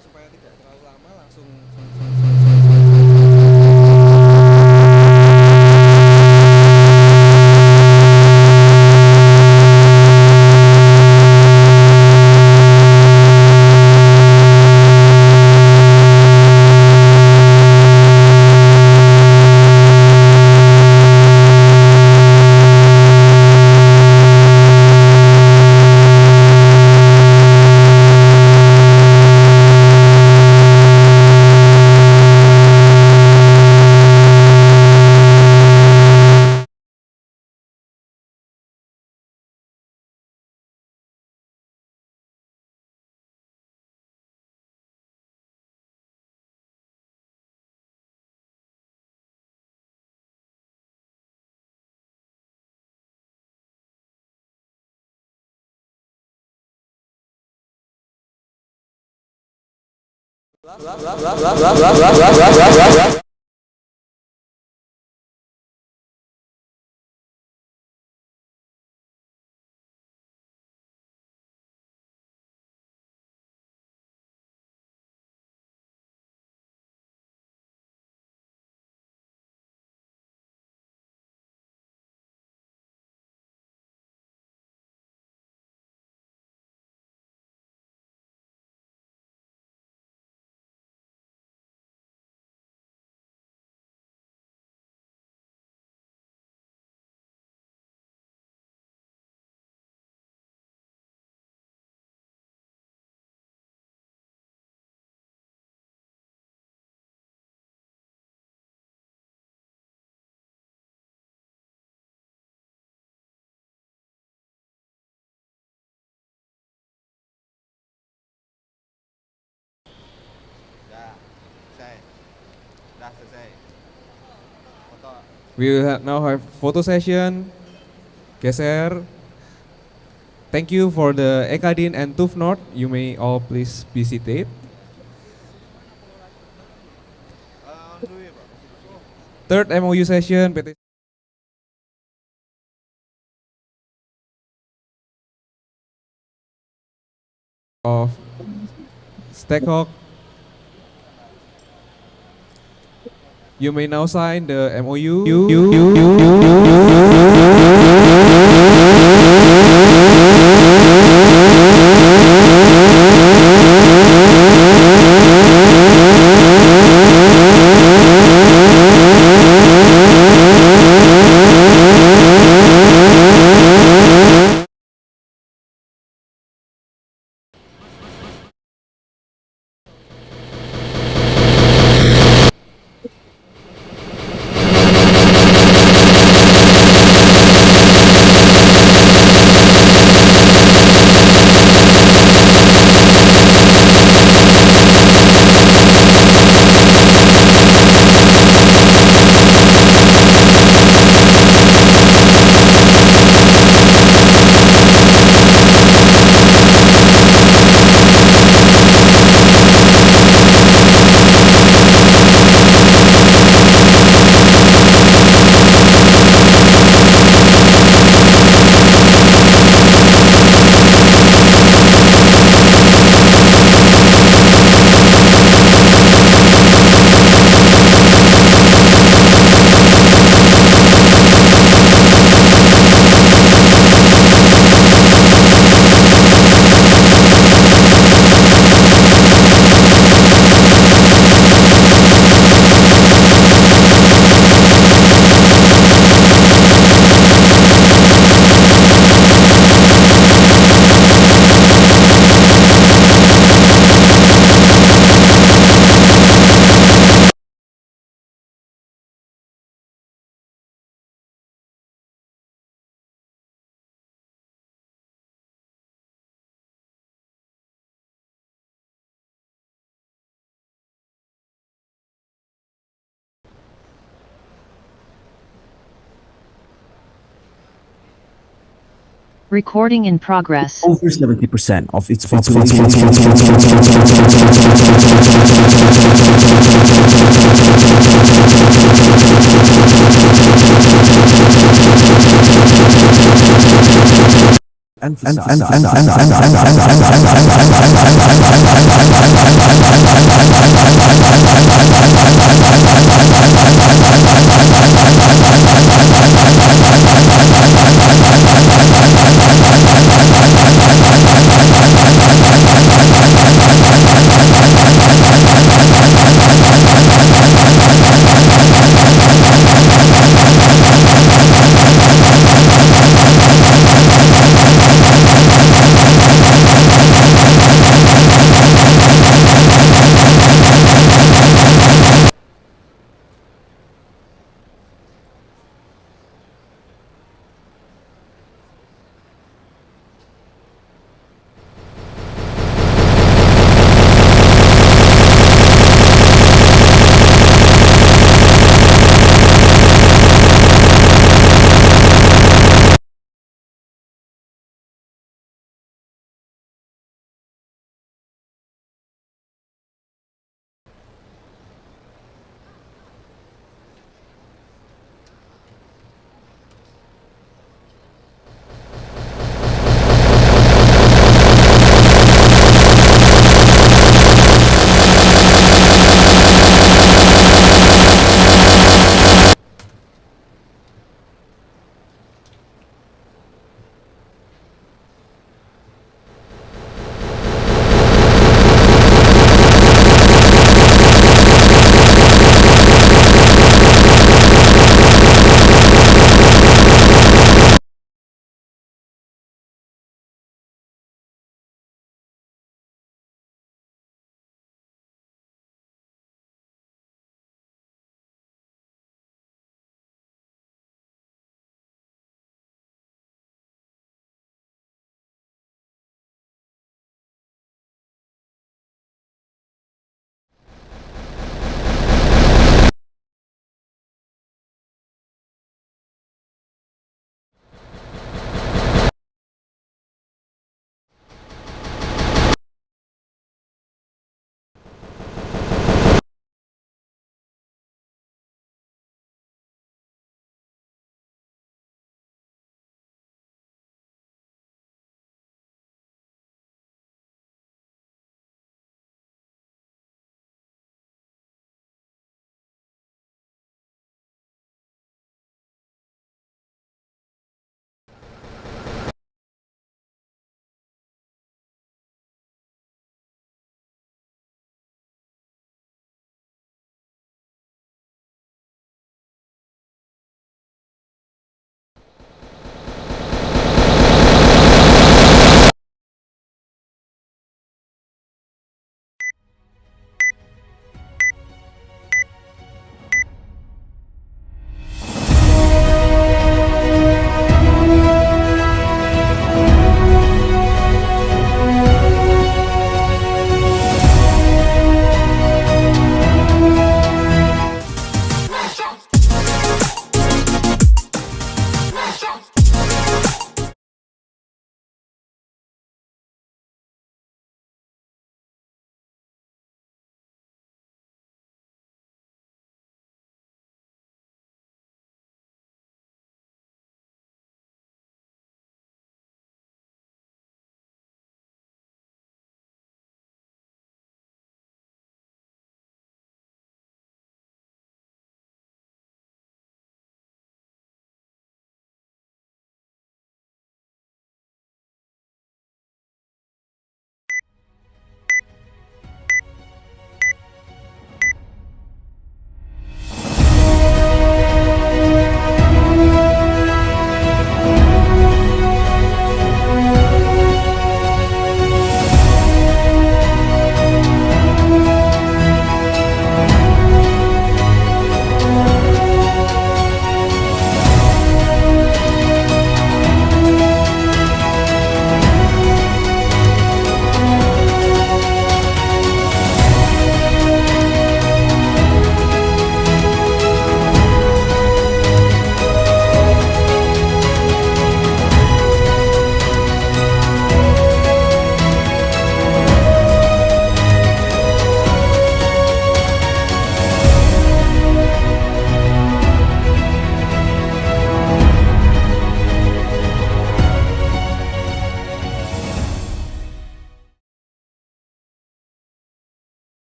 supaya tidak terlalu lama langsung. We will now have photo session. Geser. Thank you for the Ekadin and TUF North. You may all please be seated. Third MOU session. PT of Stackhawk. You may now sign the MOU. Recording in progress. Over 70% of its population.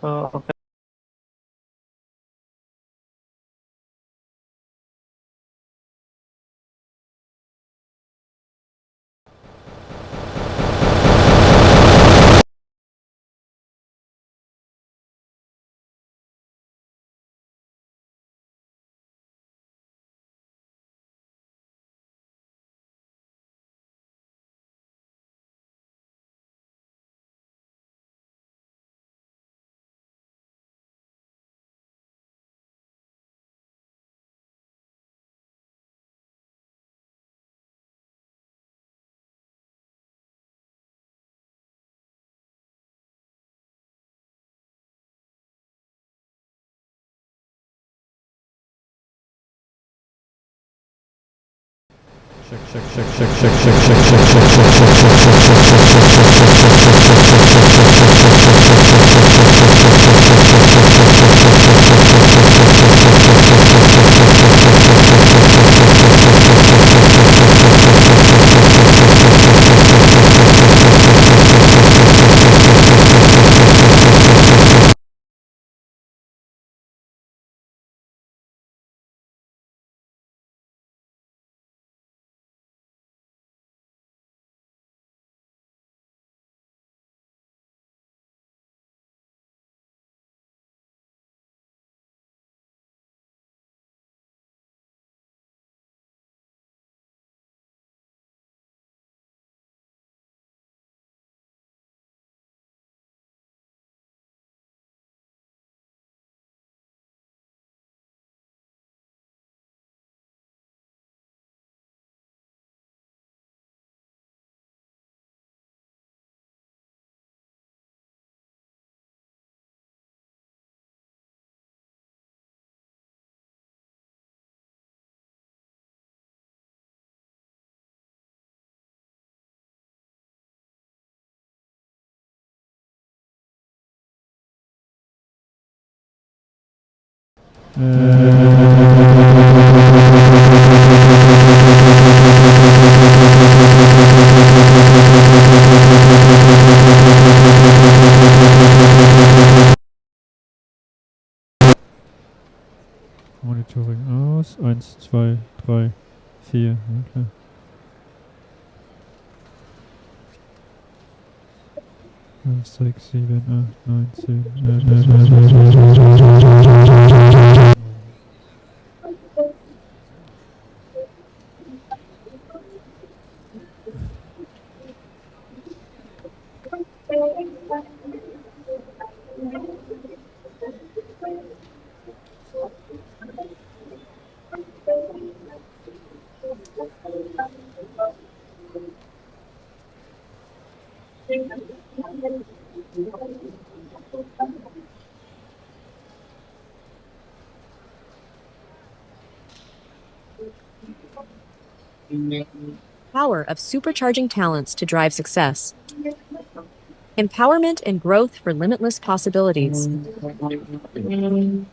Okay. Monitoring aus. 1, 2, 3, 4. Ja, klar. Fünf, sechs, sieben, acht, 9, 10, 11. Power of supercharging talents to drive success. Empowerment and growth for limitless possibilities.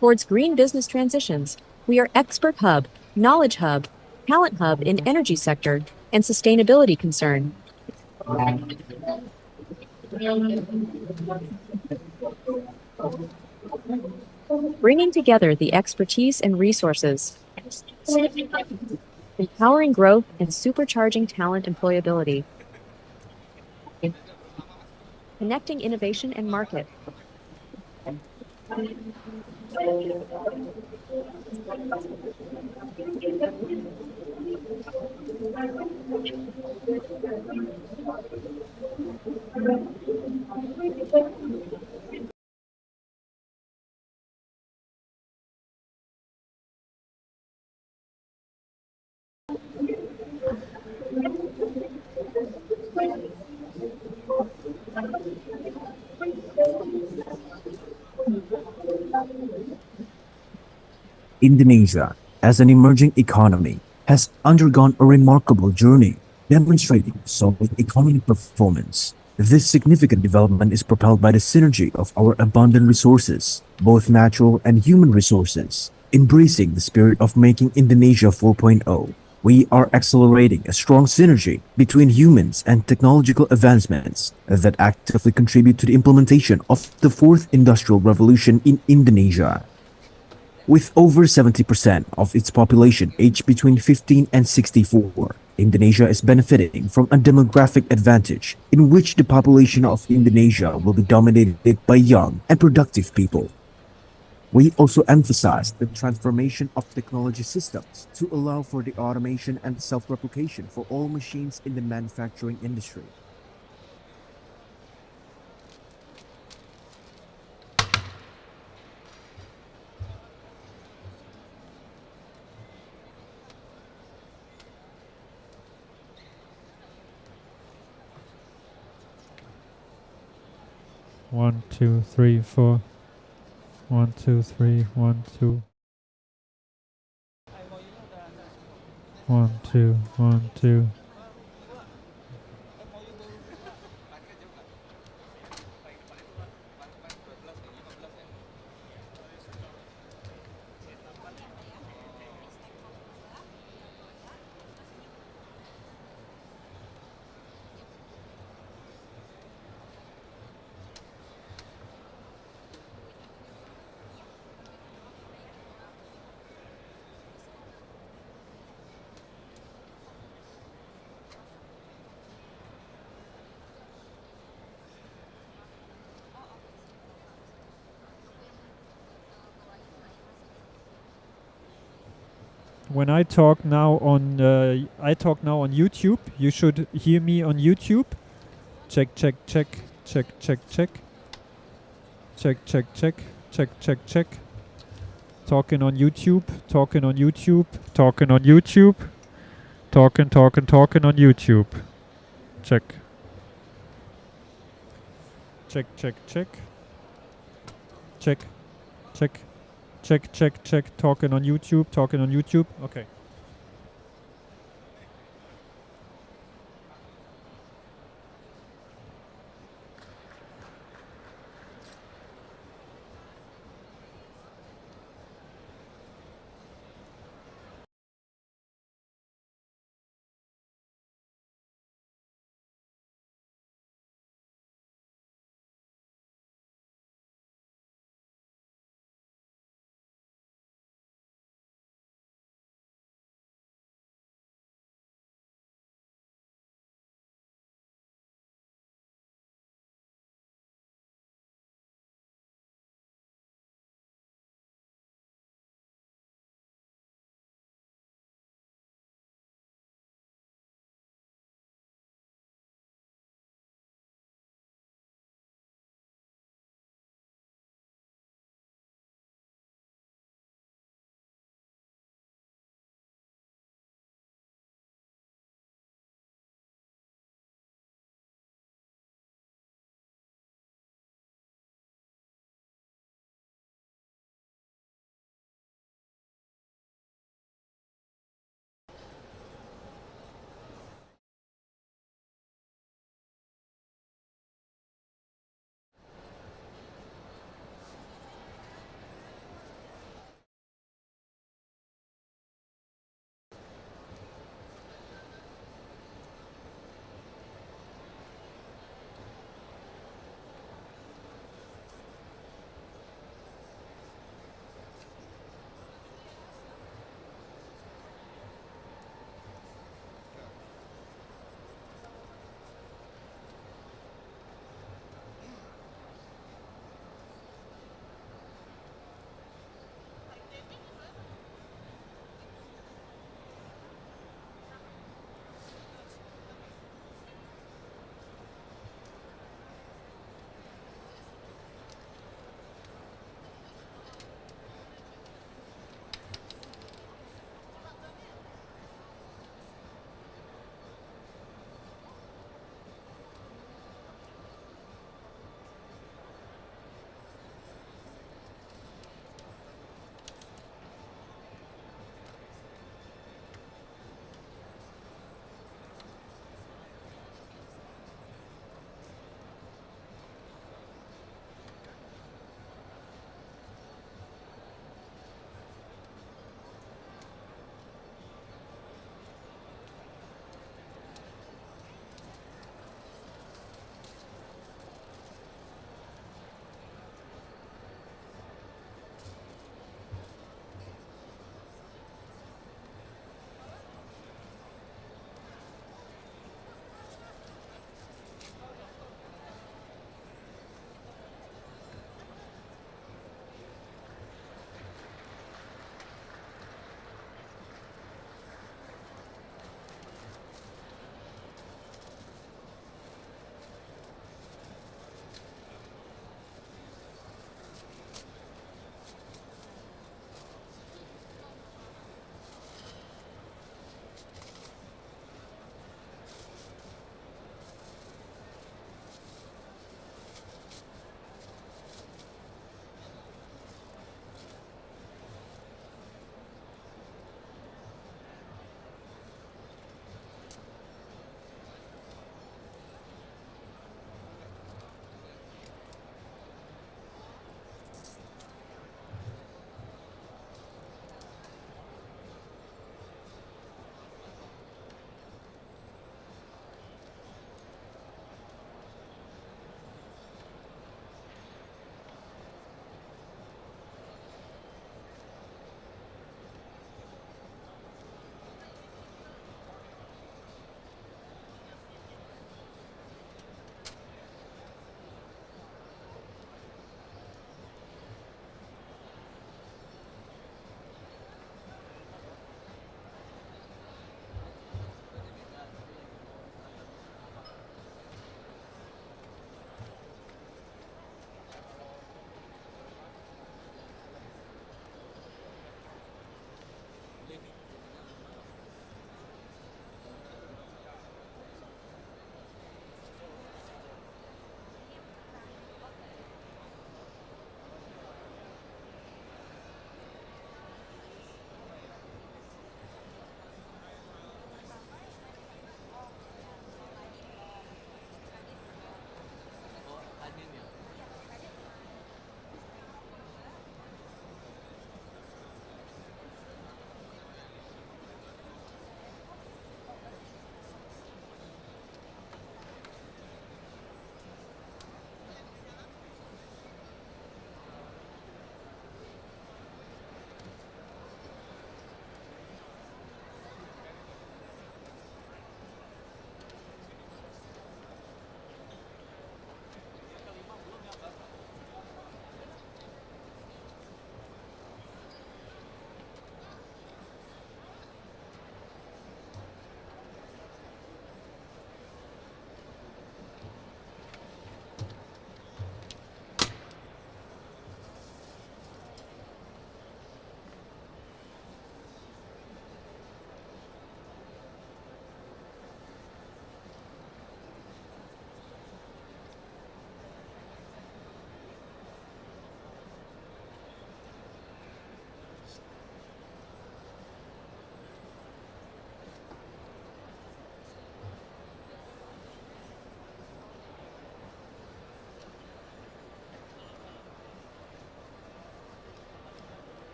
Towards green business transitions, we are Expert Hub, Knowledge Hub, Talent Hub in energy sector, and sustainability concern. Bringing together the expertise and resources. Empowering growth and supercharging talent employability. Connecting innovation and market. Indonesia, as an emerging economy, has undergone a remarkable journey, demonstrating solid economic performance. This significant development is propelled by the synergy of our abundant resources, both natural and human resources, embracing the spirit of making Indonesia 4.0. We are accelerating a strong synergy between humans and technological advancements that actively contribute to the implementation of the fourth industrial revolution in Indonesia. With over 70% of its population aged between 15 and 64, Indonesia is benefiting from a demographic advantage in which the population of Indonesia will be dominated by young and productive people. We also emphasize the transformation of technology systems to allow for the automation and self-replication for all machines in the manufacturing industry. One, two, three, four. 1, 2, 3, 1, 2. 1, 2, 1, 2. When I talk now on YouTube. You should hear me on YouTube. Check, check, check, check, check, check, check, check, check, check, check, check. Talking on YouTube, talking on YouTube, talking on YouTube, talking, talking, talking on YouTube. Check, check, check, check, check, check, check, check, check. Talking on YouTube, talking on YouTube. Okay.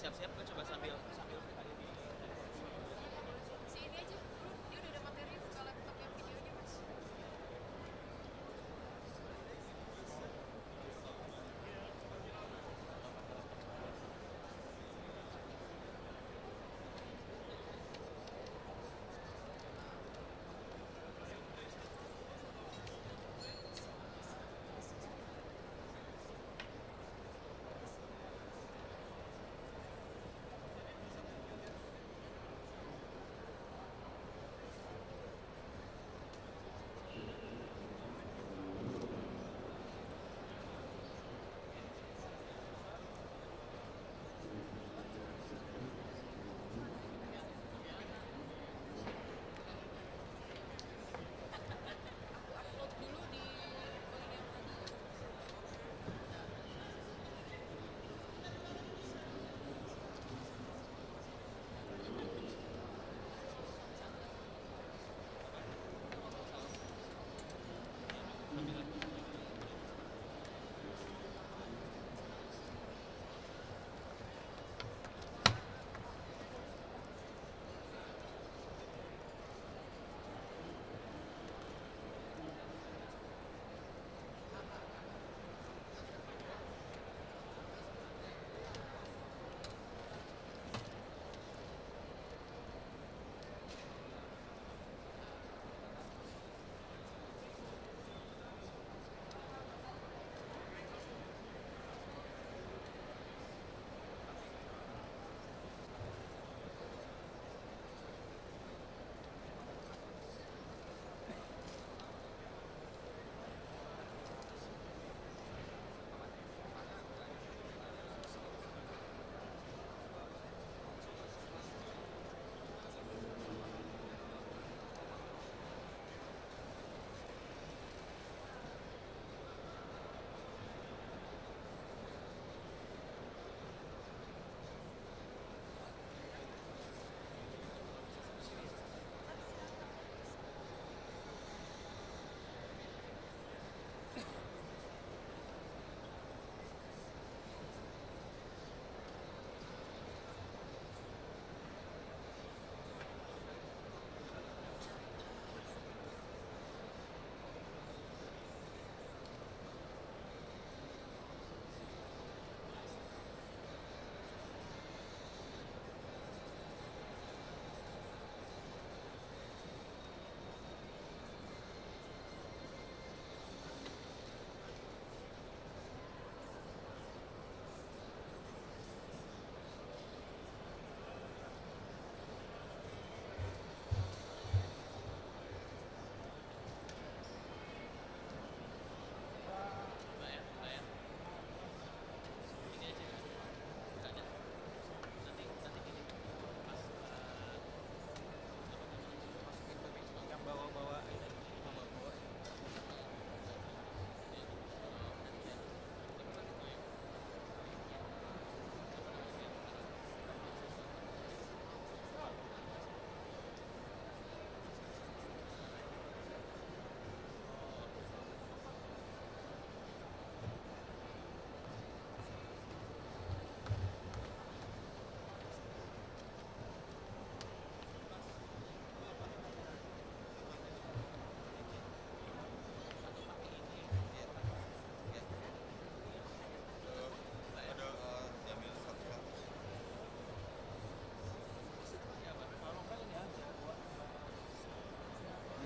siap-siap gue coba sambil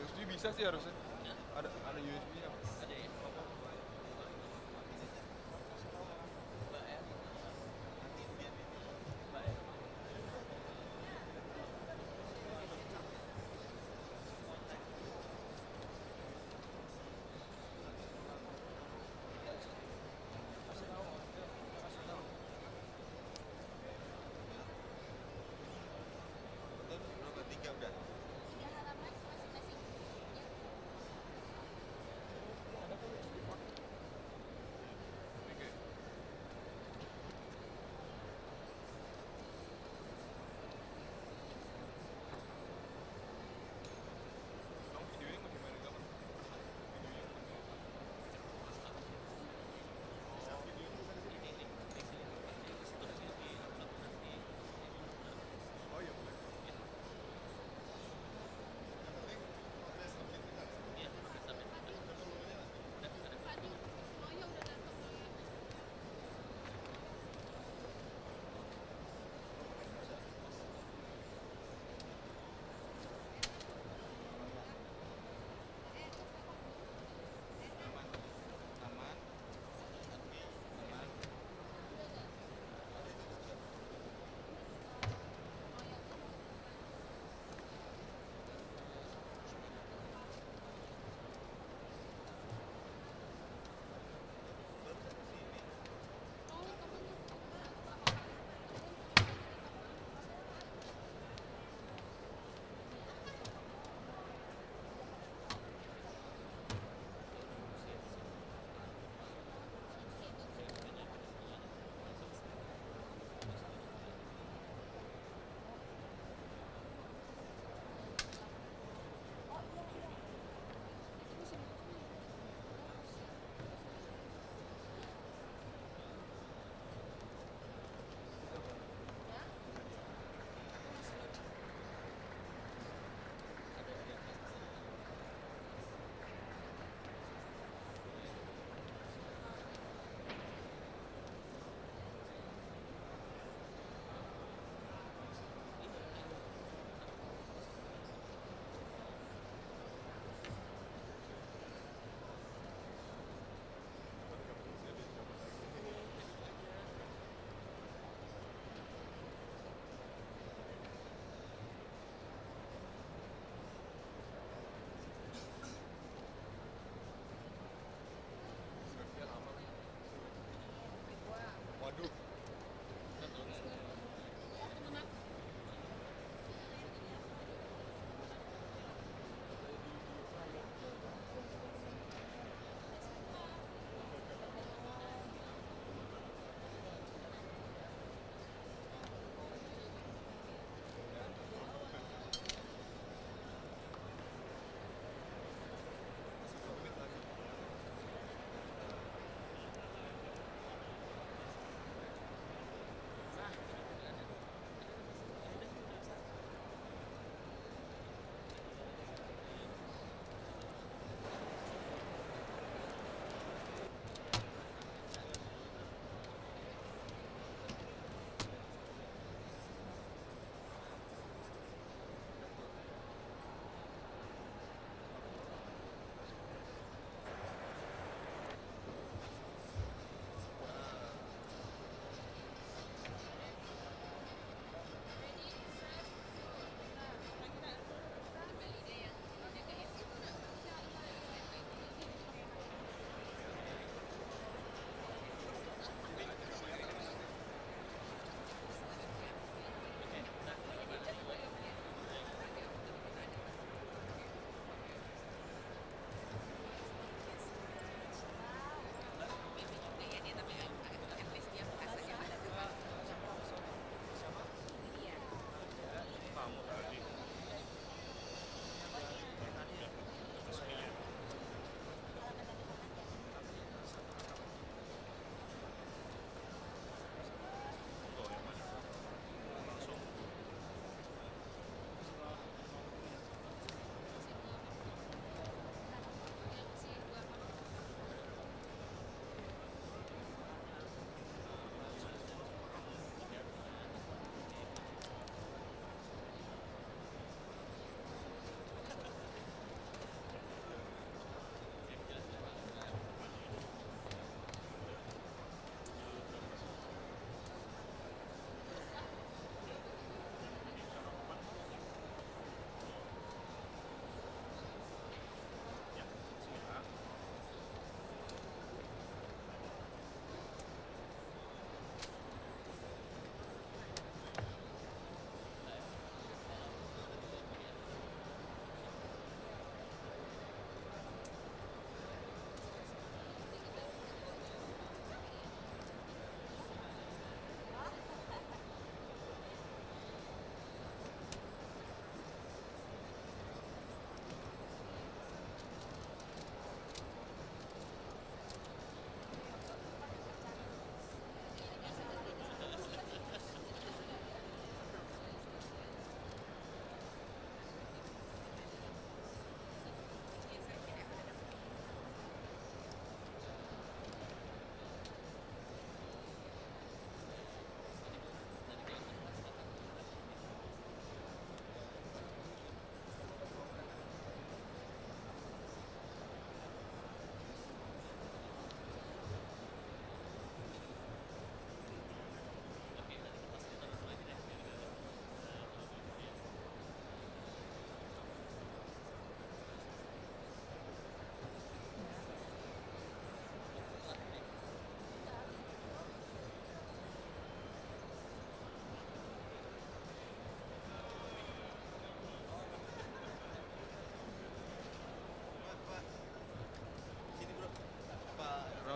USB bisa sih harusnya. Ada USB-nya. ada ya. Berapa? 3 udah.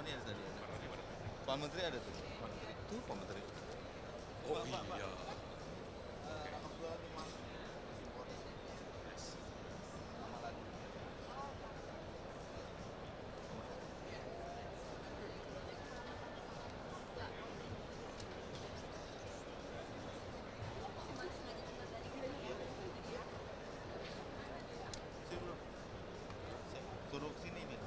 Ini ada tadi ada. Pak Menteri ada tuh. Pak Menteri. Tuh Pak Menteri. Oh iya. Suruh sini nih.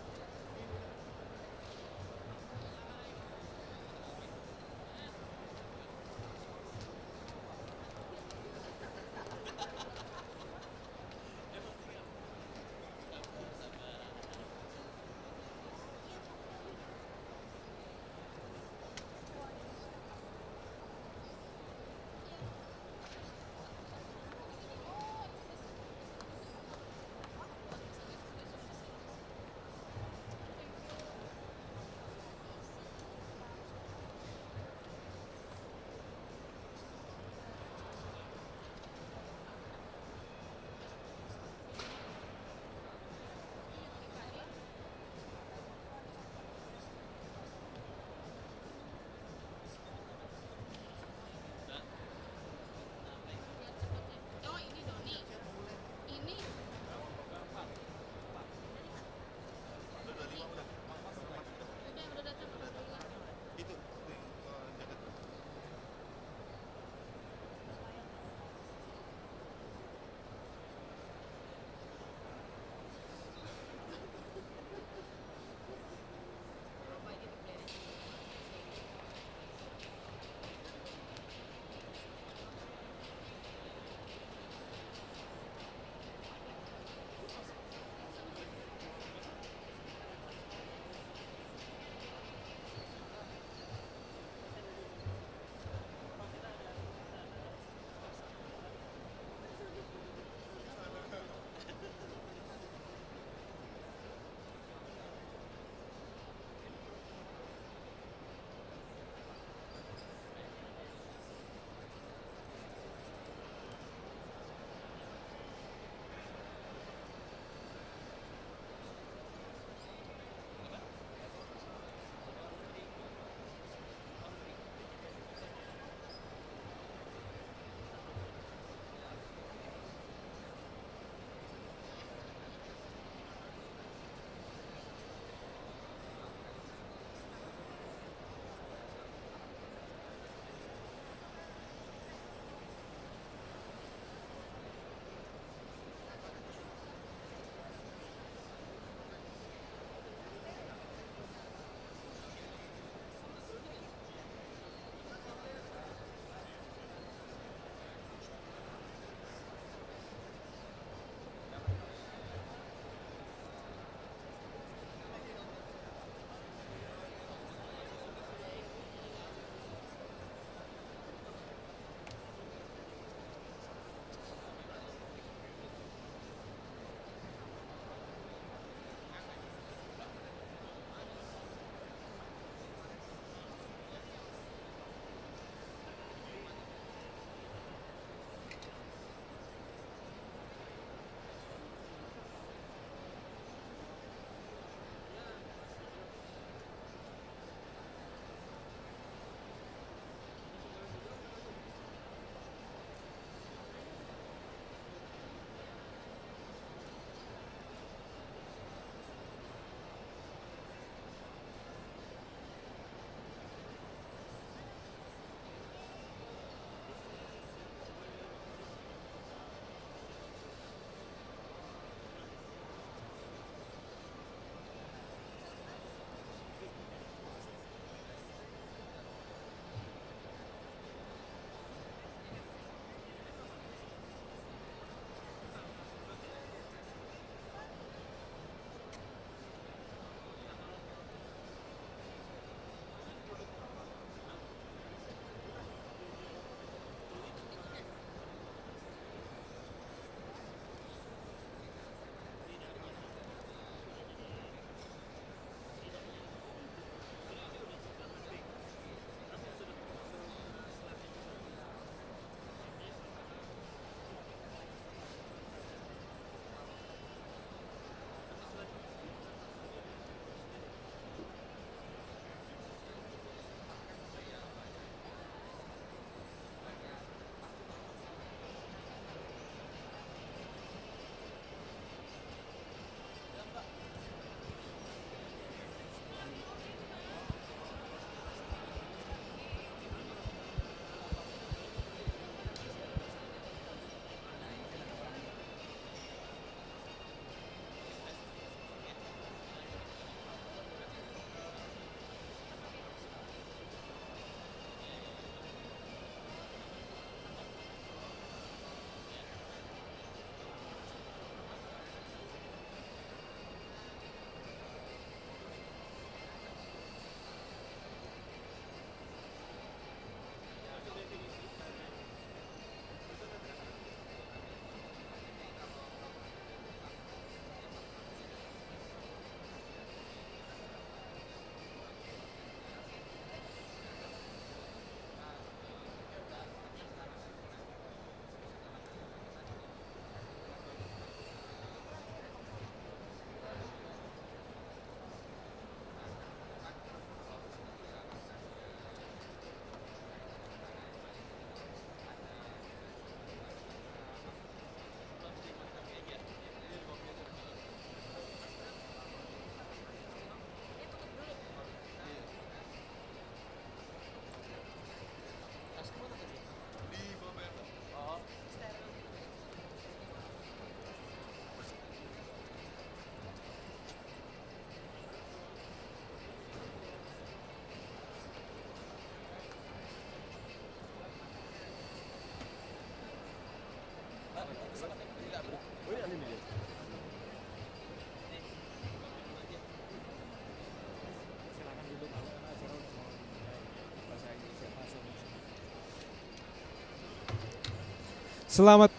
Selamat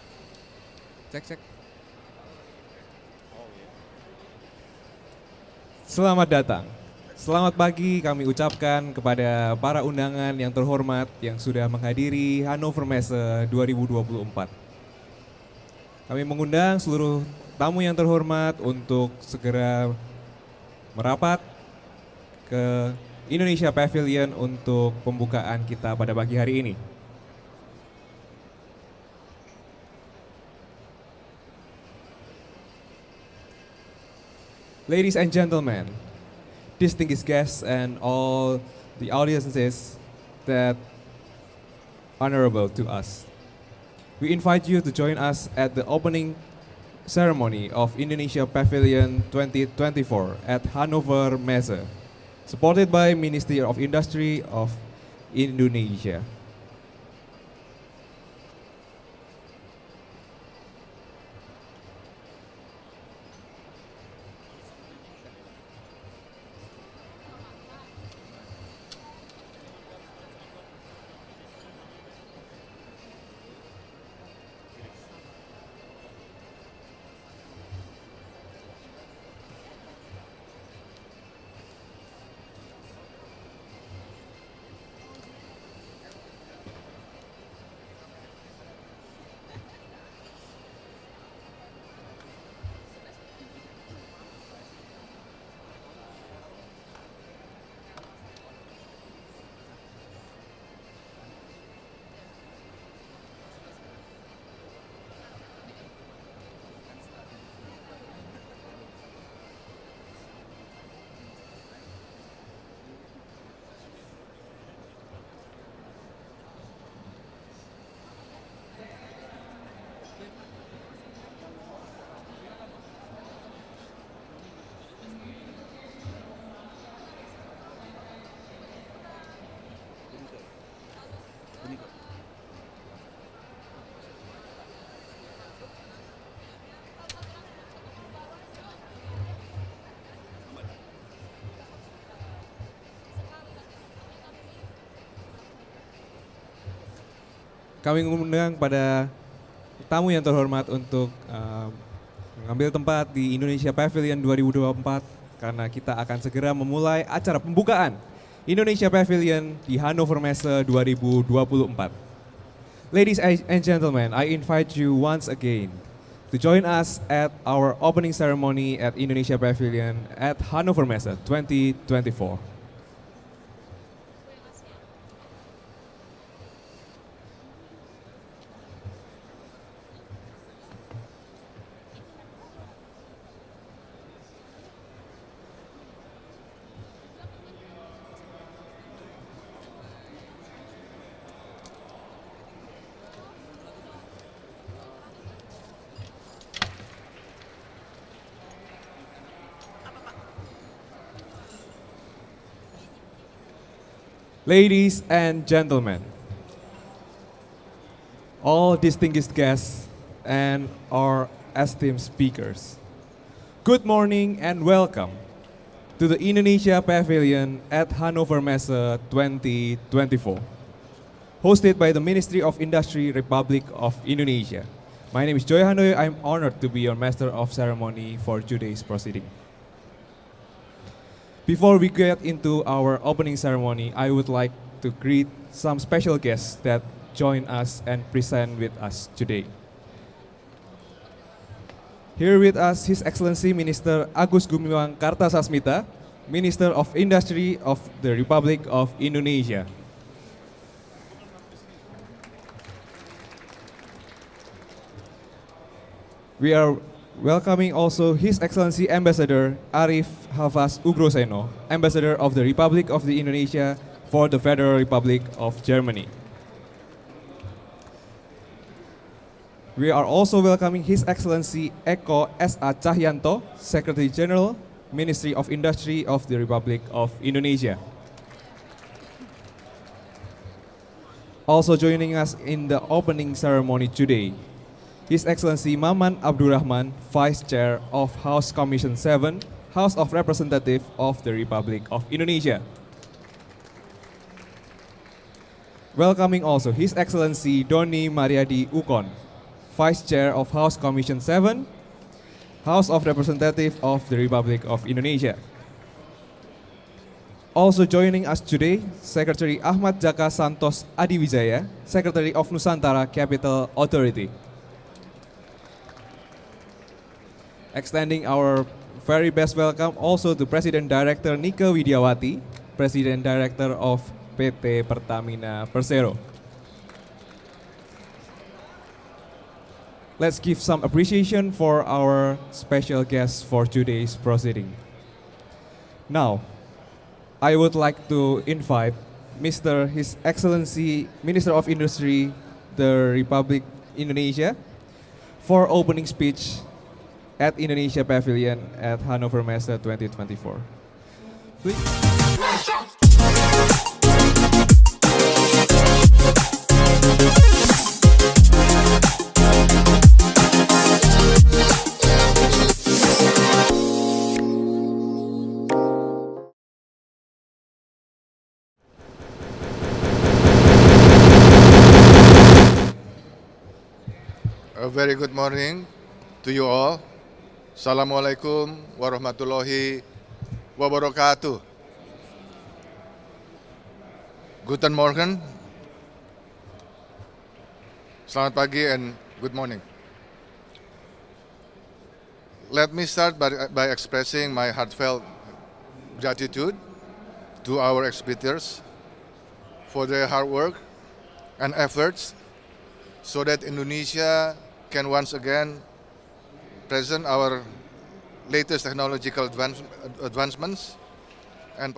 cek. Selamat datang. Selamat pagi kami ucapkan kepada para undangan yang terhormat yang sudah menghadiri Hannover Messe 2024. Kami mengundang seluruh tamu yang terhormat untuk segera merapat ke Indonesia Pavilion untuk pembukaan kita pada pagi hari ini. Ladies and gentlemen, distinguished guests and all the audiences that honorable to us. We invite you to join us at the opening ceremony of Indonesia Pavilion 2024 at Hannover Messe, supported by Ministerial of Industry of Indonesia. Kami mengundang pada tamu yang terhormat untuk mengambil tempat di Indonesia Pavilion 2024 karena kita akan segera memulai acara pembukaan Indonesia Pavilion di Hannover Messe 2024. Ladies and gentlemen, I invite you once again to join us at our opening ceremony at Indonesia Pavilion at Hannover Messe 2024. Ladies and gentlemen, all distinguished guests and our esteemed speakers, good morning and welcome to the Indonesia Pavilion at Hannover Messe 2024, hosted by the Ministry of Industry, Republic of Indonesia. My name is Joy Handoyo. I'm honored to be your Master of Ceremony for today's proceeding. Before we get into our opening ceremony, I would like to greet some special guests that join us and present with us today. Here with us, His Excellency Minister Agus Gumiwang Kartasasmita, Minister of Industry of the Republic of Indonesia. We are welcoming also His Excellency Ambassador Arif Hafaz Ugroseno, Ambassador of the Republic of the Indonesia for the Federal Republic of Germany. We are also welcoming His Excellency Eko S.A. Cahyanto, Secretary General, Ministry of Industry of the Republic of Indonesia. Also joining us in the opening ceremony today, His Excellency Maman Abdurrahman, Vice Chair of House Commission 7, House of Representatives of the Republic of Indonesia. Welcoming also His Excellency Doni Mariadi Ukon, Vice Chair of House Commission 7, House of Representatives of the Republic of Indonesia. Also joining us today, Secretary Ahmad Jaka Santos Adiwijaya, Secretary of Nusantara Capital Authority. Extending our very best welcome also to President Director Nika Widiawati, President Director of PT Pertamina Persero. Let's give some appreciation for our special guests for today's proceeding. Now, I would like to invite His Excellency Minister of Industry, the Republic Indonesia, for opening speech at Indonesia Pavilion at Hannover Messe 2024. Please. A very good morning to you all. Assalamualaikum warahmatullahi wabarakatuh. Guten Morgen. Selamat pagi and good morning. Let me start by expressing my heartfelt gratitude to our exhibitors for their hard work and efforts so that Indonesia can once again present our latest technological advancements and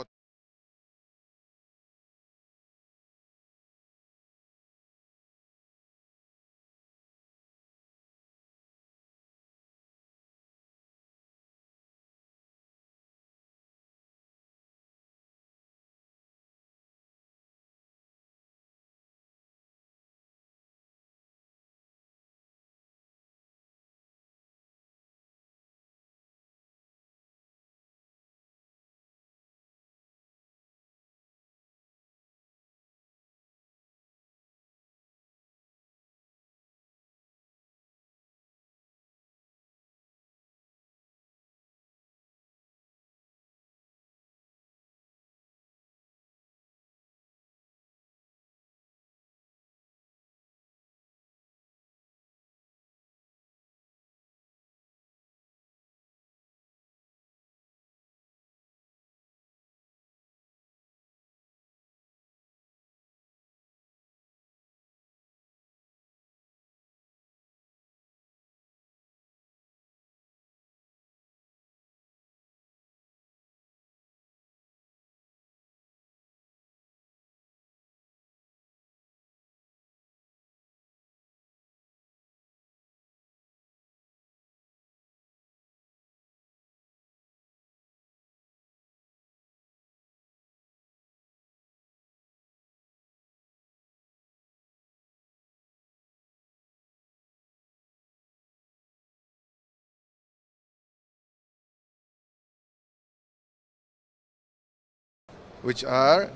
which are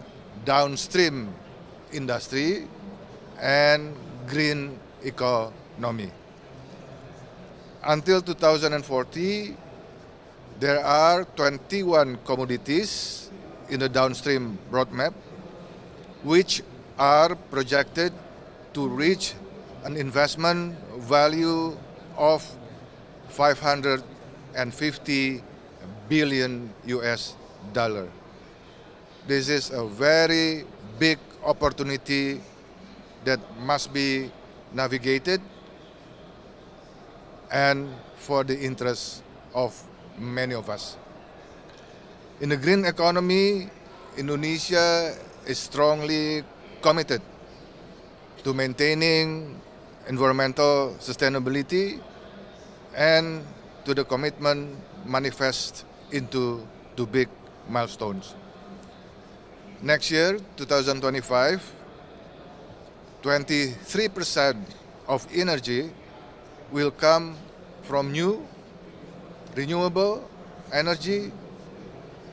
downstream industry and green economy. Until 2040, there are 21 commodities in the downstream roadmap, which are projected to reach an investment value of 550 billion US dollar. This is a very big opportunity that must be navigated and for the interest of many of us. In the green economy, Indonesia is strongly committed to maintaining environmental sustainability and to the commitment manifest into two big milestones. Next year, 2025, 23% of energy will come from new, renewable energy,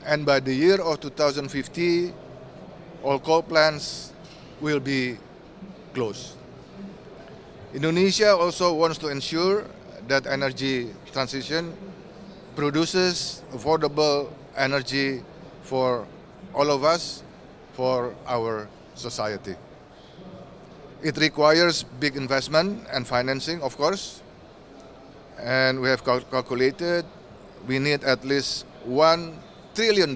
and by the year of 2050, all coal plants will be closed. Indonesia also wants to ensure that energy transition produces affordable energy for all of us, for our society. It requires big investment and financing, of course, and we have calculated we need at least $1 trillion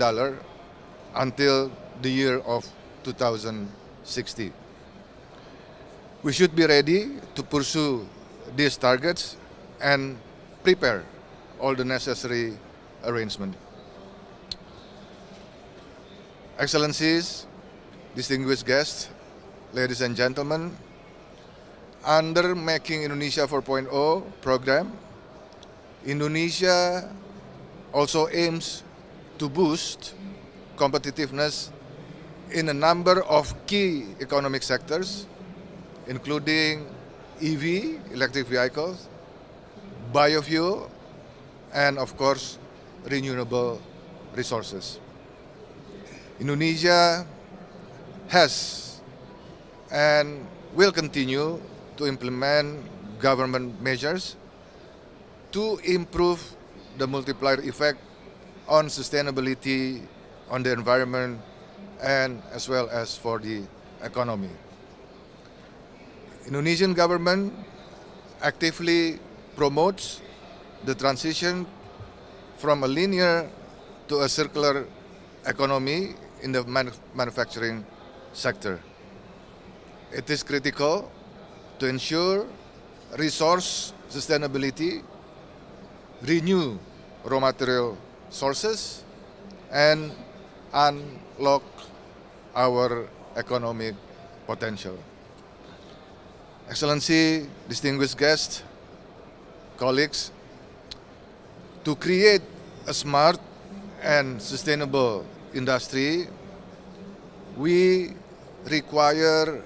until the year of 2060. We should be ready to pursue these targets and prepare all the necessary arrangements. Excellencies, distinguished guests, ladies and gentlemen, under Making Indonesia 4.0 program, Indonesia also aims to boost competitiveness in a number of key economic sectors, including EV, electric vehicles, biofuel, and of course, renewable resources. Indonesia has and will continue to implement government measures to improve the multiplier effect on sustainability, on the environment, and as well as for the economy. Indonesian government actively promotes the transition from a linear to a circular economy in the manufacturing sector. It is critical to ensure resource sustainability, renew raw material sources, and unlock our economic potential. Excellency, distinguished guests, colleagues, to create a smart and sustainable industry, we require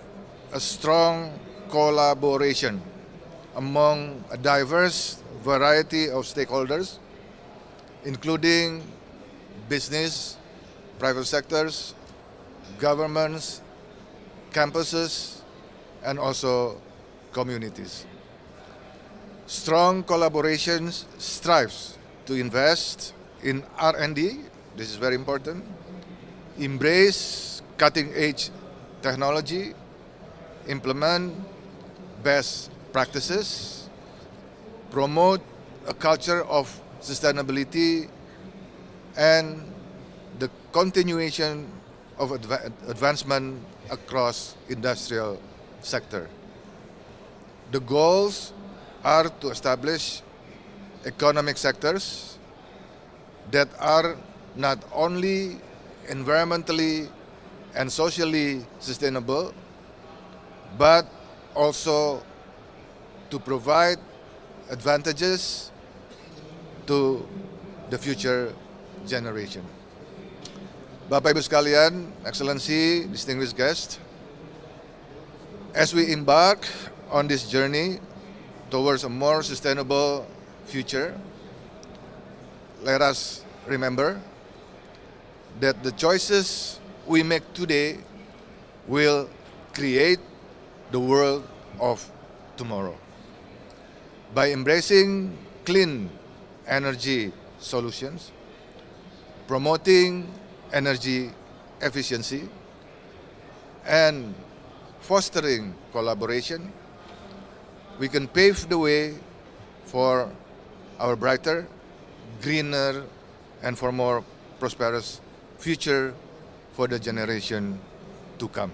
a strong collaboration among a diverse variety of stakeholders, including business, private sectors, governments, campuses, and also communities. Strong collaboration strives to invest in R&D, this is very important, embrace cutting-edge technology, implement best practices, promote a culture of sustainability, and the continuation of advancement across industrial sector. The goals are to establish economic sectors that are not only environmentally and socially sustainable, but also to provide advantages to the future generation. Bapak Ibu sekalian, Excellency, distinguished guests, as we embark on this journey towards a more sustainable future, let us remember that the choices we make today will create the world of tomorrow. By embracing clean energy solutions, promoting energy efficiency, and fostering collaboration, we can pave the way for our brighter, greener, and for more prosperous future for the generation to come.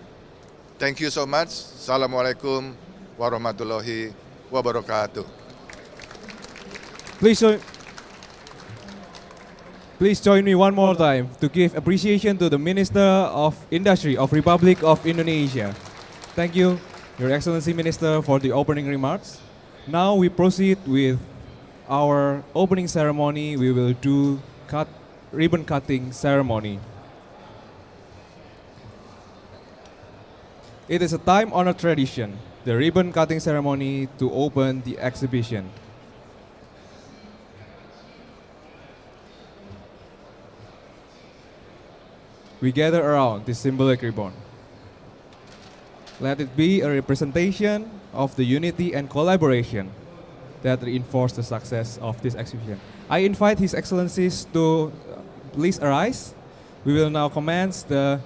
Thank you so much. Assalamualaikum warahmatullahi wabarakatuh. Please join me one more time to give appreciation to the Minister of Industry of Republic of Indonesia. Thank you, Your Excellency Minister, for the opening remarks. Now we proceed with our opening ceremony. We will do ribbon cutting ceremony. It is a time-honored tradition, the ribbon cutting ceremony, to open the exhibition. We gather around this symbolic ribbon. Let it be a representation of the unity and collaboration that reinforce the success of this exhibition. I invite His Excellencies to please arise. We will now commence the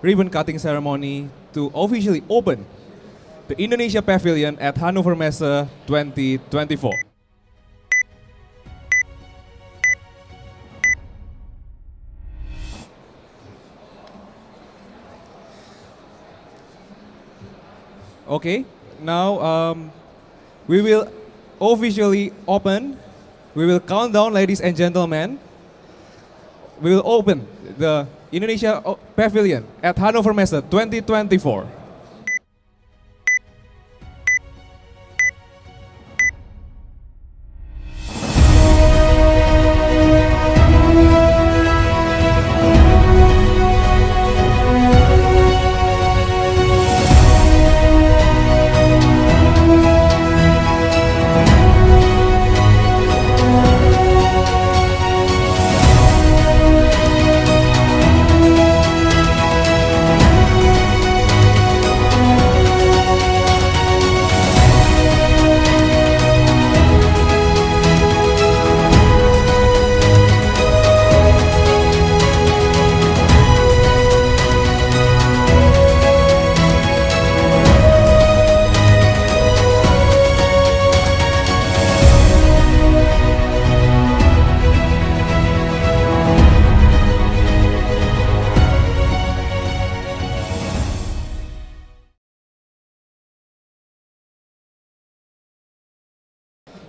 ribbon cutting ceremony to officially open the Indonesia Pavilion at Hannover Messe 2024. Okay, now we will officially open. We will count down, ladies and gentlemen. We will open the Indonesia Pavilion at Hannover Messe 2024.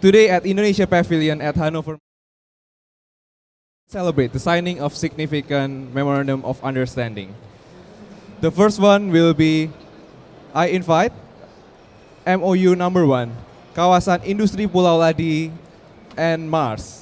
Today at Indonesia Pavilion at Hannover, celebrate the signing of significant memorandum of understanding. The first one will be, I invite MOU number 1, Kawasan Industri Pulau Ladi and Mars.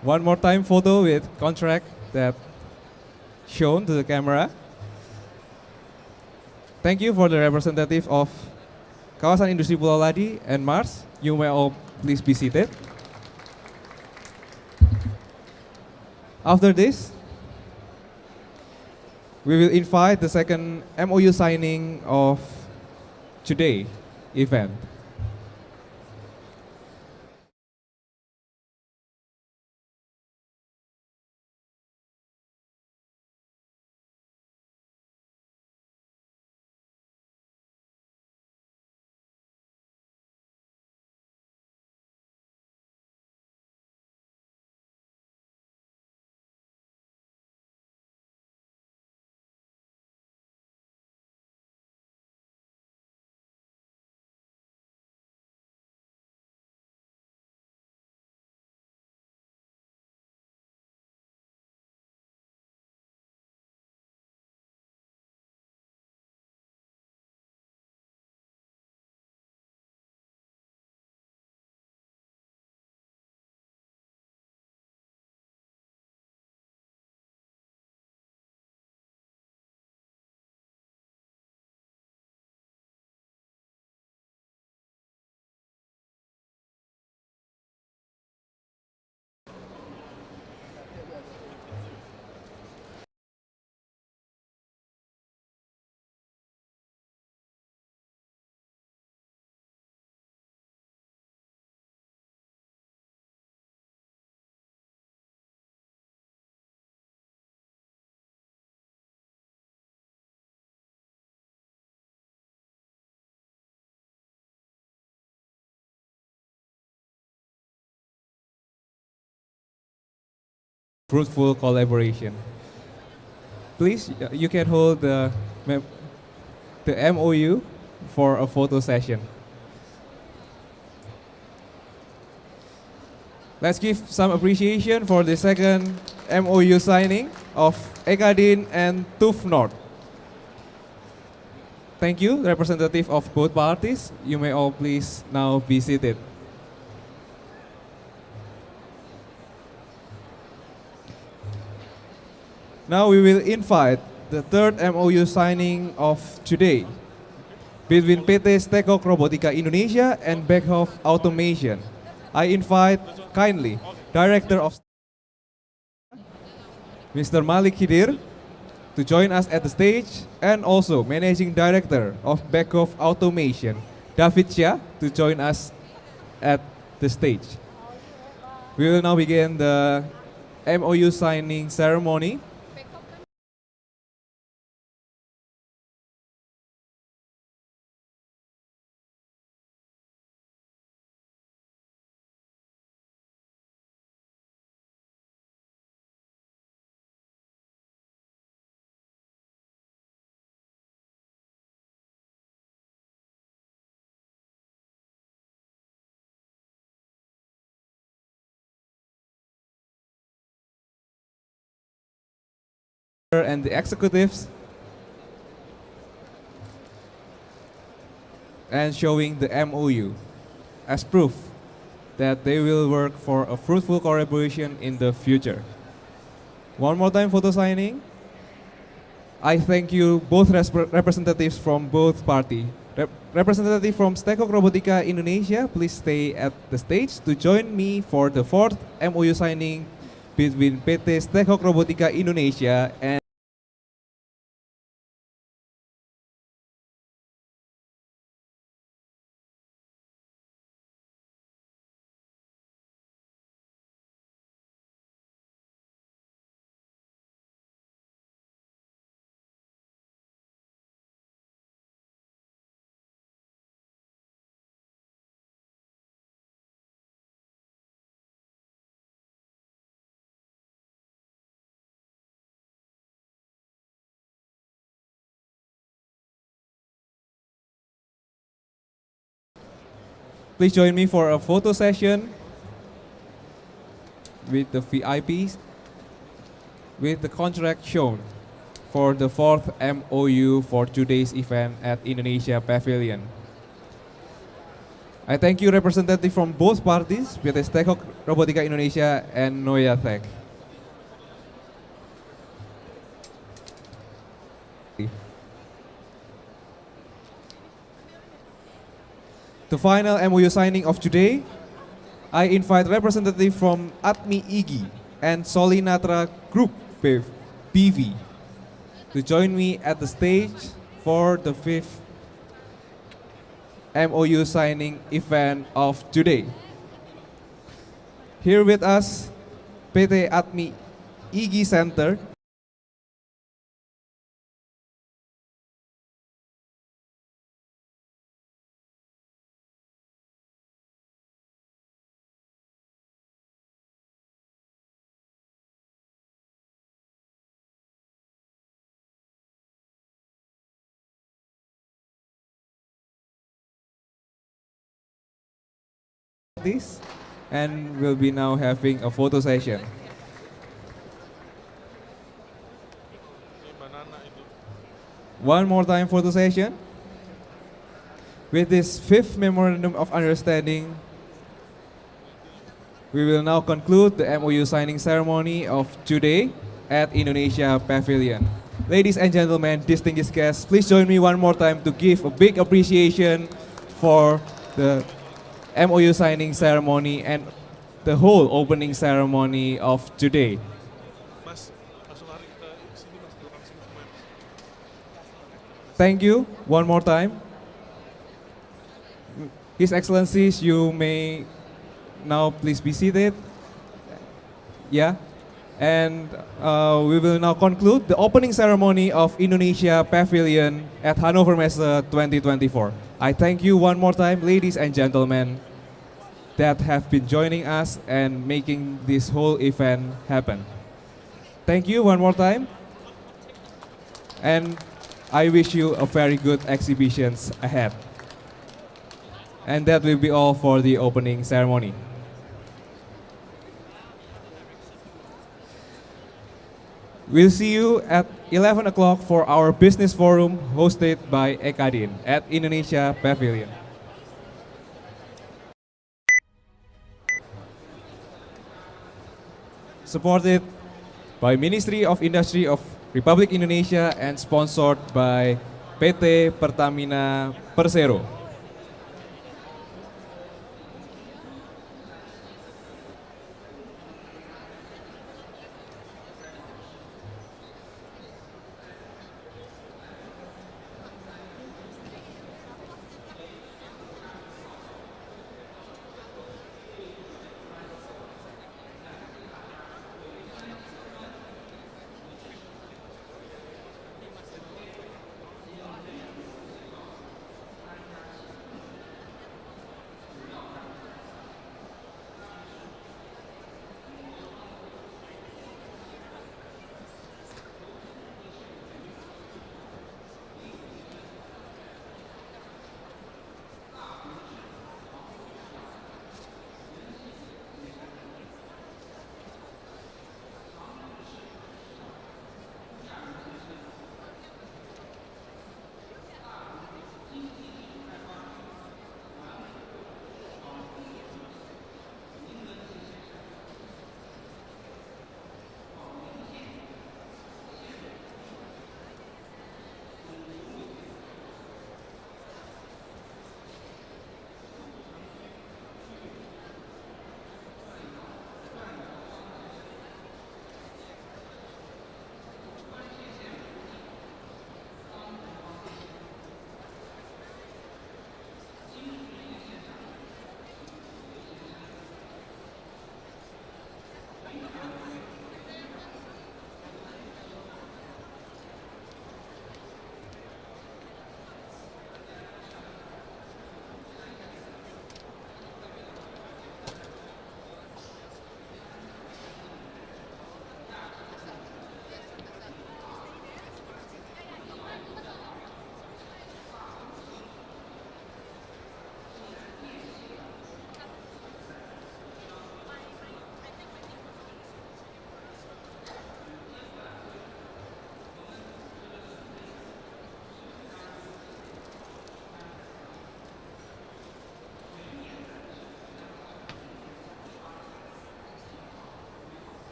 One more time photo with contract that shown to the camera. Thank you for the representative of Kawasan Industri Pulau Ladi and Mars. You may all please be seated. After this, we will invite the second MOU signing of today event. fruitful collaboration. Please, you can hold the MOU for a photo session. Let's give some appreciation for the second MOU signing of Ekadin and TUF North. Thank you, representative of both parties. You may all please now be seated. Now we will invite the third MOU signing of today between PT Stekok Robotika Indonesia and Backhoff Automation. I invite kindly Director of Mr. Malik Khidir to join us at the stage, and also Managing Director of Backhoff Automation, David Chia, to join us at the stage. We will now begin the MOU signing ceremony. And the executives, and showing the MOU as proof that they will work for a fruitful collaboration in the future. One more time photo signing. I thank you both representatives from both parties. Representative from Stekok Robotika Indonesia, please stay at the stage to join me for the fourth MOU signing between PT Stekok Robotika Indonesia and please join me for a photo session with the VIPs with the contract shown for the fourth MOU for today's event at Indonesia Pavilion. I thank you representative from both parties, PT Stekok Robotika Indonesia and Noya Tech. The final MOU signing of today, I invite representative from Atmi Igi and Solinatra Group BV to join me at the stage for the fifth MOU signing event of today. Here with us, PT Atmi Igi Center, this, and we'll be now having a photo session. One more time photo session. With this fifth memorandum of understanding, we will now conclude the MOU signing ceremony of today at Indonesia Pavilion. Ladies and gentlemen, distinguished guests, please join me one more time to give a big appreciation for the MOU signing ceremony and the whole opening ceremony of today. Thank you one more time. His Excellencies, you may now please be seated. Yeah. And we will now conclude the opening ceremony of Indonesia Pavilion at Hannover Messe 2024. I thank you one more time, ladies and gentlemen, that have been joining us and making this whole event happen. thank you one more time. And I wish you a very good exhibitions ahead. And that will be all for the opening ceremony. We'll see you at 11 o'clock for our business forum hosted by Ekadin at Indonesia Pavilion. Supported by Ministry of Industry of Republik Indonesia and sponsored by PT Pertamina Persero.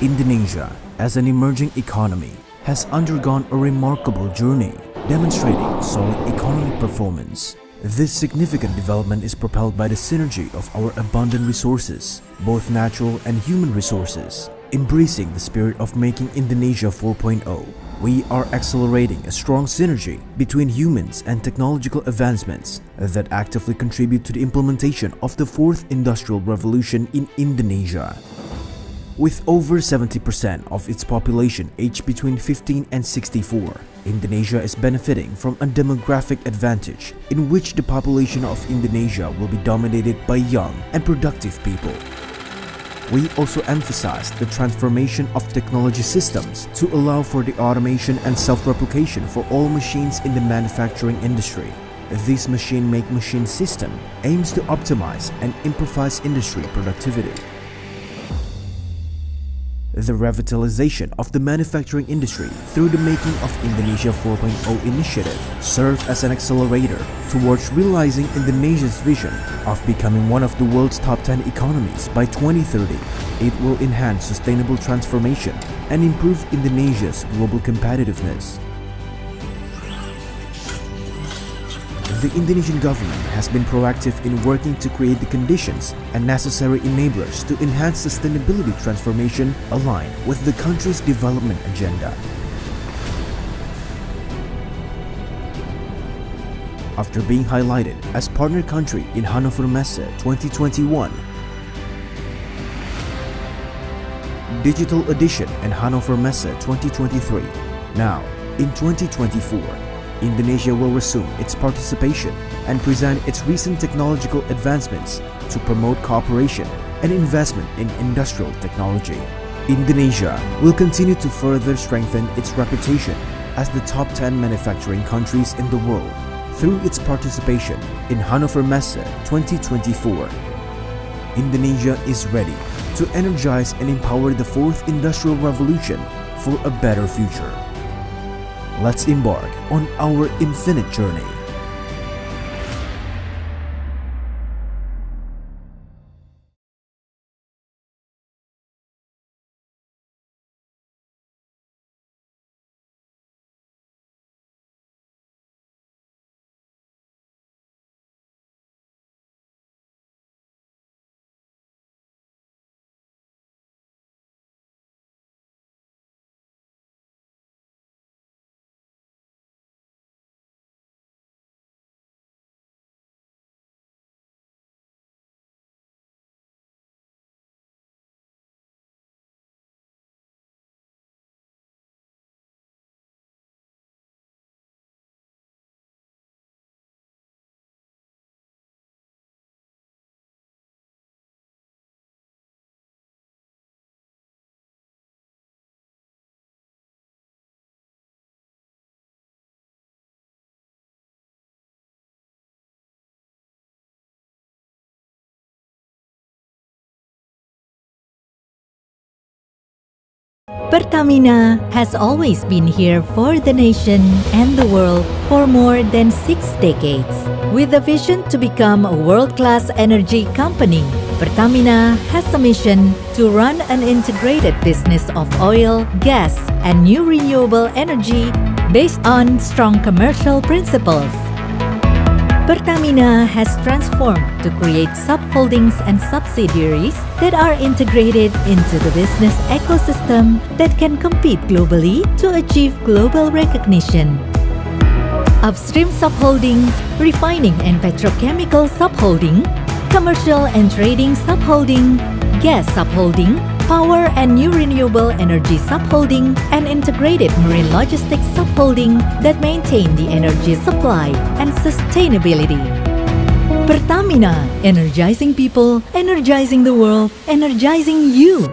Indonesia, as an emerging economy, has undergone a remarkable journey, demonstrating solid economic performance. This significant development is propelled by the synergy of our abundant resources, both natural and human resources. Embracing the spirit of making Indonesia 4.0, we are accelerating a strong synergy between humans and technological advancements that actively contribute to the implementation of the fourth industrial revolution in Indonesia. With over 70% of its population aged between 15 and 64, Indonesia is benefiting from a demographic advantage in which the population of Indonesia will be dominated by young and productive people. We also emphasize the transformation of technology systems to allow for the automation and self-replication for all machines in the manufacturing industry. This machine-make-machine system aims to optimize and improvise industry productivity. The revitalization of the manufacturing industry through the Making of Indonesia 4.0 initiative serves as an accelerator towards realizing Indonesia's vision of becoming one of the world's top 10 economies by 2030. It will enhance sustainable transformation and improve Indonesia's global competitiveness. The Indonesian government has been proactive in working to create the conditions and necessary enablers to enhance sustainability transformation aligned with the country's development agenda. After being highlighted as partner country in Hannover Messe 2021, Digital Edition and Hannover Messe 2023, now in 2024, Indonesia will resume its participation and present its recent technological advancements to promote cooperation and investment in industrial technology. Indonesia will continue to further strengthen its reputation as the top 10 manufacturing countries in the world through its participation in Hannover Messe 2024. Indonesia is ready to energize and empower the fourth industrial revolution for a better future. Let's embark on our infinite journey. Pertamina has always been here for the nation and the world for more than 6 decades. With a vision to become a world-class energy company, Pertamina has a mission to run an integrated business of oil, gas, and new renewable energy based on strong commercial principles. Pertamina has transformed to create subholdings and subsidiaries that are integrated into the business ecosystem that can compete globally to achieve global recognition. Upstream subholding, refining and petrochemical subholding, commercial and trading subholding, gas subholding, power and new renewable energy subholding, and integrated marine logistics subholding that maintain the energy supply and sustainability. Pertamina, energizing people, energizing the world, energizing you.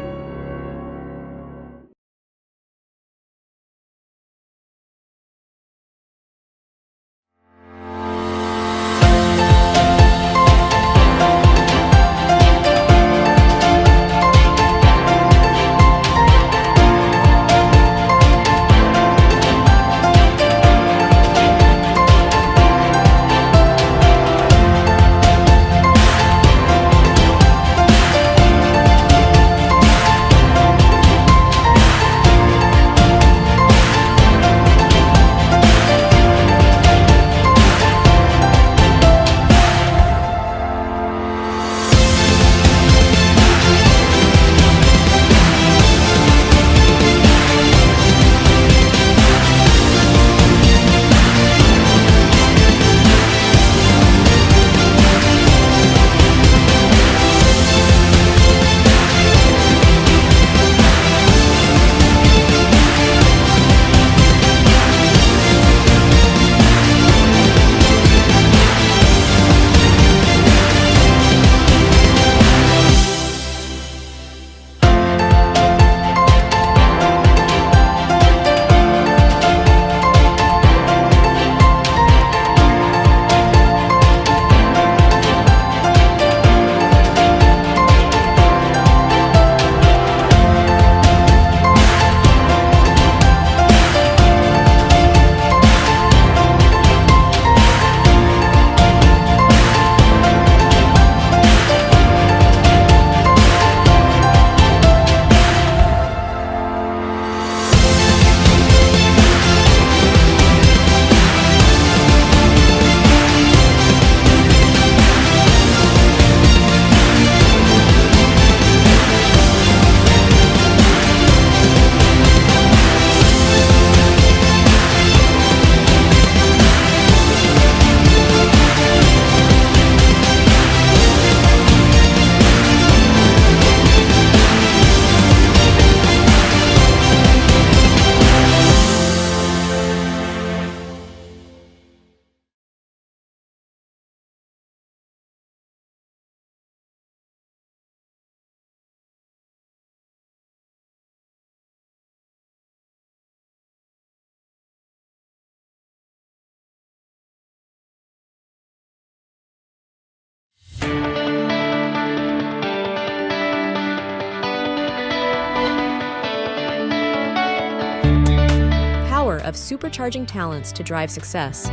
power of supercharging talents to drive success.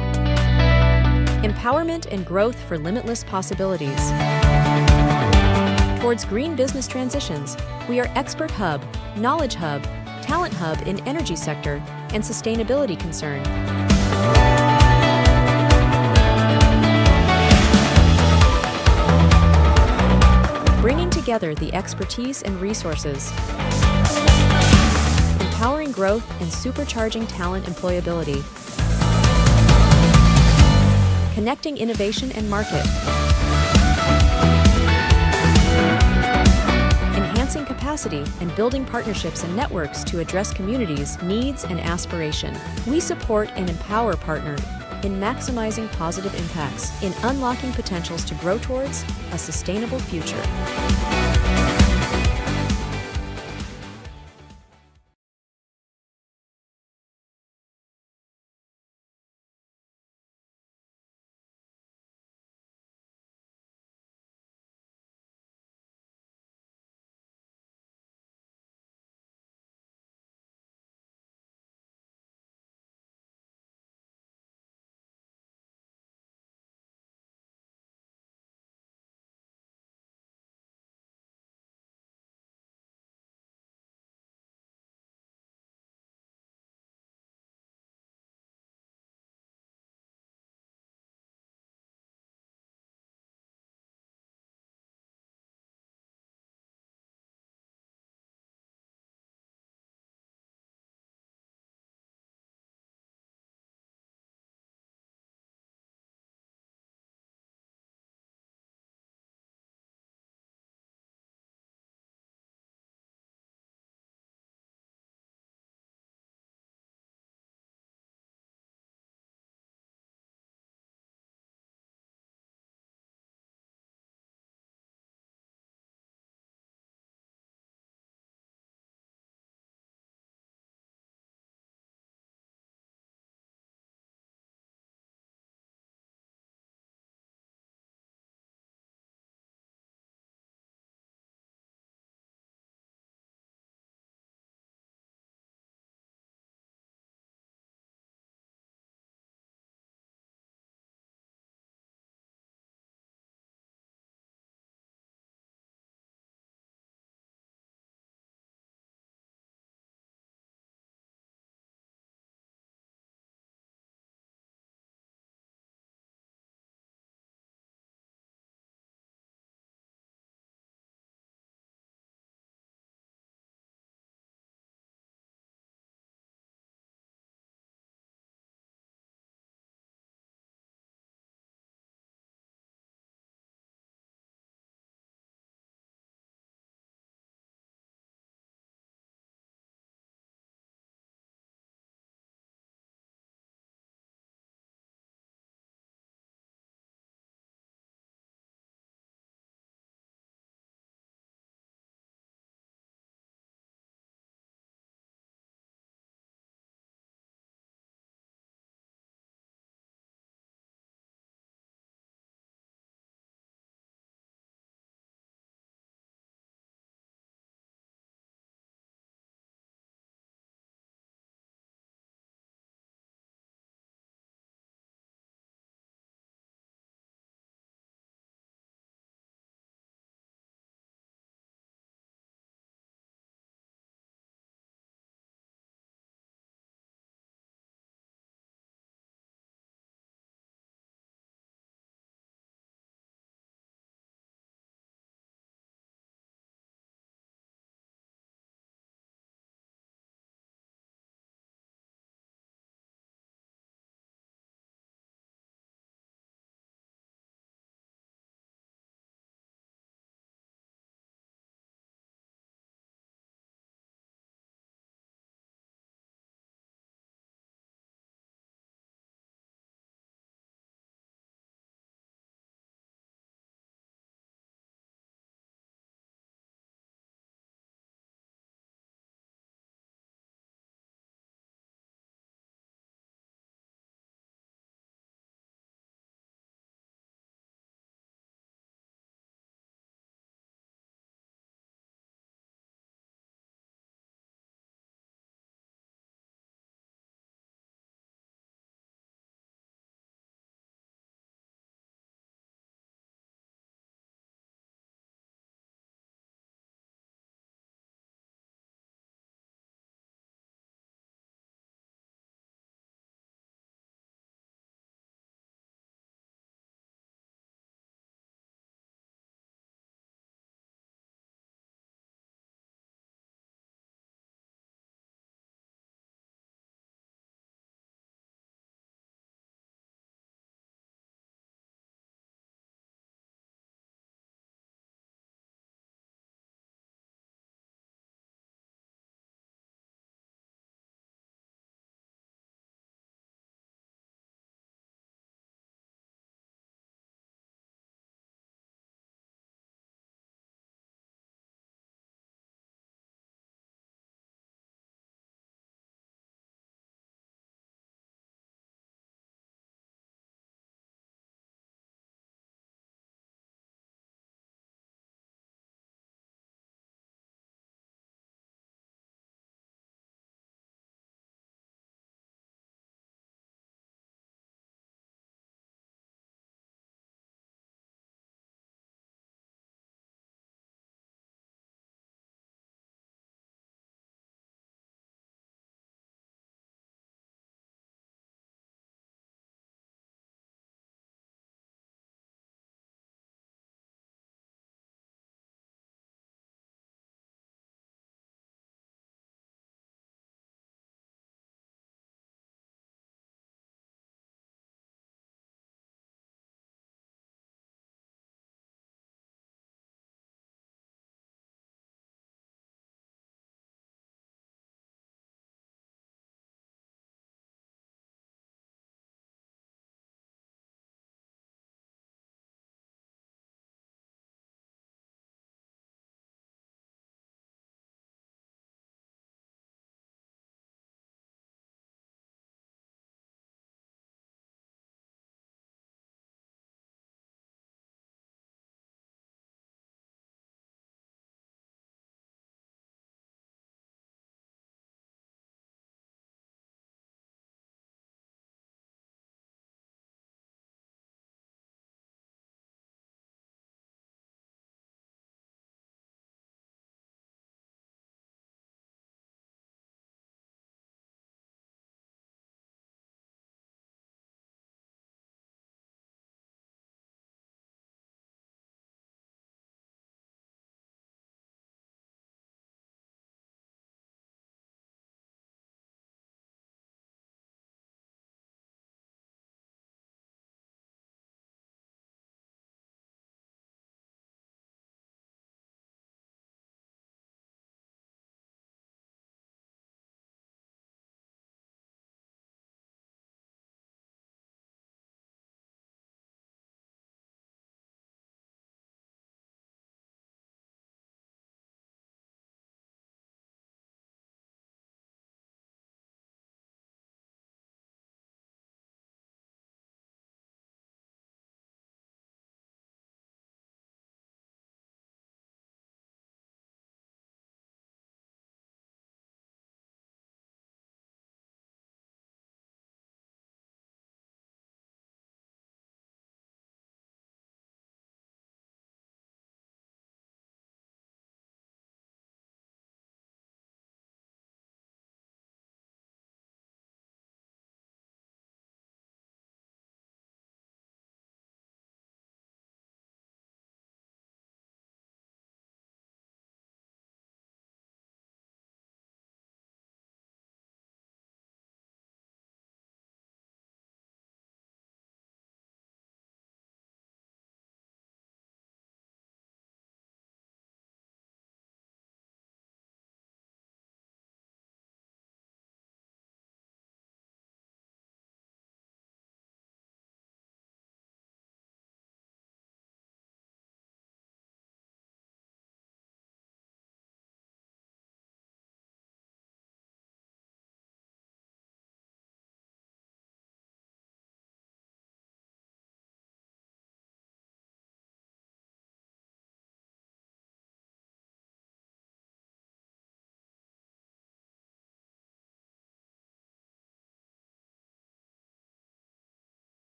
Empowerment and growth for limitless possibilities. Towards green business transitions, we are Expert Hub, Knowledge Hub, Talent Hub in energy sector, and sustainability concern. Bringing together the expertise and resources, empowering growth and supercharging talent employability, connecting innovation and market, enhancing capacity and building partnerships and networks to address communities' needs and aspiration. We support and empower partners in maximizing positive impacts, in unlocking potentials to grow towards a sustainable future.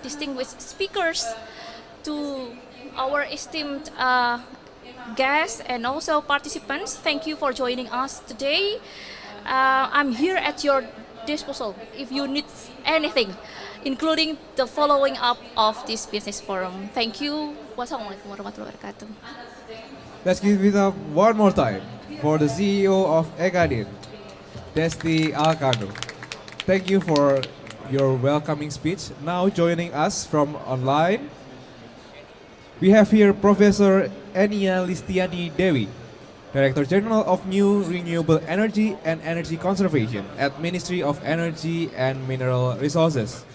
distinguished speakers, to our esteemed guests and also participants. Thank you for joining us today. I'm here at your disposal if you need anything, including the following up of this business forum. Thank you. Wassalamualaikum warahmatullahi wabarakatuh. Let's give it up one more time for the CEO of Egadin, Desti Alcano. Thank you for your welcoming speech. Now joining us from online, we have here Professor Enia Listiani Dewi, Director General of New Renewable Energy and Energy Conservation at Ministry of Energy and Mineral Resources.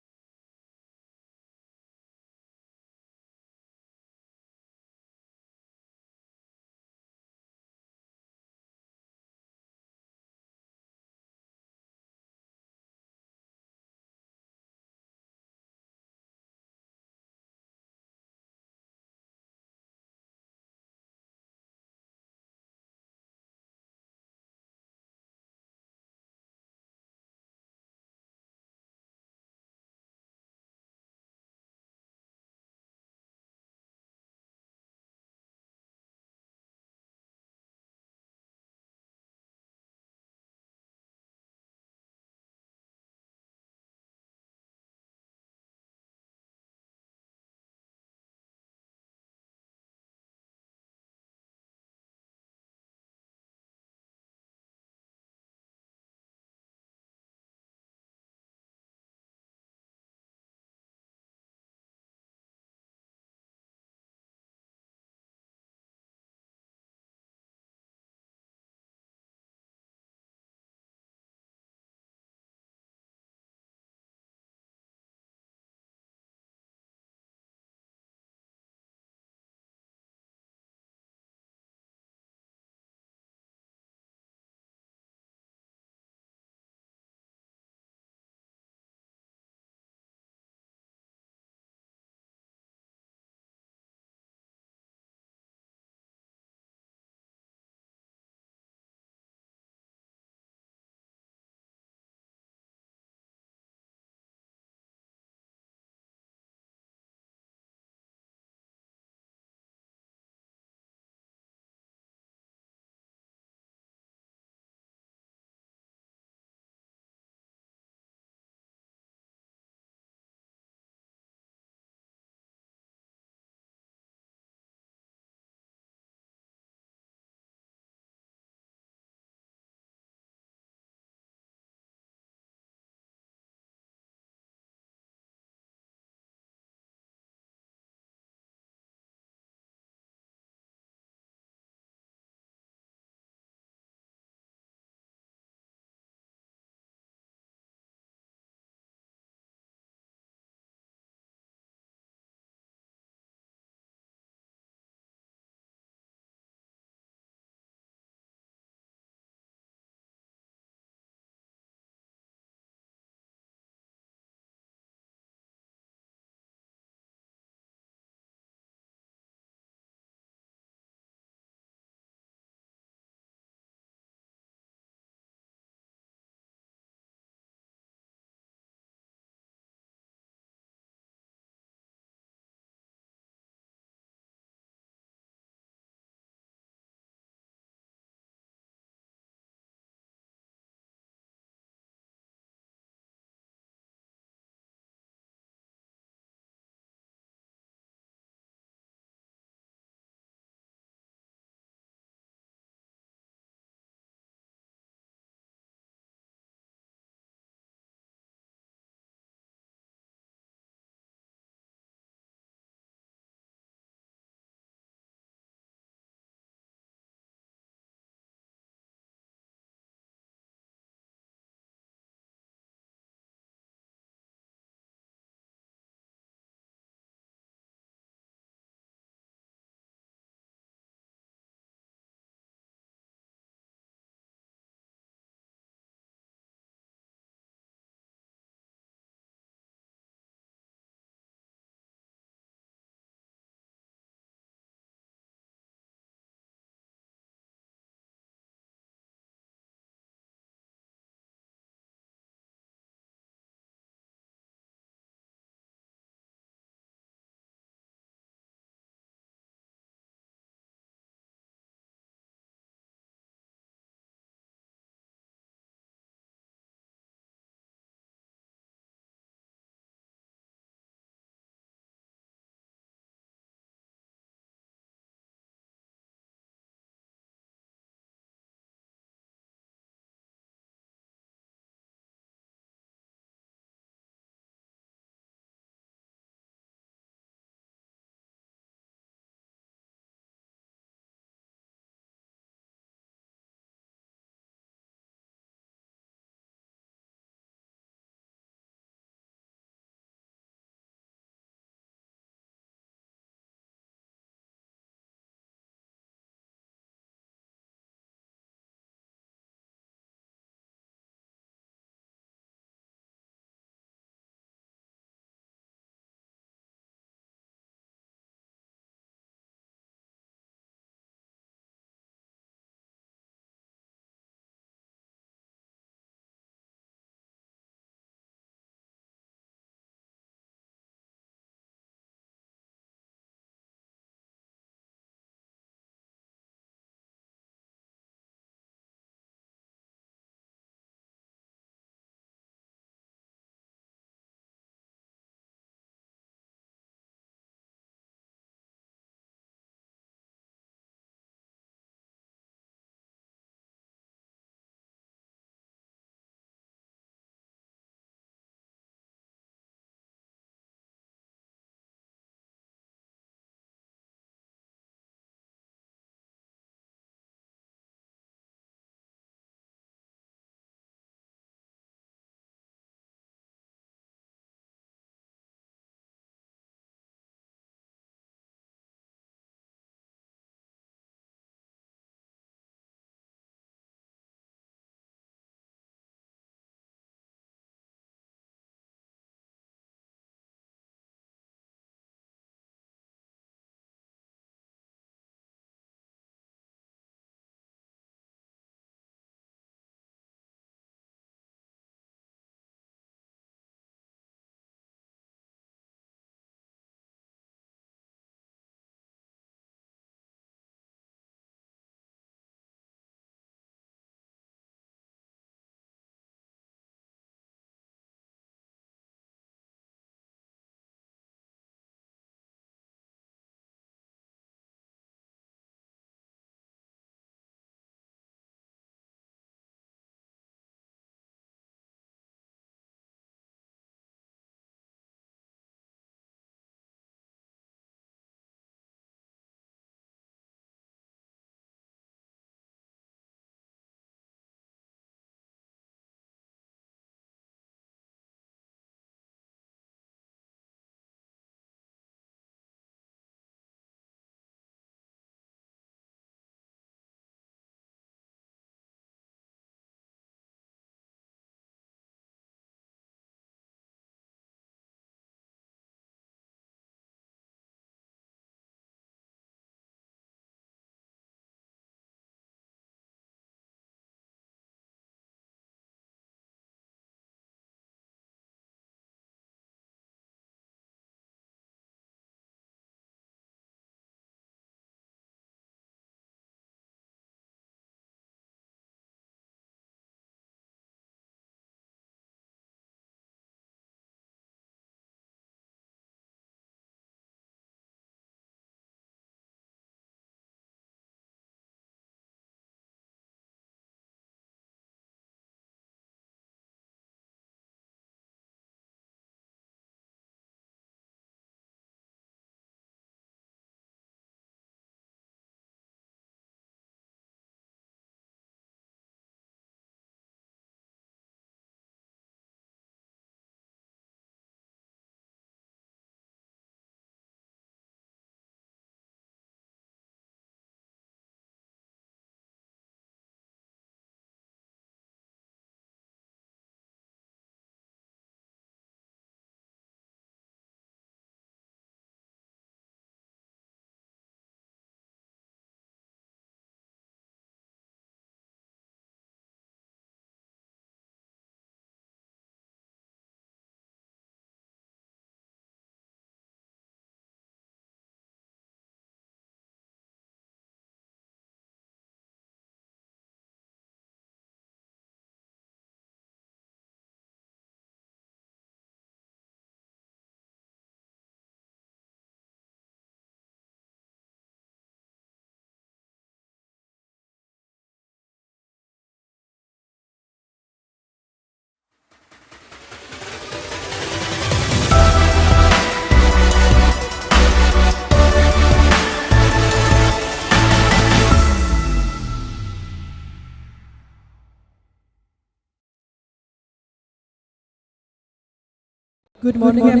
Good morning, Good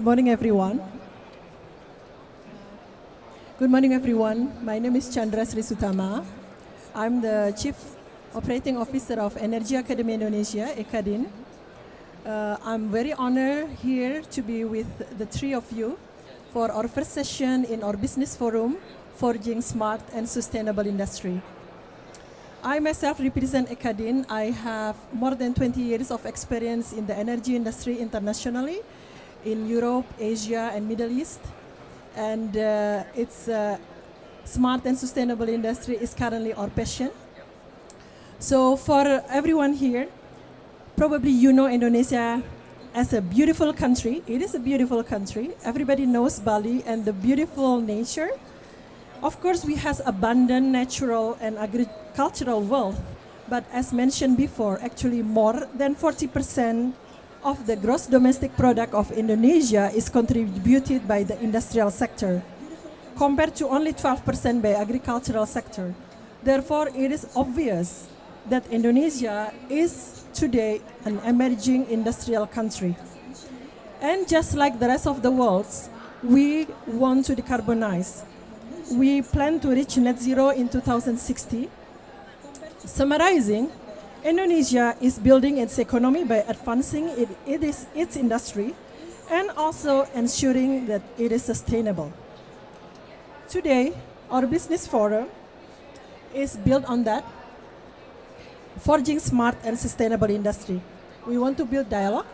morning, everyone. Good morning, everyone. My name is Chandra Sri Sutama. I'm the Chief Operating Officer of Energy Academy Indonesia, ECADIN. I'm very honored here to be with the three of you for our first session in our business forum, Forging Smart and Sustainable Industry. I myself represent ECADIN. I have more than 20 years of experience in the energy industry internationally, in Europe, Asia, and Middle East. And it's smart and sustainable industry is currently our passion. So for everyone here, probably you know Indonesia as a beautiful country. It is a beautiful country. Everybody knows Bali and the beautiful nature. Of course, we have abundant natural and agricultural wealth, but as mentioned before, actually more than 40% of the gross domestic product of Indonesia is contributed by the industrial sector, compared to only 12% by agricultural sector. Therefore, it is obvious that Indonesia is today an emerging industrial country. And just like the rest of the world, we want to decarbonize. We plan to reach net zero in 2060. Summarizing, Indonesia is building its economy by advancing its industry and also ensuring that it is sustainable. Today, our business forum is built on that, forging smart and sustainable industry. We want to build dialogue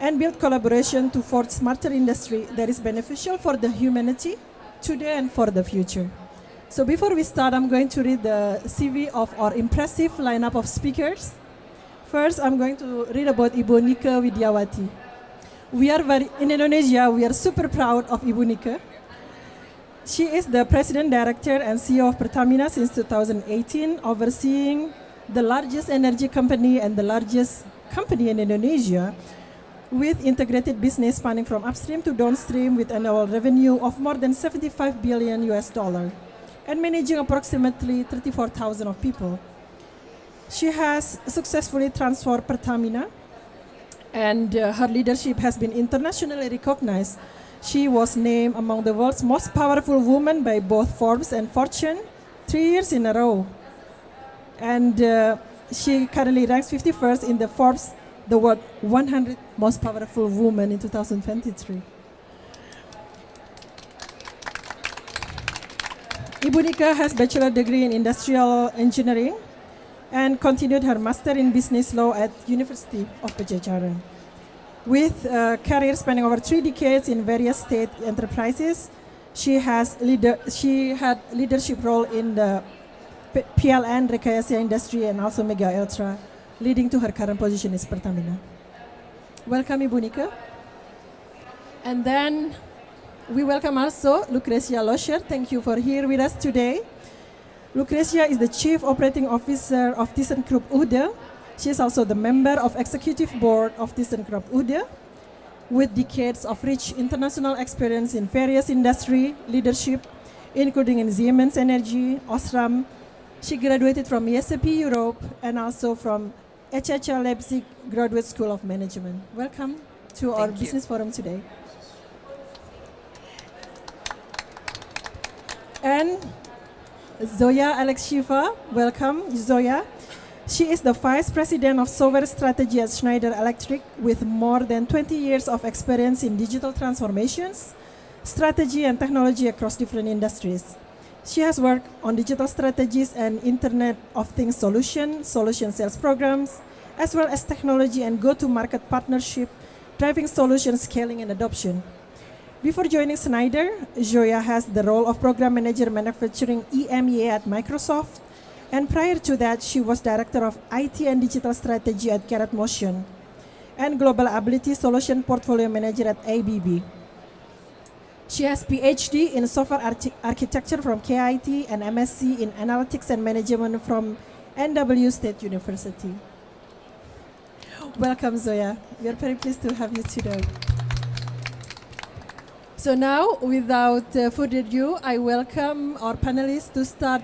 and build collaboration to forge smarter industry that is beneficial for the humanity today and for the future. So before we start, I'm going to read the CV of our impressive lineup of speakers. First, I'm going to read about Ibu Nika Widiawati. In Indonesia, we are super proud of Ibu Nika. She is the President Director and CEO of Pertamina since 2018, overseeing the largest energy company and the largest company in Indonesia, with integrated business spanning from upstream to downstream with annual revenue of more than $75 billion and managing approximately 34,000 of people. She has successfully transformed Pertamina and her leadership has been internationally recognized. She was named among the world's most powerful women by both Forbes and Fortune 3 years in a row. And she currently ranks 51st in the Forbes the world 100 most powerful women in 2023. Ibu Nika has bachelor degree in industrial engineering and continued her master in business law at University of Pajajaran. With a career spanning over 3 decades in various state enterprises, she had leadership role in the PLN, Rekayasa Industry, and also Mega Ultra, leading to her current position as Pertamina. Welcome, Ibu Nika. And then we welcome also Lucrecia Losher. Thank you for here with us today. Lucrecia is the Chief Operating Officer of ThyssenKrupp Uhde. She is also the member of Executive Board of ThyssenKrupp Uhde, with decades of rich international experience in various industry leadership, including in Siemens Energy, Osram. She graduated from ESAP Europe and also from HHL Leipzig Graduate School of Management. Welcome to our business forum today. And Zoya Alexieva, welcome, Zoya. She is the Vice President of Software Strategy at Schneider Electric with more than 20 years of experience in digital transformations, strategy and technology across different industries. She has worked on digital strategies and Internet of Things solution sales programs, as well as technology and go-to-market partnership, driving solution scaling and adoption. Before joining Schneider, Zoya has the role of Program Manager Manufacturing EMEA at Microsoft, and prior to that, she was Director of IT and Digital Strategy at Carrot Motion, and Global Ability Solution Portfolio Manager at ABB. She has PhD in Software Architecture from KIT and MSc in Analytics and Management from NW State University. Welcome, Zoya. We are very pleased to have you today. So now, without further ado, I welcome our panelists to start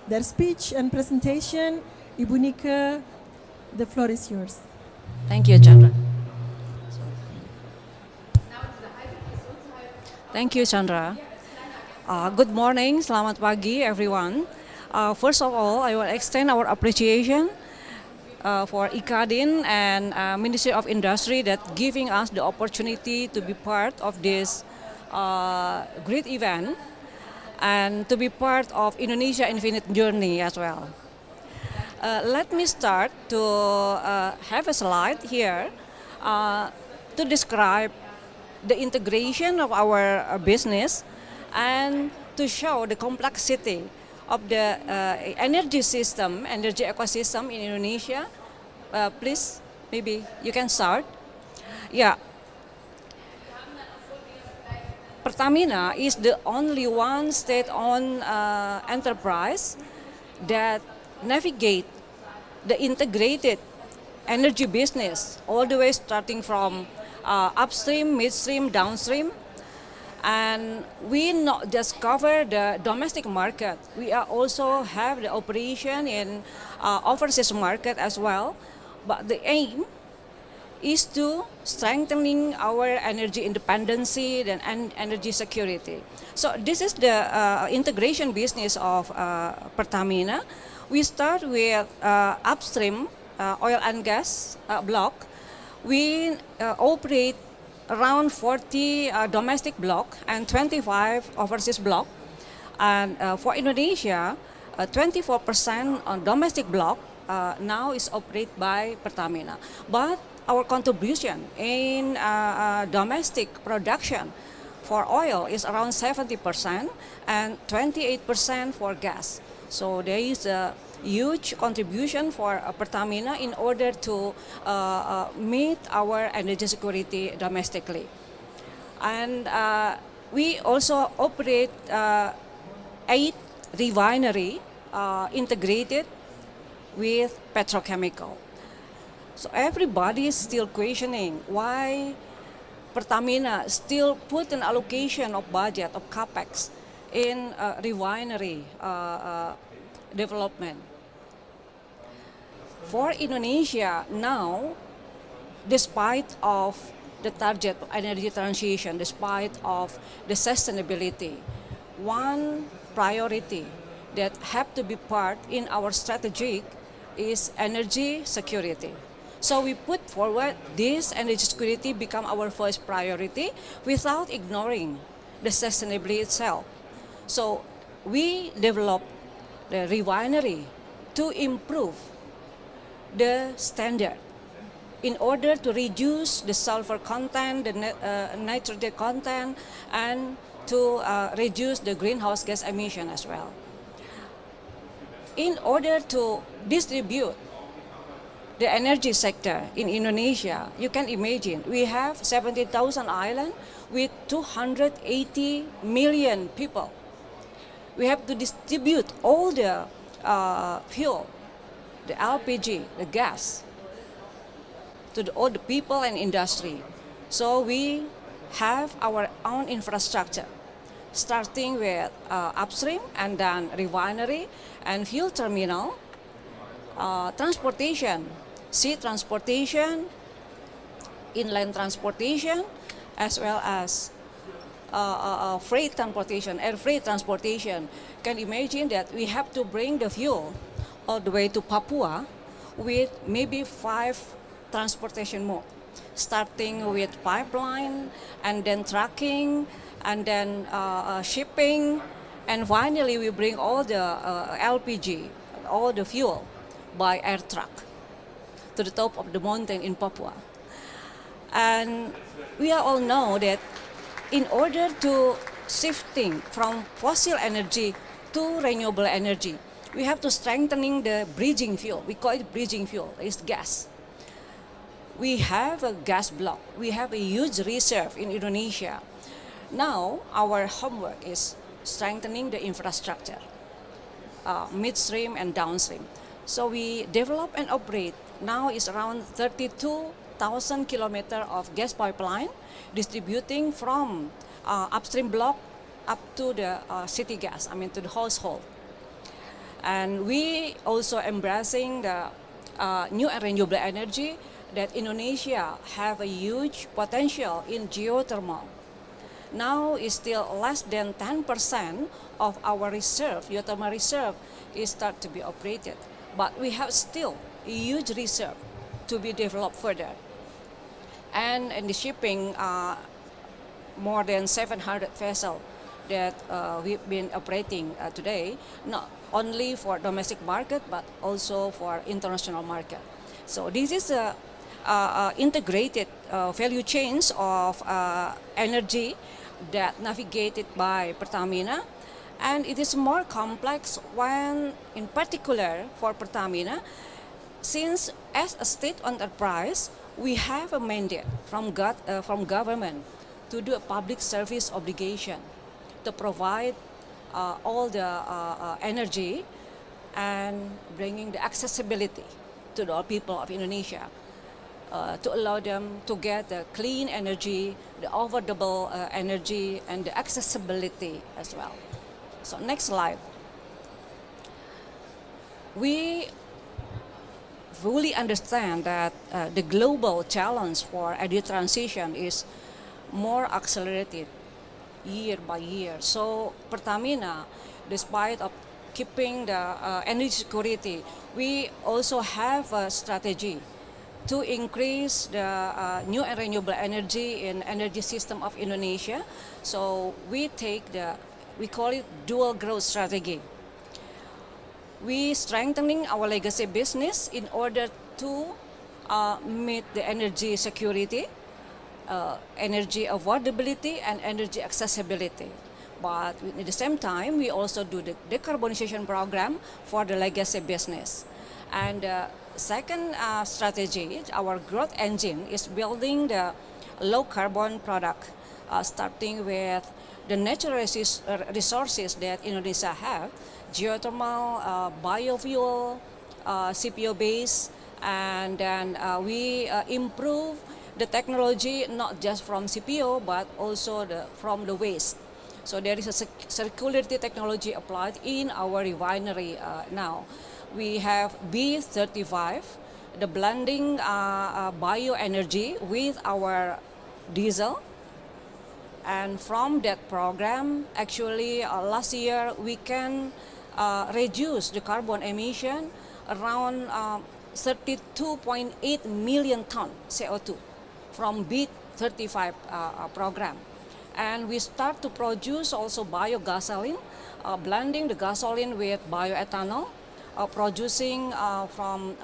their speech and presentation. Ibu Nika, The floor is yours. Thank you, Chandra. Thank you, Chandra. Good morning, selamat pagi, everyone. First of all, I will extend our appreciation for ICADIN and Ministry of Industry that giving us the opportunity to be part of this great event and to be part of Indonesia Infinite Journey as well. Let me start to have a slide here to describe the integration of our business and to show the complexity of the energy system, energy ecosystem in Indonesia. Please, maybe you can start. Yeah. Pertamina is the only one state-owned enterprise that navigate the integrated energy business all the way starting from upstream, midstream, downstream. And we not just cover the domestic market, we are also have the operation in overseas market as well. But the aim is to strengthening our energy independency and energy security. So this is the integration business of Pertamina. We start with upstream oil and gas block. We operate around 40 domestic block and 25 overseas block. And for Indonesia, 24% on domestic block now is operated by Pertamina. But our contribution in domestic production for oil is around 70% and 28% for gas. So there is a huge contribution for Pertamina in order to meet our energy security domestically. And we also operate 8 refinery integrated with petrochemical. So everybody is still questioning why Pertamina still put an allocation of budget of capex in refinery development. For Indonesia now, despite of the target of energy transition, despite of the sustainability, one priority that have to be part in our strategy is energy security. So we put forward this energy security become our first priority without ignoring the sustainability itself. So we developed the refinery to improve the standard in order to reduce the sulfur content, the nitrogen content, and to reduce the greenhouse gas emission as well. In order to distribute the energy sector in Indonesia, you can imagine we have 70,000 islands with 280 million people. We have to distribute all the fuel, the LPG, the gas, to all the people and industry. So we have our own infrastructure, starting with upstream and then refinery and fuel terminal, transportation, sea transportation, inland transportation, as well as freight transportation, air freight transportation. Can imagine that we have to bring the fuel all the way to Papua with maybe 5 transportation mode, starting with pipeline and then trucking and then shipping, and finally we bring all the LPG, all the fuel by air truck to the top of the mountain in Papua. And we all know that in order to shifting from fossil energy to renewable energy, we have to strengthening the bridging fuel. We call it bridging fuel, it's gas. We have a gas block. We have a huge reserve in Indonesia. Now our homework is strengthening the infrastructure, midstream and downstream. So we develop and operate, now is around 32,000 kilometers of gas pipeline distributing from upstream block up to the city gas, to the household. And we also embracing the new and renewable energy, that Indonesia have a huge potential in geothermal. Now is still less than 10% of our reserve, geothermal reserve, is start to be operated. But we have still a huge reserve to be developed further. And in the shipping, more than 700 vessels that we've been operating today, not only for domestic market but also for international market. So this is a integrated value chains of energy that navigated by Pertamina, and it is more complex when, in particular for Pertamina, since as a state enterprise, we have a mandate from government to do a public service obligation to provide all the energy and bringing the accessibility to the people of Indonesia, to allow them to get the clean energy, the affordable energy, and the accessibility as well. So next slide. We fully understand that the global challenge for energy transition is more accelerated year by year. So Pertamina, despite of keeping the energy security, we also have a strategy to increase the new and renewable energy in energy system of Indonesia. So we call it dual growth strategy. We strengthening our legacy business in order to meet the energy security, energy affordability, and energy accessibility. But at the same time, we also do the decarbonization program for the legacy business. And second strategy, our growth engine, is building the low carbon product, starting with the natural resources that Indonesia have, geothermal, biofuel, CPO base, and then we improve the technology not just from CPO but also from the waste. So there is a circularity technology applied in our refinery now. We have B35, the blending bioenergy with our diesel. And from that program, actually last year we can reduce the carbon emission around 32.8 million ton CO2 from B35 program. And we start to produce also biogasoline, blending the gasoline with bioethanol, producing from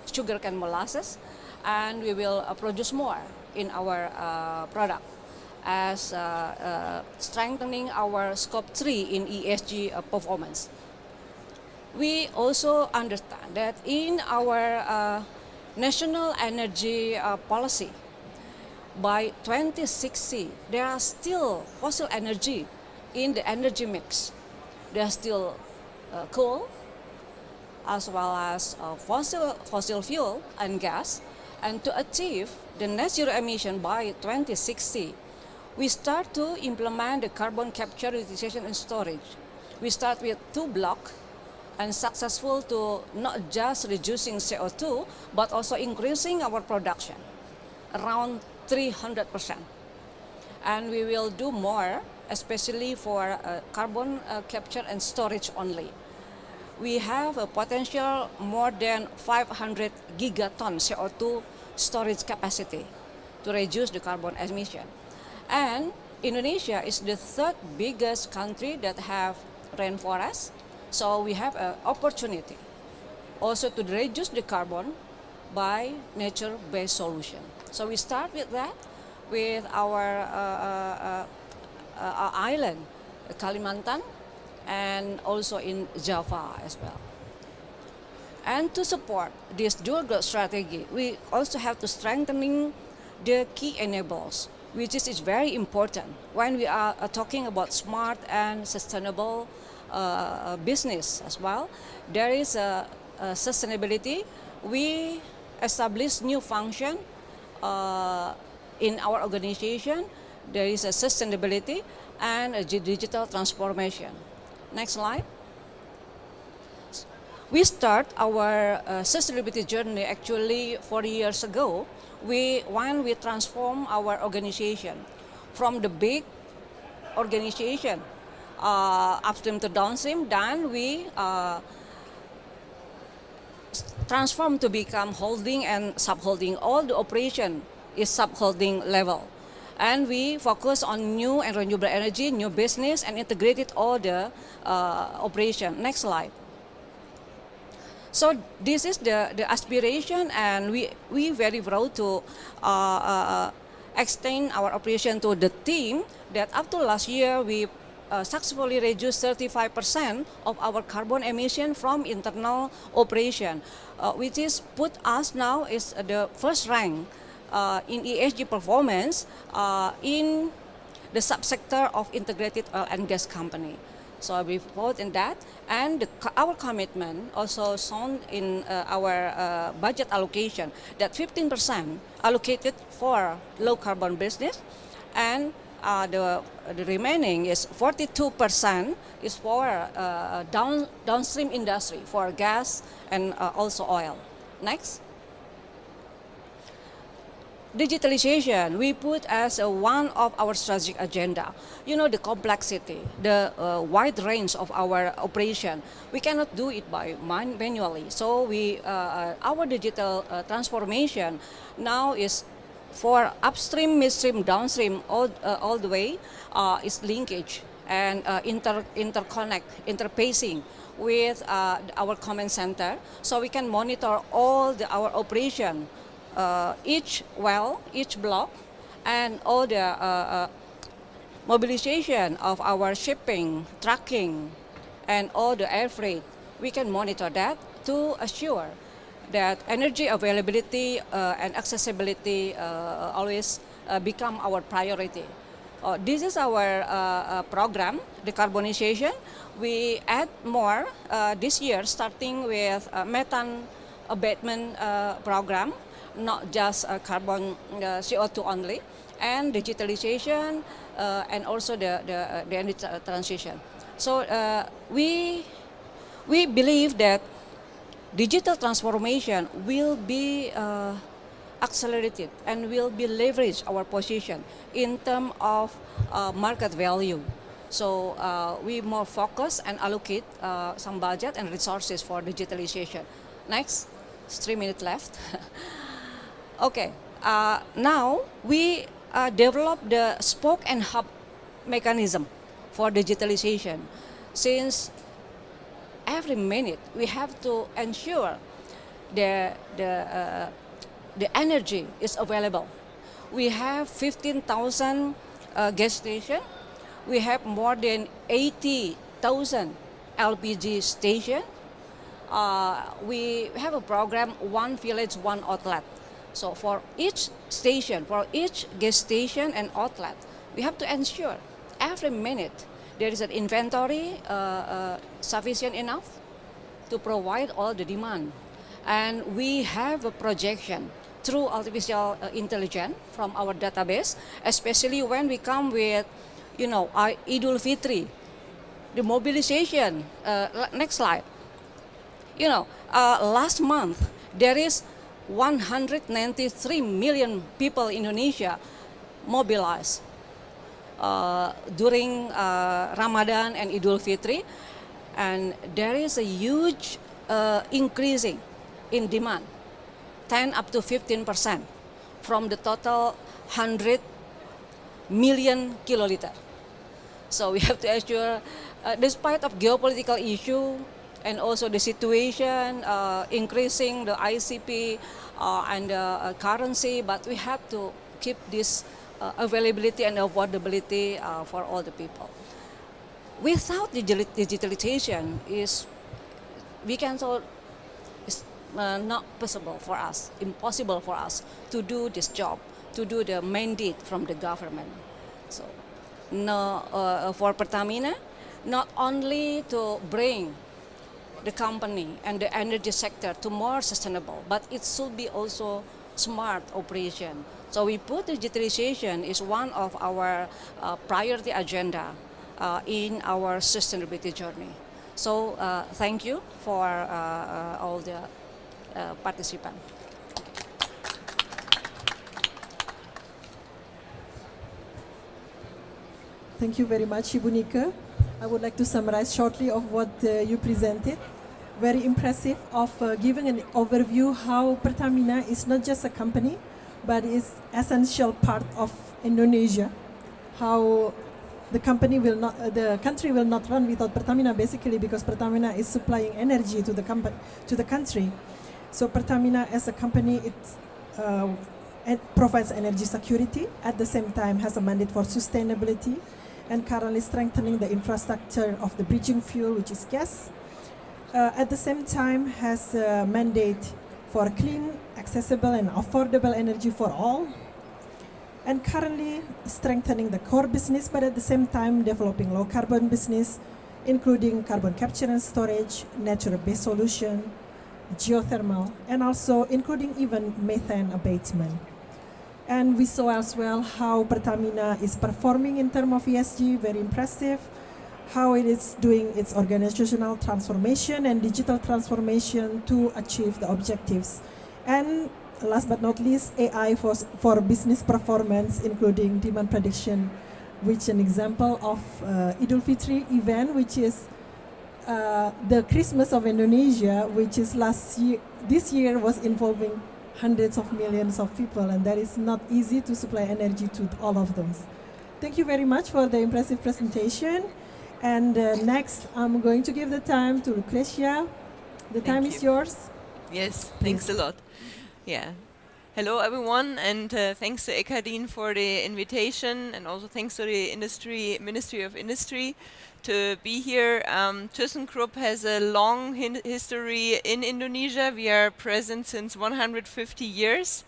sugarcane molasses, and we will produce more in our product as strengthening our scope 3 in ESG performance. We also understand that in our national energy policy, by 2060, there are still fossil energy in the energy mix. There are still coal, as well as fossil fuel and gas. And to achieve the net zero emission by 2060, we start to implement the carbon capture, utilization, and storage. We start with 2 blocks and successful to not just reducing CO2, but also increasing our production around 300%. And we will do more, especially for carbon capture and storage only. We have a potential more than 500 gigaton CO2 storage capacity to reduce the carbon emission. And Indonesia is the 3rd biggest country that have rainforest, so we have an opportunity also to reduce the carbon by nature-based solution. So we start with that, with our island, Kalimantan, and also in Java as well. And to support this dual growth strategy, we also have to strengthening the key enablers, which is very important when we are talking about smart and sustainable business as well. There is a sustainability. We establish new function in our organization. There is a sustainability and a digital transformation. Next slide. we start our sustainability journey actually 4 years ago. When we transform our organization from the big organization upstream to downstream, then we transform to become holding and subholding. All the operation is subholding level. And we focus on new and renewable energy, new business, and integrated all the operation. Next slide. So this is the aspiration, and we very proud to extend our operation to the team that up to last year we successfully reduced 35% of our carbon emission from internal operation, which is put us now is the first rank in ESG performance in the subsector of integrated oil and gas company. So we vote in that, and our commitment also shown in our budget allocation that 15% allocated for low carbon business, and the remaining is 42% is for downstream industry for gas and also oil. Next. Digitalization, we put as one of our strategic agenda. You know, the complexity, the wide range of our operation, we cannot do it by manually. So our digital transformation now is for upstream, midstream, downstream, all the way is linkage and interconnect, interfacing with our command center, so we can monitor all our operation. Each well, each block, and all the mobilization of our shipping, trucking, and all the air freight, we can monitor that to assure that energy availability and accessibility always become our priority. This is our program, decarbonization. We add more this year, starting with methane abatement program, not just carbon CO2 only, and digitalization, and also the energy transition. So we believe that digital transformation will be accelerated and will be leverage our position in terms of market value. So we more focus and allocate some budget and resources for digitalization. Next, 3 minutes left. Okay, now we develop the spoke and hub mechanism for digitalization. Since every minute we have to ensure the energy is available. We have 15,000 gas stations. We have more than 80,000 LPG stations. We have a program, One Village, One Outlet. So for each station, for each gas station and outlet, we have to ensure every minute there is an inventory sufficient enough to provide all the demand. And we have a projection through artificial intelligence from our database, especially when we come with, Idul Fitri, the mobilization. Next slide. Last month, there is 193 million people in Indonesia mobilized during Ramadan and Idul Fitri, and there is a huge increasing in demand, 10 up to 15% from the total 100 million kiloliter. So we have to assure, despite of geopolitical issue, and also the situation, increasing the ICP and the currency, but we have to keep this availability and affordability for all the people. Without digitalization, it's not possible for us, impossible for us to do this job, to do the mandate from the government. So, for Pertamina, not only to bring the company and the energy sector to more sustainable, but it should be also smart operation. So we put digitalization is one of our priority agenda in our sustainability journey. So thank you for all the participants. Thank you very much, Ibu Nika. I would like to summarize shortly of what you presented. Very impressive of giving an overview how Pertamina is not just a company, but is essential part of Indonesia. How the country will not run without Pertamina, basically because Pertamina is supplying energy to the country. So Pertamina as a company, it provides energy security, at the same time has a mandate for sustainability, and currently strengthening the infrastructure of the bridging fuel, which is gas. At the same time has a mandate for clean, accessible and affordable energy for all, and currently strengthening the core business, but at the same time developing low carbon business, including carbon capture and storage, natural-based solution, geothermal, and also including even methane abatement. And we saw as well how Pertamina is performing in terms of ESG, very impressive, how it is doing its organizational transformation and digital transformation to achieve the objectives. And last but not least, AI for business performance, including demand prediction, which an example of Idul Fitri event, which is the Christmas of Indonesia, which is this year was involving hundreds of millions of people, and that is not easy to supply energy to all of those. Thank you very much for the impressive presentation. And next, I'm going to give the time to Lucrecia. The time is yours. Yes, thanks a lot. Yeah. Hello, everyone, and thanks to Ekadin for the invitation, and also thanks to the Ministry of Industry to be here. ThyssenKrupp has a long history in Indonesia. We are present since 150 years.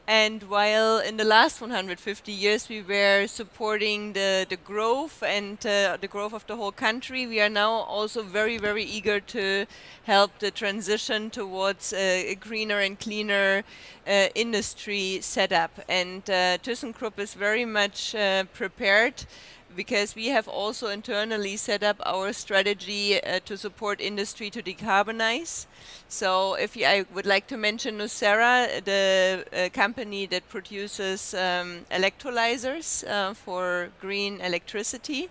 And while in the last 150 years we were supporting the growth and the growth of the whole country, we are now also very, very eager to help the transition towards a greener and cleaner industry setup. And ThyssenKrupp is very much prepared, because we have also internally set up our strategy to support industry to decarbonize. So I would like to mention Nucera, the company that produces electrolyzers for green electricity.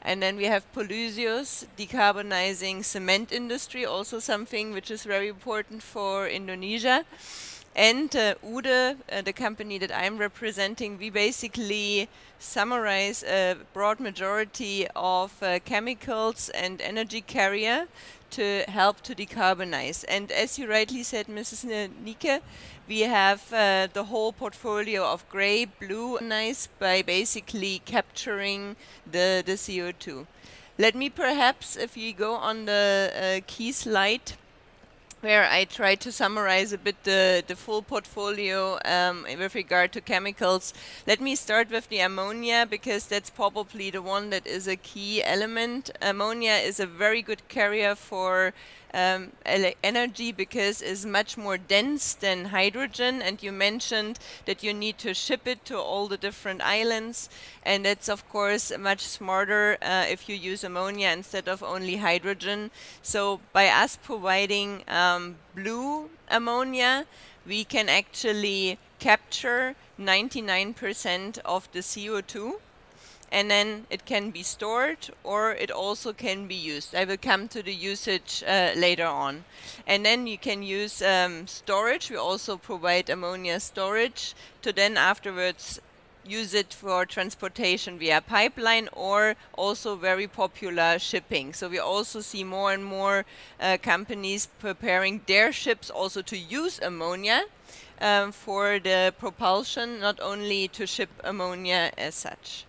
And then we have Polysius, decarbonizing cement industry, also something which is very important for Indonesia. And Ude, the company that I'm representing, we basically summarize a broad majority of chemicals and energy carrier to help to decarbonize. And as you rightly said, Mrs. Nike, we have the whole portfolio of gray, blue, nice by basically capturing the CO2. Let me perhaps, if you go on the key slide, where I try to summarize a bit the full portfolio with regard to chemicals. Let me start with the ammonia, because that's probably the one that is a key element. Ammonia is a very good carrier for energy, because it's much more dense than hydrogen, and you mentioned that you need to ship it to all the different islands, and that's of course much smarter if you use ammonia instead of only hydrogen. So by us providing blue ammonia, we can actually capture 99% of the CO2, and then it can be stored, or it also can be used. I will come to the usage later on. And then you can use storage. We also provide ammonia storage to then afterwards use it for transportation via pipeline, or also very popular shipping. So we also see more and more companies preparing their ships also to use ammonia for the propulsion, not only to ship ammonia as such.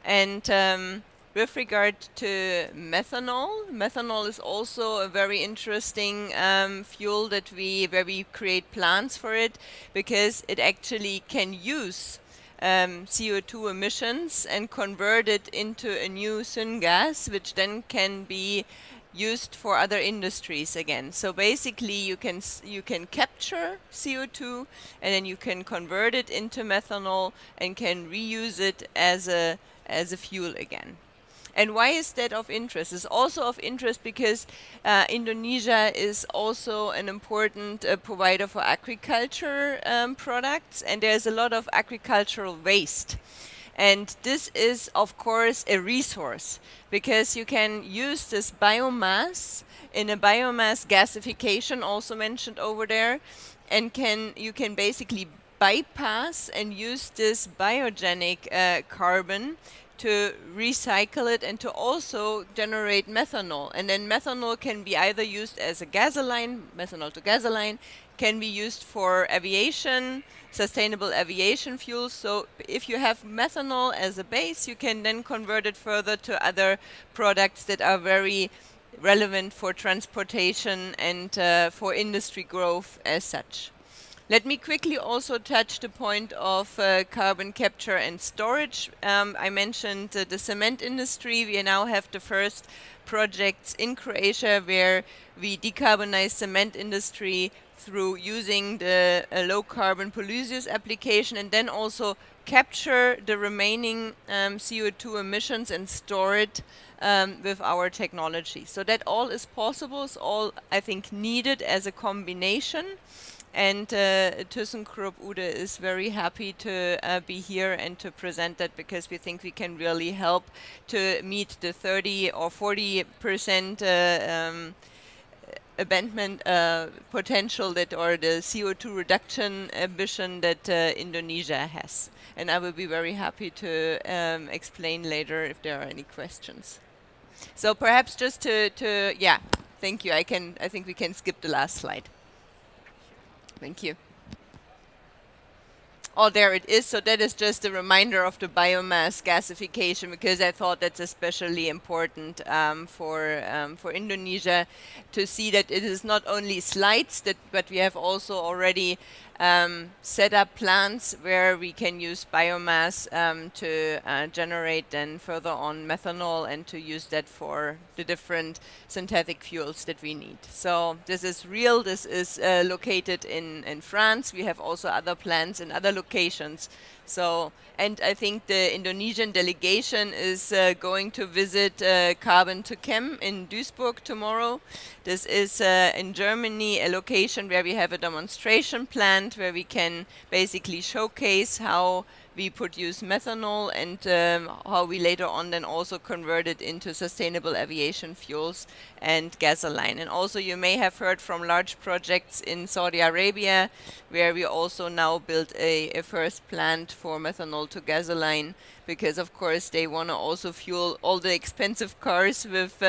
And with regard to methanol is also a very interesting fuel where we create plants for it, because it actually can use CO2 emissions and convert it into a new syngas, which then can be used for other industries again. So basically you can capture CO2, and then you can convert it into methanol and can reuse it as a fuel again. And why is that of interest? It's also of interest because Indonesia is also an important provider for agriculture products, and there's a lot of agricultural waste. And this is, of course, a resource because you can use this biomass in a biomass gasification, also mentioned over there, and you can basically bypass and use this biogenic carbon to recycle it and to also generate methanol. And then methanol can be either used as a gasoline, methanol to gasoline, can be used for aviation, sustainable aviation fuels. So if you have methanol as a base, you can then convert it further to other products that are very relevant for transportation and for industry growth as such. Let me quickly also touch the point of carbon capture and storage. I mentioned the cement industry. We now have the first projects in Croatia where we decarbonize cement industry through using the low carbon Polysius application and then also capture the remaining CO2 emissions and store it with our technology. So that all is possible. It's all, I think, needed as a combination. And ThyssenKrupp Ude is very happy to be here and to present that because we think we can really help to meet the 30 or 40% abandonment potential that, or the CO2 reduction ambition that Indonesia has. And I will be very happy to explain later if there are any questions. So perhaps just to yeah, thank you. I think we can skip the last slide. Thank you. Oh, there it is. So that is just a reminder of the biomass gasification because I thought that's especially important for Indonesia to see that it is not only slides, but we have also already set up plants where we can use biomass to generate then further on methanol and to use that for the different synthetic fuels that we need. So this is real. This is located in France. We have also other plants in other locations. So, and I think the Indonesian delegation is going to visit Carbon to Chem in Duisburg tomorrow. This is in Germany a location where we have a demonstration plant where we can basically showcase how we produce methanol and how we later on then also convert it into sustainable aviation fuels and gasoline. And also you may have heard from large projects in Saudi Arabia where we also now built a first plant for methanol to gasoline because of course they want to also fuel all the expensive cars with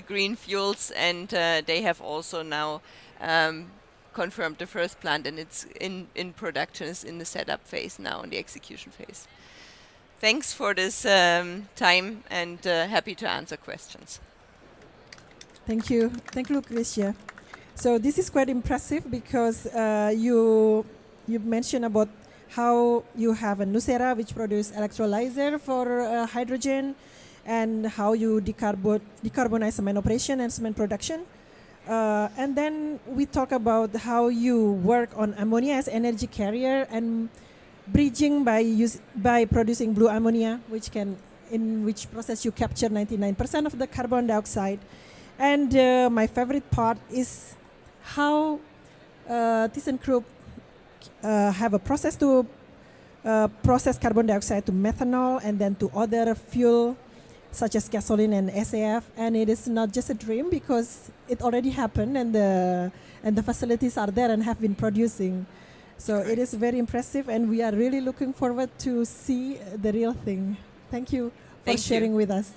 green fuels, and they have also now confirmed the first plant, and it's in production, is in the setup phase now, in the execution phase. Thanks for this time, and happy to answer questions. Thank you, Lucrecia. So this is quite impressive because you mentioned about how you have a Nucera which produce electrolyzer for hydrogen, and how you decarbonize cement operation and cement production. And then we talk about how you work on ammonia as energy carrier and bridging by producing blue ammonia, in which process you capture 99% of the carbon dioxide. And my favorite part is how ThyssenKrupp have a process to process carbon dioxide to methanol and then to other fuel such as gasoline and SAF, and it is not just a dream because it already happened, and the facilities are there and have been producing. So it is very impressive, and we are really looking forward to see the real thing. Thank you for sharing with us.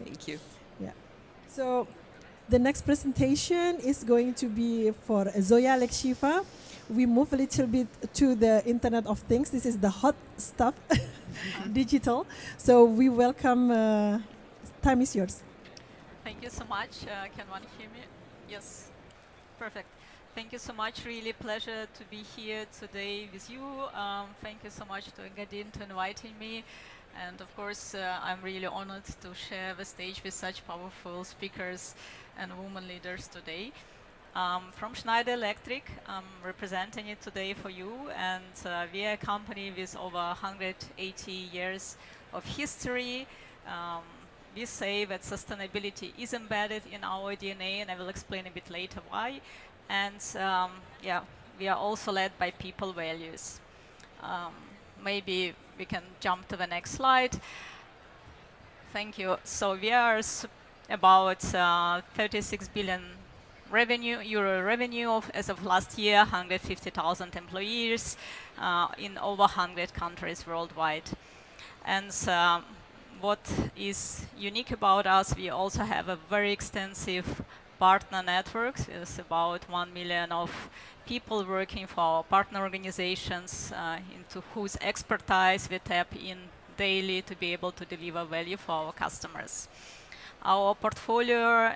Thank you. Yeah. So the next presentation is going to be for Zoya Alexieva. We move a little bit to the Internet of Things. This is the hot stuff, digital. So we welcome, time is yours. Thank you so much. Can one hear me? Yes, perfect. Thank you so much. Really pleasure to be here today with you. Thank you so much to Engadin to inviting me. And of course, I'm really honored to share the stage with such powerful speakers and women leaders today. From Schneider Electric, I'm representing it today for you, and we are a company with over 180 years of history. we say that sustainability is embedded in our DNA, and I will explain a bit later why. And yeah, we are also led by people values. Maybe we can jump to the next slide. Thank you. So we are about 36 billion euro revenue as of last year, 150,000 employees in over 100 countries worldwide. And what is unique about us, we also have a very extensive partner network. There's about 1 million of people working for our partner organizations, into whose expertise we tap in daily to be able to deliver value for our customers. Our portfolio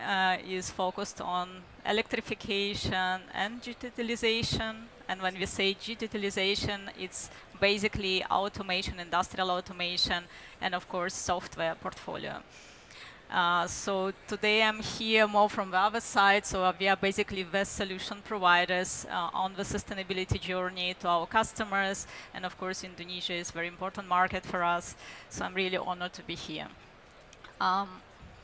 is focused on electrification and digitalization. And when we say digitalization, it's basically automation, industrial automation, and of course, software portfolio. So today I'm here more from the other side. So we are basically the solution providers on the sustainability journey to our customers. And of course, Indonesia is a very important market for us. So I'm really honored to be here.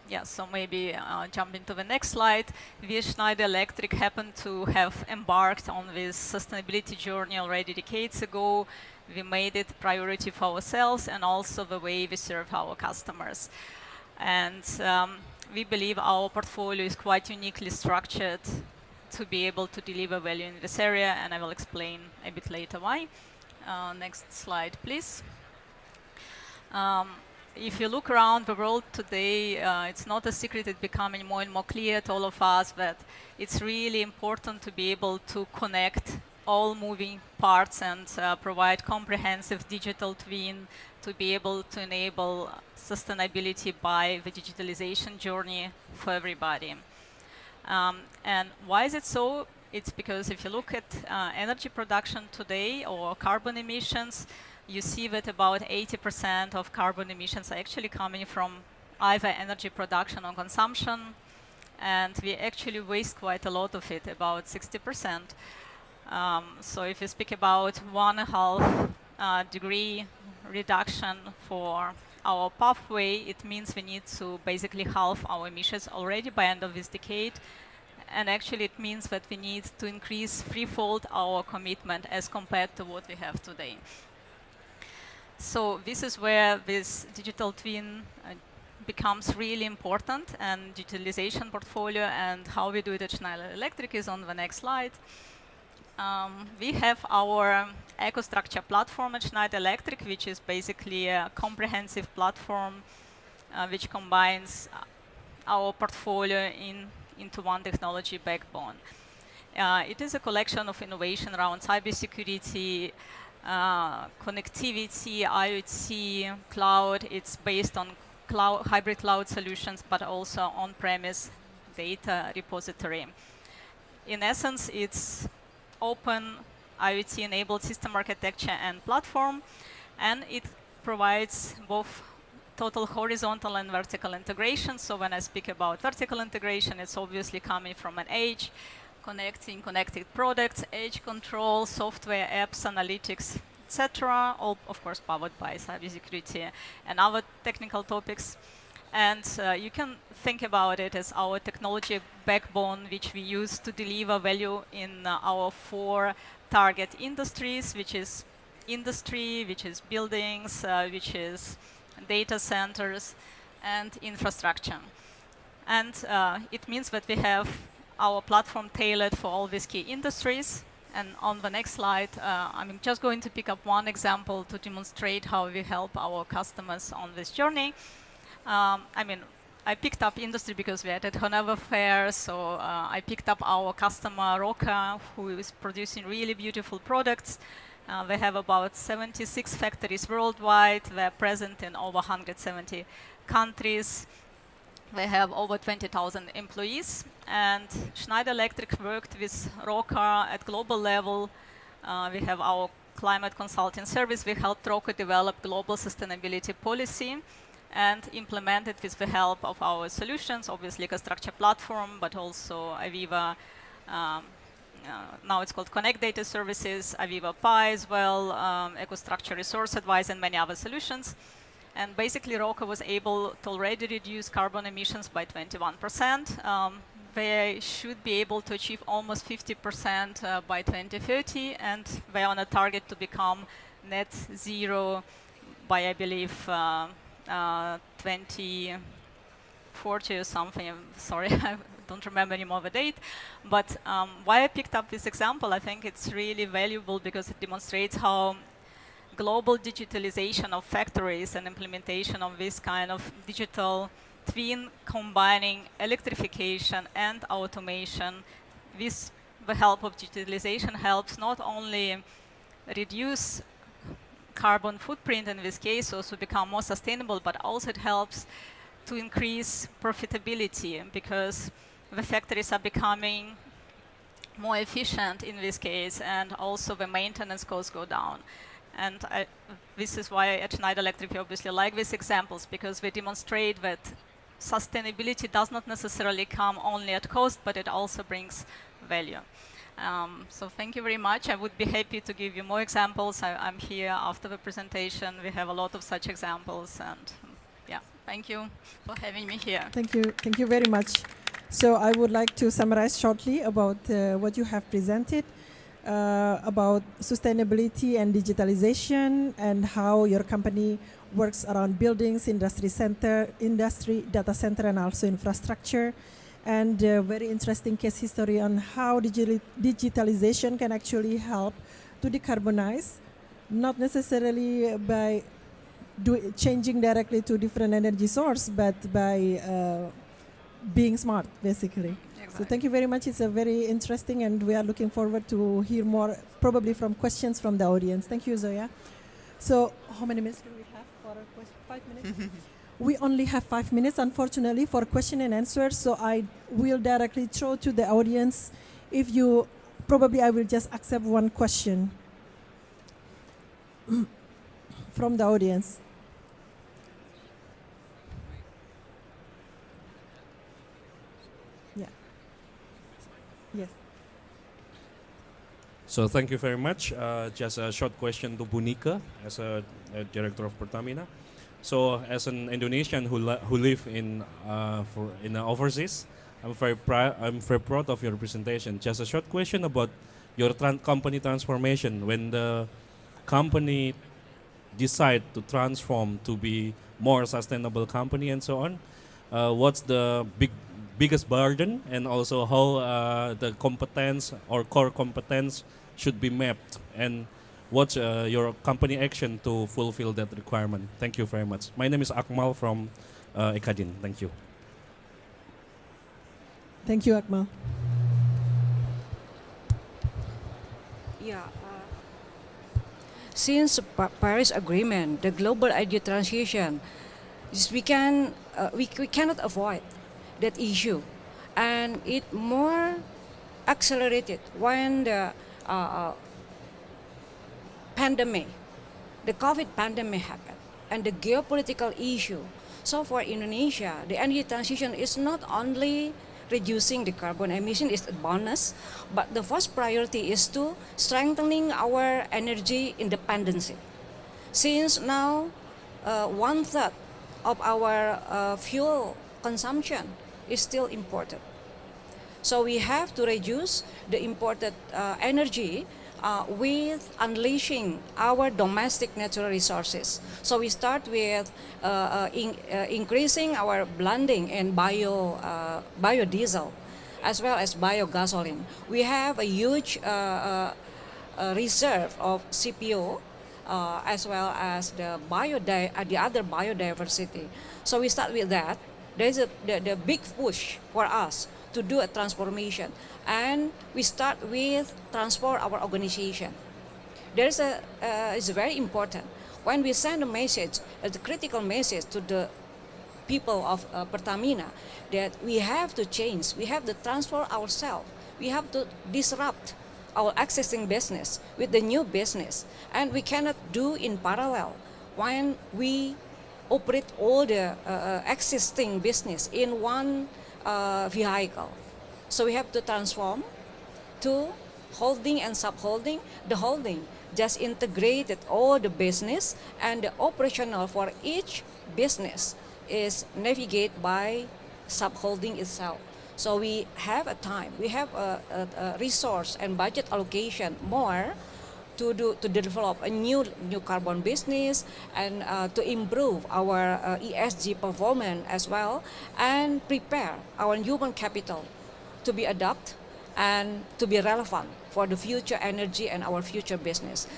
Yeah, so maybe jumping to the next slide. We Schneider Electric happened to have embarked on this sustainability journey already decades ago. We made it priority for ourselves and also the way we serve our customers. And we believe our portfolio is quite uniquely structured to be able to deliver value in this area, and I will explain a bit later why. Next slide, please. If you look around the world today, it's not a secret, it's becoming more and more clear to all of us that it's really important to be able to connect all moving parts and provide comprehensive digital twin to be able to enable sustainability by the digitalization journey for everybody. And why is it so? It's because if you look at energy production today or carbon emissions, you see that about 80% of carbon emissions are actually coming from either energy production or consumption, and we actually waste quite a lot of it, about 60%. So if you speak about 1.5 degree reduction for our pathway, it means we need to basically halve our emissions already by end of this decade. And actually it means that we need to increase threefold our commitment as compared to what we have today. So this is where this digital twin becomes really important, and digitalization portfolio and how we do it at Schneider Electric is on the next slide. We have our EcoStruxure platform at Schneider Electric, which is basically a comprehensive platform which combines our portfolio into one technology backbone. It is a collection of innovation around cybersecurity, connectivity, IoT, cloud. It's based on hybrid cloud solutions, but also on-premise data repository. In essence, it's open IoT-enabled system architecture and platform, and it provides both total horizontal and vertical integration. So when I speak about vertical integration, it's obviously coming from an edge, connecting connected products, edge control, software, apps, analytics, etc. All, of course, powered by cybersecurity and other technical topics. And you can think about it as our technology backbone, which we use to deliver value in our 4 target industries, which is industry, which is buildings, which is data centers, and infrastructure. And it means that we have our platform tailored for all these key industries. And on the next slide, I'm just going to pick up one example to demonstrate how we help our customers on this journey. I picked up industry because we are at Hannover Fair, so I picked up our customer, Roca, who is producing really beautiful products. They have about 76 factories worldwide. They're present in over 170 countries. They have over 20,000 employees. And Schneider Electric worked with Roca at global level. We have our climate consulting service. We helped Roca develop global sustainability policy and implement it with the help of our solutions, obviously EcoStruxure platform, but also Aviva. Now it's called Connect Data Services, Aviva Pi as well, EcoStruxure Resource Advice, and many other solutions. And basically, Roca was able to already reduce carbon emissions by 21%. They should be able to achieve almost 50% by 2030, and they are on a target to become net zero by, I believe, 2040 or something. I'm sorry, I don't remember anymore the date. But why I picked up this example, I think it's really valuable because it demonstrates how global digitalization of factories and implementation of this kind of digital twin combining electrification and automation with the help of digitalization helps not only reduce carbon footprint in this case, also become more sustainable, but also it helps to increase profitability because the factories are becoming more efficient in this case, and also the maintenance costs go down. And this is why at Schneider Electric we obviously like these examples, because they demonstrate that sustainability does not necessarily come only at cost, but it also brings value. So thank you very much. I would be happy to give you more examples. I'm here after the presentation. We have a lot of such examples, and yeah, thank you for having me here. Thank you very much. So I would like to summarize shortly about what you have presented about sustainability and digitalization and how your company works around buildings, industry, data center, and also infrastructure. And very interesting case history on how digitalization can actually help to decarbonize, not necessarily by changing directly to different energy source, but by being smart, basically. Exactly. So thank you very much. It's a very interesting, and we are looking forward to hear more, probably from questions from the audience. Thank you, Zoya. So how many minutes do we have for a question? 5 minutes? We only have 5 minutes, unfortunately, for question and answer. So I will directly throw to the audience. If you, probably I will just accept one question from the audience. Yeah. Yes. So thank you very much. Just a short question to Bunika as a director of Pertamina. So as an Indonesian who live in overseas, I'm very proud of your presentation. Just a short question about your company transformation. When the company decide to transform to be more sustainable company and so on, what's the biggest burden, and also how the competence or core competence should be mapped, and what's your company action to fulfill that requirement? Thank you very much. My name is Akmal from Ekadin. Thank you. Thank you, Akmal. Yeah. Since Paris Agreement, the global energy transition, we cannot avoid that issue, and it more accelerated when the pandemic, the COVID pandemic happened, and the geopolitical issue. So for Indonesia, the energy transition is not only reducing the carbon emission, is a bonus, but the first priority is to strengthening our energy independency. Since now, 1/3 of our fuel consumption is still imported. So we have to reduce the imported energy with unleashing our domestic natural resources. So we start with increasing our blending in biodiesel as well as biogasoline. We have a huge reserve of CPO as well as the other biodiversity. So we start with that. There's the big push for us to do a transformation, and we start with transform our organization. It's very important when we send a message, a critical message to the people of Pertamina, that we have to change, we have to transform ourselves, we have to disrupt our existing business with the new business, and we cannot do in parallel when we operate all the existing business in one vehicle. So we have to transform to holding and subholding. The holding just integrated all the business, and the operational for each business is navigated by subholding itself. So we have a time, we have a resource and budget allocation more to develop a new carbon business and to improve our ESG performance as well, and prepare our human capital to be adapted and to be relevant for the future energy and our future business.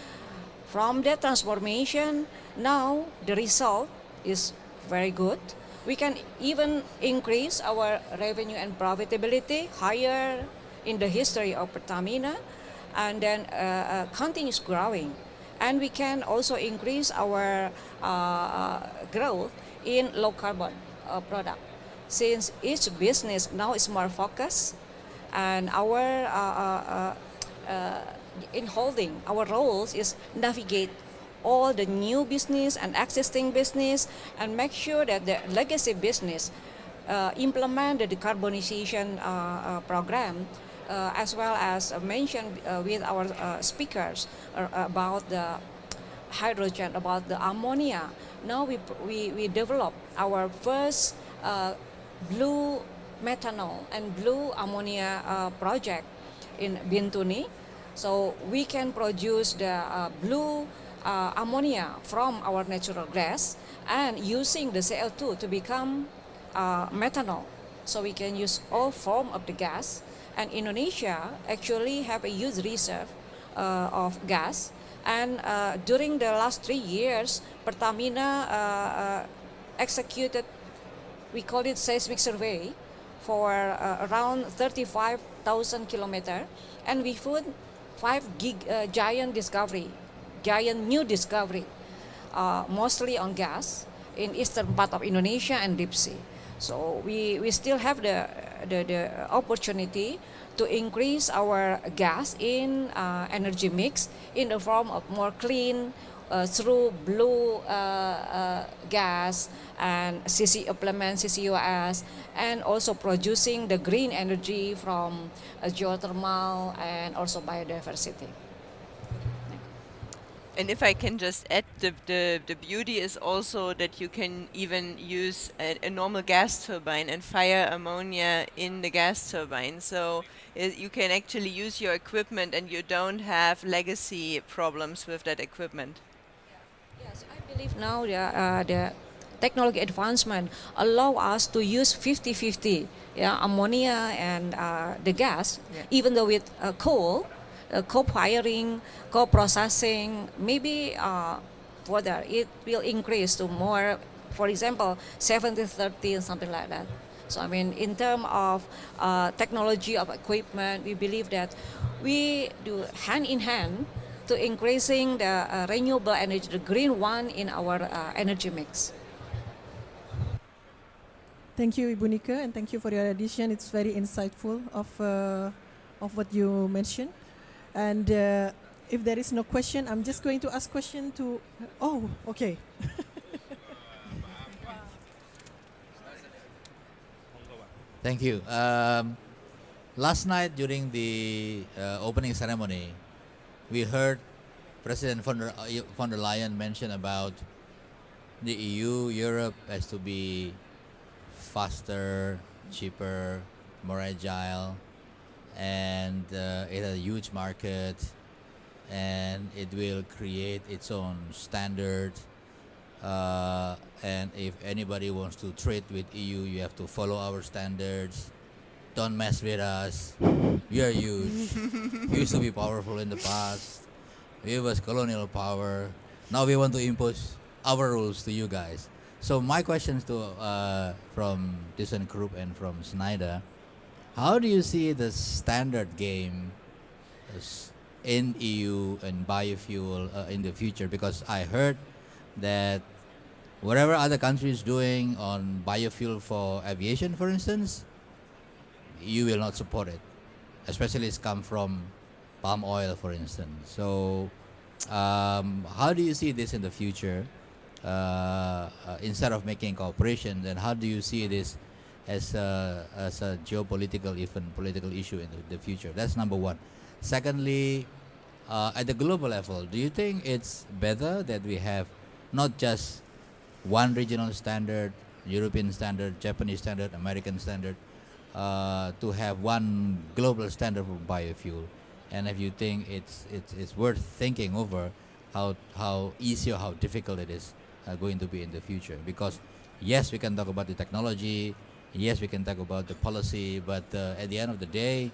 From that transformation, now the result is very good. We can even increase our revenue and profitability higher in the history of Pertamina, and then continues growing. And we can also increase our growth in low carbon product, since each business now is more focused, and our in holding our roles is navigate all the new business and existing business, and make sure that the legacy business implement the decarbonization program, as well as mentioned with our speakers about the hydrogen, about the ammonia. Now we develop our first blue methanol and blue ammonia project in Bintuni. So we can produce the blue ammonia from our natural gas and using the CO2 to become methanol. So we can use all form of the gas. And Indonesia actually have a huge reserve of gas. And during the last 3 years, Pertamina executed, we call it seismic survey, for around 35,000 kilometers, and we found 5 giant new discovery, mostly on gas in eastern part of Indonesia and deep sea. So we still have the opportunity to increase our gas in energy mix in the form of more clean through blue gas and CCUS, and also producing the green energy from geothermal and also biodiversity. And if I can just add, the beauty is also that you can even use a normal gas turbine and fire ammonia in the gas turbine. So you can actually use your equipment and you don't have legacy problems with that equipment. Yes, I believe now the technology advancement allow us to use 50-50, ammonia and the gas, even though with coal, co-firing, co-processing, maybe further it will increase to more, for example, 70-30 and something like that. So I mean, in terms of technology of equipment, we believe that we do hand in hand to increasing the renewable energy, the green one in our energy mix. Thank you, Ibu Nika, and thank you for your addition. It's very insightful of what you mentioned. And if there is no question, I'm just going to ask question to. Oh, okay. Thank you. Last night during the opening ceremony, we heard President von der Leyen mention about the EU, Europe has to be faster, cheaper, more agile, and it has a huge market, and it will create its own standard. And if anybody wants to trade with EU, you have to follow our standards. Don't mess with us. We are huge. We used to be powerful in the past. We was colonial power. Now we want to impose our rules to you guys. So my questions to from ThyssenKrupp and from Snyder, how do you see the standard game in EU and biofuel in the future? Because I heard that whatever other countries doing on biofuel for aviation, for instance, you will not support it, especially it's come from palm oil, for instance. So how do you see this in the future? Instead of making cooperation, then how do you see this as a geopolitical, even political issue in the future? That's number one. Secondly, at the global level, do you think it's better that we have not just one regional standard, European standard, Japanese standard, American standard, to have one global standard for biofuel? And if you think it's worth thinking over how easy or how difficult it is going to be in the future? Because yes, we can talk about the technology, yes, we can talk about the policy, but at the end of the day,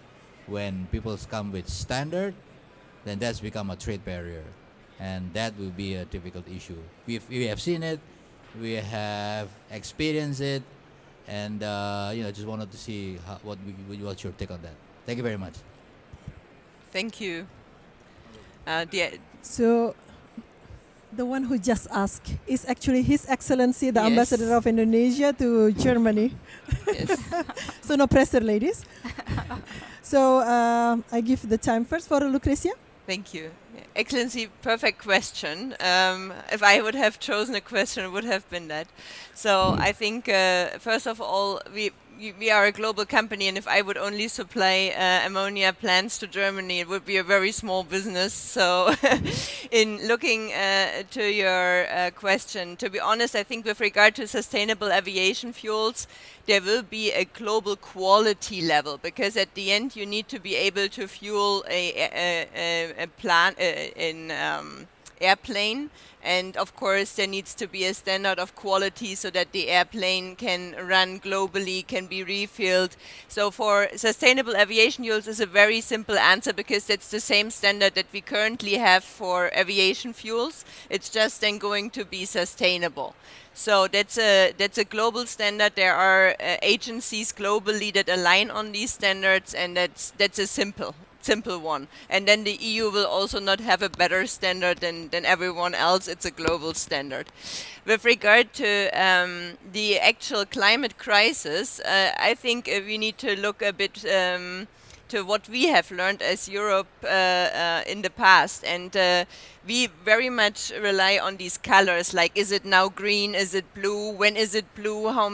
when people come with standard, then that's become a trade barrier, and that will be a difficult issue. We have seen it, we have experienced it, and just wanted to see what's your take on that. Thank you very much. Thank you. So, the one who just asked is actually His Excellency, the Yes. Ambassador of Indonesia to Germany. Yes. So no pressure, ladies. So I give the time first for Lucrecia. Thank you. Excellency, perfect question. If I would have chosen a question, it would have been that. So I think, first of all, we are a global company, and if I would only supply ammonia plants to Germany, it would be a very small business. So in looking to your question, to be honest, I think with regard to sustainable aviation fuels, there will be a global quality level, because at the end you need to be able to fuel a airplane, and of course there needs to be a standard of quality so that the airplane can run globally, can be refilled. So for sustainable aviation fuels is a very simple answer, because that's the same standard that we currently have for aviation fuels. It's just then going to be sustainable. So that's a global standard. There are agencies globally that align on these standards, and that's a simple one. And then the EU will also not have a better standard than everyone else. It's a global standard. With regard to the actual climate crisis, I think we need to look a bit to what we have learned as Europe in the past. And we very much rely on these colors, like is it now green, is it blue, when is it blue, how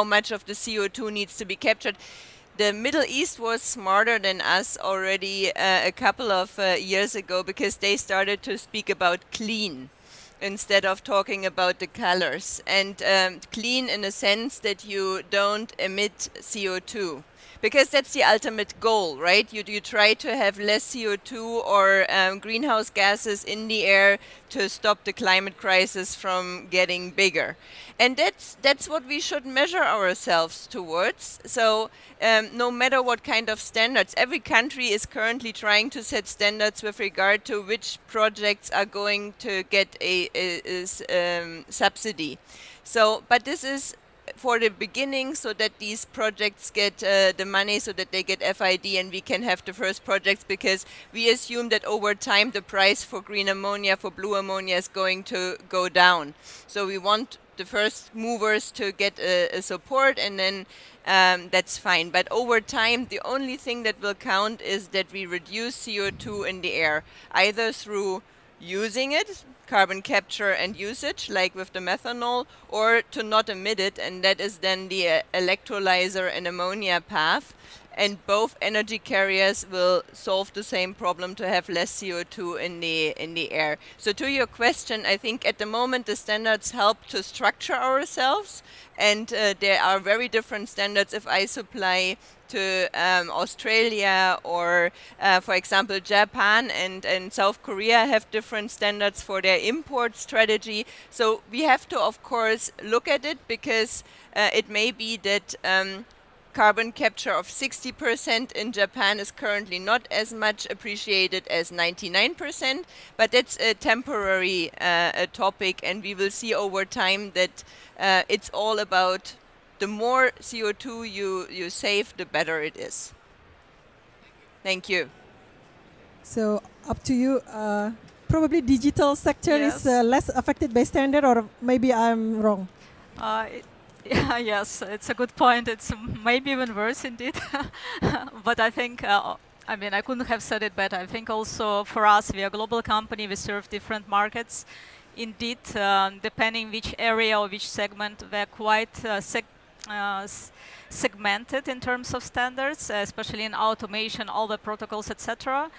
much of the CO2 needs to be captured. The Middle East was smarter than us already a couple of years ago, because they started to speak about clean instead of talking about the colors. And clean in a sense that you don't emit CO2. Because that's the ultimate goal, right? You try to have less CO2 or greenhouse gases in the air to stop the climate crisis from getting bigger. And that's what we should measure ourselves towards. So no matter what kind of standards, every country is currently trying to set standards with regard to which projects are going to get a subsidy. So, but this is for the beginning, so that these projects get the money, so that they get FID and we can have the first projects, because we assume that over time the price for green ammonia, for blue ammonia, is going to go down. So we want the first movers to get a support, and then that's fine. But over time, the only thing that will count is that we reduce CO2 in the air, either through using it, carbon capture and usage, like with the methanol, or to not emit it, and that is then the electrolyzer and ammonia path. And both energy carriers will solve the same problem, to have less CO2 in the air. So to your question, I think at the moment the standards help to structure ourselves, and there are very different standards. If I supply to Australia or, for example, Japan and South Korea have different standards for their import strategy. So we have to, of course, look at it, because it may be that carbon capture of 60% in Japan is currently not as much appreciated as 99%, but that's a temporary topic, and we will see over time that it's all about the more CO2 you save, the better it is. Thank you. So up to you. Probably digital sector Yes. is less affected by standard, or maybe I'm wrong. Yeah, yes, it's a good point. It's maybe even worse indeed. But I think, I couldn't have said it better. I think also for us, we are a global company, we serve different markets. Indeed, depending which area or which segment, we're quite segmented in terms of standards, especially in automation, all the protocols, etc.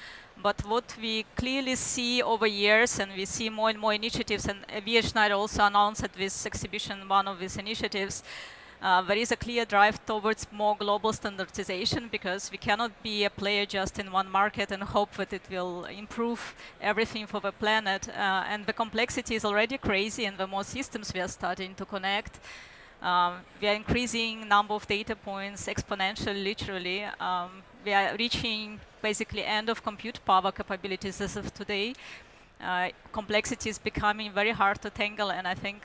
But what we clearly see over years, and we see more and more initiatives, and V. Schneider also announced at this exhibition one of these initiatives, there is a clear drive towards more global standardization, because we cannot be a player just in one market and hope that it will improve everything for the planet. And the complexity is already crazy, and the more systems we are starting to connect, we are increasing number of data points exponentially, literally. We are reaching basically end of compute power capabilities as of today. Complexity is becoming very hard to tangle, and I think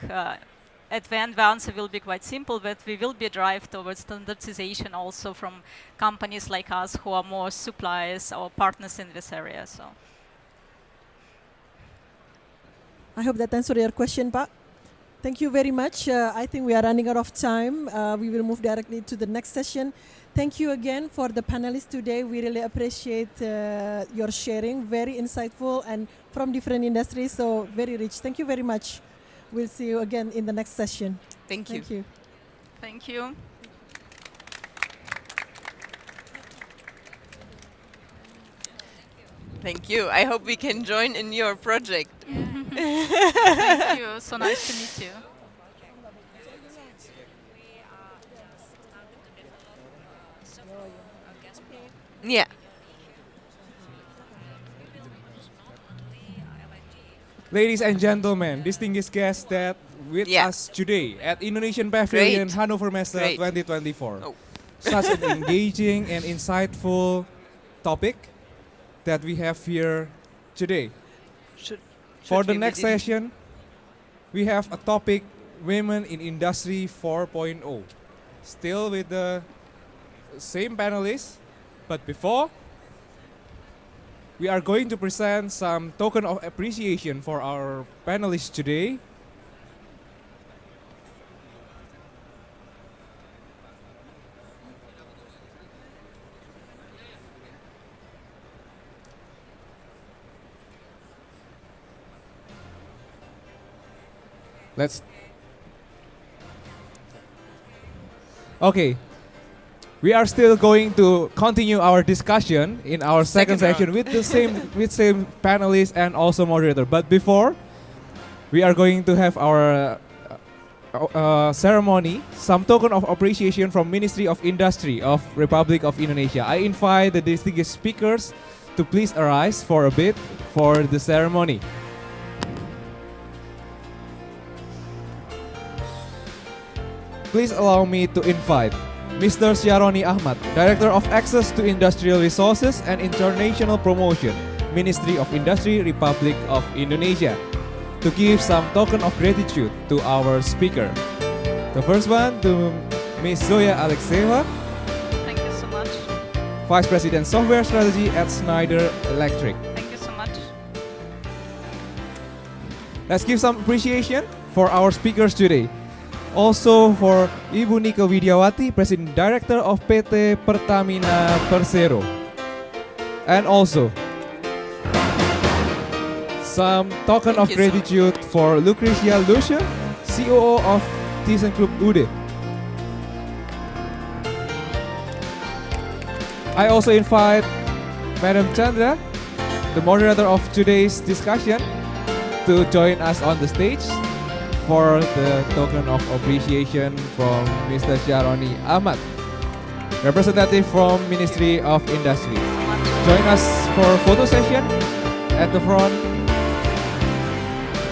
at the end the answer will be quite simple, that we will be drive towards standardization also from companies like us who are more suppliers or partners in this area. So I hope that answered your question, Pak. Thank you very much. I think we are running out of time. We will move directly to the next session. Thank you again for the panelists today. We really appreciate your sharing, very insightful and from different industries, so very rich. Thank you very much. We'll see you again in the next session. Thank you. Thank you. thank you. Thank you. I hope we can join in your project. Thank you. So nice to meet you. Yeah. Ladies and gentlemen, distinguished guests that with us today at Indonesian Pavilion Hannover Messe 2024. Oh. Such an engaging and insightful topic that we have here today. For the next session, we have a topic, Women in Industry 4.0. Still with the same panelists, but before, we are going to present some token of appreciation for our panelists today. Okay. We are still going to continue our discussion in our second session with the same panelists and also moderator. But before, we are going to have our ceremony, some token of appreciation from Ministry of Industry of Republic of Indonesia. I invite the distinguished speakers to please arise for a bit for the ceremony. Please allow me to invite Mr. Syaroni Ahmad, Director of Access to Industrial Resources and International Promotion, Ministry of Industry, Republic of Indonesia, to give some token of gratitude to our speaker. The first one to Ms. Zoya Alexeva, Thank you so much. Vice President Software Strategy at Schneider Electric. Thank you so much. Let's give some appreciation for our speakers today. Also for Ibu Nika Widiawati, President Director of PT Pertamina Persero. And also some token of gratitude for Lucrecia Lucia, COO of ThyssenKrupp Ude. I also invite Madam Chandra, the moderator of today's discussion, to join us on the stage for the token of appreciation from Mr. Syaroni Ahmad, representative from Ministry of Industry. Join us for a photo session at the front.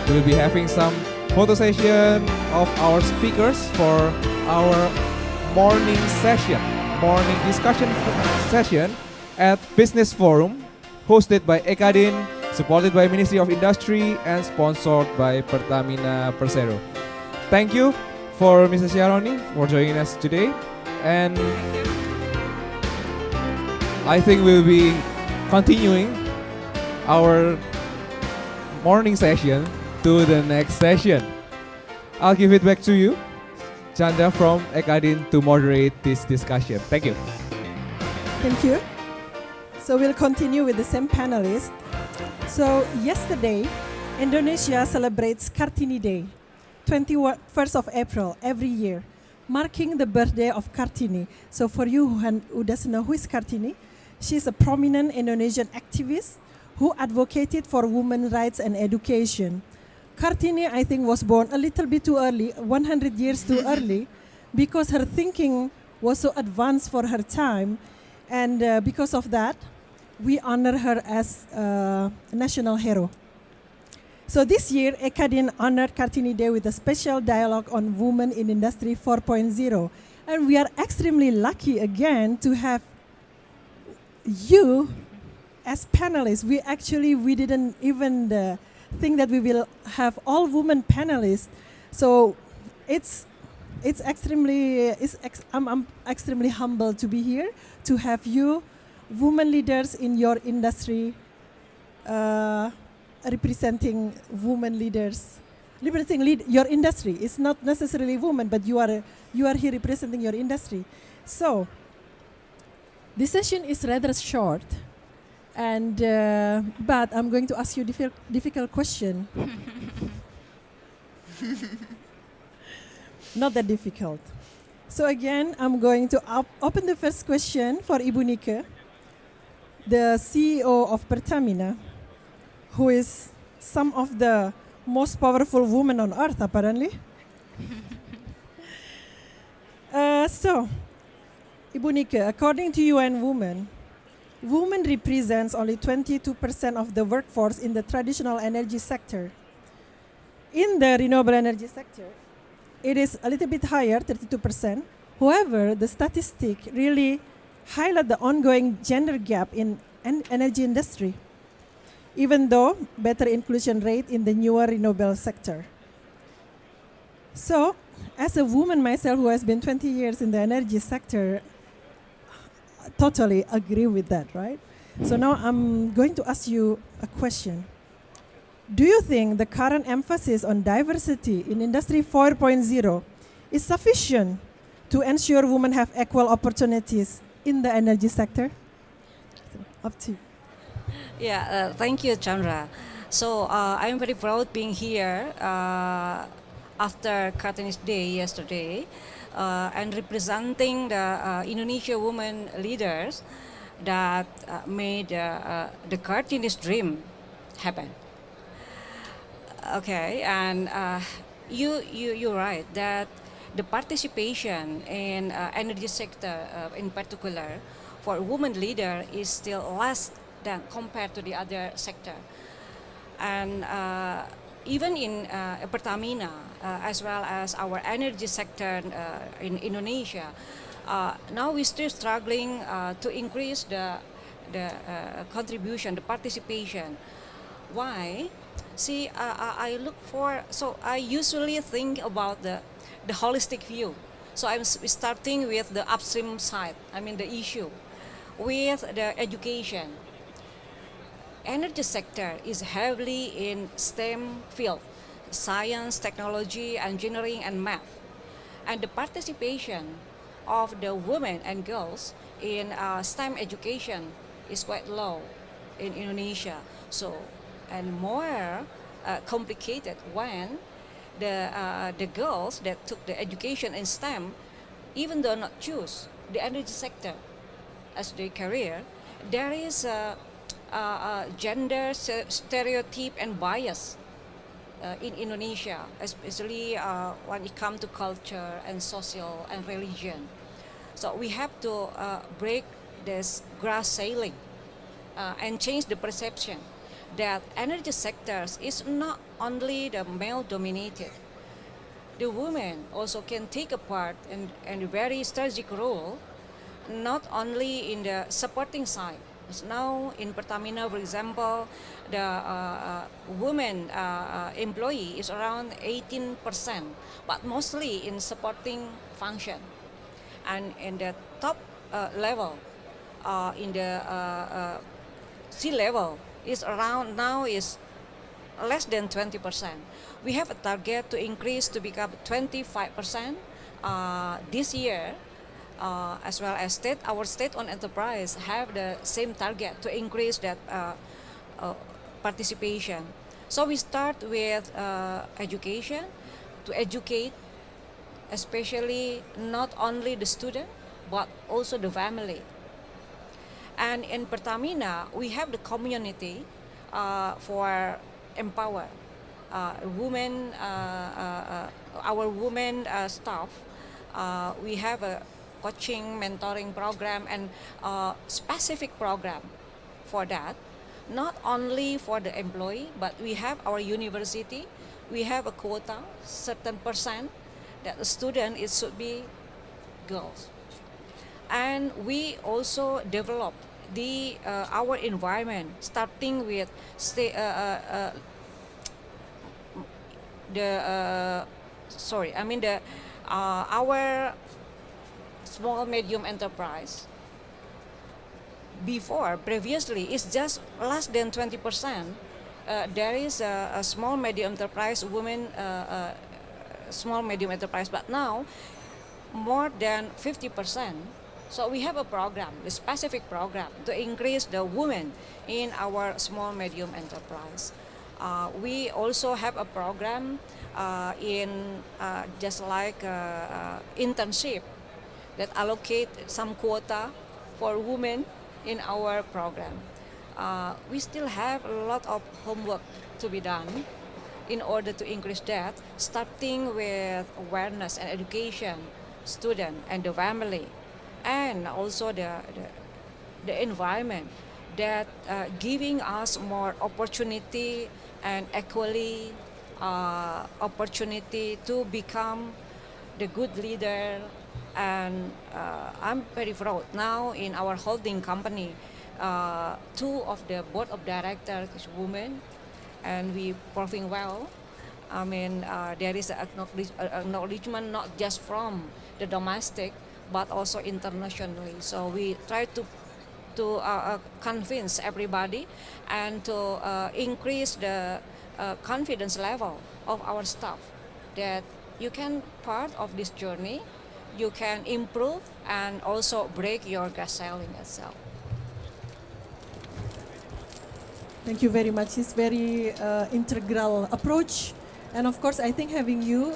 We'll be having some photo session of our speakers for our morning discussion session at Business Forum, hosted by Ekadin, supported by Ministry of Industry and sponsored by Pertamina Persero. Thank you for Mr. Syaroni for joining us today, and I think we'll be continuing our morning session to the next session. I'll give it back to you, Chandra from Ekadin, to moderate this discussion. Thank you. Thank you. So we'll continue with the same panelists. So yesterday, Indonesia celebrates Kartini Day, 21st of April every year, marking the birthday of Kartini. So for you who doesn't know who is Kartini, she's a prominent Indonesian activist who advocated for women's rights and education. Kartini, I think, was born a little bit too early, 100 years too early, because her thinking was so advanced for her time. And because of that, we honor her as a national hero. So this year, ECADIN honored Kartini Day with a special dialogue on Women in Industry 4.0. And we are extremely lucky again to have you as panelists. We didn't even think that we will have all women panelists. So I'm extremely humbled to be here to have you, women leaders in your industry, representing women leaders, representing your industry. It's not necessarily women, but you are here representing your industry. So this session is rather short, and but I'm going to ask you a difficult question. Not that difficult. So again, I'm going to open the first question for Ibu Nike, the CEO of Pertamina, who is some of the most powerful woman on earth, apparently. So, Ibu Nike, according to UN Women, women represents only 22% of the workforce in the traditional energy sector. In the renewable energy sector, it is a little bit higher, 32%. However, the statistic really highlight the ongoing gender gap in energy industry, even though better inclusion rate in the newer renewable sector. So, as a woman myself who has been 20 years in the energy sector, I totally agree with that, right? So now I'm going to ask you a question. Do you think the current emphasis on diversity in Industry 4.0 is sufficient to ensure women have equal opportunities in the energy sector? Up to you. Yeah, thank you, Chandra. So I'm very proud being here after Kartini's Day yesterday and representing the Indonesia women leaders that made the Kartini's dream happen. Okay, and you're right that the participation in energy sector in particular for women leader is still less than compared to the other sector. And even in Pertamina, as well as our energy sector in Indonesia, now we're still struggling to increase the contribution, the participation. Why? See, I usually think about the holistic view. So I'm starting with the upstream side, the issue, with the education. Energy sector is heavily in STEM field, science, technology, engineering, and math. And the participation of the women and girls in STEM education is quite low in Indonesia. So, and more complicated when the girls that took the education in STEM, even though not choose the energy sector as their career, there is a gender stereotype and bias in Indonesia, especially when it comes to culture and social and religion. So we have to break this grass ceiling and change the perception that energy sectors is not only the male dominated. The women also can take a part in a very strategic role, not only in the supporting side. Now in Pertamina, for example, the women employee is around 18%, but mostly in supporting function. And in the top level, in the C-level, is around now is less than 20%. We have a target to increase to become 25% this year. As well as our state-owned enterprise have the same target to increase that participation. So we start with education, to educate, especially not only the student, but also the family. And in Pertamina, we have the community for empower women, our women staff. We have a coaching, mentoring program and specific program for that. Not only for the employee, but we have our university. We have a quota, certain percent that the student it should be girls. And we also develop the our environment, starting with our small medium enterprise. Before, previously, it's just less than 20%. There is a small medium enterprise, women, small medium enterprise, but now more than 50%. So we have a program, a specific program to increase the women in our small medium enterprise. We also have a program in just like internship that allocate some quota for women in our program. We still have a lot of homework to be done in order to increase that, starting with awareness and education, student and the family, and also the environment that giving us more opportunity and equally opportunity to become the good leader. And I'm very proud now in our holding company, 2 of the board of directors is women, and we performing well. I mean, there is acknowledgement not just from the domestic, but also internationally. So we try to convince everybody and to increase the confidence level of our staff that you can part of this journey, you can improve and also break your gas selling itself. Thank you very much. It's very integral approach. And of course, I think having you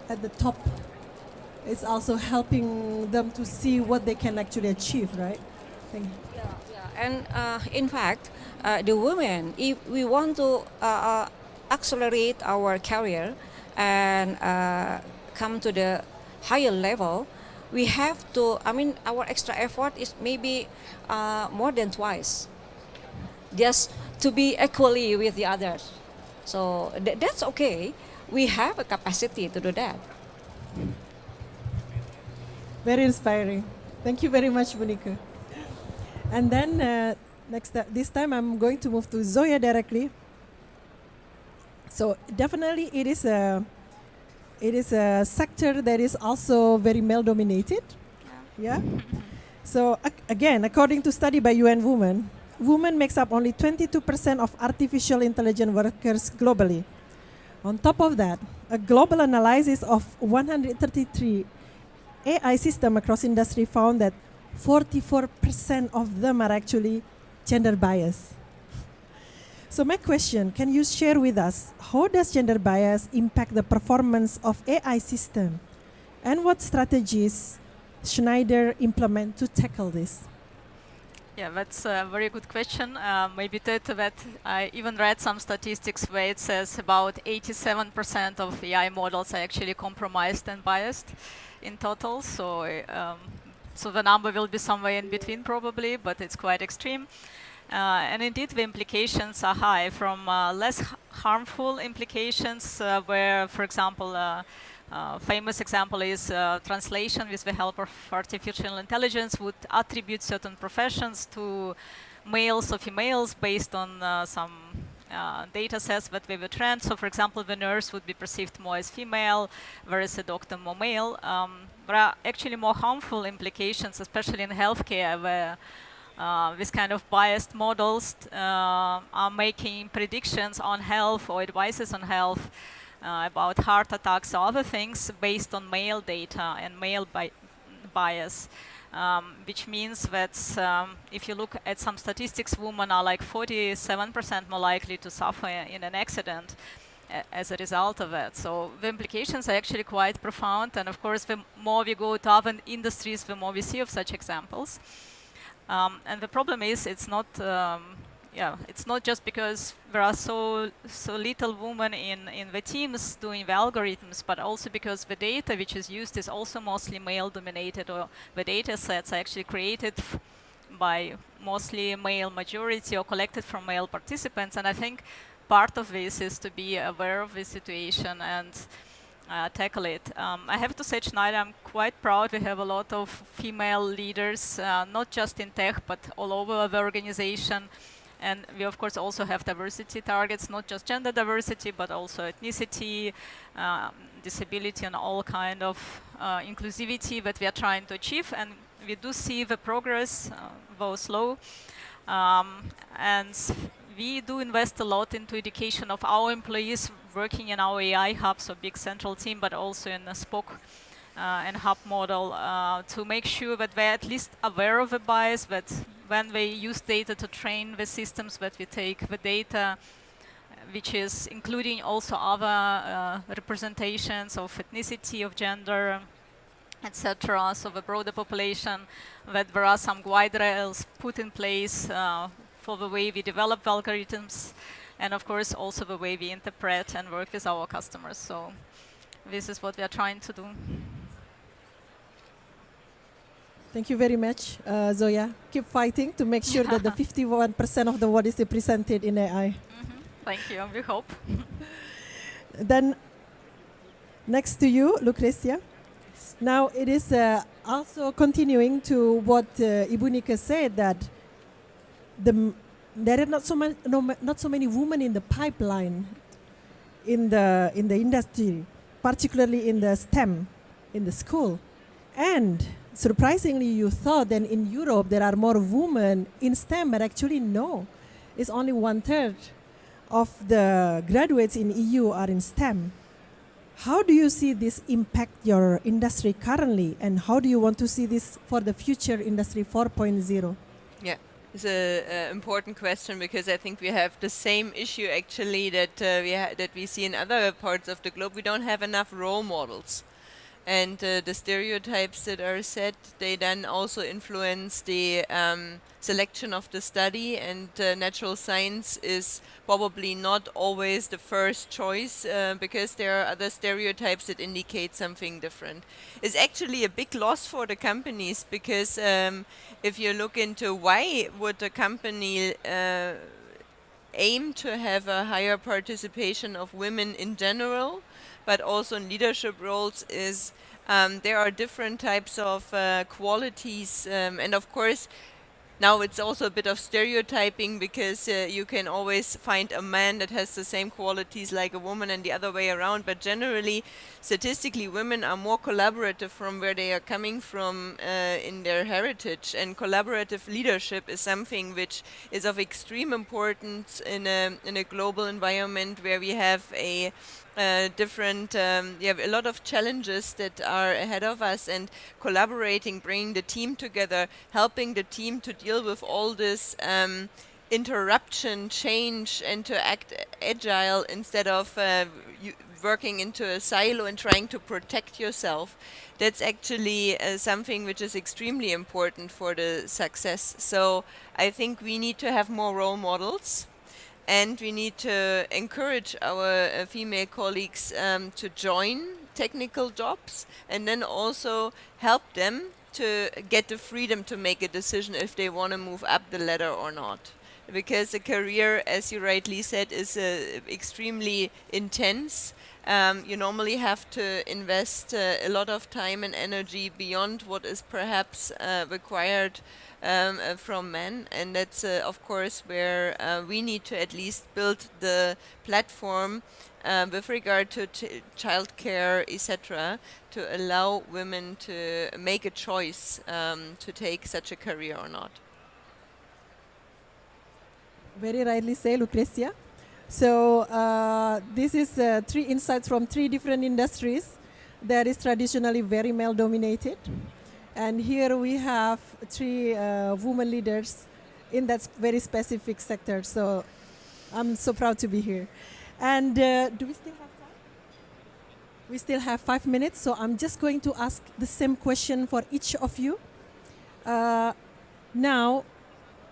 at the top is also helping them to see what they can actually achieve, right? Thank you. Yeah. And in fact, the women, if we want to accelerate our career and come to the higher level, we have to, I mean, our extra effort is maybe more than twice, just to be equally with the others. So that's okay. We have a capacity to do that. Very inspiring. Thank you very much, Bunika. And then this time I'm going to move to Zoya directly. So definitely it is a sector that is also very male dominated. Yeah. So again, according to study by UN Women, women makes up only 22% of artificial intelligence workers globally. On top of that, a global analysis of 133 AI system across industry found that 44% of them are actually gender biased. So my question, can you share with us how does gender bias impact the performance of AI system, and what strategies Schneider implement to tackle this? Yeah, that's a very good question. Maybe to that, I even read some statistics where it says about 87% of AI models are actually compromised and biased in total. So, so the number will be somewhere in between probably, but it's quite extreme. And indeed, the implications are high, from less harmful implications where, for example, famous example is translation with the help of artificial intelligence would attribute certain professions to males or females based on some data sets that they were trained. So, for example, the nurse would be perceived more as female, whereas the doctor more male. There are actually more harmful implications, especially in healthcare, where this kind of biased models are making predictions on health or advices on health about heart attacks or other things based on male data and male bias, which means that if you look at some statistics, women are like 47% more likely to suffer in an accident as a result of it. So the implications are actually quite profound, and of course the more we go to other industries, the more we see of such examples. And the problem is it's not yeah, it's not just because there are so little women in the teams doing the algorithms, but also because the data which is used is also mostly male dominated, or the data sets are actually created by mostly male majority or collected from male participants. And I think part of this is to be aware of the situation and tackle it. I have to say, Schneider, I'm quite proud. We have a lot of female leaders, not just in tech, but all over the organization. And we, of course, also have diversity targets, not just gender diversity, but also ethnicity, disability, and all kind of inclusivity that we are trying to achieve. And we do see the progress, though slow. And we do invest a lot into education of our employees working in our AI hub, so big central team, but also in the Spock and hub model to make sure that they're at least aware of the bias, that when they use data to train the systems, that we take the data, which is including also other representations of ethnicity, of gender, etc. So the broader population, that there are some guardrails put in place for the way we develop algorithms, and of course also the way we interpret and work with our customers. So this is what we are trying to do. Thank you very much, Zoya. Keep fighting to make sure that the 51% of the world is represented in AI. Thank you, we hope. Then next to you, Lucrecia. Now it is also continuing to what Ibu Nika said, that there are not so many women in the pipeline in the industry, particularly in the STEM, in the school. And surprisingly, you thought that in Europe there are more women in STEM, but actually no. It's only 1/3 of the graduates in EU are in STEM. How do you see this impact your industry currently, and how do you want to see this for the future Industry 4.0? Yeah, it's an important question, because I think we have the same issue actually that we see in other parts of the globe. We don't have enough role models. And the stereotypes that are set, they then also influence the selection of the study, and natural science is probably not always the first choice because there are other stereotypes that indicate something different. It's actually a big loss for the companies, because if you look into why would a company aim to have a higher participation of women in general, but also in leadership roles, is there are different types of qualities, and of course now it's also a bit of stereotyping, because you can always find a man that has the same qualities like a woman and the other way around, but generally, statistically, women are more collaborative from where they are coming from in their heritage, and collaborative leadership is something which is of extreme importance in a global environment where we have a a lot of challenges that are ahead of us, and collaborating, bringing the team together, helping the team to deal with all this interruption, change, and to act agile instead of working into a silo and trying to protect yourself. That's actually something which is extremely important for the success. So I think we need to have more role models. And we need to encourage our female colleagues to join technical jobs, and then also help them to get the freedom to make a decision if they want to move up the ladder or not. Because a career, as you rightly said, is extremely intense. You normally have to invest a lot of time and energy beyond what is perhaps required from men, and that's of course where we need to at least build the platform with regard to childcare, etc., to allow women to make a choice to take such a career or not. Very rightly said, Lucrecia. So this is 3 insights from 3 different industries that is traditionally very male dominated. And here we have 3 women leaders in that very specific sector. So I'm so proud to be here. And do we still have time? We still have 5 minutes. So I'm just going to ask the same question for each of you. Now,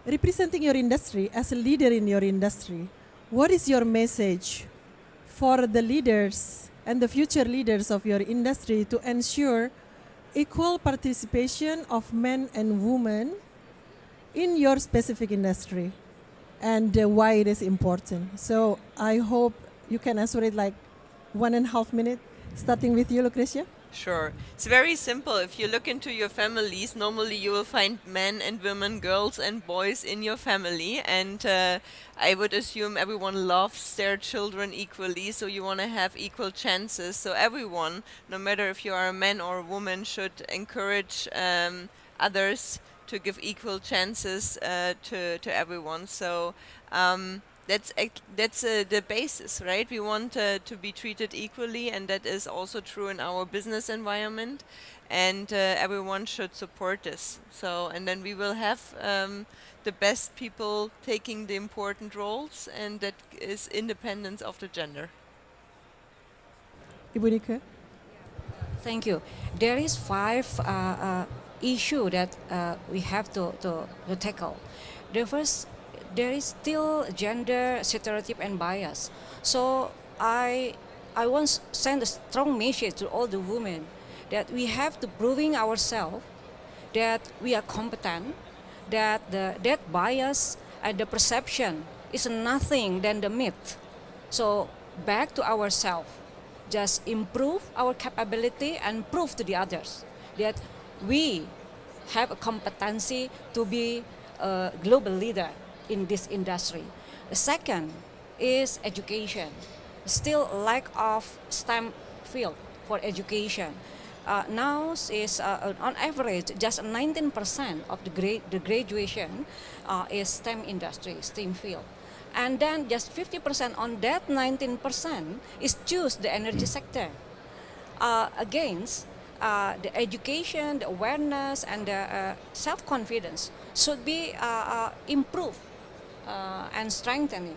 representing your industry as a leader in your industry, what is your message for the leaders and the future leaders of your industry to ensure equal participation of men and women in your specific industry, and why it is important? So I hope you can answer it like 1.5 minutes, starting with you, Lucrecia. Sure. It's very simple. If you look into your families, normally you will find men and women, girls and boys in your family. And I would assume everyone loves their children equally, so you want to have equal chances. So everyone, no matter if you are a man or a woman, should encourage others to give equal chances to everyone. So that's the basis, right? We want to be treated equally, and that is also true in our business environment. And everyone should support this. So, and then we will have the best people taking the important roles, and that is independence of the gender. Ibu Nika. Thank you. There is 5 issue that we have to tackle. The first, there is still gender stereotype and bias. So I want to send a strong message to all the women that we have to proving ourselves that we are competent, that that bias and the perception is nothing than the myth. So back to ourselves, just improve our capability and prove to the others that we have a competency to be a global leader in this industry. The second is education. Still lack of STEM field for education. Now is on average just 19% of the graduation is STEM industry, STEM field. And then just 50% on that 19% is choose the energy sector. Against the education, the awareness, and the self-confidence should be improved and strengthening.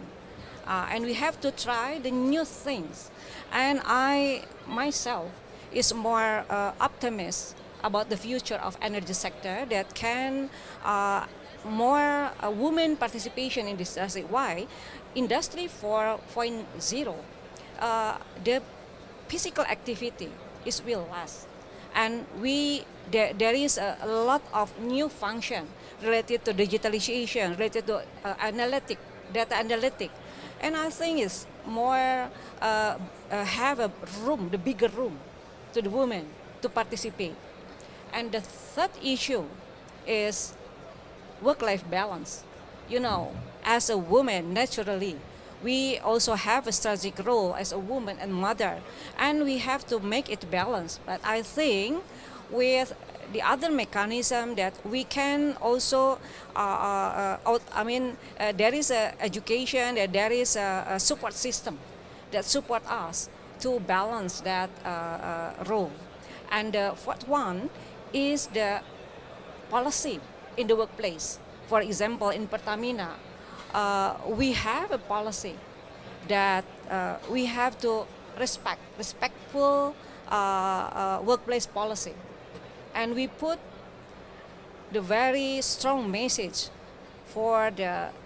And we have to try the new things. And I myself is more optimist about the future of energy sector that can more women participation in this industry. Why? Industry 4.0, the physical activity is will last. And there is a lot of new function related to digitalization, related to data analytic. And I think it's more have a room, the bigger room to the women to participate. And the third issue is work-life balance. You know, as a woman, naturally, we also have a strategic role as a woman and mother, and we have to make it balanced. But I think with the other mechanism that we can also, there is a education, that there is a support system that support us to balance that role. And the fourth one is the policy in the workplace. For example, in Pertamina, we have a policy that we have to respectful workplace policy. And we put the very strong message for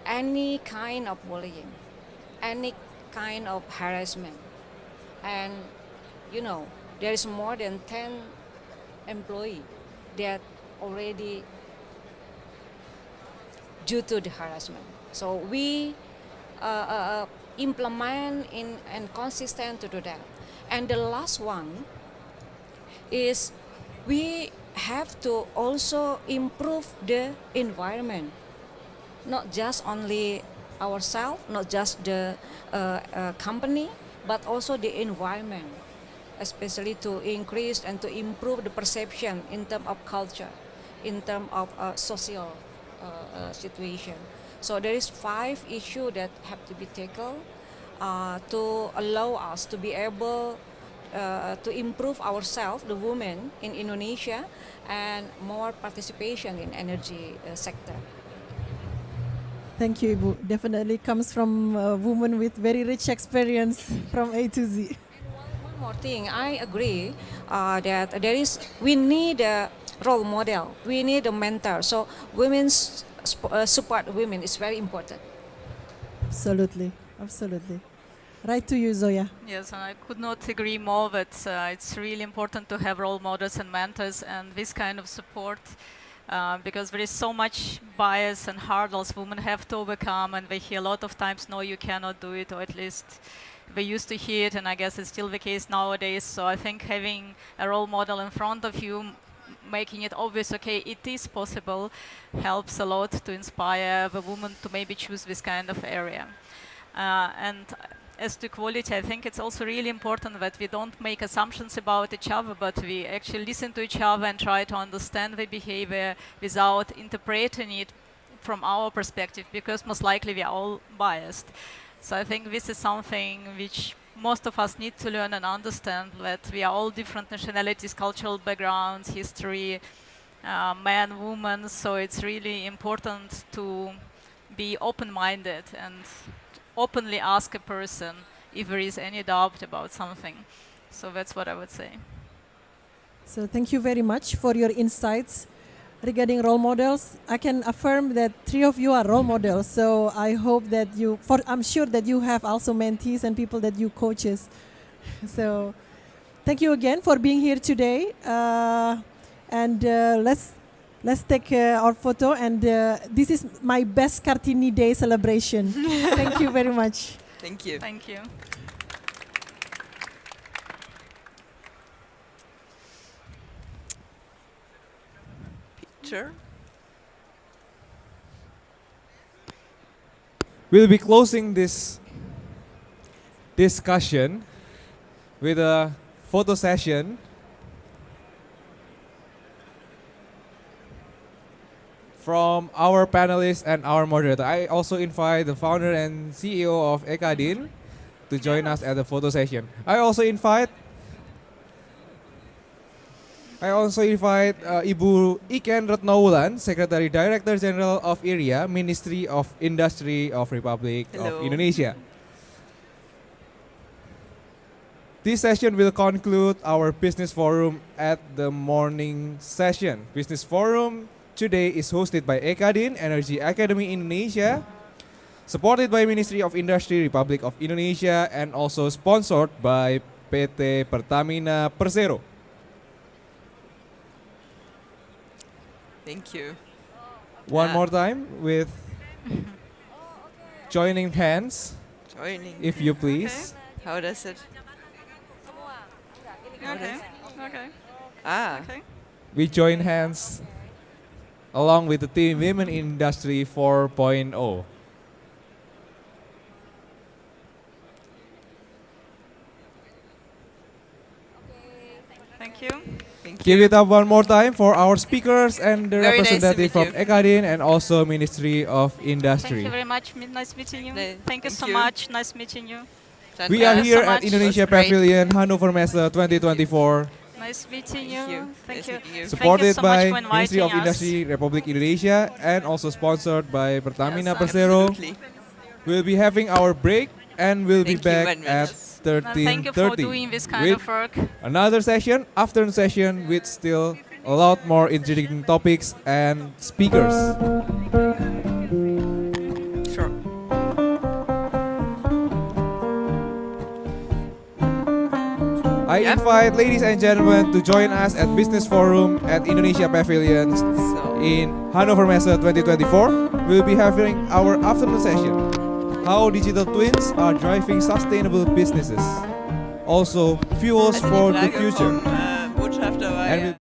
any kind of bullying, any kind of harassment. And you know, there is more than 10 employees that already due to the harassment. So we implement and consistent to do that. And the last one is we have to also improve the environment, not just only ourselves, not just the company, but also the environment, especially to increase and to improve the perception in terms of culture, in terms of social situation. So there is 5 issues that have to be tackled to allow us to be able to improve ourselves, the women in Indonesia, and more participation in energy sector. Thank you, Ibu. Definitely comes from a woman with very rich experience from A to Z. One more thing, I agree that we need a role model, we need a mentor. So women support women is very important. Absolutely, absolutely. Right to you, Zoya. Yes, and I could not agree more that it's really important to have role models and mentors and this kind of support because there is so much bias and hurdles women have to overcome, and they hear a lot of times, no, you cannot do it, or at least they used to hear it, and I guess it's still the case nowadays. So I think having a role model in front of you, making it obvious, okay, it is possible, helps a lot to inspire the woman to maybe choose this kind of area. And as to equality, I think it's also really important that we don't make assumptions about each other, but we actually listen to each other and try to understand the behavior without interpreting it from our perspective, because most likely we are all biased. So I think this is something which most of us need to learn and understand, that we are all different nationalities, cultural backgrounds, history, man, woman, so it's really important to be open-minded and openly ask a person if there is any doubt about something. So that's what I would say. So thank you very much for your insights regarding role models. I can affirm that 3 of you are role models. So I hope that I'm sure that you have also mentees and people that you coaches. So thank you again for being here today. And let's take our photo. And this is my best Kartini Day celebration. Thank you very much. Thank you. Thank you. Picture. We'll be closing this discussion with a photo session from our panelists and our moderator. I also invite the founder and CEO of Ekadin to join us at the photo session. I also invite Ibu Iken Retnowulan, Secretary Director General of IRIA, Ministry of Industry of Republic of Indonesia. This session will conclude our business forum at the morning session. Business forum today is hosted by Ekadin, Energy Academy Indonesia, supported by Ministry of Industry Republic of Indonesia, and also sponsored by PT Pertamina Persero. Thank you. One more time with joining hands, if you please. Okay. How does it? Okay. Okay. Okay. We join hands along with the team Women in Industry 4.0. Thank you. Give it up one more time for our speakers and the Very nice to representative meet from you. Ekadin and also Ministry of Industry. Thank you very much. Nice meeting you. Thank you so you. much. Nice meeting you. We are Thank you here so at much. Indonesia Pavilion, Hannover Messe 2024. Nice meeting you. Thank you. Supported Thank you so by much for Ministry of inviting us. Industry Republic Indonesia and also sponsored by Pertamina Persero. We'll be having our break and we'll be back at Thank you for 13:30 doing this kind with of work. another session, afternoon session with still a lot more intriguing topics and speakers. Sure. I invite ladies and gentlemen to join us at Business Forum at Indonesia Pavilion in Hannover Messe 2024. We'll be having our afternoon session. How digital twins are driving sustainable businesses. Also, fuels for the future. And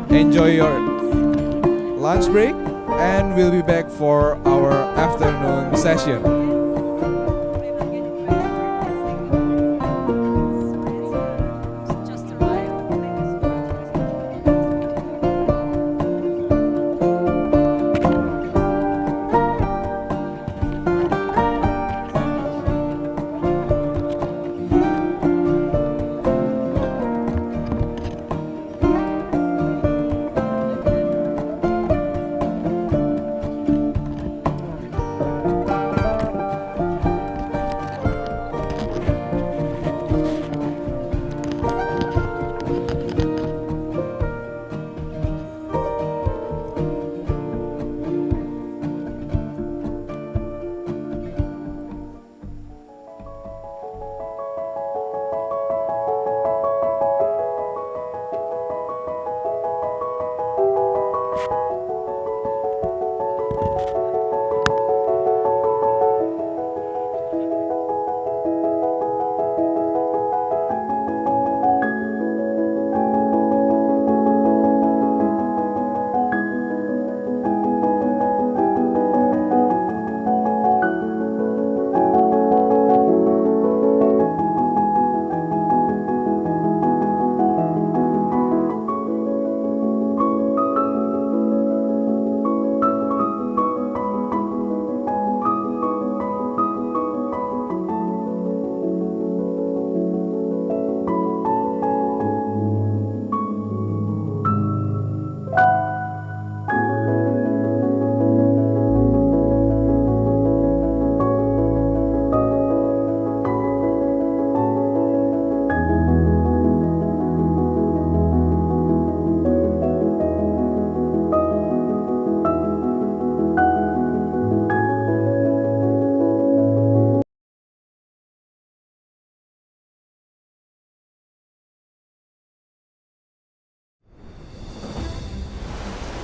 we'll enjoy your lunch break and we'll be back for our afternoon session.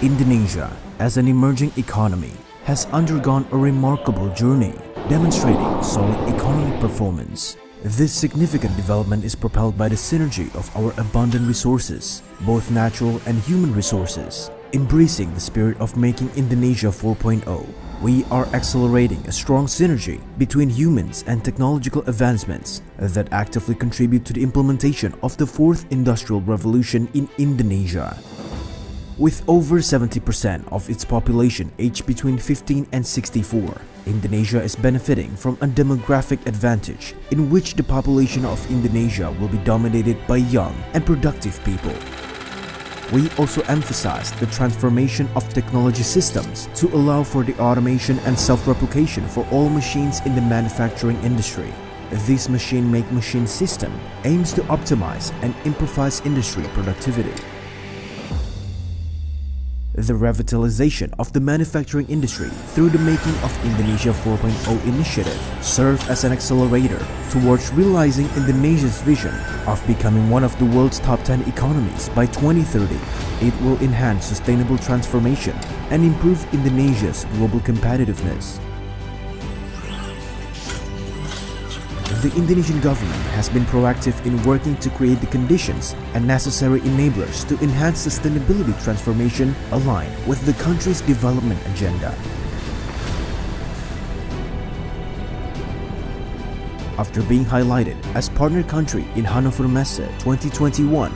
Indonesia, as an emerging economy, has undergone a remarkable journey, demonstrating solid economic performance. This significant development is propelled by the synergy of our abundant resources, both natural and human resources. Embracing the spirit of making Indonesia 4.0, we are accelerating a strong synergy between humans and technological advancements that actively contribute to the implementation of the fourth industrial revolution in Indonesia. With over 70% of its population aged between 15 and 64, Indonesia is benefiting from a demographic advantage in which the population of Indonesia will be dominated by young and productive people. We also emphasize the transformation of technology systems to allow for the automation and self-replication for all machines in the manufacturing industry. This machine-make-machine system aims to optimize and improvise industry productivity. The revitalization of the manufacturing industry through the Making of Indonesia 4.0 initiative serves as an accelerator towards realizing Indonesia's vision of becoming one of the world's top 10 economies by 2030. It will enhance sustainable transformation and improve Indonesia's global competitiveness. The Indonesian government has been proactive in working to create the conditions and necessary enablers to enhance sustainability transformation aligned with the country's development agenda. After being highlighted as partner country in Hannover Messe 2021,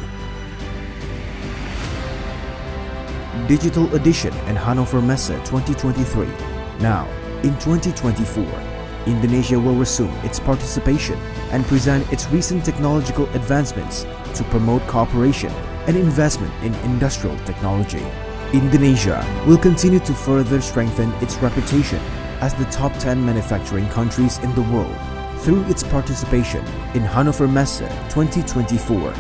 Digital Edition and Hannover Messe 2023, now in 2024, Indonesia will resume its participation and present its recent technological advancements to promote cooperation and investment in industrial technology. Indonesia will continue to further strengthen its reputation as the top 10 manufacturing countries in the world through its participation in Hannover Messe 2024.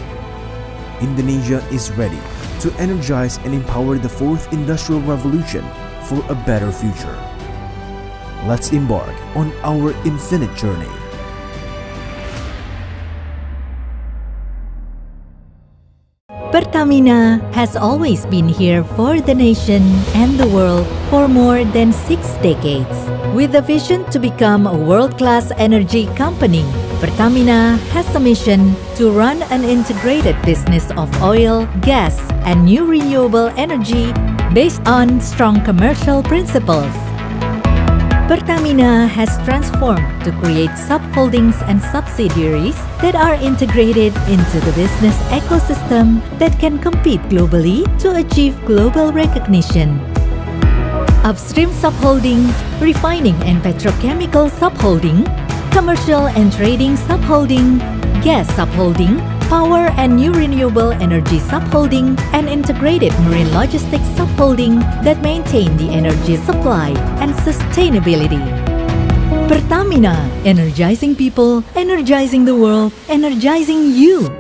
Indonesia is ready to energize and empower the fourth industrial revolution for a better future. Let's embark on our infinite journey. Pertamina has always been here for the nation and the world for more than 6 decades. With a vision to become a world-class energy company, Pertamina has a mission to run an integrated business of oil, gas, and new renewable energy based on strong commercial principles. Pertamina has transformed to create subholdings and subsidiaries that are integrated into the business ecosystem that can compete globally to achieve global recognition. Upstream subholding, refining and petrochemical subholding, commercial and trading subholding, gas subholding, power and new renewable energy subholding, and integrated marine logistics subholding that maintain the energy supply and sustainability. Pertamina, energizing people, energizing the world, energizing you.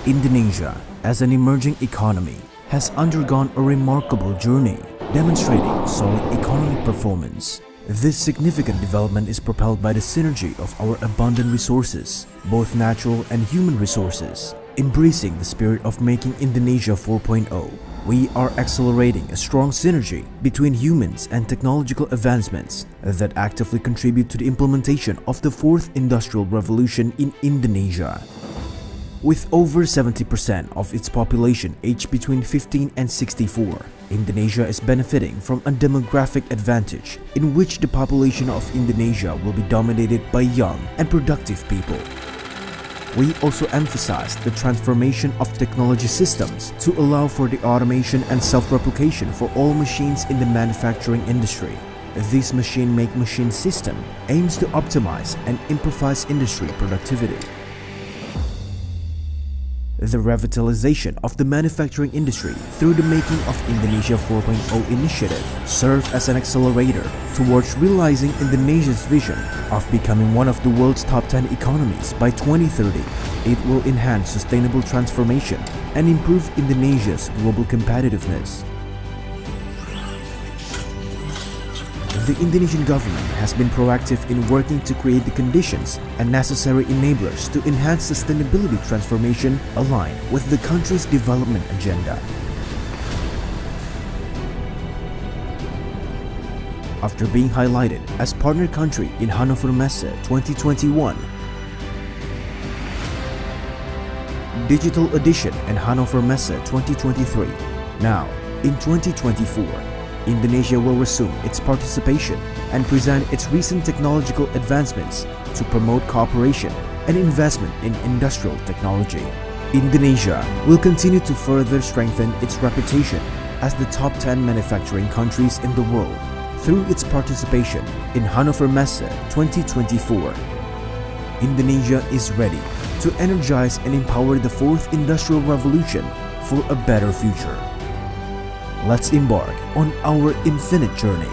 Indonesia, as an emerging economy, has undergone a remarkable journey, demonstrating solid economic performance. This significant development is propelled by the synergy of our abundant resources, both natural and human resources. Embracing the spirit of making Indonesia 4.0, we are accelerating a strong synergy between humans and technological advancements that actively contribute to the implementation of the fourth industrial revolution in Indonesia. With over 70% of its population aged between 15 and 64, Indonesia is benefiting from a demographic advantage in which the population of Indonesia will be dominated by young and productive people. We also emphasize the transformation of technology systems to allow for the automation and self-replication for all machines in the manufacturing industry. This machine-make-machine system aims to optimize and improvise industry productivity. The revitalization of the manufacturing industry through the Making of Indonesia 4.0 initiative serves as an accelerator towards realizing Indonesia's vision of becoming one of the world's top 10 economies by 2030. It will enhance sustainable transformation and improve Indonesia's global competitiveness. The Indonesian government has been proactive in working to create the conditions and necessary enablers to enhance sustainability transformation aligned with the country's development agenda. After being highlighted as partner country in Hannover Messe 2021, Digital Edition and Hannover Messe 2023, now in 2024, Indonesia will resume its participation and present its recent technological advancements to promote cooperation and investment in industrial technology. Indonesia will continue to further strengthen its reputation as the top 10 manufacturing countries in the world through its participation in Hannover Messe 2024. Indonesia is ready to energize and empower the fourth industrial revolution for a better future. Let's embark on our infinite journey.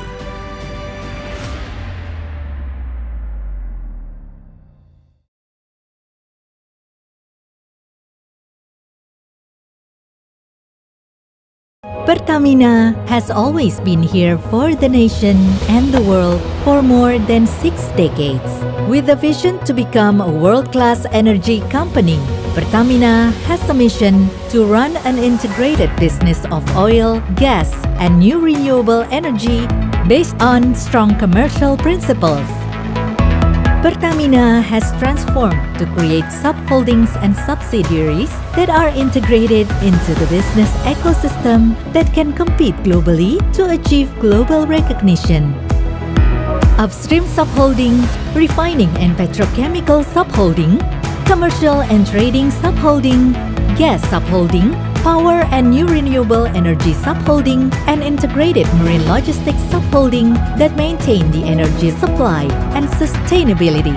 Pertamina has always been here for the nation and the world for more than 6 decades. With a vision to become a world-class energy company, Pertamina has a mission to run an integrated business of oil, gas, and new renewable energy based on strong commercial principles. Pertamina has transformed to create subholdings and subsidiaries that are integrated into the business ecosystem that can compete globally to achieve global recognition. Upstream subholding, refining and petrochemical subholding, commercial and trading subholding, gas subholding, power and new renewable energy subholding, and integrated marine logistics subholding that maintain the energy supply and sustainability.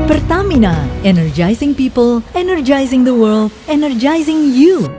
Pertamina, energizing people, energizing the world, energizing you.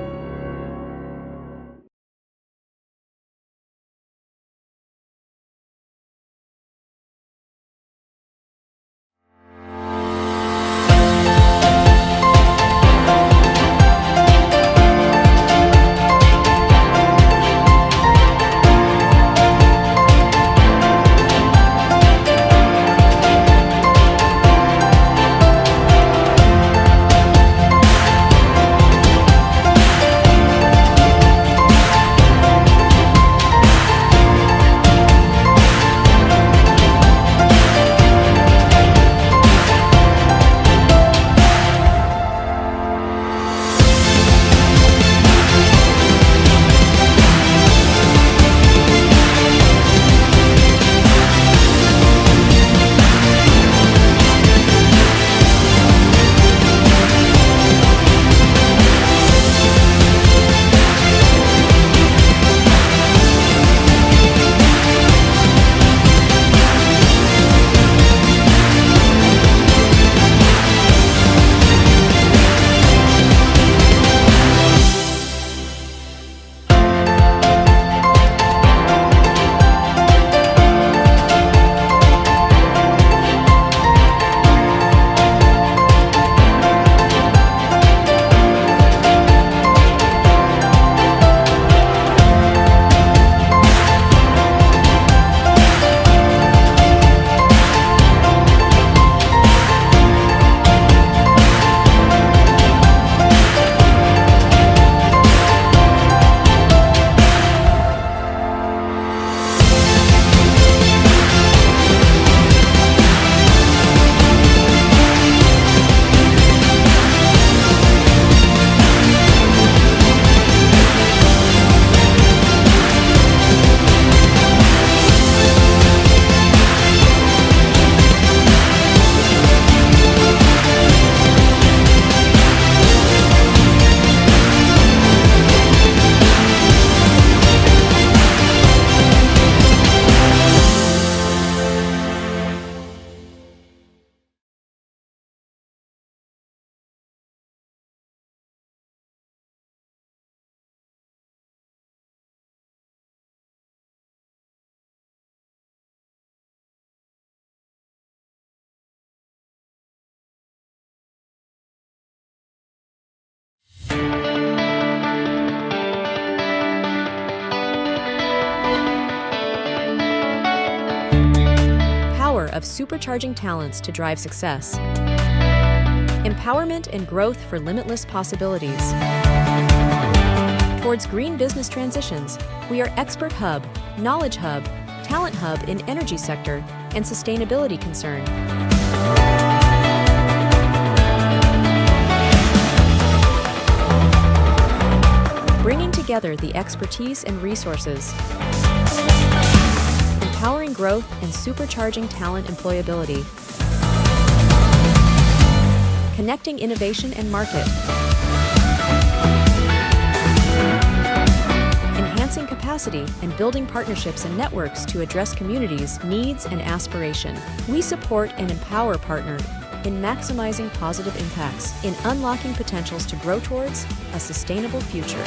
of supercharging talents to drive success. Empowerment and growth for limitless possibilities. Towards green business transitions, we are Expert Hub, Knowledge Hub, Talent Hub in energy sector, and sustainability concern. Bringing together the expertise and resources, empowering growth and supercharging talent employability, connecting innovation and market, enhancing capacity and building partnerships and networks to address communities' needs and aspiration. We support and empower partner in maximizing positive impacts, in unlocking potentials to grow towards a sustainable future.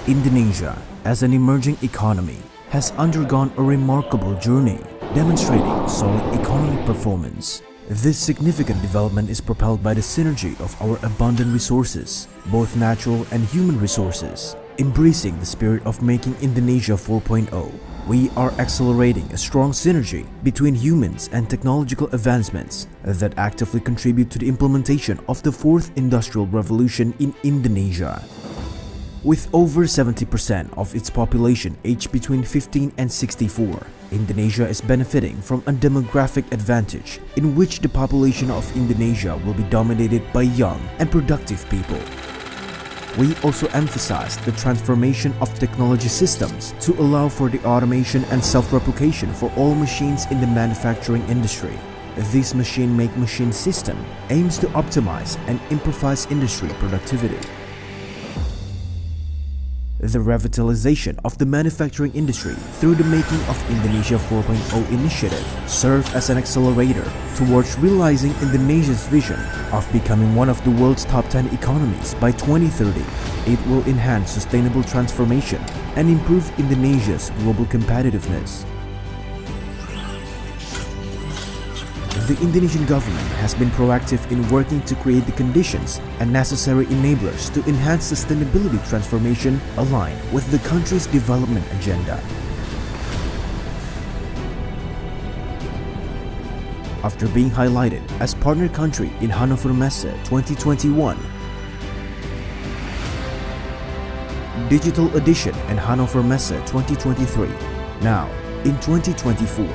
Indonesia, as an emerging economy, has undergone a remarkable journey, demonstrating solid economic performance. This significant development is propelled by the synergy of our abundant resources, both natural and human resources. Embracing the spirit of making Indonesia 4.0, we are accelerating a strong synergy between humans and technological advancements that actively contribute to the implementation of the fourth industrial revolution in Indonesia. With over 70% of its population aged between 15 and 64, Indonesia is benefiting from a demographic advantage in which the population of Indonesia will be dominated by young and productive people. We also emphasize the transformation of technology systems to allow for the automation and self-replication for all machines in the manufacturing industry. This machine-make-machine system aims to optimize and improvise industry productivity. The revitalization of the manufacturing industry through the Making of Indonesia 4.0 initiative serves as an accelerator towards realizing Indonesia's vision of becoming one of the world's top 10 economies by 2030. It will enhance sustainable transformation and improve Indonesia's global competitiveness. The Indonesian government has been proactive in working to create the conditions and necessary enablers to enhance sustainability transformation aligned with the country's development agenda. After being highlighted as partner country in Hannover Messe 2021, Digital Edition and Hannover Messe 2023, now in 2024,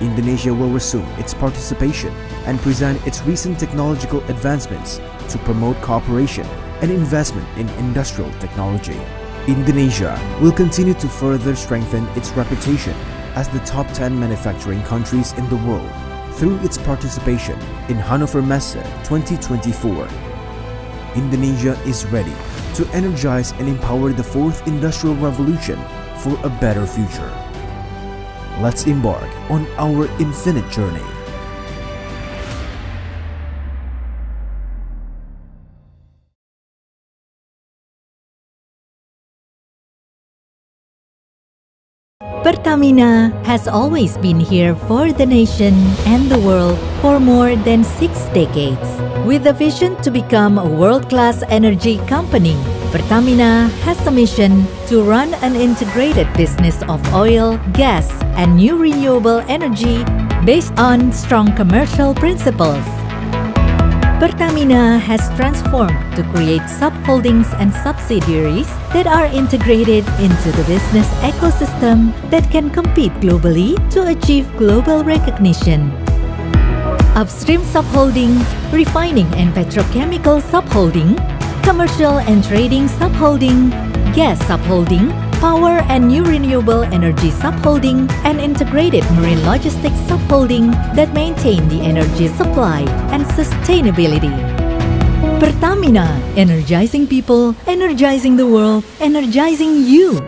Indonesia will resume its participation and present its recent technological advancements to promote cooperation and investment in industrial technology. Indonesia will continue to further strengthen its reputation as the top 10 manufacturing countries in the world through its participation in Hannover Messe 2024. Indonesia is ready to energize and empower the fourth industrial revolution for a better future. Let's embark on our infinite journey. Pertamina has always been here for the nation and the world for more than 6 decades. With a vision to become a world-class energy company, Pertamina has a mission to run an integrated business of oil, gas, and new renewable energy based on strong commercial principles. Pertamina has transformed to create subholdings and subsidiaries that are integrated into the business ecosystem that can compete globally to achieve global recognition. Upstream subholding, refining and petrochemical subholding, commercial and trading subholding, gas subholding, power and new renewable energy subholding, and integrated marine logistics subholding that maintain the energy supply and sustainability. Pertamina, energizing people, energizing the world, energizing you.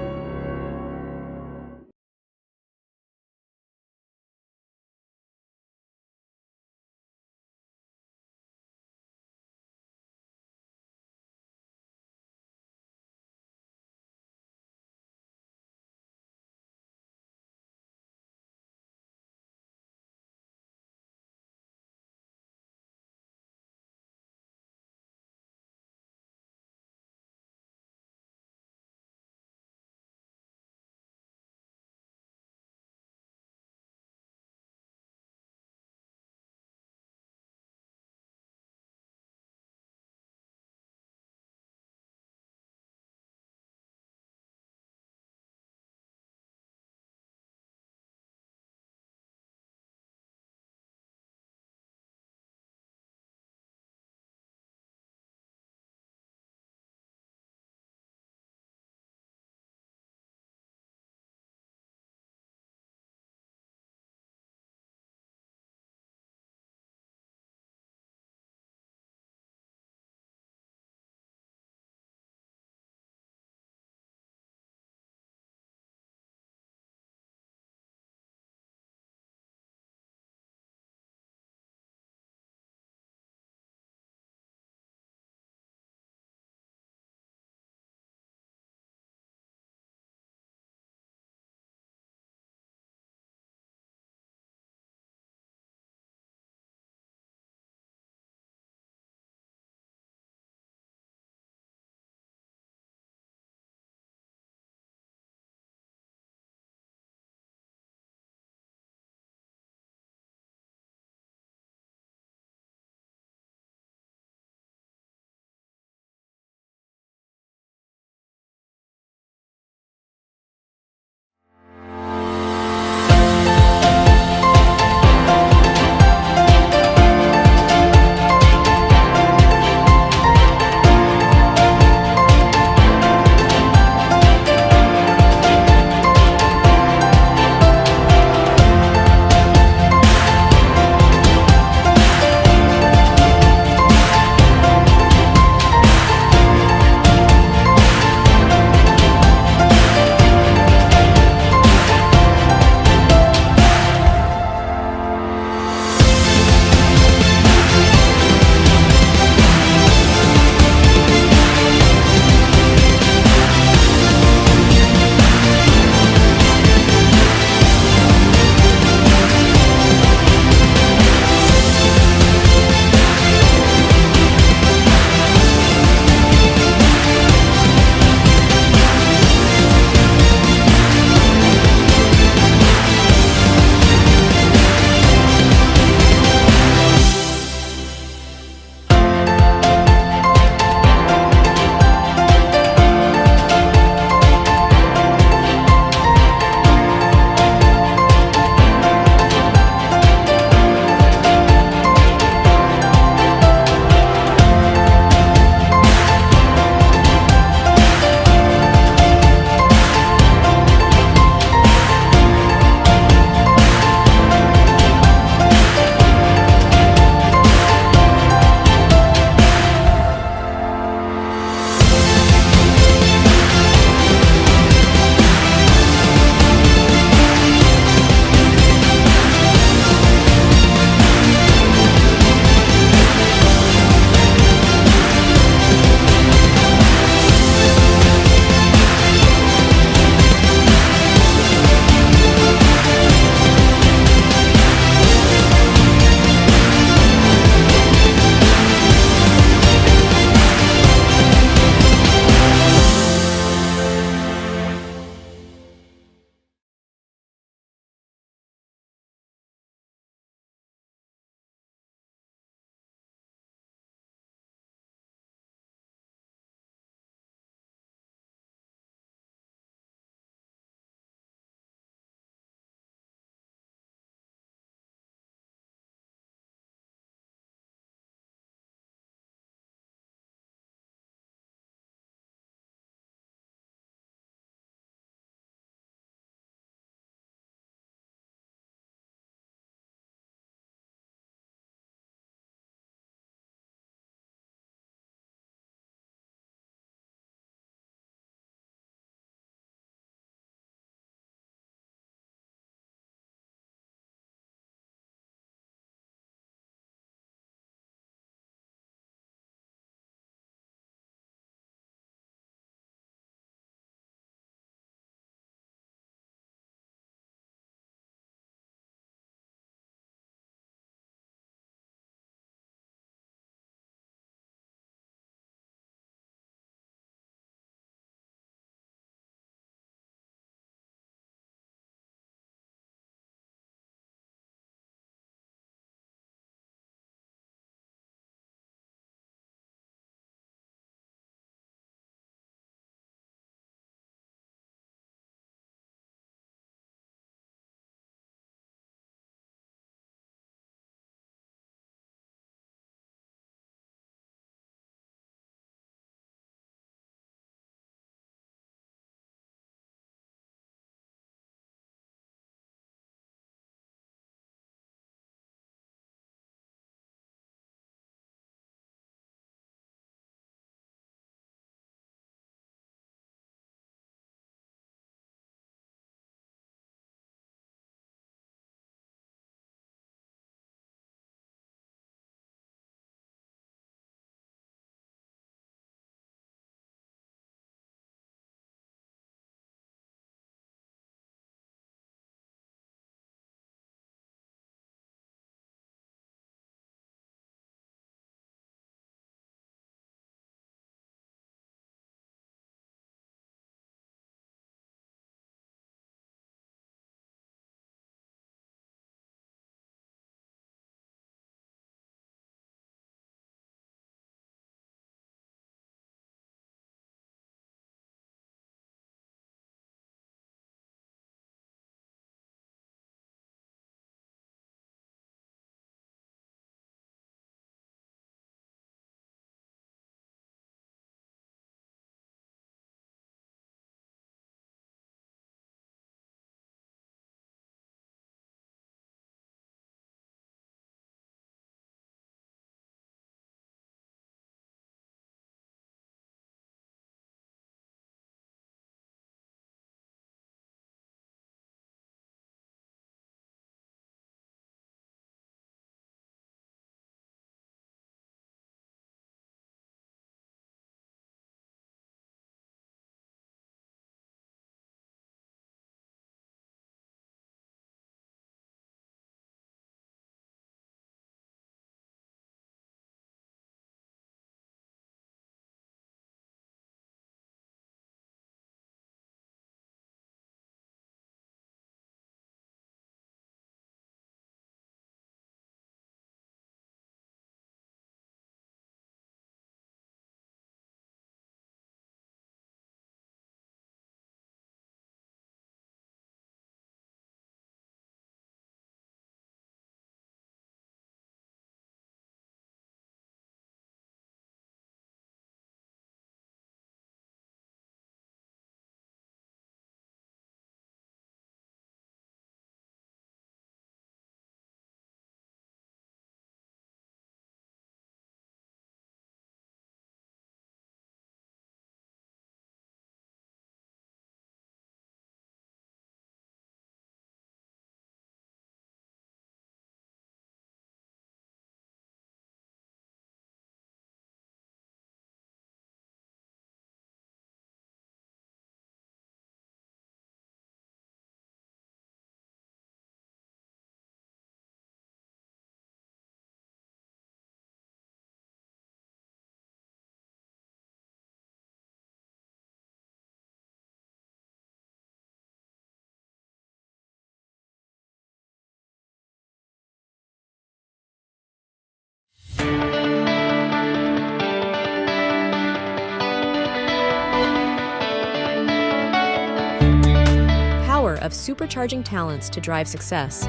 of supercharging talents to drive success.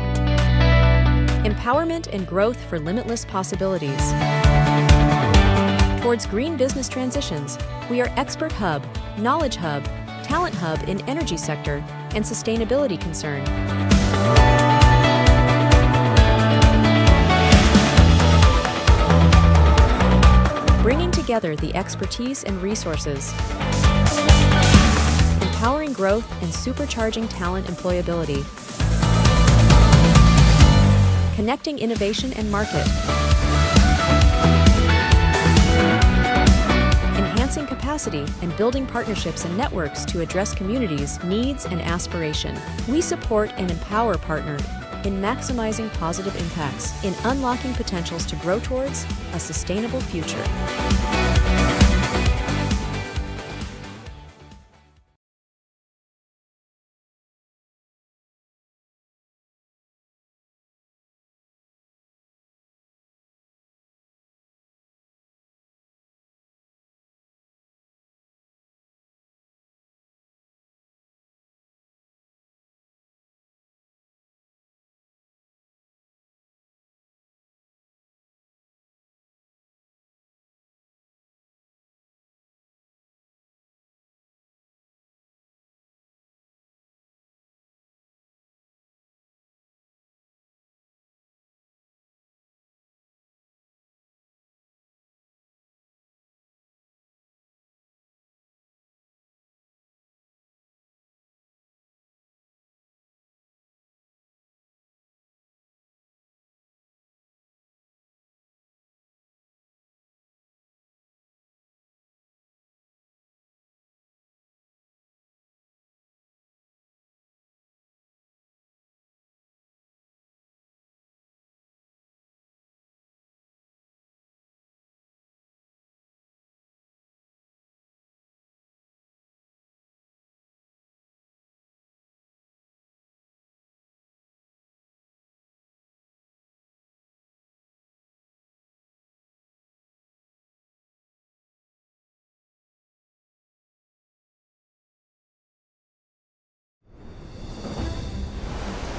Empowerment and growth for limitless possibilities. Towards green business transitions, we are expert hub, knowledge hub, talent hub in energy sector, and sustainability concern. Bringing together the expertise and resources, empowering growth and supercharging talent employability, connecting innovation and market, enhancing capacity and building partnerships and networks to address communities' needs and aspiration. We support and empower partner in maximizing positive impacts, in unlocking potentials to grow towards a sustainable future.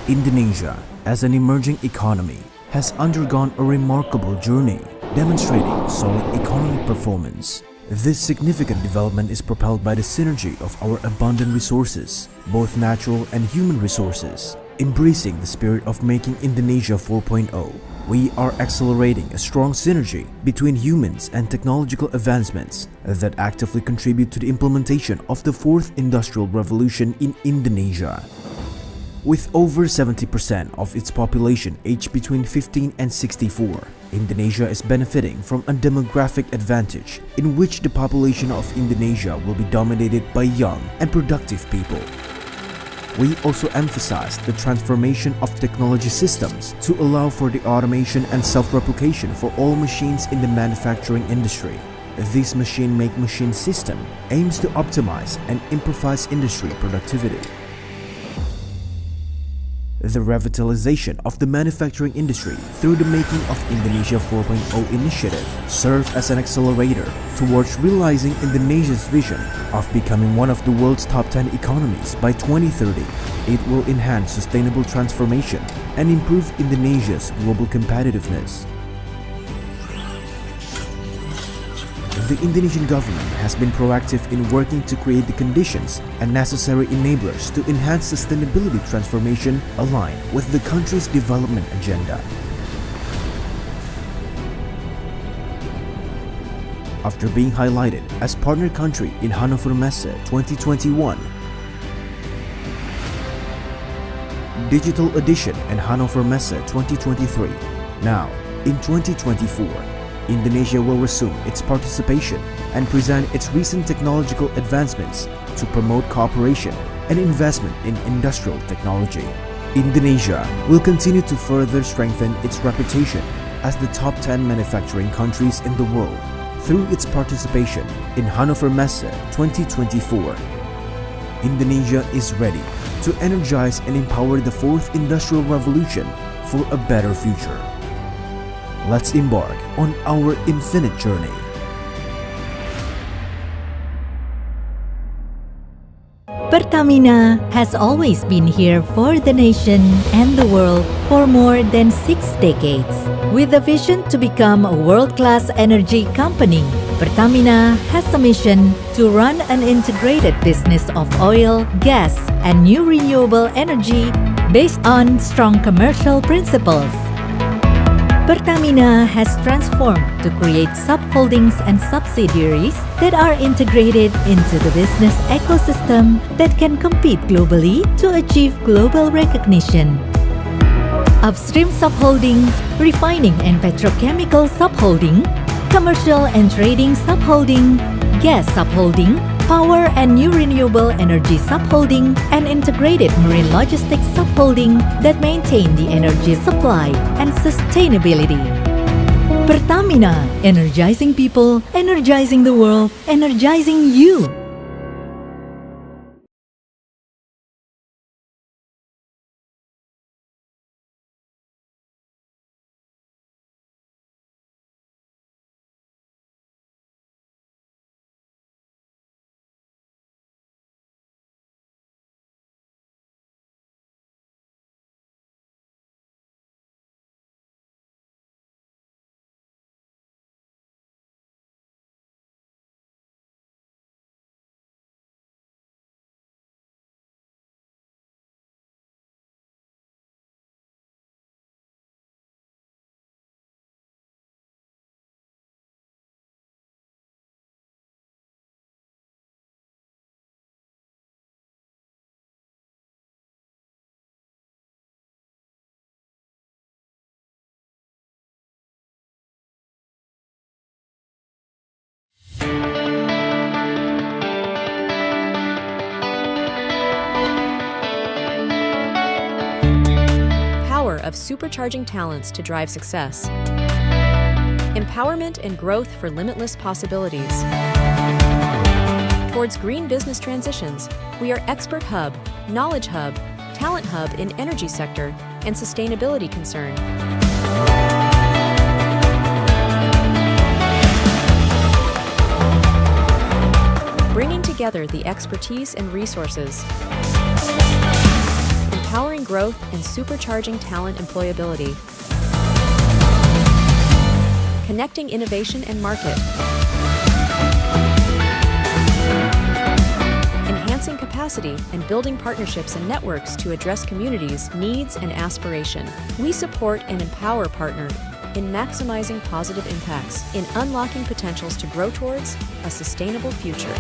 Indonesia, as an emerging economy, has undergone a remarkable journey, demonstrating solid economic performance. This significant development is propelled by the synergy of our abundant resources, both natural and human resources. Embracing the spirit of making Indonesia 4.0, we are accelerating a strong synergy between humans and technological advancements that actively contribute to the implementation of the fourth industrial revolution in Indonesia. With over 70% of its population aged between 15 and 64, Indonesia is benefiting from a demographic advantage in which the population of Indonesia will be dominated by young and productive people. We also emphasize the transformation of technology systems to allow for the automation and self-replication for all machines in the manufacturing industry. This machine-make-machine system aims to optimize and improvise industry productivity. The revitalization of the manufacturing industry through the Making of Indonesia 4.0 initiative serves as an accelerator towards realizing Indonesia's vision of becoming one of the world's top 10 economies by 2030. It will enhance sustainable transformation and improve Indonesia's global competitiveness. The Indonesian government has been proactive in working to create the conditions and necessary enablers to enhance sustainability transformation aligned with the country's development agenda. After being highlighted as partner country in Hannover Messe 2021, Digital Edition and Hannover Messe 2023, now in 2024, Indonesia will resume its participation and present its recent technological advancements to promote cooperation and investment in industrial technology. Indonesia will continue to further strengthen its reputation as the top 10 manufacturing countries in the world through its participation in Hannover Messe 2024. Indonesia is ready to energize and empower the fourth industrial revolution for a better future. Let's embark on our infinite journey. Pertamina has always been here for the nation and the world for more than 6 decades. With a vision to become a world-class energy company, Pertamina has a mission to run an integrated business of oil, gas, and new renewable energy based on strong commercial principles. Pertamina has transformed to create subholdings and subsidiaries that are integrated into the business ecosystem that can compete globally to achieve global recognition. Upstream subholding, refining and petrochemical subholding, commercial and trading subholding, gas subholding, power and new renewable energy subholding, and integrated marine logistics subholding that maintain the energy supply and sustainability. Pertamina, energizing people, energizing the world, energizing you. Power of supercharging talents to drive success. Empowerment and growth for limitless possibilities. Towards green business transitions, we are expert hub, knowledge hub, talent hub in energy sector, and sustainability concern. Bringing together the expertise and resources. Empowering growth and supercharging talent employability. Connecting innovation and market. Enhancing capacity and building partnerships and networks to address communities' needs and aspiration. We support and empower partners in maximizing positive impacts, in unlocking potentials to grow towards a sustainable future.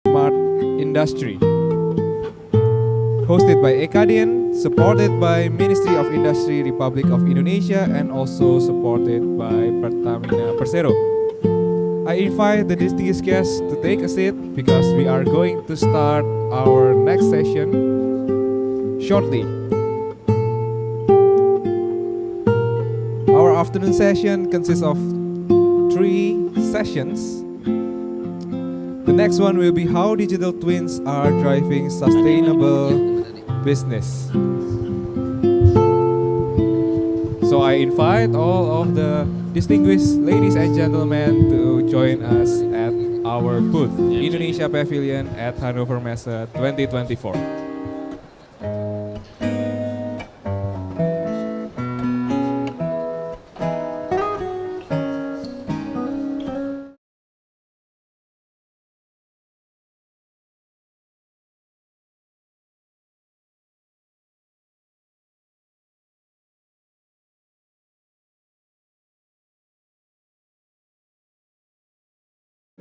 Smart Industry, hosted by EKADIN, supported by Ministry of Industry Republic of Indonesia, and also supported by Pertamina Persero. I invite the distinguished guests to take a seat because we are going to start our next session shortly. Our afternoon session consists of 3 sessions. The next one will be how digital twins are driving sustainable business. So I invite all of the distinguished ladies and gentlemen to join us at our booth, Indonesia Pavilion at Hannover Messe 2024.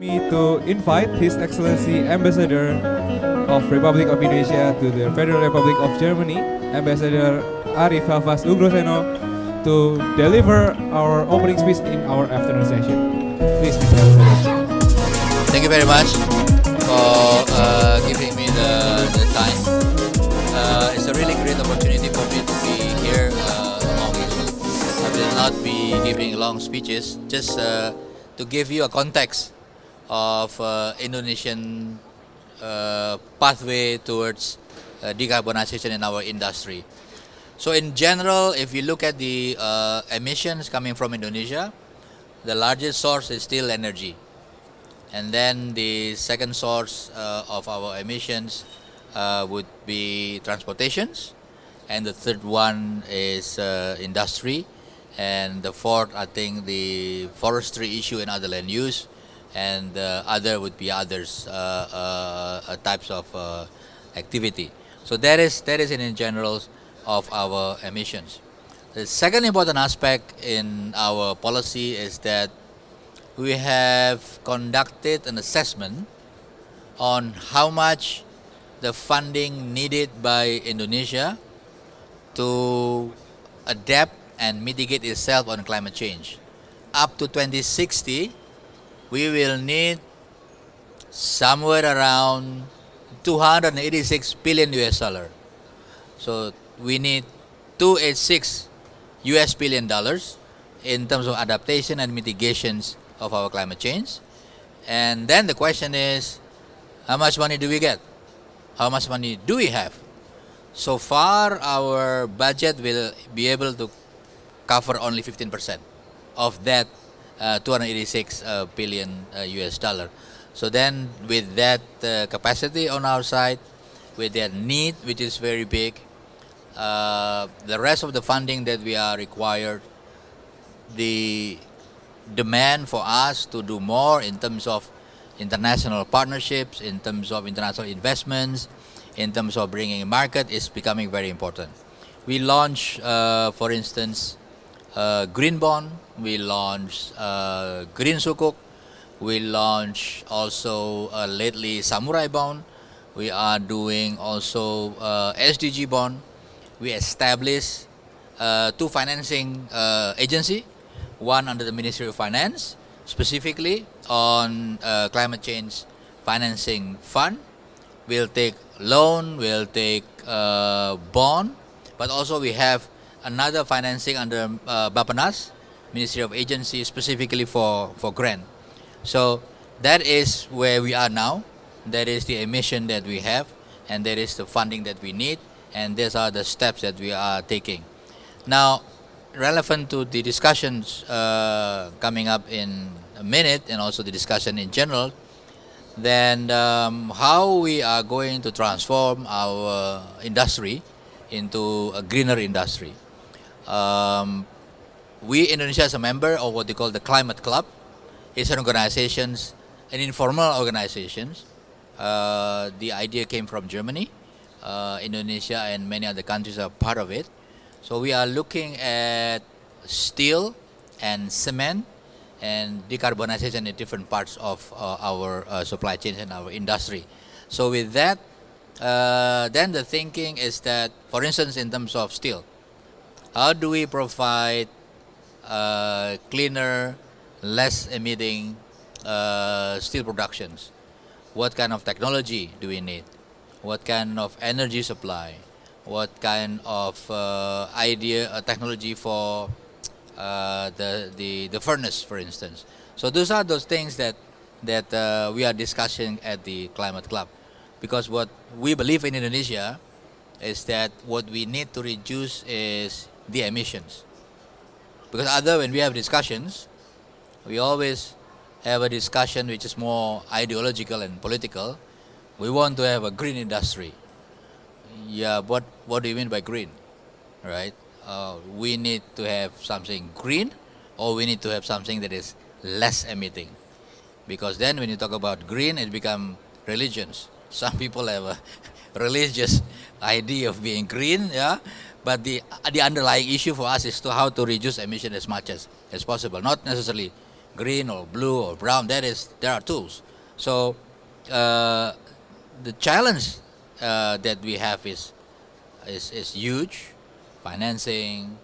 Me to invite His Excellency Ambassador of Republic of Indonesia to the Federal Republic of Germany, Ambassador Arif Hafaz Ugroseno, to deliver our opening speech in our afternoon session. Please, Mr. Ambassador. Thank you very much for giving me the time. It's a really great opportunity for me to be here among you. I will not be giving long speeches, just to give you a context of Indonesian pathway towards decarbonization in our industry. So in general, if you look at the emissions coming from Indonesia, the largest source is still energy. And then the second source of our emissions would be transportations. And the third one is industry. And the fourth, I think, the forestry issue and other land use. And other would be others types of activity. So that is in general of our emissions. The second important aspect in our policy is that we have conducted an assessment on how much the funding needed by Indonesia to adapt and mitigate itself on climate change. Up to 2060, we will need somewhere around 286 billion US dollar. So we need 286 US billion dollars in terms of adaptation and mitigations of our climate change. And then the question is, how much money do we get? How much money do we have? So far, our budget will be able to cover only 15% of that 286 billion US dollar. So then with that capacity on our side, with that need, which is very big, the rest of the funding that we are required, the demand for us to do more in terms of international partnerships, in terms of international investments, in terms of bringing a market is becoming very important. We launched, for instance, green bond, we launched green sukuk, we launched also lately samurai bond, we are doing also SDG bond. We established two financing agency, one under the Ministry of Finance, specifically on climate change financing fund. We'll take loan, we'll take bond, but also we have another financing under Bapenas, Ministry of Agency, specifically for grant. So that is where we are now. That is the emission that we have, and that is the funding that we need, and these are the steps that we are taking. Now, relevant to the discussions coming up in a minute, and also the discussion in general, then how we are going to transform our industry into a greener industry. We, Indonesia, as a member of what they call the Climate Club. It's an organization, an informal organization. The idea came from Germany. Indonesia and many other countries are part of it. So we are looking at steel and cement and decarbonization in different parts of our supply chain and our industry. So with that, then the thinking is that, for instance, in terms of steel, how do we provide cleaner, less emitting steel productions? What kind of technology do we need? What kind of energy supply? What kind of technology for the furnace, for instance? So those are those things that we are discussing at the Climate Club, because what we believe in Indonesia is that what we need to reduce is the emissions. Because when we have discussions, we always have a discussion which is more ideological and political. We want to have a green industry. Yeah, what do you mean by green? Right? We need to have something green, or we need to have something that is less emitting. Because then when you talk about green, it becomes religions. Some people have a religious idea of being green, yeah. But the underlying issue for us is how to reduce emission as much as possible. Not necessarily green or blue or brown. There are tools. So the challenge that we have is huge. Financing,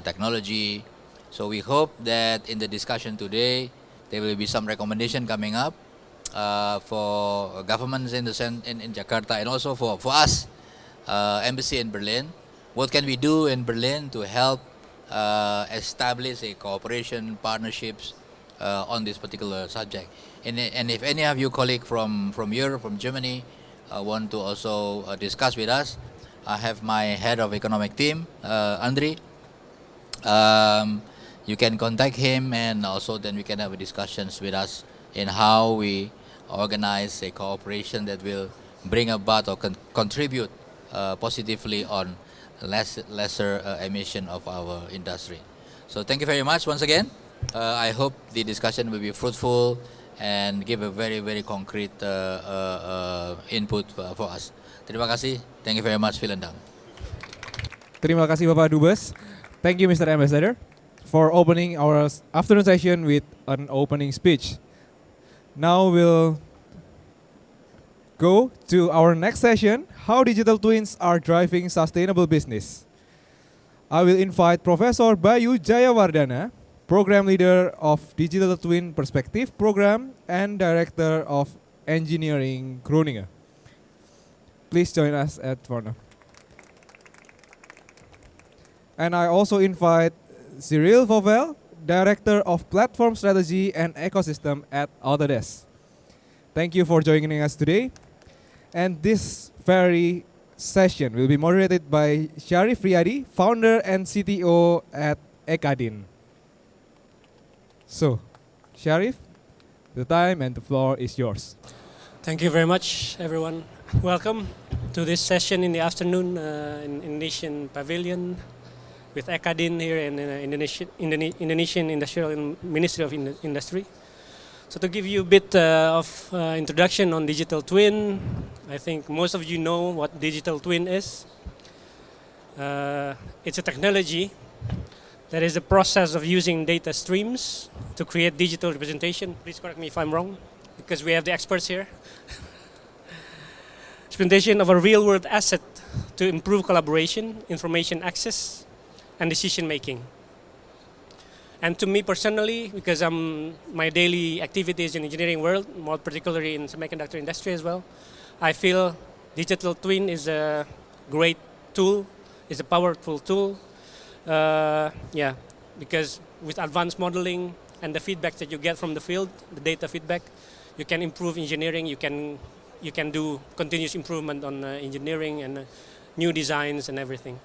technology. So we hope that in the discussion today, there will be some recommendation coming up for governments in Jakarta, and also for us, embassy in Berlin. What can we do in Berlin to help establish a cooperation, partnerships on this particular subject. And if any of you colleague from Europe, from Germany, want to also discuss with us, I have my head of economic team, Andri. You can contact him, and also then we can have discussions with us in how we organize a cooperation that will bring about or contribute positively on lesser emission of our industry. So thank you very much once again. I hope the discussion will be fruitful and give a very, very concrete input for us. Terima kasih. Thank you very much. Vielen Dank. Terima kasih Bapak Dubes. Thank you Mr. Ambassador for opening our afternoon session with an opening speech. Now we'll go to our next session, how digital twins are driving sustainable business. I will invite Professor Bayu Jayawardana, Program Leader of Digital Twin Perspective Program and Director of Engineering Groningen. Please join us at Varna. And I also invite Cyril Vauvel, Director of Platform Strategy and Ecosystem at Autodesk. Thank you for joining us today. And this very session will be moderated by Sharif Riyadi, Founder and CTO at Ekadin. So, Sharif, the time and the floor is yours. Thank you very much, everyone. Welcome to this session in the afternoon in Indonesian Pavilion with Ekadin here in Indonesian Industrial Ministry of Industry. So to give you a bit of introduction on digital twin, I think most of you know what digital twin is. It's a technology that is the process of using data streams to create digital representation. Please correct me if I'm wrong, because we have the experts here. Representation of a real-world asset to improve collaboration, information access, and decision making. And to me personally, because my daily activities in engineering world, more particularly in semiconductor industry as well, I feel digital twin is a great tool, is a powerful tool. Because with advanced modeling and the feedback that you get from the field, the data feedback, you can improve engineering. You can do continuous improvement on engineering and new designs and everything.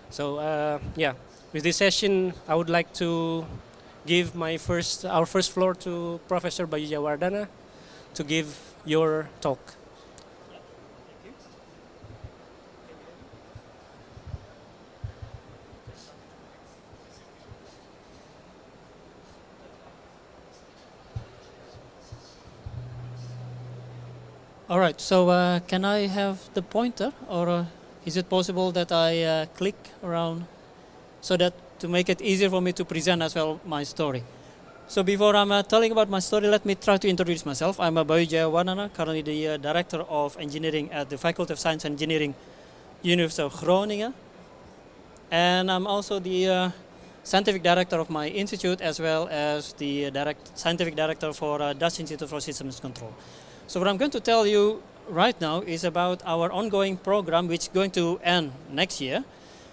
So with this session, I would like to give our first floor to Professor Bayu Jayawardana to give your talk. All right, so can I have the pointer, or is it possible that I click around so that to make it easier for me to present as well my story? So before I'm telling about my story, let me try to introduce myself. I'm Bayu Jayawardana, currently the Director of Engineering at the Faculty of Science and Engineering, University of Groningen. And I'm also the Scientific Director of my institute, as well as the Scientific Director for Dutch Institute for Systems Control. So what I'm going to tell you right now is about our ongoing program, which is going to end next year.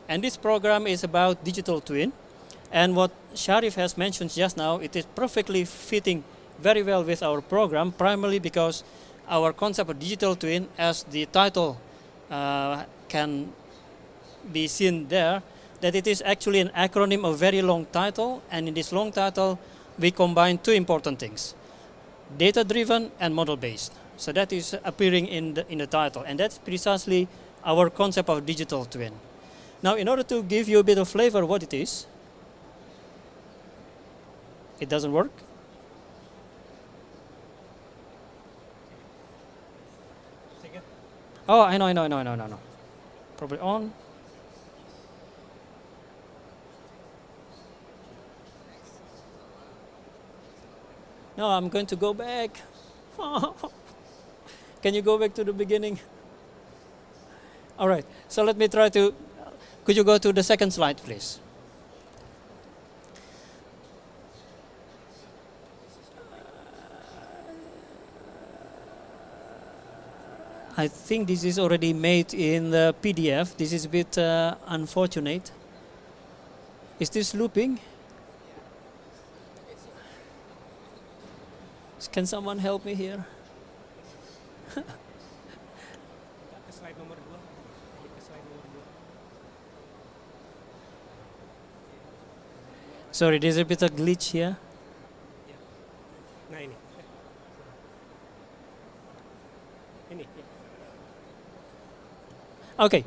And this program is about digital twin. And what Sharif has mentioned just now, it is perfectly fitting very well with our program, primarily because our concept of digital twin, as the title can be seen there, that it is actually an acronym of very long title. And in this long title, we combine two important things: data-driven and model-based. So that is appearing in the title, and that's precisely our concept of digital twin. Now, in order to give you a bit of flavor what it is, it doesn't work. Oh, I know. Probably on. No, I'm going to go back. Can you go back to the beginning? All right, so let me try to, could you go to the second slide, please? I think this is already made in the PDF. This is a bit unfortunate. Is this looping? Can someone help me here? Sorry, there's a bit of glitch here. Nah, ini. Ini. Okay,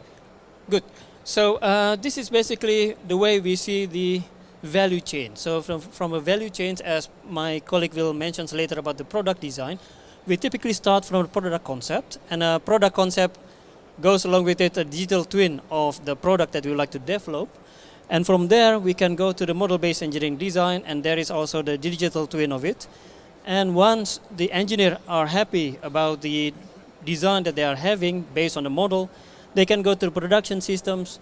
good. So this is basically the way we see the value chain. So from a value chain, as my colleague will mention later about the product design, we typically start from a product concept, and a product concept goes along with it a digital twin of the product that we would like to develop. And from there, we can go to the model-based engineering design, and there is also the digital twin of it. And once the engineers are happy about the design that they are having based on the model, they can go to the production systems,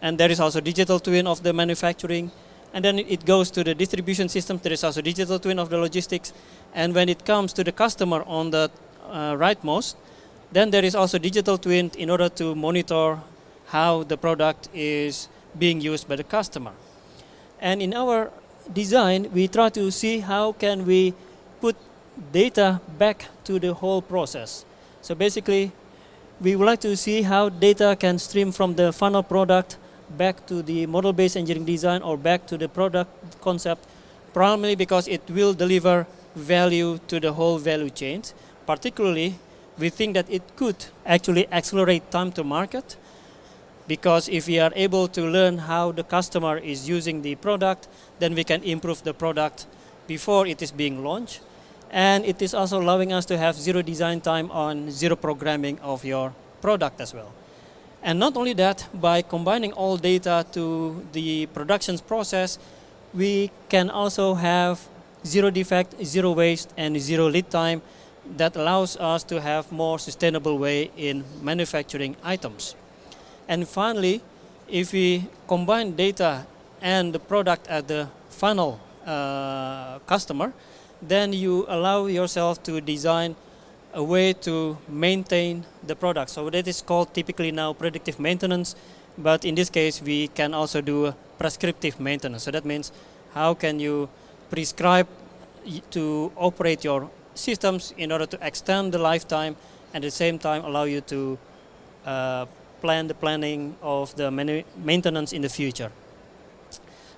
and there is also digital twin of the manufacturing. And then it goes to the distribution system. There is also digital twin of the logistics. And when it comes to the customer on the rightmost, then there is also digital twin in order to monitor how the product is being used by the customer. And in our design, we try to see how can we put data back to the whole process. So basically, we would like to see how data can stream from the final product back to the model-based engineering design or back to the product concept, primarily because it will deliver value to the whole value chain. Particularly, we think that it could actually accelerate time to market, because if we are able to learn how the customer is using the product, then we can improve the product before it is being launched. And it is also allowing us to have zero design time on zero programming of your product as well. And not only that, by combining all data to the production process, we can also have zero defect, zero waste, and zero lead time that allows us to have more sustainable way in manufacturing items. And finally, if we combine data and the product at the final customer, then you allow yourself to design a way to maintain the product. So that is called typically now predictive maintenance, but in this case we can also do prescriptive maintenance. So that means how can you prescribe to operate your systems in order to extend the lifetime and at the same time allow you to plan the planning of the maintenance in the future.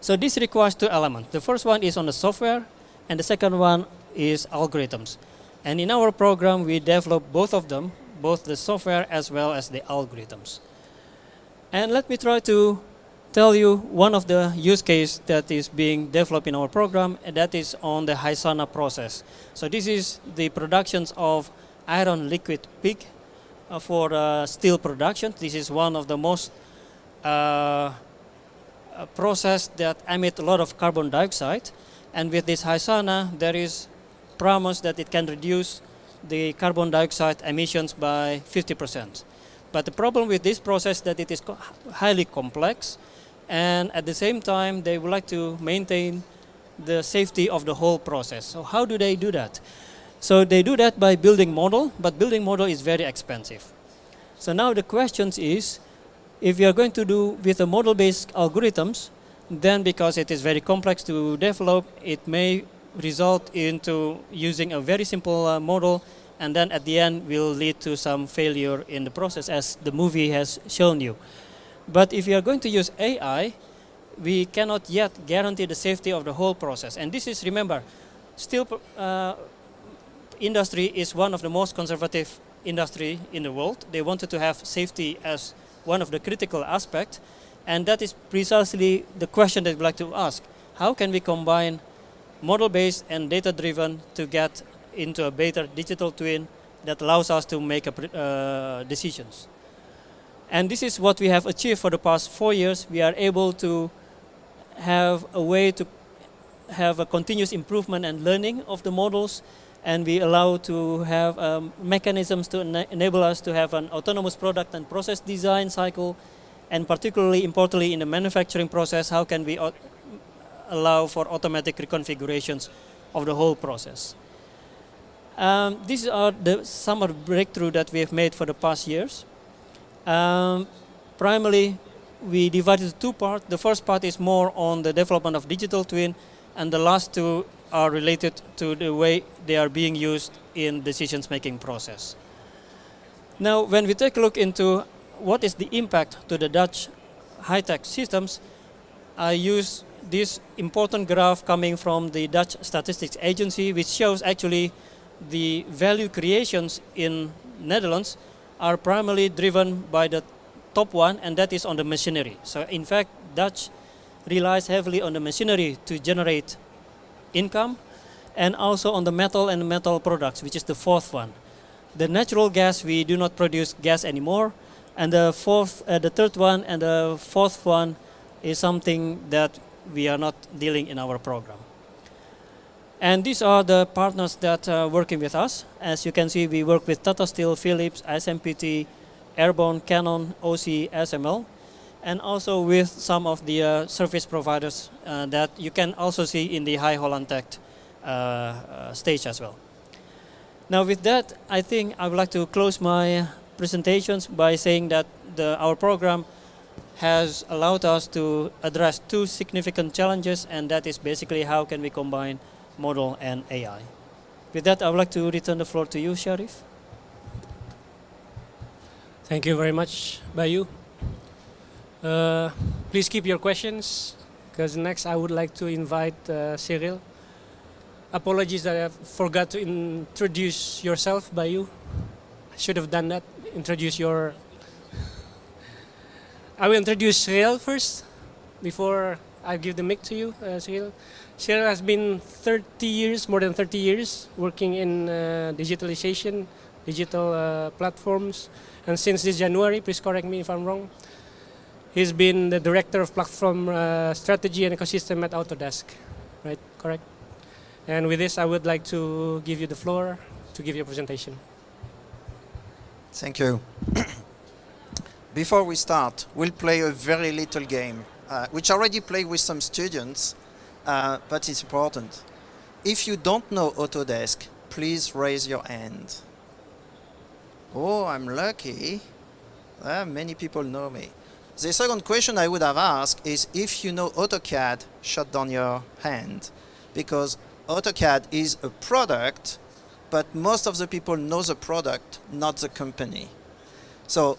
So this requires two elements. The first one is on the software, and the second one is algorithms. And in our program, we develop both of them, both the software as well as the algorithms. And let me try to tell you one of the use case that is being developed in our program, and that is on the Haisana process. So this is the productions of iron liquid pig for steel production. This is one of the most process that emit a lot of carbon dioxide. And with this Haisana, there is promise that it can reduce the carbon dioxide emissions by 50%. But the problem with this process is that it is highly complex, and at the same time they would like to maintain the safety of the whole process. So how do they do that? So they do that by building model, but building model is very expensive. So now the question is, if you are going to do with a model-based algorithms, then because it is very complex to develop, it may result into using a very simple model, and then at the end will lead to some failure in the process, as the movie has shown you. But if you are going to use AI, we cannot yet guarantee the safety of the whole process. And this is, remember, steel industry is one of the most conservative industry in the world. They wanted to have safety as one of the critical aspects, and that is precisely the question that we'd like to ask. How can we combine model-based and data-driven to get into a better digital twin that allows us to make decisions? And this is what we have achieved for the past 4 years. We are able to have a way to have a continuous improvement and learning of the models, and we allow to have mechanisms to enable us to have an autonomous product and process design cycle, and particularly importantly in the manufacturing process, how can we allow for automatic reconfigurations of the whole process. These are some of the breakthroughs that we have made for the past years. Primarily, we divided into two parts. The first part is more on the development of digital twin, and the last two are related to the way they are being used in decisions-making process. Now, when we take a look into what is the impact to the Dutch high-tech systems, I use this important graph coming from the Dutch Statistics Agency, which shows actually the value creations in Netherlands are primarily driven by the top one, and that is on the machinery. So in fact, Dutch relies heavily on the machinery to generate income, and also on the metal and metal products, which is the fourth one. The natural gas, we do not produce gas anymore, and the third one and the fourth one is something that we are not dealing in our program. And these are the partners that are working with us. As you can see, we work with Tata Steel, Philips, SMPT, Airborne, Canon, OC, SML, and also with some of the service providers that you can also see in the High Holland Tech stage as well. Now with that, I think I would like to close my presentations by saying that our program has allowed us to address two significant challenges, and that is basically how can we combine model and AI. With that, I would like to return the floor to you, Sharif. Thank you very much, Bayu. Please keep your questions, because next I would like to invite Cyril. Apologies that I forgot to introduce yourself, Bayu. I should have done that. Introduce your... I will introduce Cyril first, before I give the mic to you, Cyril. Cyril has been more than 30 years, working in digitalization, digital platforms. And since this January, please correct me if I'm wrong, he's been the Director of Platform Strategy and Ecosystem at Autodesk, right? Correct? And with this, I would like to give you the floor to give your presentation. Thank you. Before we start, we'll play a very little game, which I already played with some students, but it's important. If you don't know Autodesk, please raise your hand. Oh, I'm lucky. Many people know me. The second question I would have asked is, if you know AutoCAD, shut down your hand, because AutoCAD is a product, but most of the people know the product, not the company. So,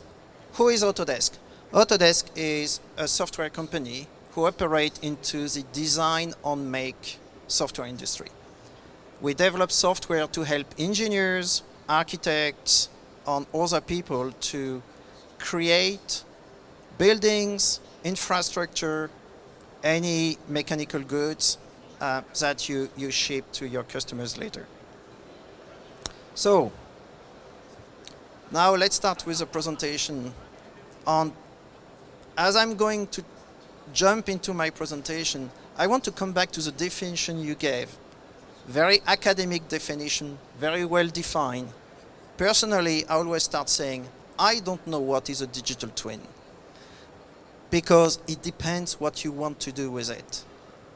who is Autodesk? Autodesk is a software company who operate into the design and make software industry. We develop software to help engineers, architects, and other people to create buildings, infrastructure, any mechanical goods that you ship to your customers later. So, now let's start with the presentation. And as I'm going to jump into my presentation, I want to come back to the definition you gave. Very academic definition, very well defined. Personally, I always start saying, I don't know what is a digital twin, because it depends what you want to do with it.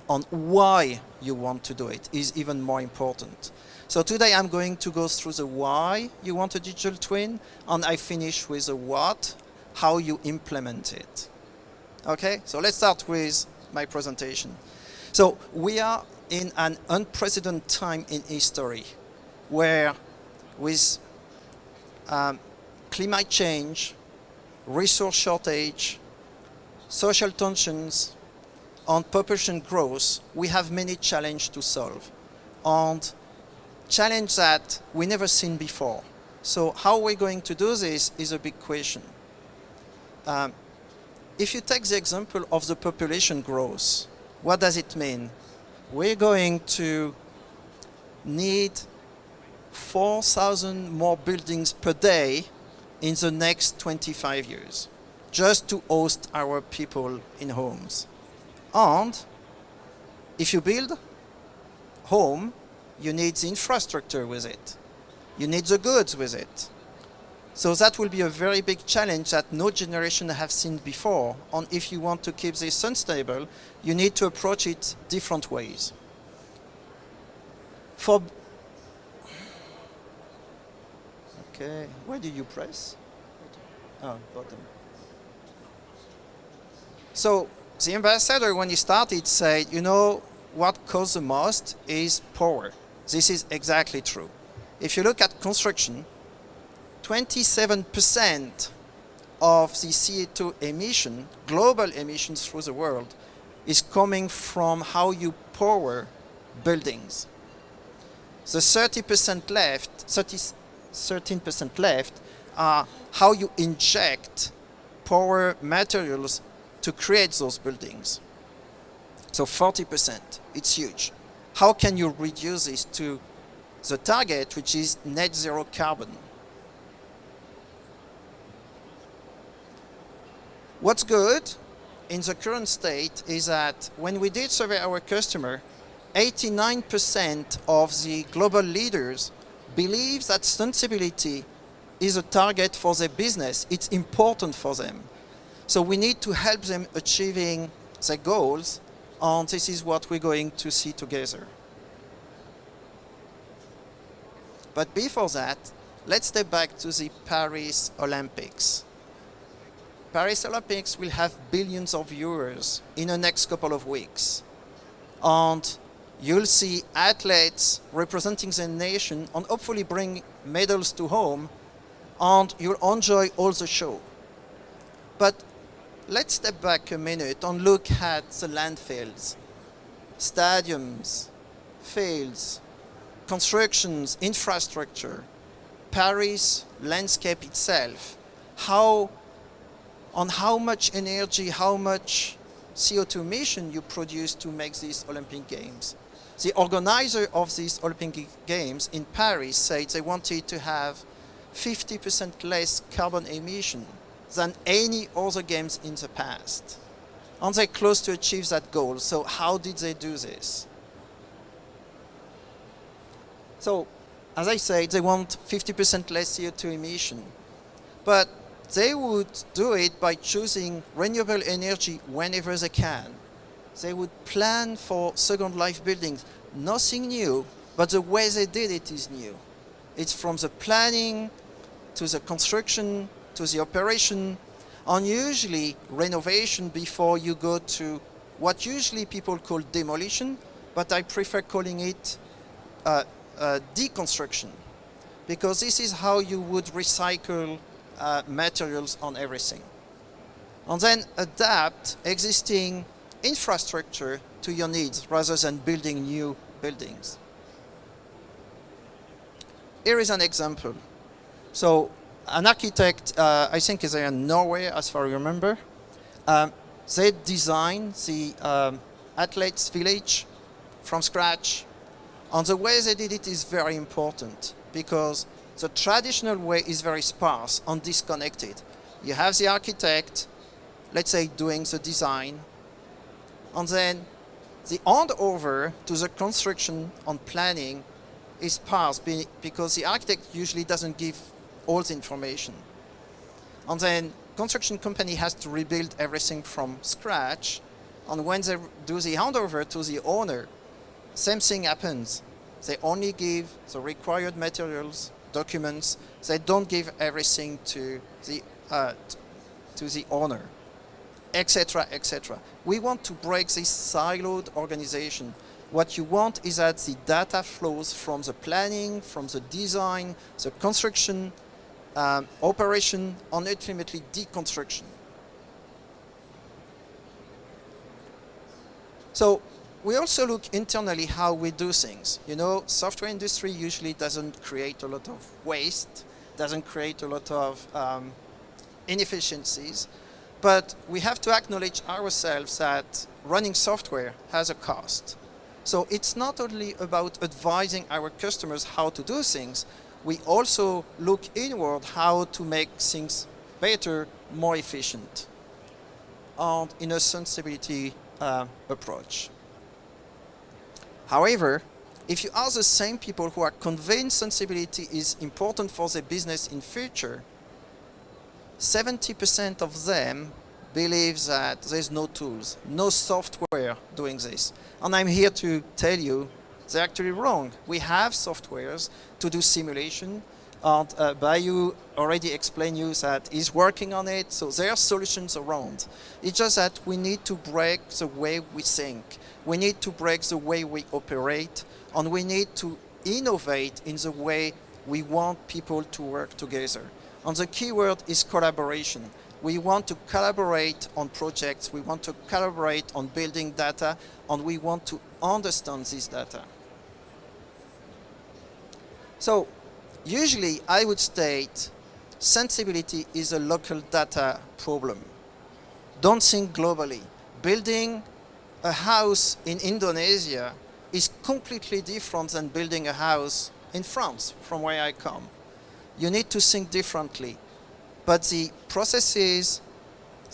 On why you want to do it is even more important. So today I'm going to go through the why you want a digital twin, and I finish with the what, how you implement it. Okay, so let's start with my presentation. So we are in an unprecedented time in history, where with climate change, resource shortage, social tensions, and population growth, we have many challenges to solve, and challenge that we never seen before. So how we're going to do this is a big question. If you take the example of the population growth, what does it mean? We're going to need 4,000 more buildings per day in the next 25 years, just to host our people in homes. And if you build home, you need the infrastructure with it. You need the goods with it. So that will be a very big challenge that no generation have seen before. And if you want to keep this unstable, you need to approach it different ways. Okay, where do you press? Oh, bottom. So the ambassador, when he started, said, you know, what costs the most is power. This is exactly true. If you look at construction, 27% of the CO2 emission, global emissions through the world, is coming from how you power buildings. The 13% left are how you inject power materials to create those buildings. So 40%, it's huge. How can you reduce this to the target, which is net zero carbon? What's good in the current state is that when we did survey our customer, 89% of the global leaders believe that sustainability is a target for their business. It's important for them. So we need to help them achieving their goals, and this is what we're going to see together. But before that, let's step back to the Paris Olympics. Paris Olympics will have billions of viewers in the next couple of weeks. And you'll see athletes representing their nation and hopefully bring medals to home, and you'll enjoy all the show. But let's step back a minute and look at the landfills, stadiums, fields, constructions, infrastructure, Paris landscape itself, how much energy, how much CO2 emission you produce to make these Olympic Games. The organizer of these Olympic Games in Paris said they wanted to have 50% less carbon emission than any other games in the past. And they're close to achieve that goal. So how did they do this? So, as I said, they want 50% less CO2 emission. But they would do it by choosing renewable energy whenever they can. They would plan for second life buildings. Nothing new, but the way they did it is new. It's from the planning to the construction to the operation, and usually renovation before you go to what usually people call demolition, but I prefer calling it deconstruction, because this is how you would recycle materials on everything. And then adapt existing infrastructure to your needs rather than building new buildings. Here is an example. So an architect, I think is in Norway as far as I remember, they designed the athletes village from scratch. And the way they did it is very important, because the traditional way is very sparse and disconnected. You have the architect, let's say, doing the design, and then the handover to the construction and planning is sparse because the architect usually doesn't give all the information. And then construction company has to rebuild everything from scratch, and when they do the handover to the owner, same thing happens. They only give the required materials, documents. They don't give everything to the owner, etc., etc. We want to break this siloed organization. What you want is that the data flows from the planning, from the design, the construction, operation, and ultimately deconstruction. So we also look internally how we do things. You know, software industry usually doesn't create a lot of waste, doesn't create a lot of inefficiencies, but we have to acknowledge ourselves that running software has a cost. So it's not only about advising our customers how to do things, we also look inward how to make things better, more efficient, and in a sustainability approach. However, if you ask the same people who are convinced sustainability is important for their business in future, 70% of them believe that there's no tools, no software doing this. And I'm here to tell you they're actually wrong. We have softwares to do simulation, And Bayu already explained you that he's working on it, so there are solutions around. It's just that we need to break the way we think. We need to break the way we operate, and we need to innovate in the way we want people to work together. And the key word is collaboration. We want to collaborate on projects, we want to collaborate on building data, and we want to understand this data. So, usually I would state sensibility is a local data problem. Don't think globally. Building a house in Indonesia is completely different than building a house in France, from where I come. You need to think differently. But the processes,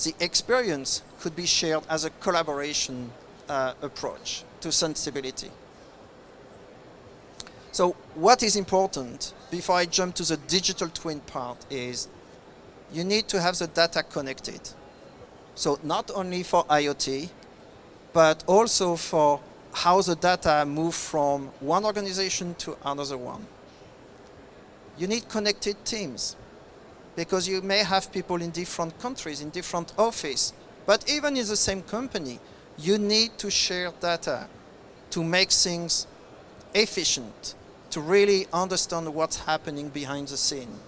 the experience could be shared as a collaboration approach to sensibility. So what is important, before I jump to the digital twin part, is you need to have the data connected. So not only for IoT, but also for how the data move from one organization to another one. You need connected teams, because you may have people in different countries, in different offices, but even in the same company, you need to share data to make things efficient, to really understand what's happening behind the scene.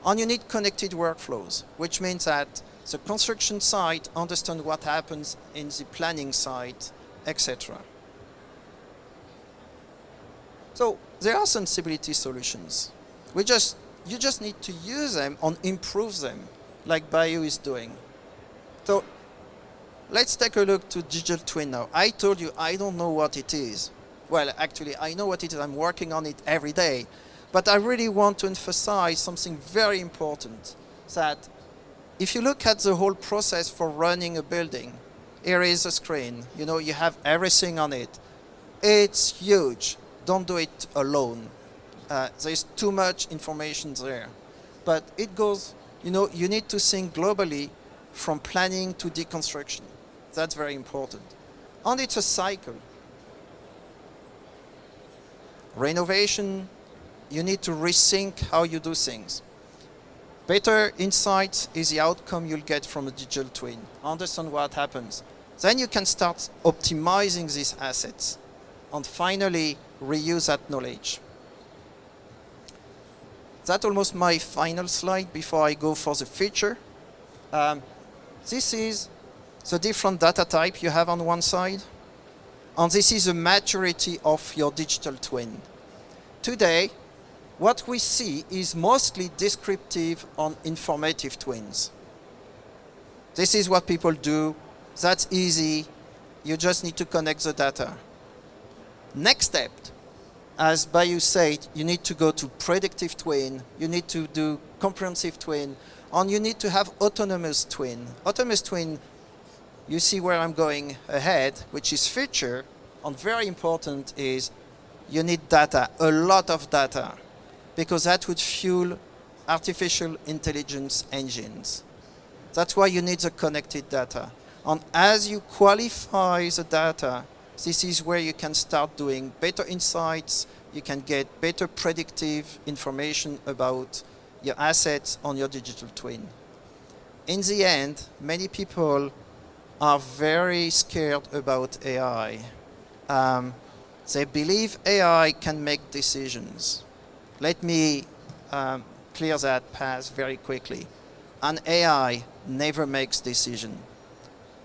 And you need connected workflows, which means that the construction site understands what happens in the planning site, etc. So there are sensibility solutions. You just need to use them and improve them, like Bayu is doing. So let's take a look to digital twin now. I told you I don't know what it is. Well, actually, I know what it is. I'm working on it every day. But I really want to emphasize something very important, that if you look at the whole process for running a building, here is a screen. You know, you have everything on it. It's huge. Don't do it alone. There's too much information there. But it goes, you know, you need to think globally from planning to deconstruction. That's very important. And it's a cycle. Renovation, you need to rethink how you do things. Better insights is the outcome you'll get from a digital twin. Understand what happens. Then you can start optimizing these assets and finally reuse that knowledge. That's almost my final slide before I go for the feature. This is the different data type you have on one side. And this is the maturity of your digital twin. Today, what we see is mostly descriptive and informative twins. This is what people do. That's easy. You just need to connect the data. Next step, as Bayu said, you need to go to predictive twin, you need to do comprehensive twin, and you need to have autonomous twin. Autonomous twin, you see where I'm going ahead, which is feature, and very important is you need data, a lot of data, because that would fuel artificial intelligence engines. That's why you need the connected data. And as you qualify the data, this is where you can start doing better insights, you can get better predictive information about your assets on your digital twin. In the end, many people are very scared about AI. They believe AI can make decisions. Let me clear that path very quickly. An AI never makes decision.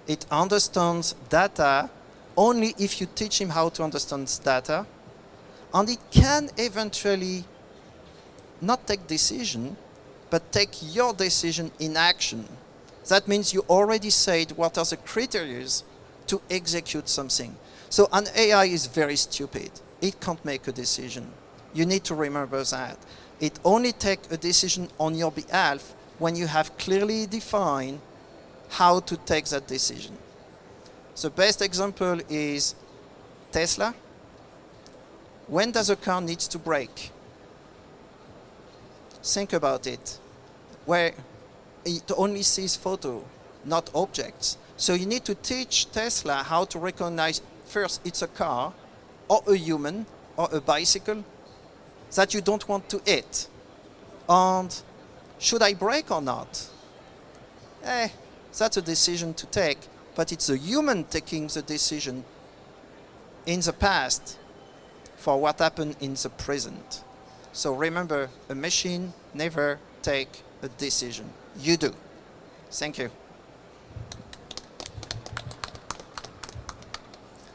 It understands data only if you teach him how to understand data, and it can eventually not take decision, but take your decision in action. That means you already said what are the criteria to execute something. So an AI is very stupid. It can't make a decision. You need to remember that. It only takes a decision on your behalf when you have clearly defined how to take that decision. The best example is Tesla. When does a car need to brake? Think about it. Where it only sees photo, not objects. So you need to teach Tesla how to recognize first it's a car, or a human, or a bicycle that you don't want to hit. And should I brake or not? That's a decision to take, but it's a human taking the decision in the past for what happened in the present. So remember, a machine never take a decision. You do. Thank you.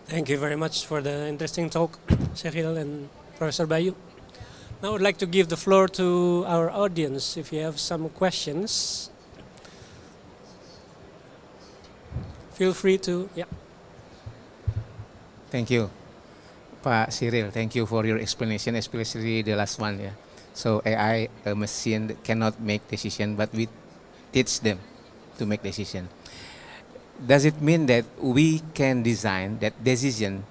Thank you very much for the interesting talk, Cyril and Professor Bayu. Now I would like to give the floor to our audience if you have some questions. Feel free to, yeah. Thank you, Pak Cyril. Thank you for your explanation, especially the last one. Yeah. So AI, a machine that cannot make decision, but we teach them to make decision. Does it mean that we can design that decision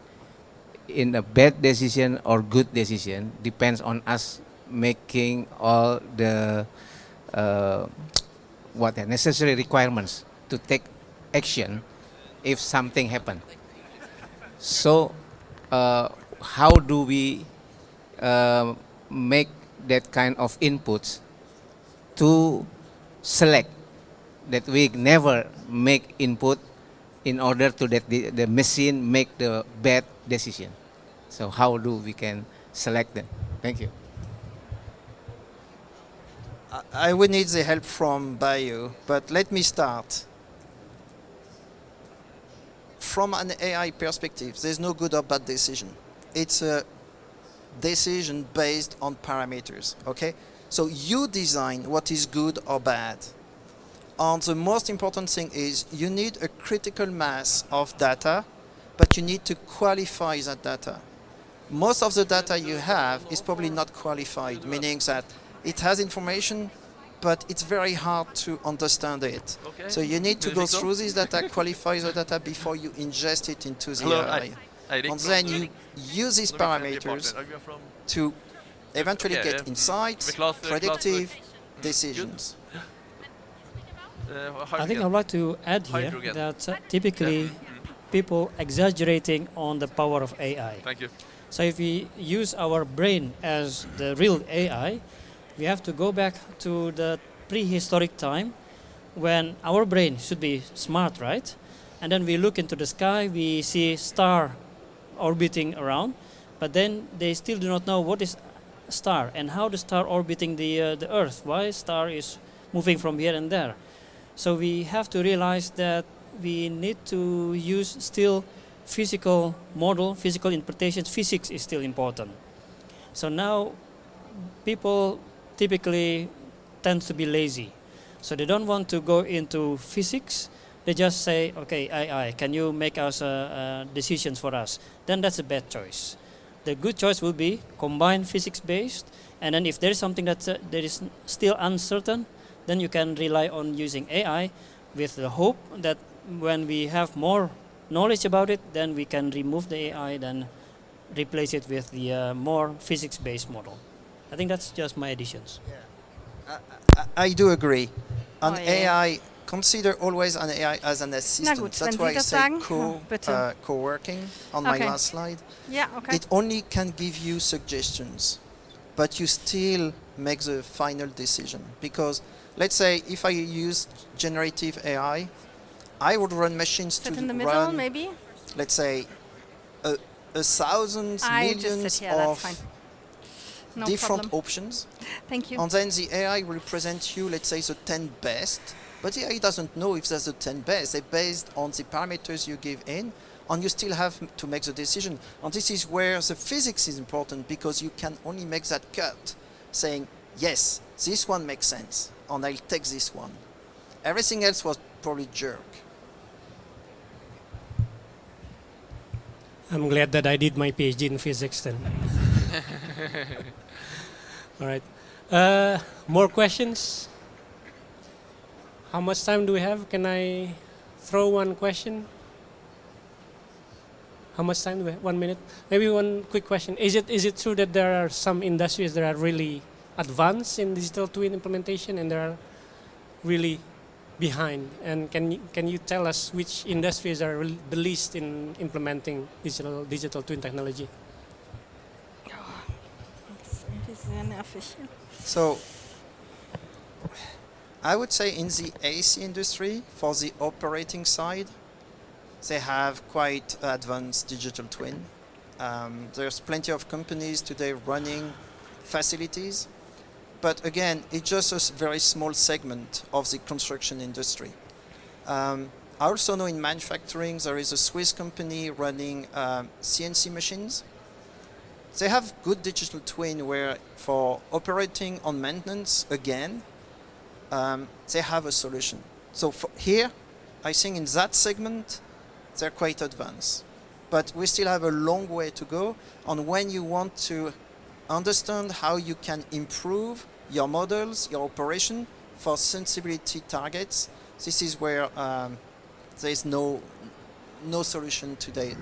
in a bad decision or good decision depends on us making all the what the necessary requirements to take action if something happen? So how do we make that kind of inputs to select that we never make input in order to that the machine make the bad decision? So how do we can select them? Thank you. I would need the help from Bayu, but let me start. From an AI perspective, there's no good or bad decision. It's a decision based on parameters, okay? So you design what is good or bad. And the most important thing is you need a critical mass of data, but you need to qualify that data. Most of the data you have is probably not qualified, meaning that it has information, but it's very hard to understand it. Okay. So you need to go through this data, qualify the data before you ingest it into the AI. And then you use these parameters to eventually get insights, predictive decisions. I think I'd like to add here that typically people exaggerating on the power of AI. Thank you. So if we use our brain as the real AI, we have to go back to the prehistoric time when our brain should be smart, right? And then we look into the sky, we see star orbiting around, but then they still do not know what is star and how the star orbiting the Earth, why star is moving from here and there. So we have to realize that we need to use still physical model, physical interpretations. Physics is still important. So now people typically tend to be lazy. So they don't want to go into physics. They just say, okay, AI, can you make us decisions for us? Then that's a bad choice. The good choice will be combine physics-based, and then if there is something that is still uncertain, then you can rely on using AI with the hope that when we have more knowledge about it, then we can remove the AI, then replace it with the more physics-based model. I think that's just my additions. I do agree. An AI, consider always an AI as an assistant. gut, That's wenn why Sie I das say sagen, bitte. co-working on my Okay. last slide. Yeah, okay. It only can give you suggestions, but you still make the final decision. Because let's say if I use generative AI, I would run machines Sit to in the middle, run, maybe? let's say, a thousands, I just millions sit here, that's of fine. No different problem. options. Thank you. And then the AI will present you, let's say, the 10 best, but the AI doesn't know if there's the 10 best. They're based on the parameters you give in, and you still have to make the decision. And this is where the physics is important, because you can only make that cut, saying, yes, this one makes sense, and I'll take this one. Everything else was probably jerk. I'm glad that I did my PhD in physics then. All right. More questions? How much time do we have? Can I throw one question? How much time do we have? 1 minute? Maybe one quick question. Is it true that there are some industries that are really advanced in digital twin implementation and they are really behind? And can you tell us which industries are the least in implementing digital twin technology? So, I would say in the AC industry, for the operating side, they have quite advanced digital twin. There's plenty of companies today running facilities, but again, it's just a very small segment of the construction industry. I also know in manufacturing there is a Swiss company running CNC machines. They have good digital twin where for operating on maintenance, again, they have a solution. So for here, I think in that segment, they're quite advanced. But we still have a long way to go on when you want to understand how you can improve your models, your operation for sensibility targets. This is where there is no solution today.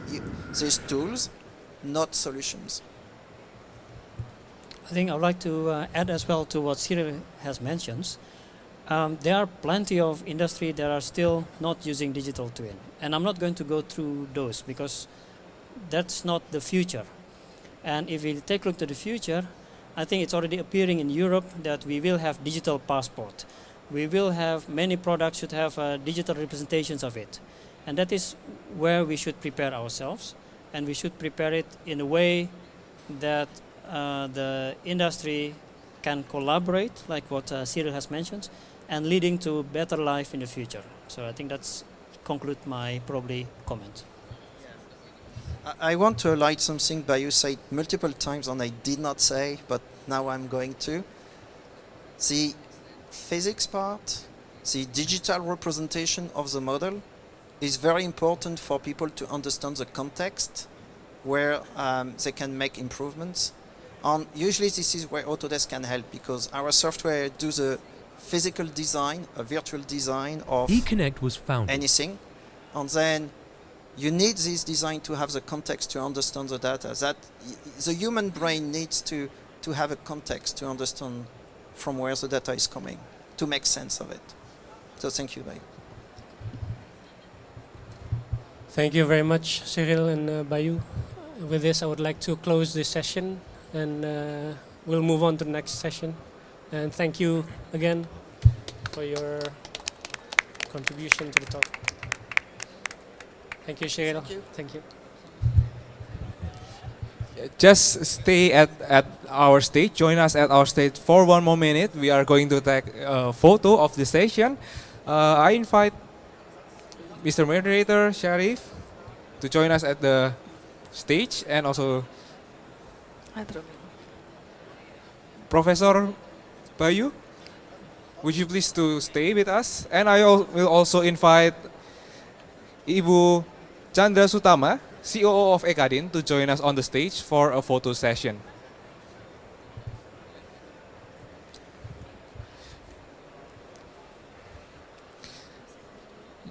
There's tools, not solutions. I think I would like to add as well to what Cyril has mentioned. There are plenty of industry that are still not using digital twin. And I'm not going to go through those because that's not the future. And if we take a look to the future, I think it's already appearing in Europe that we will have digital passport. We will have, many products should have digital representations of it. And that is where we should prepare ourselves. And we should prepare it in a way that the industry can collaborate, like what Cyril has mentioned, and leading to better life in the future. So I think that's conclude my probably comment. I want to highlight something Bayu said multiple times and I did not say, but now I'm going to. The physics part, the digital representation of the model is very important for people to understand the context where they can make improvements. And usually this is where Autodesk can help because our software does a physical design, a virtual design of eConnect was founded. anything. And then you need this design to have the context to understand the data. That the human brain needs to have a context to understand from where the data is coming, to make sense of it. So thank you, Bayu. Thank you very much, Cyril and Bayu. With this, I would like to close this session and we'll move on to the next session. And thank you again for your contribution to the talk. Thank you, Cyril. Thank you. Thank you. Just stay at our stage. Join us at our stage for one more minute. We are going to take a photo of the station. I invite Mr. Moderator Sharif to join us at the stage and also Professor Bayu. Would you please to stay with us? And I will also invite Ibu Chandra Sutama, COO of Ekadin, to join us on the stage for a photo session.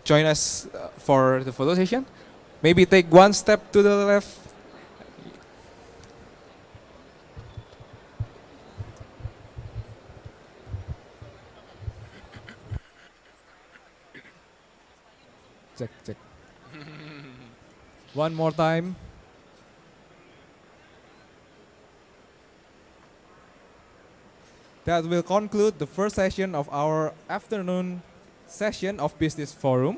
Join us for the photo session. Maybe take one step to the left. Check. One more time. That will conclude the first session of our afternoon session of Business Forum.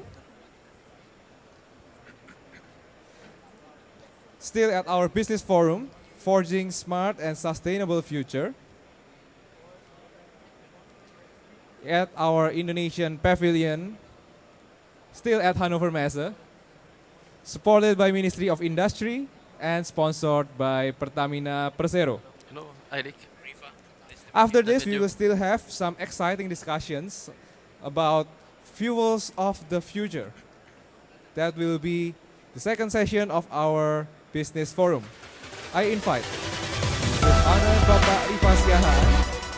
Still at our Business Forum, Forging Smart and Sustainable Future. At our Indonesian Pavilion, still at Hannover Messe, supported by Ministry of Industry and sponsored by Pertamina Persero. Hello, Eirik. After this, we will still have some exciting discussions about fuels of the future. That will be the second session of our Business Forum. I invite with honor Bapak Rifa Siahaan,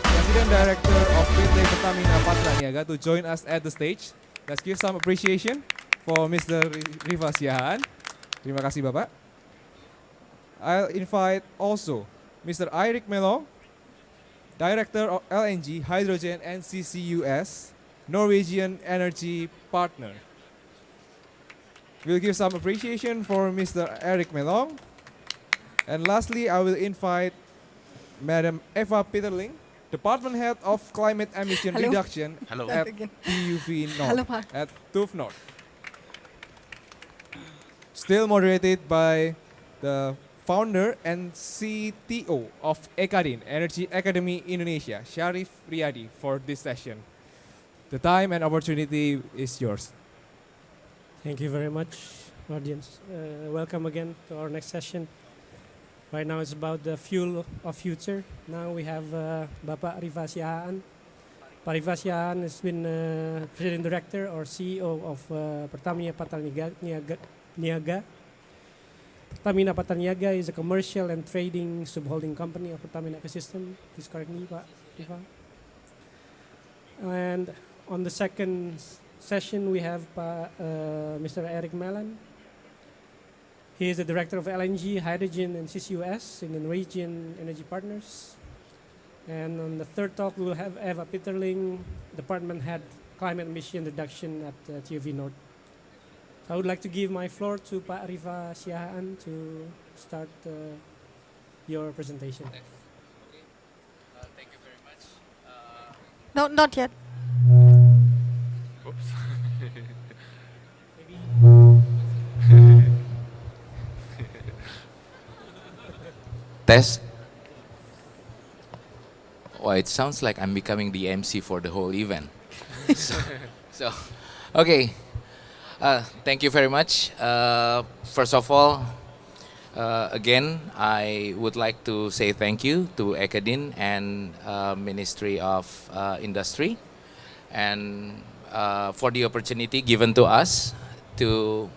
President Director of PT Pertamina Patraniaga, to join us at the stage. Let's give some appreciation for Mr. Rifa Siahaan. Terima kasih Bapak. I'll invite also Mr. Eirik Melong, Director of LNG, Hydrogen and CCUS, Norwegian Energy Partner. We'll give some appreciation for Mr. Eirik Melong. And lastly, I will invite Madam Eva Peterling, Department Head of Climate Emission Hello. Reduction Hello. at Again. TUV Hello, North, Pak. at TUV North. Still moderated by the founder and CTO of EKADIN, Energy Academy Indonesia, Sharif Riyadi, for this session. The time and opportunity is yours. Thank you very much, audience. Welcome again to our next session. Right now it's about the fuel of future. Now we have Bapak Rifa Siahaan. Pak Rifa Siahaan has been President Director or CEO of Pertamina Patraniaga. Pertamina Patraniaga is a commercial and trading subholding company of Pertamina ecosystem. Please correct me, Pak Rifa. And on the second session, we have Mr. Eric Melan. He is the Director of LNG, Hydrogen, and CCUS in the Norwegian Energy Partners. And on the third talk, we will have Eva Peterling, Department Head, Climate Emission Reduction at TUV North. I would like to give my floor to Pak Rifa Siahaan to start your presentation. Thank you very much. No, not yet. Oops. Test. Well, it sounds like I'm becoming the MC for the whole event. so, okay. Thank you very much. First of all, again, I would like to say thank you to EKADIN and Ministry of Industry, and for the opportunity given to us to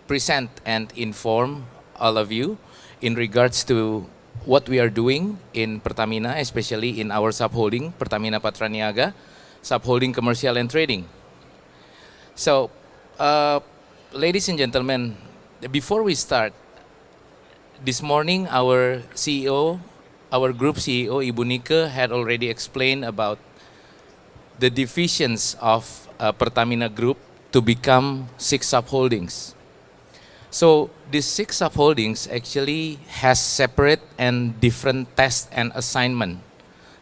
present and inform all of you in regards to what we are doing in Pertamina, especially in our subholding, Pertamina Patraniaga, subholding commercial and trading. So, ladies and gentlemen, before we start, this morning our CEO, our group CEO, Ibu Nika, had already explained about the divisions of Pertamina Group to become 6 subholdings. So these 6 subholdings actually has separate and different tasks and assignment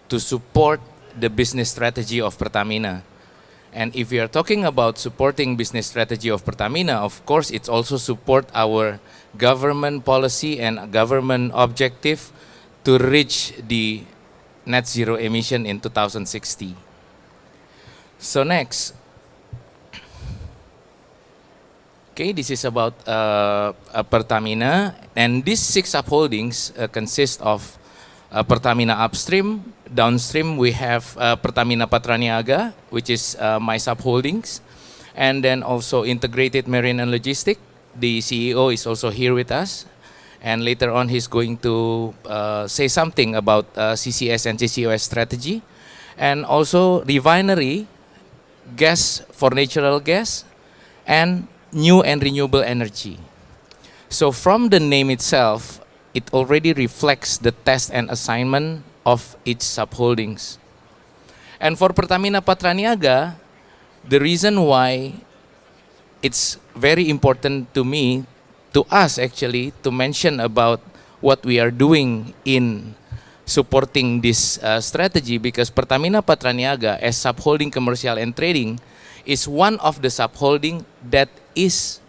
to support the business strategy of Pertamina. And if we are talking about supporting business strategy of Pertamina, of course, it's also support our government policy and government objective to reach the net zero emission in 2060. So next. Okay, this is about Pertamina, and these 6 subholdings consist of Pertamina Upstream. Downstream, we have Pertamina Patraniaga, which is my subholdings, and then also Integrated Marine and Logistics. The CEO is also here with us, and later on he's going to say something about CCS and CCUS strategy, and also refinery, gas for natural gas, and new and renewable energy. So from the name itself, it already reflects the task and assignment of each subholdings. And for Pertamina Patraniaga, the reason why it's very important to me, to us actually, to mention about what we are doing in supporting this strategy, because Pertamina Patraniaga as subholding commercial and trading is one of the subholding that is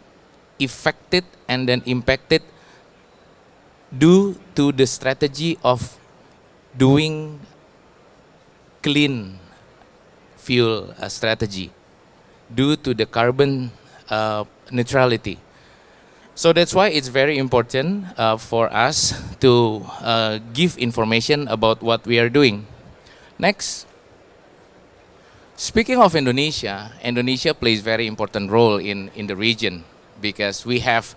affected and then impacted due to the strategy of doing clean fuel strategy, due to the carbon neutrality. So that's why it's very important for us to give information about what we are doing. Next. Speaking of Indonesia, Indonesia plays very important role in the region because we have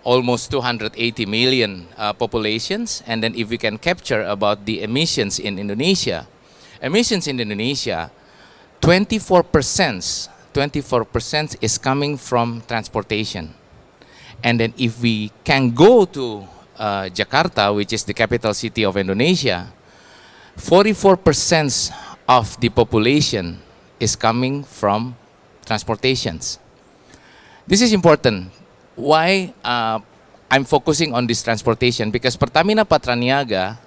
almost 280 million populations, and then if we can capture about the emissions in Indonesia, 24% is coming from transportation. And then if we can go to Jakarta, which is the capital city of Indonesia, 44% of the population is coming from transportations. This is important. Why I'm focusing on this transportation? Because Pertamina Patraniaga,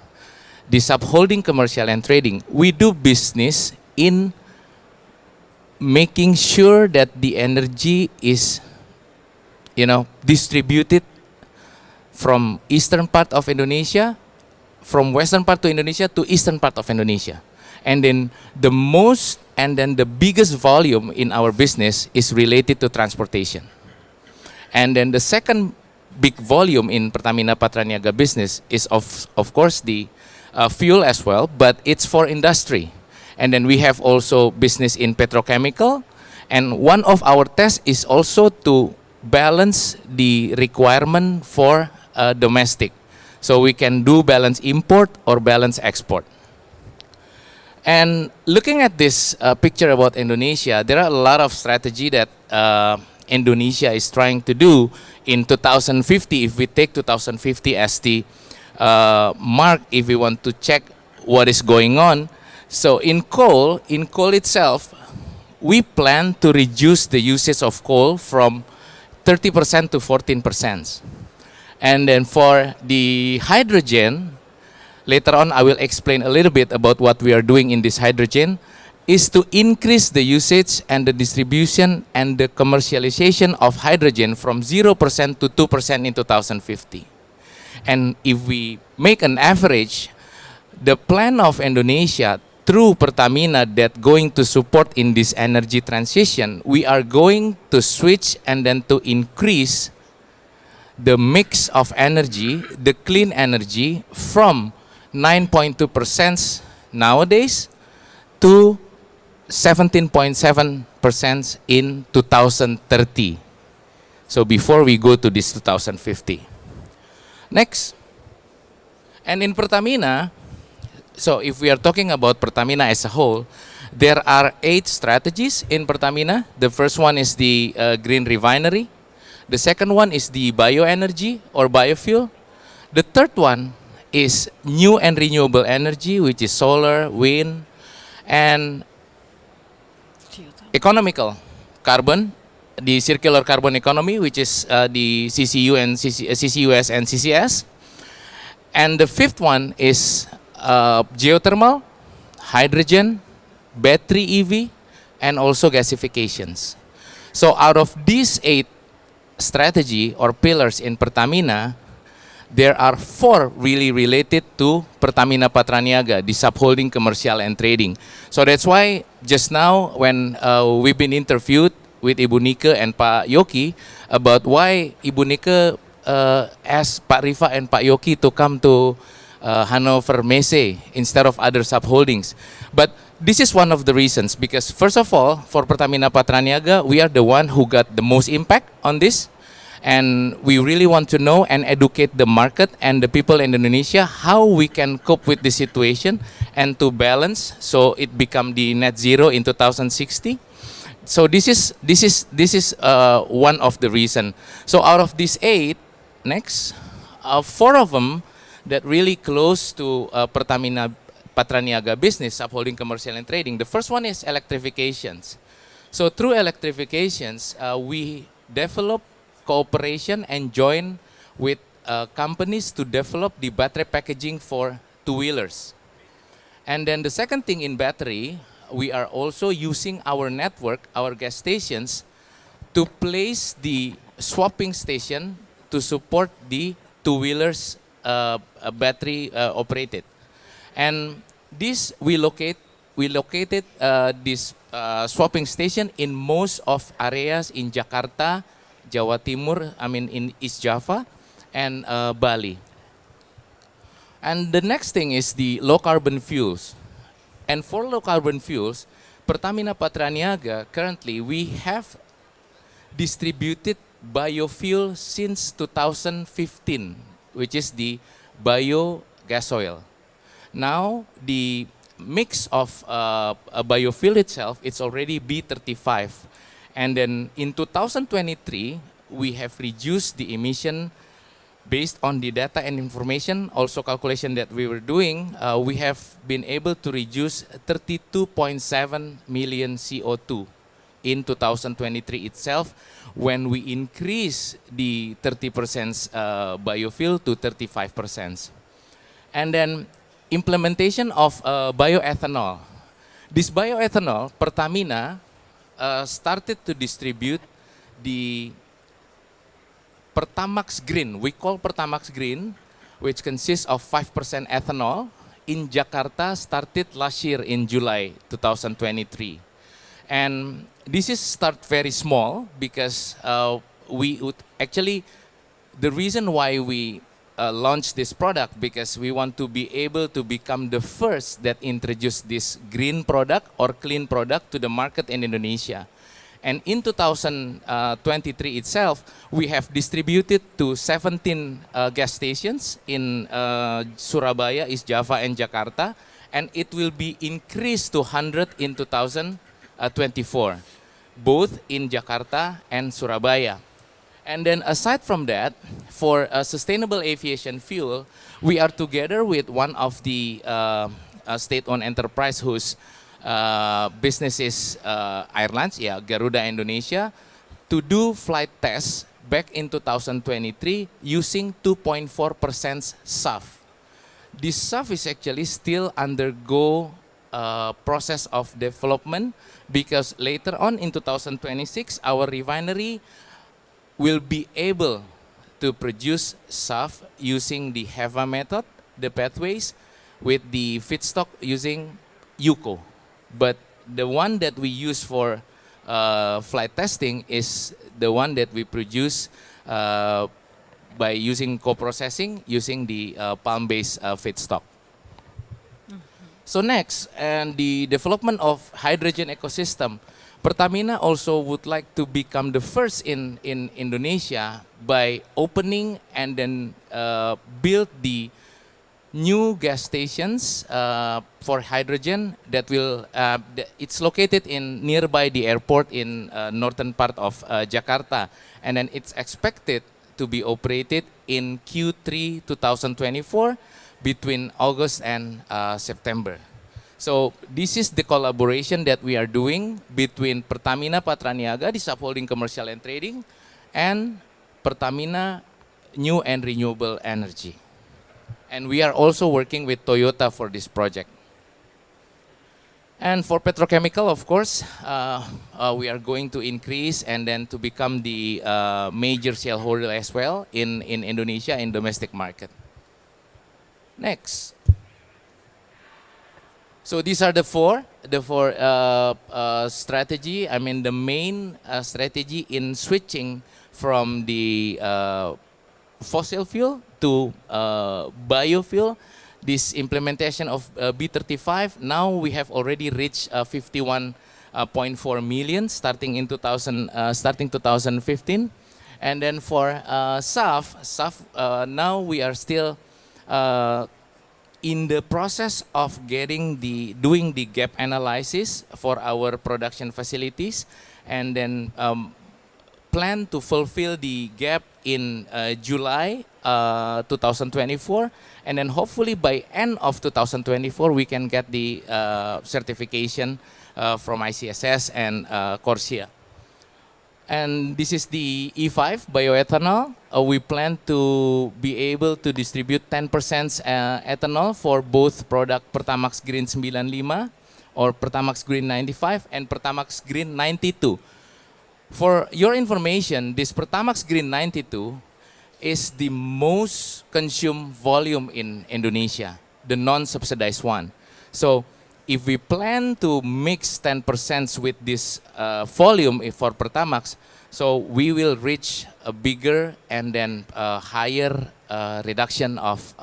the subholding commercial and trading, we do business in making sure that the energy is, distributed from eastern part of Indonesia, from western part to Indonesia to eastern part of Indonesia. And then the biggest volume in our business is related to transportation. And then the second big volume in Pertamina Patraniaga business is of course the fuel as well, but it's for industry. And then we have also business in petrochemical. And one of our tests is also to balance the requirement for domestic. So we can do balance import or balance export. And looking at this picture about Indonesia, there are a lot of strategy that Indonesia is trying to do in 2050. If we take 2050 as the mark, if we want to check what is going on. So in coal itself, we plan to reduce the usage of coal from 30% to 14%. And then for the hydrogen, later on I will explain a little bit about what we are doing in this hydrogen, is to increase the usage and the distribution and the commercialization of hydrogen from 0% to 2% in 2050. And if we make an average, the plan of Indonesia through Pertamina that going to support in this energy transition, we are going to switch and then to increase the mix of energy, the clean energy, from 9.2% nowadays to 17.7% in 2030. So before we go to this 2050. Next. And in Pertamina, so if we are talking about Pertamina as a whole, there are 8 strategies in Pertamina. The first one is the green refinery. The second one is the bioenergy or biofuel. The third one is new and renewable energy, which is solar, wind, and economical carbon, the circular carbon economy, which is the CCU and CCUS and CCS. And the fifth one is geothermal, hydrogen, battery EV, and also gasifications. So out of these 8 strategy or pillars in Pertamina, there are 4 really related to Pertamina Patraniaga, the subholding, commercial, and trading. So that's why just now when we've been interviewed with Ibu Nika and Pak Yoki about why Ibu Nika asked Pak Rifa and Pak Yoki to come to Hannover Messe instead of other subholdings. But this is one of the reasons, because first of all, for Pertamina Patraniaga, we are the one who got the most impact on this. And we really want to know and educate the market and the people in Indonesia how we can cope with the situation and to balance so it become the net zero in 2060. So this is one of the reason. So out of these 8, next, 4 of them that really close to Pertamina Patraniaga business, subholding, commercial, and trading. The first one is electrifications. So through electrifications, we develop cooperation and join with companies to develop the battery packaging for two-wheelers. And then the second thing in battery, we are also using our network, our gas stations, to place the swapping station to support the two-wheelers battery operated. And this we located this swapping station in most of areas in Jakarta, Jawa Timur, in East Java, and Bali. And the next thing is the low carbon fuels. And for low carbon fuels, Pertamina Patraniaga, currently we have distributed biofuel since 2015, which is the biogas oil. Now, the mix of a biofuel itself, it's already B35. And then in 2023, we have reduced the emission based on the data and information, also calculation that we were doing. We have been able to reduce 32.7 million CO2 in 2023 itself when we increase the 30% biofuel to 35%. And then implementation of bioethanol. This bioethanol, Pertamina started to distribute the Pertamax Green. We call Pertamax Green, which consists of 5% ethanol in Jakarta, started last year in July 2023. And this is start very small because we would actually, the reason why we launched this product because we want to be able to become the first that introduce this green product or clean product to the market in Indonesia. And in 2023 itself, we have distributed to 17 gas stations in Surabaya, East Java, and Jakarta, and it will be increased to 100 in 2024, both in Jakarta and Surabaya. And then aside from that, for sustainable aviation fuel, we are together with one of the state-owned enterprise whose business is airlines, Garuda Indonesia, to do flight tests back in 2023 using 2.4% SAF. This SAF is actually still undergo process of development because later on in 2026, our refinery will be able to produce SAF using the HEVA method, the pathways, with the feedstock using UCO. But the one that we use for flight testing is the one that we produce by using co-processing using the palm-based feedstock. So next, and the development of hydrogen ecosystem. Pertamina also would like to become the first in Indonesia by opening and then build the new gas stations for hydrogen that will, it's located in nearby the airport in northern part of Jakarta. And then it's expected to be operated in Q3 2024 between August and September. So this is the collaboration that we are doing between Pertamina Patraniaga, the subholding commercial and trading, and Pertamina New and Renewable Energy. And we are also working with Toyota for this project. And for petrochemical, of course, we are going to increase and then to become the major shareholder as well in Indonesia in domestic market. Next. So these are the four strategy. I mean the main strategy in switching from the fossil fuel to biofuel. This implementation of B35. Now we have already reached 51.4 million starting 2015, and then for SAF, now we are still in the process of doing the gap analysis for our production facilities, and then plan to fulfill the gap in July 2024, and then hopefully by end of 2024 we can get the certification from ICSS and Corsia. And this is the E5 bioethanol. We plan to be able to distribute 10% ethanol for both product Pertamax Green 95 or Pertamax Green 95 and Pertamax Green 92. For your information, this Pertamax Green 92 is the most consumed volume in Indonesia, the non-subsidized one. So if we plan to mix 10% with this volume for Pertamax, so we will reach a bigger and then higher reduction of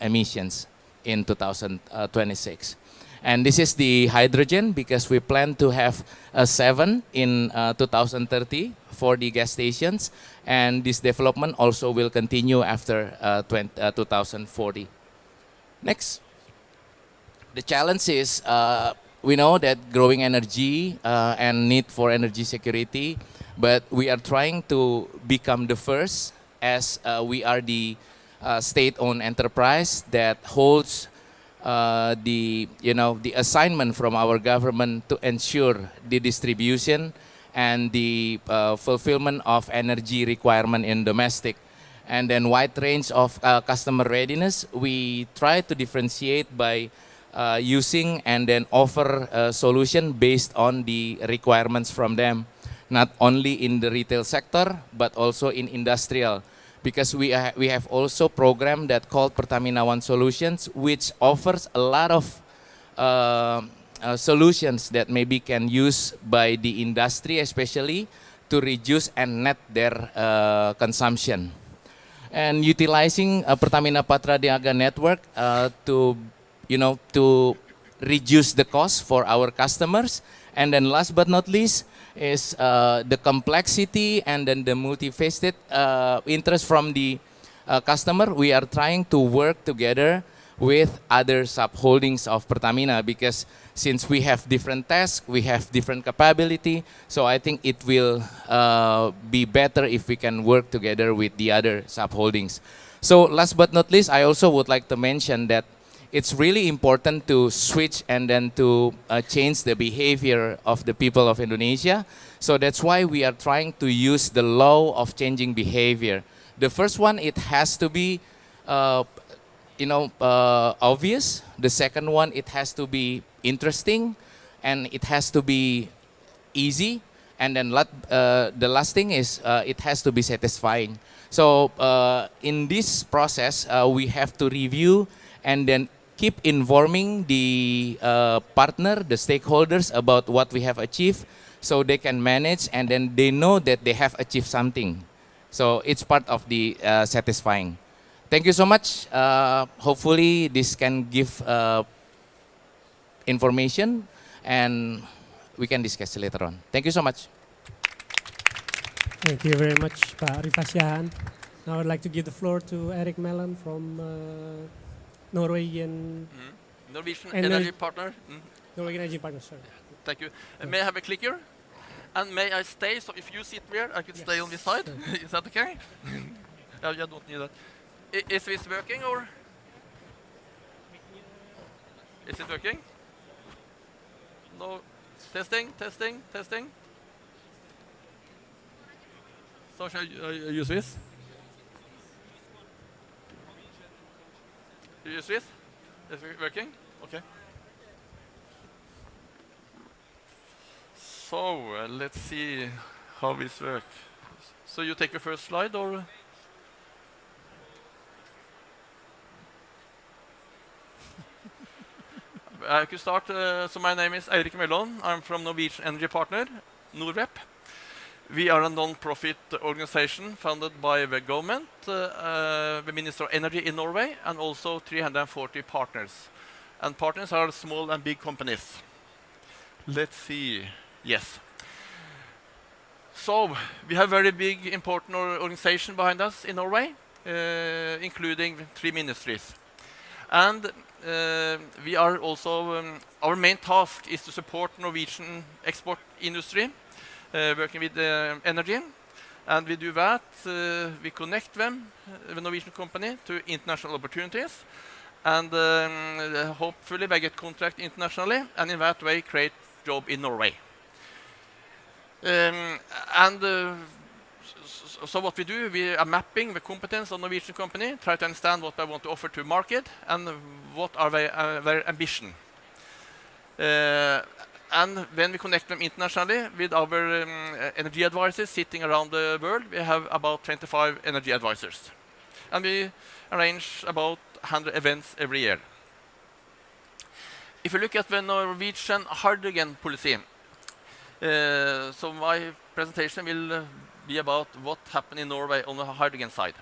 emissions in 2026. And this is the hydrogen because we plan to have 7 in 2030 for the gas stations, and this development also will continue after 2040. Next. The challenge is we know that growing energy and need for energy security, but we are trying to become the first as we are the state-owned enterprise that holds the assignment from our government to ensure the distribution and the fulfillment of energy requirement in domestic. and then wide range of customer readiness. We try to differentiate by using and then offer a solution based on the requirements from them, not only in the retail sector but also in industrial, because we have also program that called Pertamina One Solutions, which offers a lot of solutions that maybe can use by the industry, especially to reduce and net their consumption. And utilizing Pertamina Patra Niaga network to reduce the cost for our customers. And then last but not least is the complexity and then the multifaceted interest from the customer. We are trying to work together with other sub-holdings of Pertamina, because since we have different tasks, we have different capability, so I think it will be better if we can work together with the other sub-holdings. So last but not least, I also would like to mention that it's really important to switch and then to change the behavior of the people of Indonesia. So that's why we are trying to use the law of changing behavior. The first one, it has to be obvious. The second one, it has to be interesting, and it has to be easy. And then the last thing is it has to be satisfying. So in this process, we have to review and then keep informing the partner, the stakeholders, about what we have achieved, so they can manage and then they know that they have achieved something. So it's part of the satisfying. Thank you so much. Hopefully this can give information and we can discuss later on. Thank you so much. Thank you very much, Pak Rifasyahan. Now I'd like to give the floor to Eric Mellon from Norwegian Norwegian Energy Partner. Norwegian Energy Partner, sorry. Thank you. May I have a clicker? And may I stay? So if you sit there, I could stay on this side. Is that okay? I don't need that. Is this working or? Is it working? No. Testing, testing, testing. So shall I use this? You use this? Is it working? Okay. So let's see how this works. So you take the first slide, or? I could start. So my name is Eirik Mellon. I'm from Norwegian Energy Partner, NORWEP. We are a non-profit organization funded by the government, the Minister of Energy in Norway, and also 340 partners. And partners are small and big companies. Let's see. Yes. So we have very big, important organization behind us in Norway, including 3 ministries. And we are also, our main task is to support Norwegian export industry, working with energy. And we do that, we connect them, the Norwegian company, to international opportunities. And hopefully they get contract internationally, and in that way create job in Norway. So what we do, we are mapping the competence of Norwegian company, try to understand what they want to offer to market and what are their ambition. And when we connect them internationally with our energy advisors sitting around the world, we have about 25 energy advisors. And we arrange about 100 events every year. If you look at the Norwegian hydrogen policy, so my presentation will be about what happened in Norway on the hydrogen side.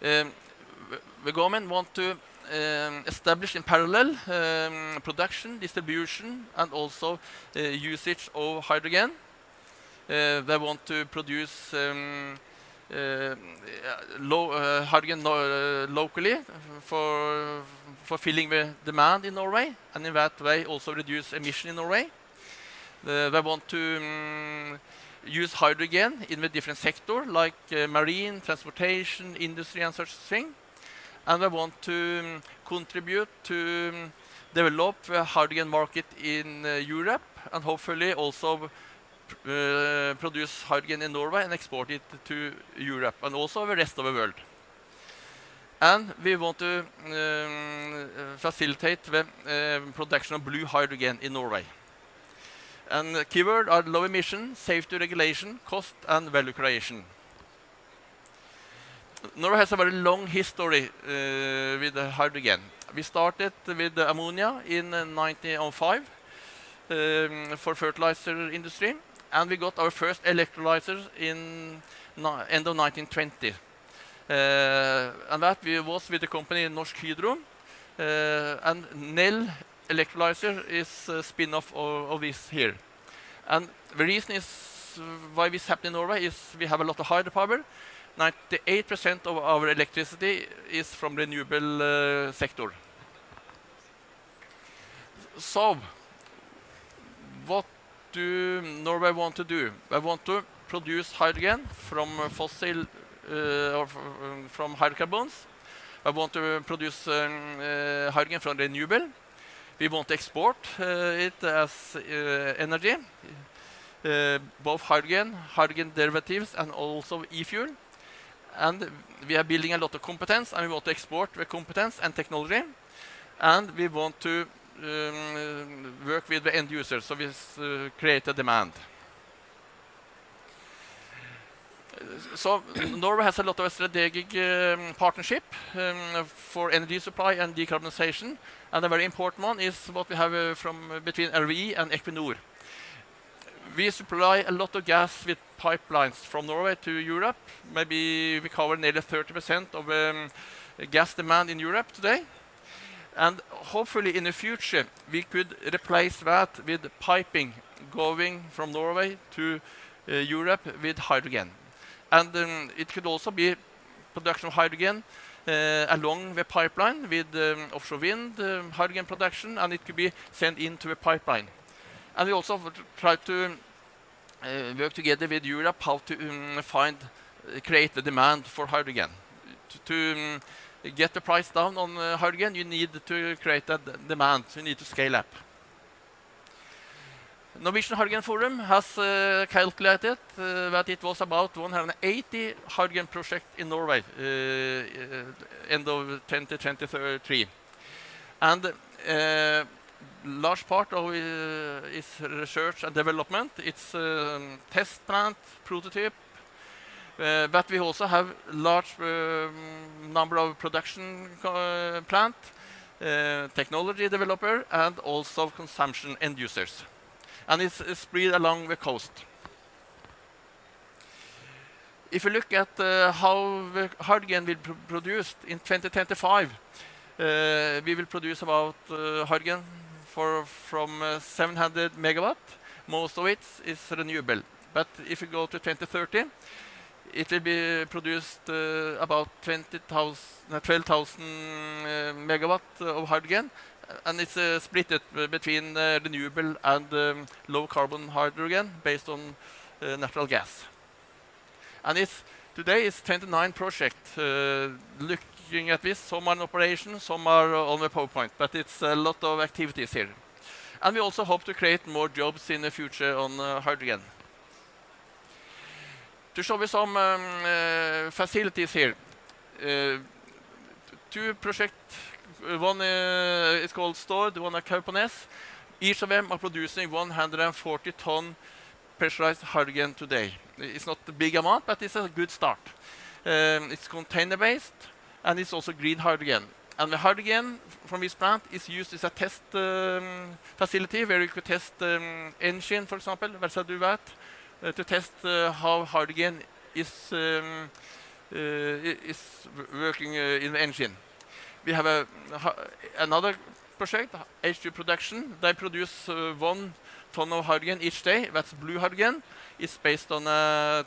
The government want to establish in parallel production, distribution, and also usage of hydrogen. They want to produce hydrogen locally for filling the demand in Norway, and in that way also reduce emission in Norway. They want to use hydrogen in the different sectors like marine, transportation, industry, and such thing. And they want to contribute to develop the hydrogen market in Europe, and hopefully also produce hydrogen in Norway and export it to Europe and also the rest of the world. And we want to facilitate the production of blue hydrogen in Norway. And the keyword are low emission, safety regulation, cost, and value creation. Norway has a very long history with hydrogen. We started with ammonia in 1905 for fertilizer industry, and we got our first electrolyzers in end of 1920. And that was with the company Norsk Hydro, and Nel electrolyzer is a spin-off of this here. And the reason is why this happened in Norway is we have a lot of hydropower. 98% of our electricity is from renewable sector. So, what do Norway want to do? They want to produce hydrogen from fossil or from hydrocarbons. I want to produce hydrogen from renewable. We want to export it as energy, both hydrogen, hydrogen derivatives, and also e-fuel. And we are building a lot of competence, and we want to export the competence and technology. And we want to work with the end users, so we create a demand. So Norway has a lot of strategic partnership for energy supply and decarbonization, and a very important one is what we have between RWE and Equinor. We supply a lot of gas with pipelines from Norway to Europe. Maybe we cover nearly 30% of gas demand in Europe today. And hopefully in the future we could replace that with piping going from Norway to Europe with hydrogen. And it could also be production of hydrogen along the pipeline with offshore wind, hydrogen production, and it could be sent into a pipeline. And we also try to work together with Europe how to create the demand for hydrogen. To get the price down on hydrogen, you need to create that demand. You need to scale up. Norwegian Hydrogen Forum has calculated that it was about 180 hydrogen projects in Norway end of 2023. And large part of is research and development. It's test plant, prototype, but we also have large number of production plant, technology developer, and also consumption end users. And it's spread along the coast. If you look at how the hydrogen will be produced in 2025, we will produce about hydrogen from 700 megawatt. Most of it is renewable. But if you go to 2030, it will be produced about 12,000 megawatt of hydrogen. And it's split between renewable and low carbon hydrogen based on natural gas. And today it's 29 projects looking at this. Some are in operation, some are on the PowerPoint, but it's a lot of activities here. And we also hope to create more jobs in the future on hydrogen. To show you some facilities here, two projects. One is called Stord, one at Kaupanes. Each of them are producing 140 ton pressurized hydrogen today. It's not a big amount, but it's a good start. It's container-based, and it's also green hydrogen. And the hydrogen from this plant is used as a test facility where you could test engine, for example, to test how hydrogen is working in the engine. We have another project, H2 production. They produce 1 ton of hydrogen each day. That's blue hydrogen. It's based on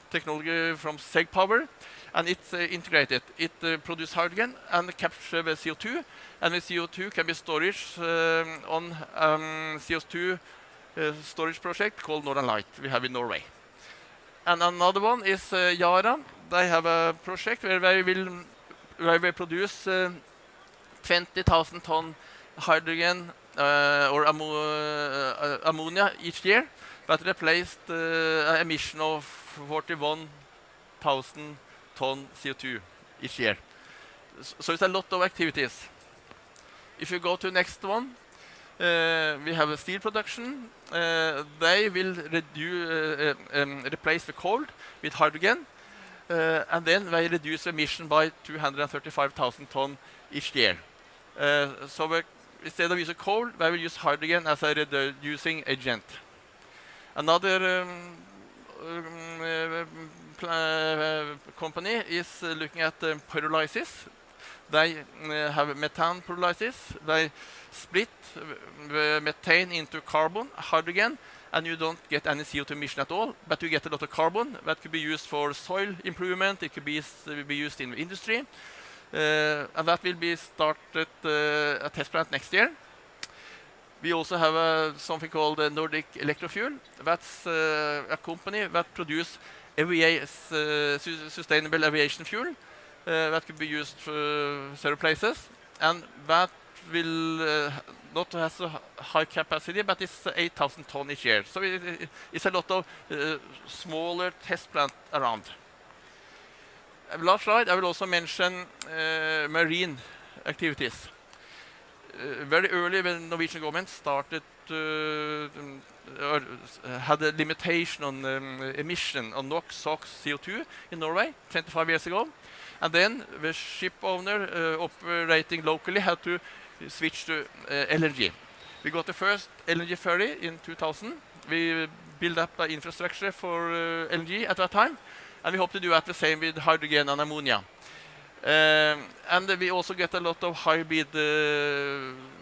technology from Seg Power, and it's integrated. It produces hydrogen and captures the CO2, and the CO2 can be stored on CO2 storage project called Northern Light we have in Norway. And another one is Yara. They have a project where they produce 20,000 ton hydrogen or ammonia each year. that replaced an emission of 41,000 ton CO2 each year. So it's a lot of activities. If you go to the next one, we have a steel production. They will replace the coal with hydrogen, and then they reduce emission by 235,000 ton each year. So instead of using coal, they will use hydrogen as a reducing agent. Another company is looking at pyrolysis. They have methane pyrolysis. They split the methane into carbon, hydrogen, and you don't get any CO2 emission at all, but you get a lot of carbon that could be used for soil improvement. It could be used in industry, and that will be started a test plant next year. We also have something called Nordic Electrofuel. That's a company that produces sustainable aviation fuel that could be used for several places, and that will not have a high capacity, but it's 8,000 tons each year. So it's a lot of smaller test plants around. Last slide, I will also mention marine activities. Very early, when the Norwegian government started or had a limitation on emission on NOx, SOx, CO2 in Norway 25 years ago. And then the ship owner operating locally had to switch to LNG. We got the first LNG ferry in 2000. We built up an infrastructure for LNG at that time, and we hope to do the same with hydrogen and ammonia. And we also get a lot of hybrid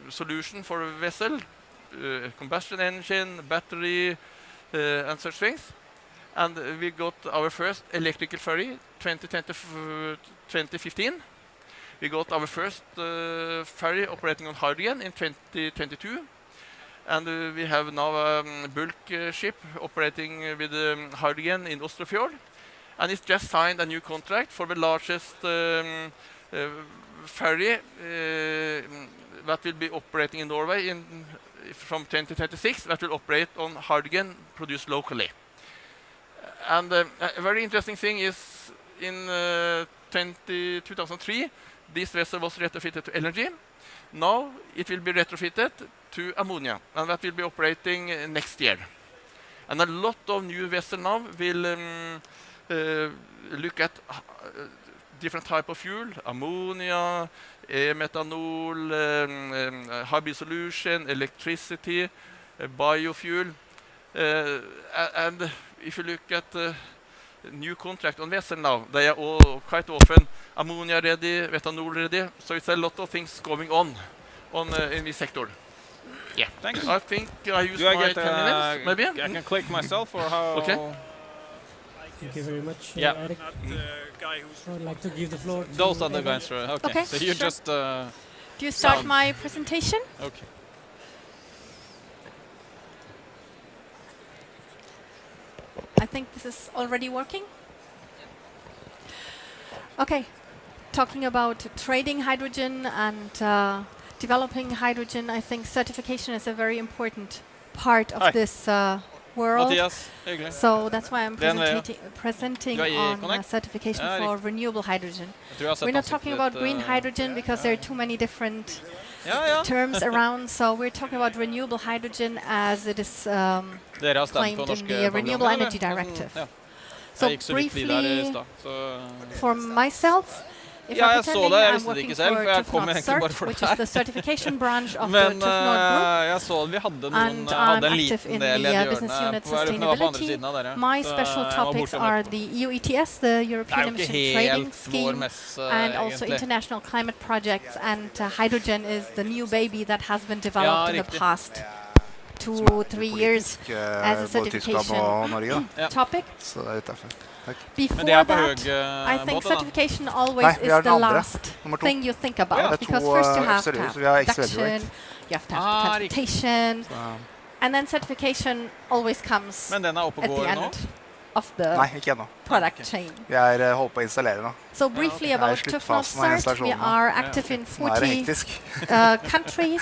solution for a vessel, combustion engine, battery, and such things. And we got our first electrical ferry 2015. We got our first ferry operating on hydrogen in 2022. And we have now a bulk ship operating with hydrogen in Oslofjord. And it's just signed a new contract for the largest ferry that will be operating in Norway from 2026, that will operate on hydrogen produced locally. And a very interesting thing is in 2003, this vessel was retrofitted to LNG. Now it will be retrofitted to ammonia, and that will be operating next year. And a lot of new vessels now will look at different type of fuel, ammonia, methanol, hybrid solution, electricity, biofuel. And if you look at the new contract on vessel now, they are all quite often ammonia ready, methanol ready. So it's a lot of things going on in this sector. Yeah, thanks. I think I used my 10 minutes, maybe. I can click myself, or how? Okay. Thank you very much, Yeah. Eric. I would like to give the floor to Those are the Eva. guys, right? Okay. Okay, So you sure. just. Do you start sound. my presentation? Okay. I think this is already working. Okay, talking about trading hydrogen and developing hydrogen, I think certification is a very important part of Hi. this world. Mathias, hyggelig. So that's why I'm Den är jag. presenting Du är i on Connect? certification Ja, for riktigt. renewable hydrogen. Jag tror jag har sett We're not talking about ansiktet, green hydrogen because there are too many different Ja, ja. terms around. So we're talking about renewable hydrogen as it is Dere har stemt claimed på in norske the Renewable programmer, Energy eller? Directive. Ja. So Jeg gikk så vidt videre i briefly, stad, så... for myself, if Ja, I'm jeg så pretending, det, jeg I'm visste det working ikke selv, for for jeg TÜV kom Nord egentlig bare CERT, for which det is the her. certification branch of Men the TÜV Nord Group. jeg så vi hadde noen, And hadde en I'm liten active in del i the en business hjørne unit på, eller på andre siden av sustainability. dere. My Så special jeg var topics borte og are møtte på. the EU ETS, the European Det er jo Emission ikke Trading helt Scheme, vår messe, and also egentlig. international climate projects. And hydrogen is the new baby that has been developed in the riktig. past 2-3 years as a både Tyskland og Norge, da. certification topic. Så det er litt derfor. Takk. Before det er på that, høy I think måte, da. certification always Nei, vi is har the den andre. last Nummer to. thing you think about, Det er because to, first you have to seriøse. have Vi har production, accelerate. you have to have transportation, and then certification always comes Men den er oppe og at går the nå? end of the Nei, ikke ennå. product chain. Vi er holdt på å installere nå. So briefly Jeg er i about TÜV Nord sluttfasen av CERT, we installasjonen nå. are active in Nå er det 40 hektisk. countries.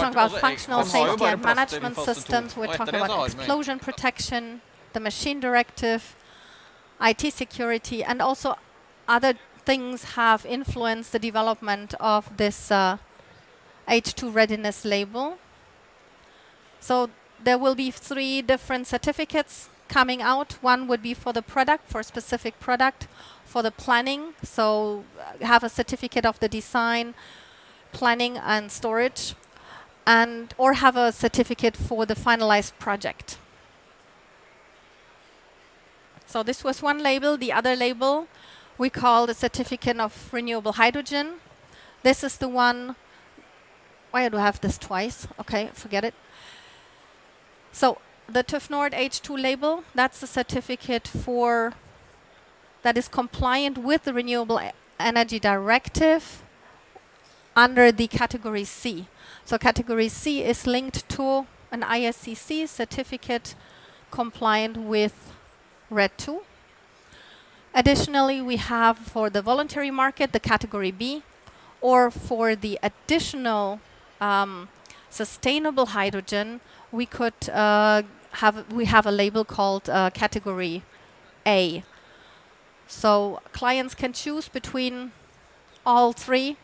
talking about functional safety and management systems. We're talking about explosion protection, the machine directive, IT security, and also other things have influenced the development of this H2 readiness label. So there will be 3 different certificates coming out. One would be for the product, for a specific product, for the planning. So have a certificate of the design, planning and storage, and or have a certificate for the finalized project. So this was one label. The other label we call the certificate of renewable hydrogen. This is the one. Why do I have this twice? Okay, forget it. So the TÜV Nord H2 label, that's a certificate that is compliant with the Renewable Energy Directive under the category C. So category C is linked to an ISCC certificate compliant with RED 2. Additionally, we have for the voluntary market the category B, or for the additional sustainable hydrogen, we have a label called category A. So clients can choose between all three,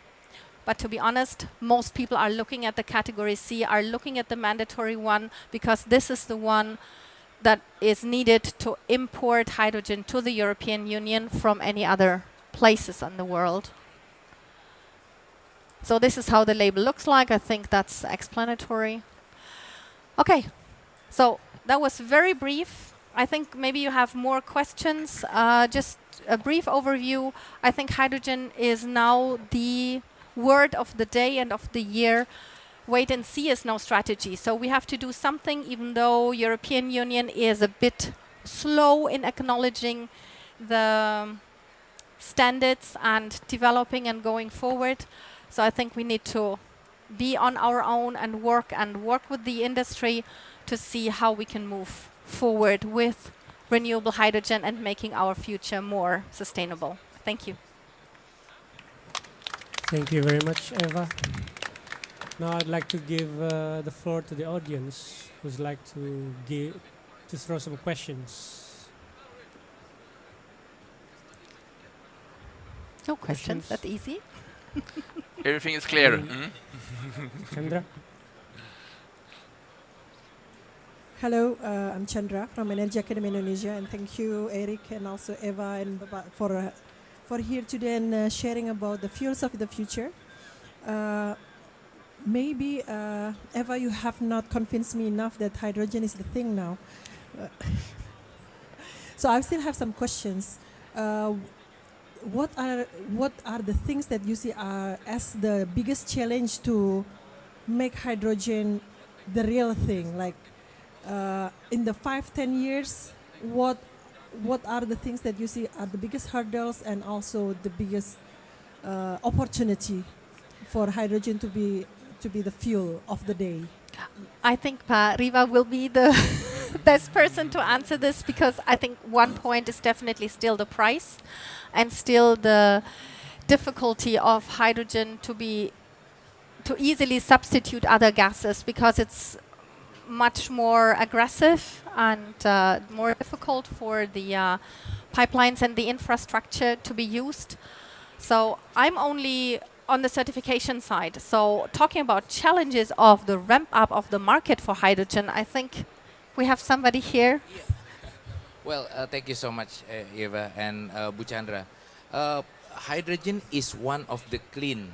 but to be honest, most people are looking at the category C, are looking at the mandatory one, because this is the one that is needed to import hydrogen to the European Union from any other places in the world. So this is how the label looks like. I think that's explanatory. Okay, so that was very brief. I think maybe you have more questions. Just a brief overview. I think hydrogen is now the word of the day and of the year. Wait and see is no strategy. So we have to do something, even though European Union is a bit slow in acknowledging the standards and developing and going forward. So I think we need to be on our own and work with the industry to see how we can move forward with renewable hydrogen and making our future more sustainable. Thank you. Thank you very much, Eva. Now I'd like to give the floor to the audience who'd like to throw some questions. No questions, that easy. Everything is clear. Chandra? Hello, I'm Chandra from Energy Academy Indonesia, and thank you, Eric, and also Eva, and for here today and sharing about the fuels of the future. Maybe, Eva, you have not convinced me enough that hydrogen is the thing now. So I still have some questions. What are the things that you see as the biggest challenge to make hydrogen the real thing? Like in the 5-10 years, what are the things that you see are the biggest hurdles and also the biggest opportunity for hydrogen to be the fuel of the day? I think Riva will be the best person to answer this, because I think one point is definitely still the price and still the difficulty of hydrogen to easily substitute other gases, because it's much more aggressive and more difficult for the pipelines and the infrastructure to be used. So I'm only on the certification side. So talking about challenges of the ramp up of the market for hydrogen, I think we have somebody here. Well, thank you so much, Eva and Bu Chandra. Hydrogen is one of the clean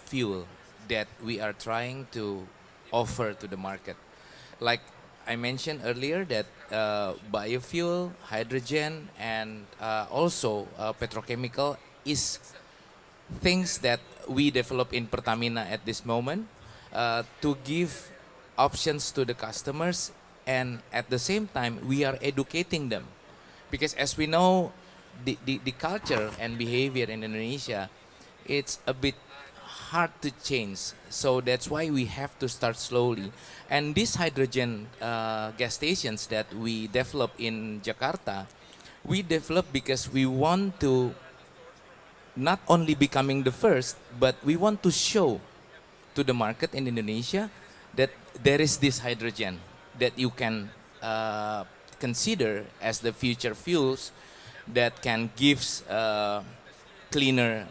fuel that we are trying to offer to the market. Like I mentioned earlier, that biofuel, hydrogen, and also petrochemical is things that we develop in Pertamina at this moment to give options to the customers, and at the same time we are educating them, because as we know, the culture and behavior in Indonesia, it's a bit hard to change. So that's why we have to start slowly. And these hydrogen gas stations that we develop in Jakarta, we develop because we want to not only becoming the first, but we want to show to the market in Indonesia that there is this hydrogen that you can consider as the future fuels that can give cleaner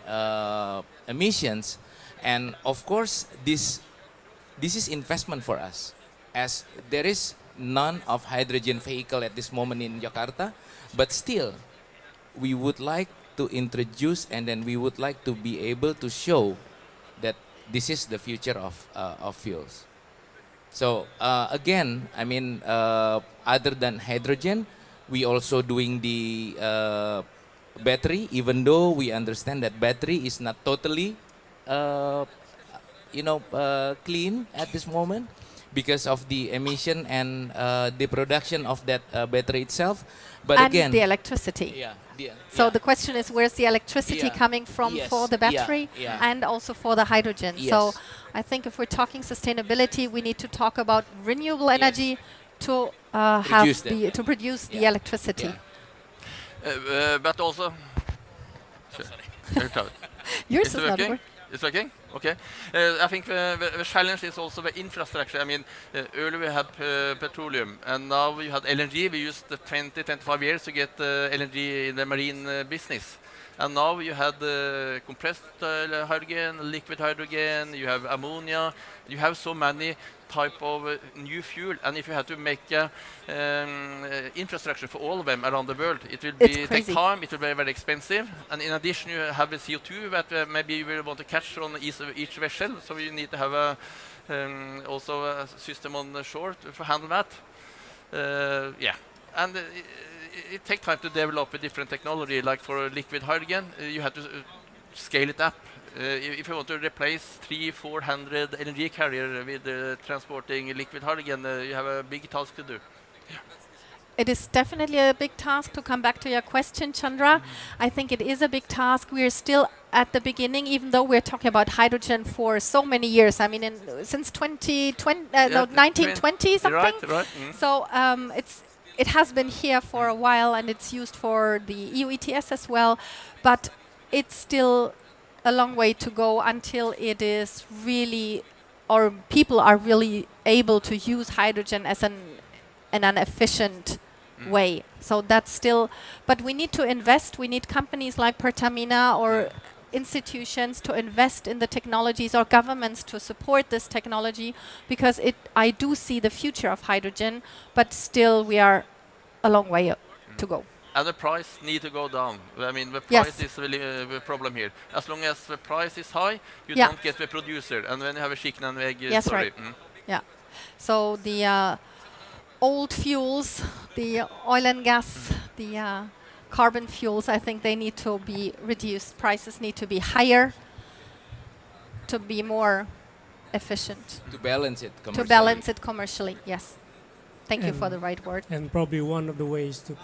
emissions. And of course, this is investment for us, as there is none of hydrogen vehicle at this moment in Jakarta, but still we would like to introduce, and then we would like to be able to show that this is the future of fuels. So again, I mean, other than hydrogen, we also doing the battery, even though we understand that battery is not totally clean at this moment, because of the emission and the production of that battery itself. But and again, the electricity. yeah, So the question is, where's the electricity Yeah. coming from Yes. for the Yeah. battery Yeah. and also for the hydrogen? So Yes. I think if we're talking sustainability, we need to talk about renewable energy to Produce them. to produce the Yeah. electricity. But also, Yours is is it not working? working. It's working? Okay. I think the challenge is also the infrastructure. I mean, earlier we had petroleum, and now we had LNG. We used 20-25 years to get LNG in the marine business. And now you had compressed hydrogen, liquid hydrogen, you have ammonia, you have so many type of new fuel. And if you have to make infrastructure for all of them around the world, it will It's take crazy. time, it will be very expensive. And in addition, you have the CO2 that maybe you will want to catch on each vessel. So you need to have also a system on the shore to handle that. Yeah. And it takes time to develop a different technology. Like for liquid hydrogen, you have to scale it up. If you want to replace 300-400 LNG carrier with transporting liquid hydrogen, you have a big task to do. It is definitely a big task. To come back to your question, Chandra, I think it is a big task. We are still at the beginning, even though we're talking about hydrogen for so many years. I mean, since 1920 something. Right. So it has been here for a while, and it's used for the EU ETS as well, but it's still a long way to go until it is really, or people are really able to use hydrogen as an efficient way. So that's still, but we need to invest. We need companies like Pertamina or institutions to invest in the technologies, or governments to support this technology, because I do see the future of hydrogen, but still we are a long way to go. And the price need to go down. I mean, the Yes. price is really the problem here. As long as the price is high, you Yeah. don't get the producer. And then you have a chicken and egg Yes, story. right. Yeah. So the old fuels, the oil and gas, the carbon fuels, I think they need to be reduced. Prices need to be higher to be more efficient. to balance it commercially. To balance it commercially, yes. Thank you for the right word. And probably one of the ways to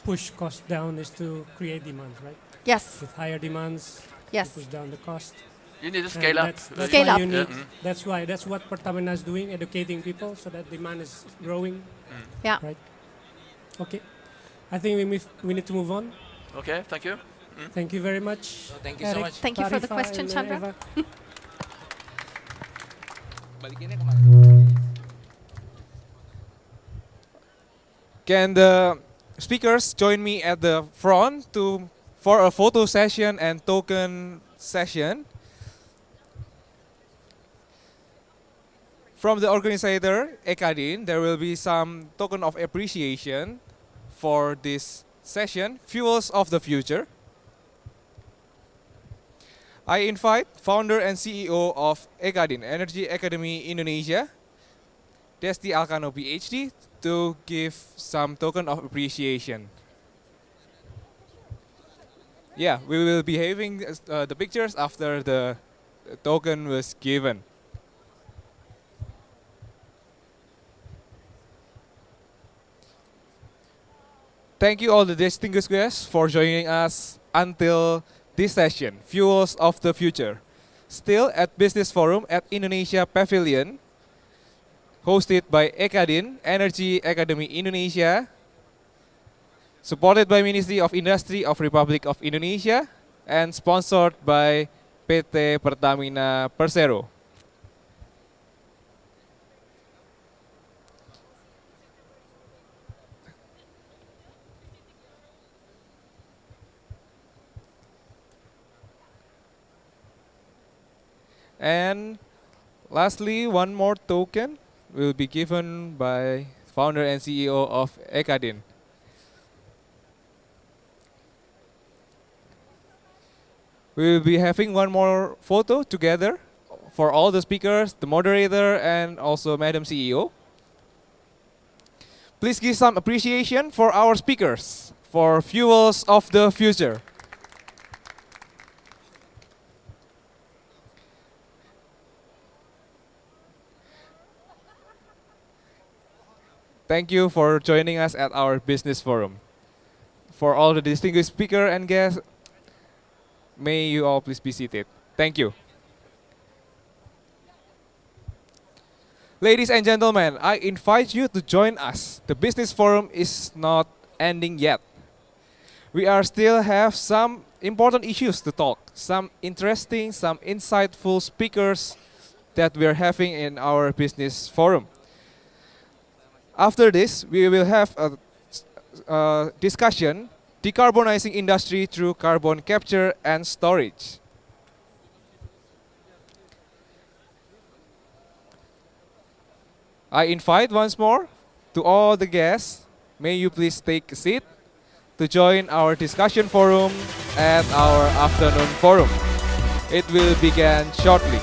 push cost down is to create demand, right? Yes. With higher demands, Yes. to push down the cost. You need to And scale up. That's Scale why up. you need. Yeah. That's what Pertamina is doing, educating people so that demand is growing. Yeah. Right. Okay. I think we need to move on. Okay, thank you. Thank you very much. Thank you so Eric, much. Thank you for the Tarifa, question, and, Chandra. Eva. Balikinnya kemana? Can the speakers join me at the front for a photo session and token session? From the organizer, Ekadin, there will be some token of appreciation for this session, Fuels of the Future. I invite founder and CEO of Ekadin, Energy Academy Indonesia, Desti Alkano PhD, to give some token of appreciation. Yeah, we will be having the pictures after the token was given. Thank you all the distinguished guests for joining us until this session, Fuels of the Future. Still at Business Forum at Indonesia Pavilion, hosted by Ekadin, Energy Academy Indonesia, supported by Ministry of Industry of Republic of Indonesia, and sponsored by PT Pertamina Persero. And lastly, one more token will be given by founder and CEO of Ekadin. We will be having one more photo together for all the speakers, the moderator, and also Madam CEO. Please give some appreciation for our speakers for Fuels of the Future. thank you for joining us at our business forum. For all the distinguished speaker and guests, may you all please be seated. Thank you. Ladies and gentlemen, I invite you to join us. The business forum is not ending yet. We are still have some important issues to talk, some interesting, some insightful speakers that we are having in our business forum. After this, we will have a discussion, decarbonizing industry through carbon capture and storage. I invite once more to all the guests, may you please take a seat to join our discussion forum at our afternoon forum. It will begin shortly.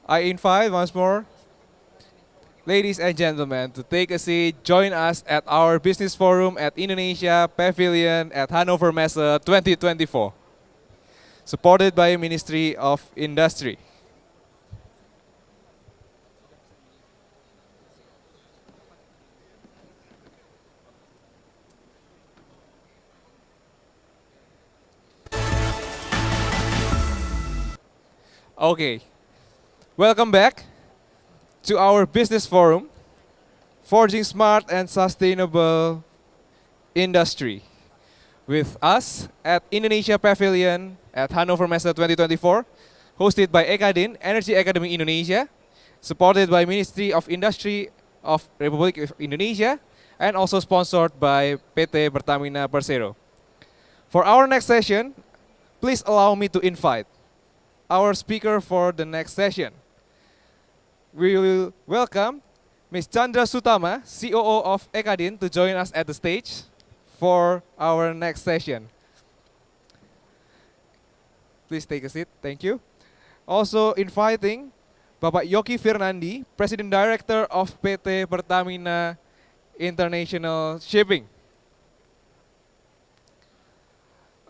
I invite once more, ladies and gentlemen, to take a seat, join us at our business forum at Indonesia Pavilion at Hannover Messe 2024, supported by Ministry of Industry. Okay. Welcome back to our business forum, Forging Smart and Sustainable Industry. With us at Indonesia Pavilion at Hannover Messe 2024, hosted by Ekadin, Energy Academy Indonesia, supported by Ministry of Industry of Republic of Indonesia, and also sponsored by PT Pertamina Persero. For our next session, please allow me to invite our speaker for the next session. We will welcome Ms. Chandra Sutama, COO of Ekadin, to join us at the stage for our next session. Please take a seat. Thank you. Also inviting Bapak Yoki Fernandi, President Director of PT Pertamina International Shipping.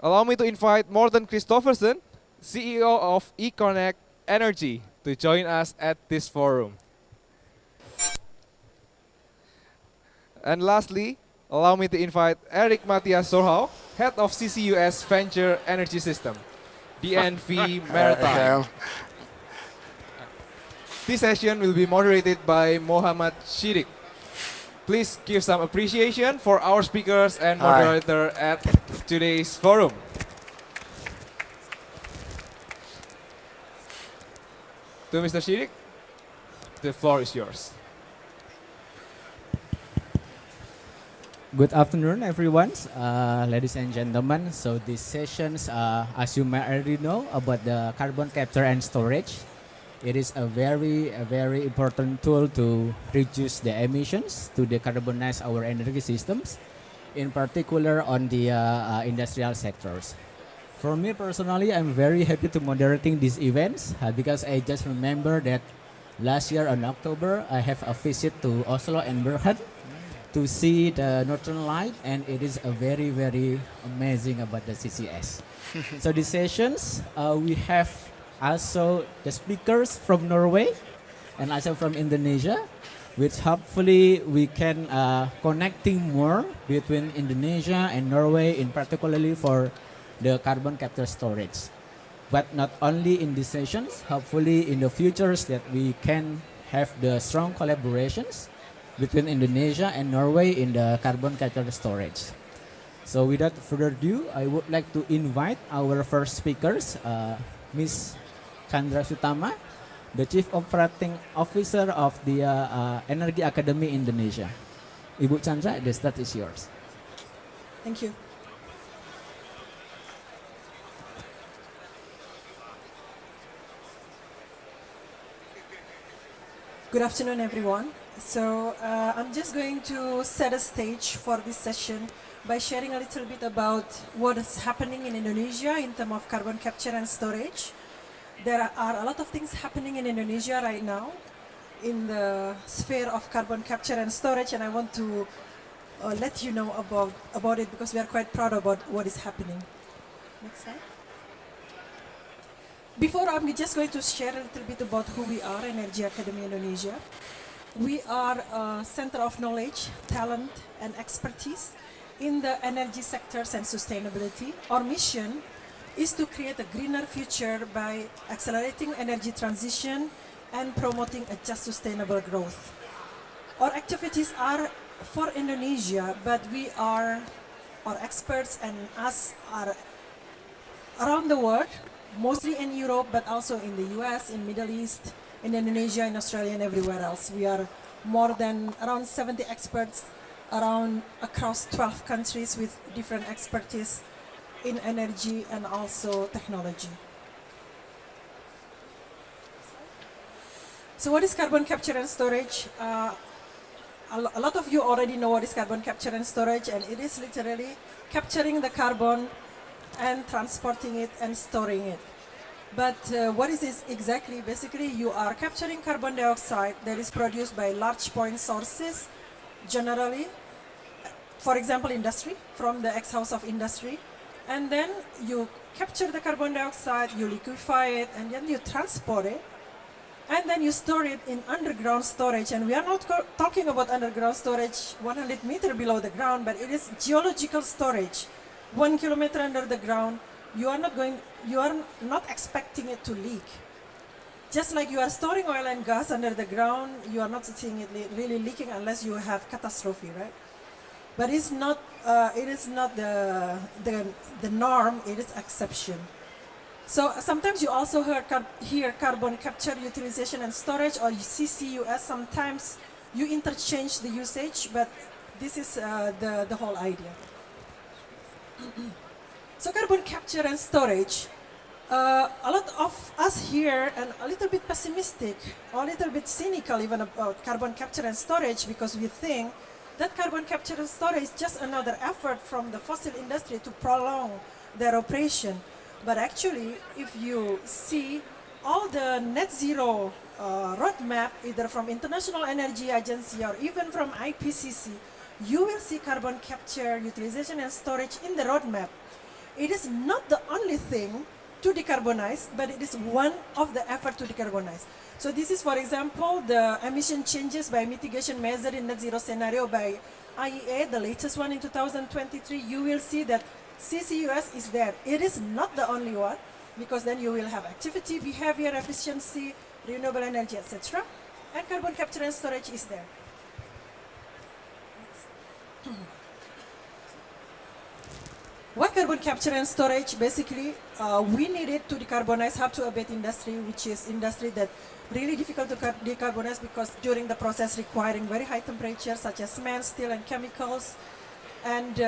Allow me to invite Morten Christoffersen, CEO of eConnect Energy, to join us at this forum. And lastly, allow me to invite Eric Matthias Sorhau, Head of CCUS Venture Energy System, DNV Maritime. This session will be moderated by Muhammad Shirik. Please give some appreciation for our speakers and moderator at today's forum. To Mr. Shirik, the floor is yours. Good afternoon, everyone, ladies and gentlemen. So these sessions, as you may already know about the carbon capture and storage, it is a very important tool to reduce the emissions, to decarbonize our energy systems, in particular on the industrial sectors. For me personally, I'm very happy to moderating these events because I just remember that last year in October, I have a visit to Oslo and Bergen to see the Northern Light, and it is a very amazing about the CCS. So these sessions, we have also the speakers from Norway and also from Indonesia, which hopefully we can connecting more between Indonesia and Norway, in particularly for the carbon capture storage. But not only in these sessions, hopefully in the futures that we can have the strong collaborations between Indonesia and Norway in the carbon capture storage. So without further ado, I would like to invite our first speakers, Ms. Chandra Sutama, the Chief Operating Officer of the Energy Academy Indonesia. Ibu Chandra, the stage is yours. Thank you. Good afternoon, everyone. So I'm just going to set a stage for this session by sharing a little bit about what is happening in Indonesia in terms of carbon capture and storage. There are a lot of things happening in Indonesia right now in the sphere of carbon capture and storage, and I want to let you know about it because we are quite proud about what is happening. Next slide. Before, I'm just going to share a little bit about who we are, Energy Academy Indonesia. We are a center of knowledge, talent, and expertise in the energy sectors and sustainability. Our mission is to create a greener future by accelerating energy transition and promoting a just sustainable growth. Our activities are for Indonesia, but our experts and us are around the world, mostly in Europe, but also in the US, in Middle East, in Indonesia, in Australia, and everywhere else. We are more than around 70 experts across 12 countries with different expertise in energy and also technology. So what is carbon capture and storage? A lot of you already know what is carbon capture and storage, and it is literally capturing the carbon and transporting it and storing it. But what is this exactly? Basically, you are capturing carbon dioxide that is produced by large point sources, generally, for example, industry, from the exhaust of industry. And then you capture the carbon dioxide, you liquefy it, and then you transport it. And then you store it in underground storage. And we are not talking about underground storage 100 meters below the ground, but it is geological storage. 1 kilometer under the ground. You are not expecting it to leak. Just like you are storing oil and gas under the ground, you are not seeing it really leaking unless you have catastrophe, right? But it is not the norm, it is exception. So sometimes you also hear carbon capture, utilization and storage, or CCUS. Sometimes you interchange the usage, but this is the whole idea. So carbon capture and storage, a lot of us here and a little bit pessimistic, or a little bit cynical even about carbon capture and storage, because we think that carbon capture and storage is just another effort from the fossil industry to prolong their operation. But actually, if you see all the net zero roadmap, either from International Energy Agency or even from IPCC, you will see carbon capture, utilization and storage in the roadmap. It is not the only thing to decarbonize, but it is one of the efforts to decarbonize. So this is, for example, the emission changes by mitigation measure in net zero scenario by IEA, the latest one in 2023. You will see that CCUS is there. It is not the only one, because then you will have activity, behavior, efficiency, renewable energy, etc. And carbon capture and storage is there. What carbon capture and storage? Basically, we need it to decarbonize hard-to-abate industry, which is industry that really difficult to decarbonize because during the process requiring very high temperatures, such as cement, steel, and chemicals. And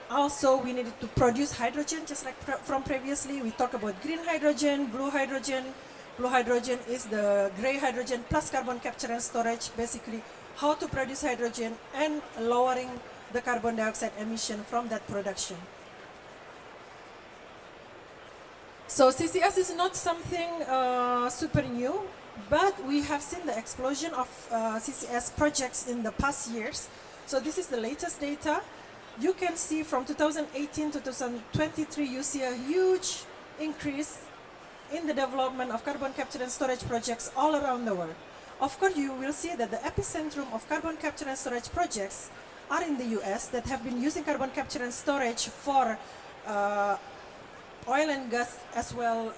also, we needed to produce hydrogen, just like from previously. We talk about green hydrogen, blue hydrogen. Blue hydrogen is the gray hydrogen plus carbon capture and storage, basically how to produce hydrogen and lowering the carbon dioxide emission from that production. So CCS is not something super new, but we have seen the explosion of CCS projects in the past years. So this is the latest data. You can see from 2018 to 2023, you see a huge increase in the development of carbon capture and storage projects all around the world. Of course, you will see that the epicentrum of carbon capture and storage projects are in the US that have been using carbon capture and storage for oil and gas as well,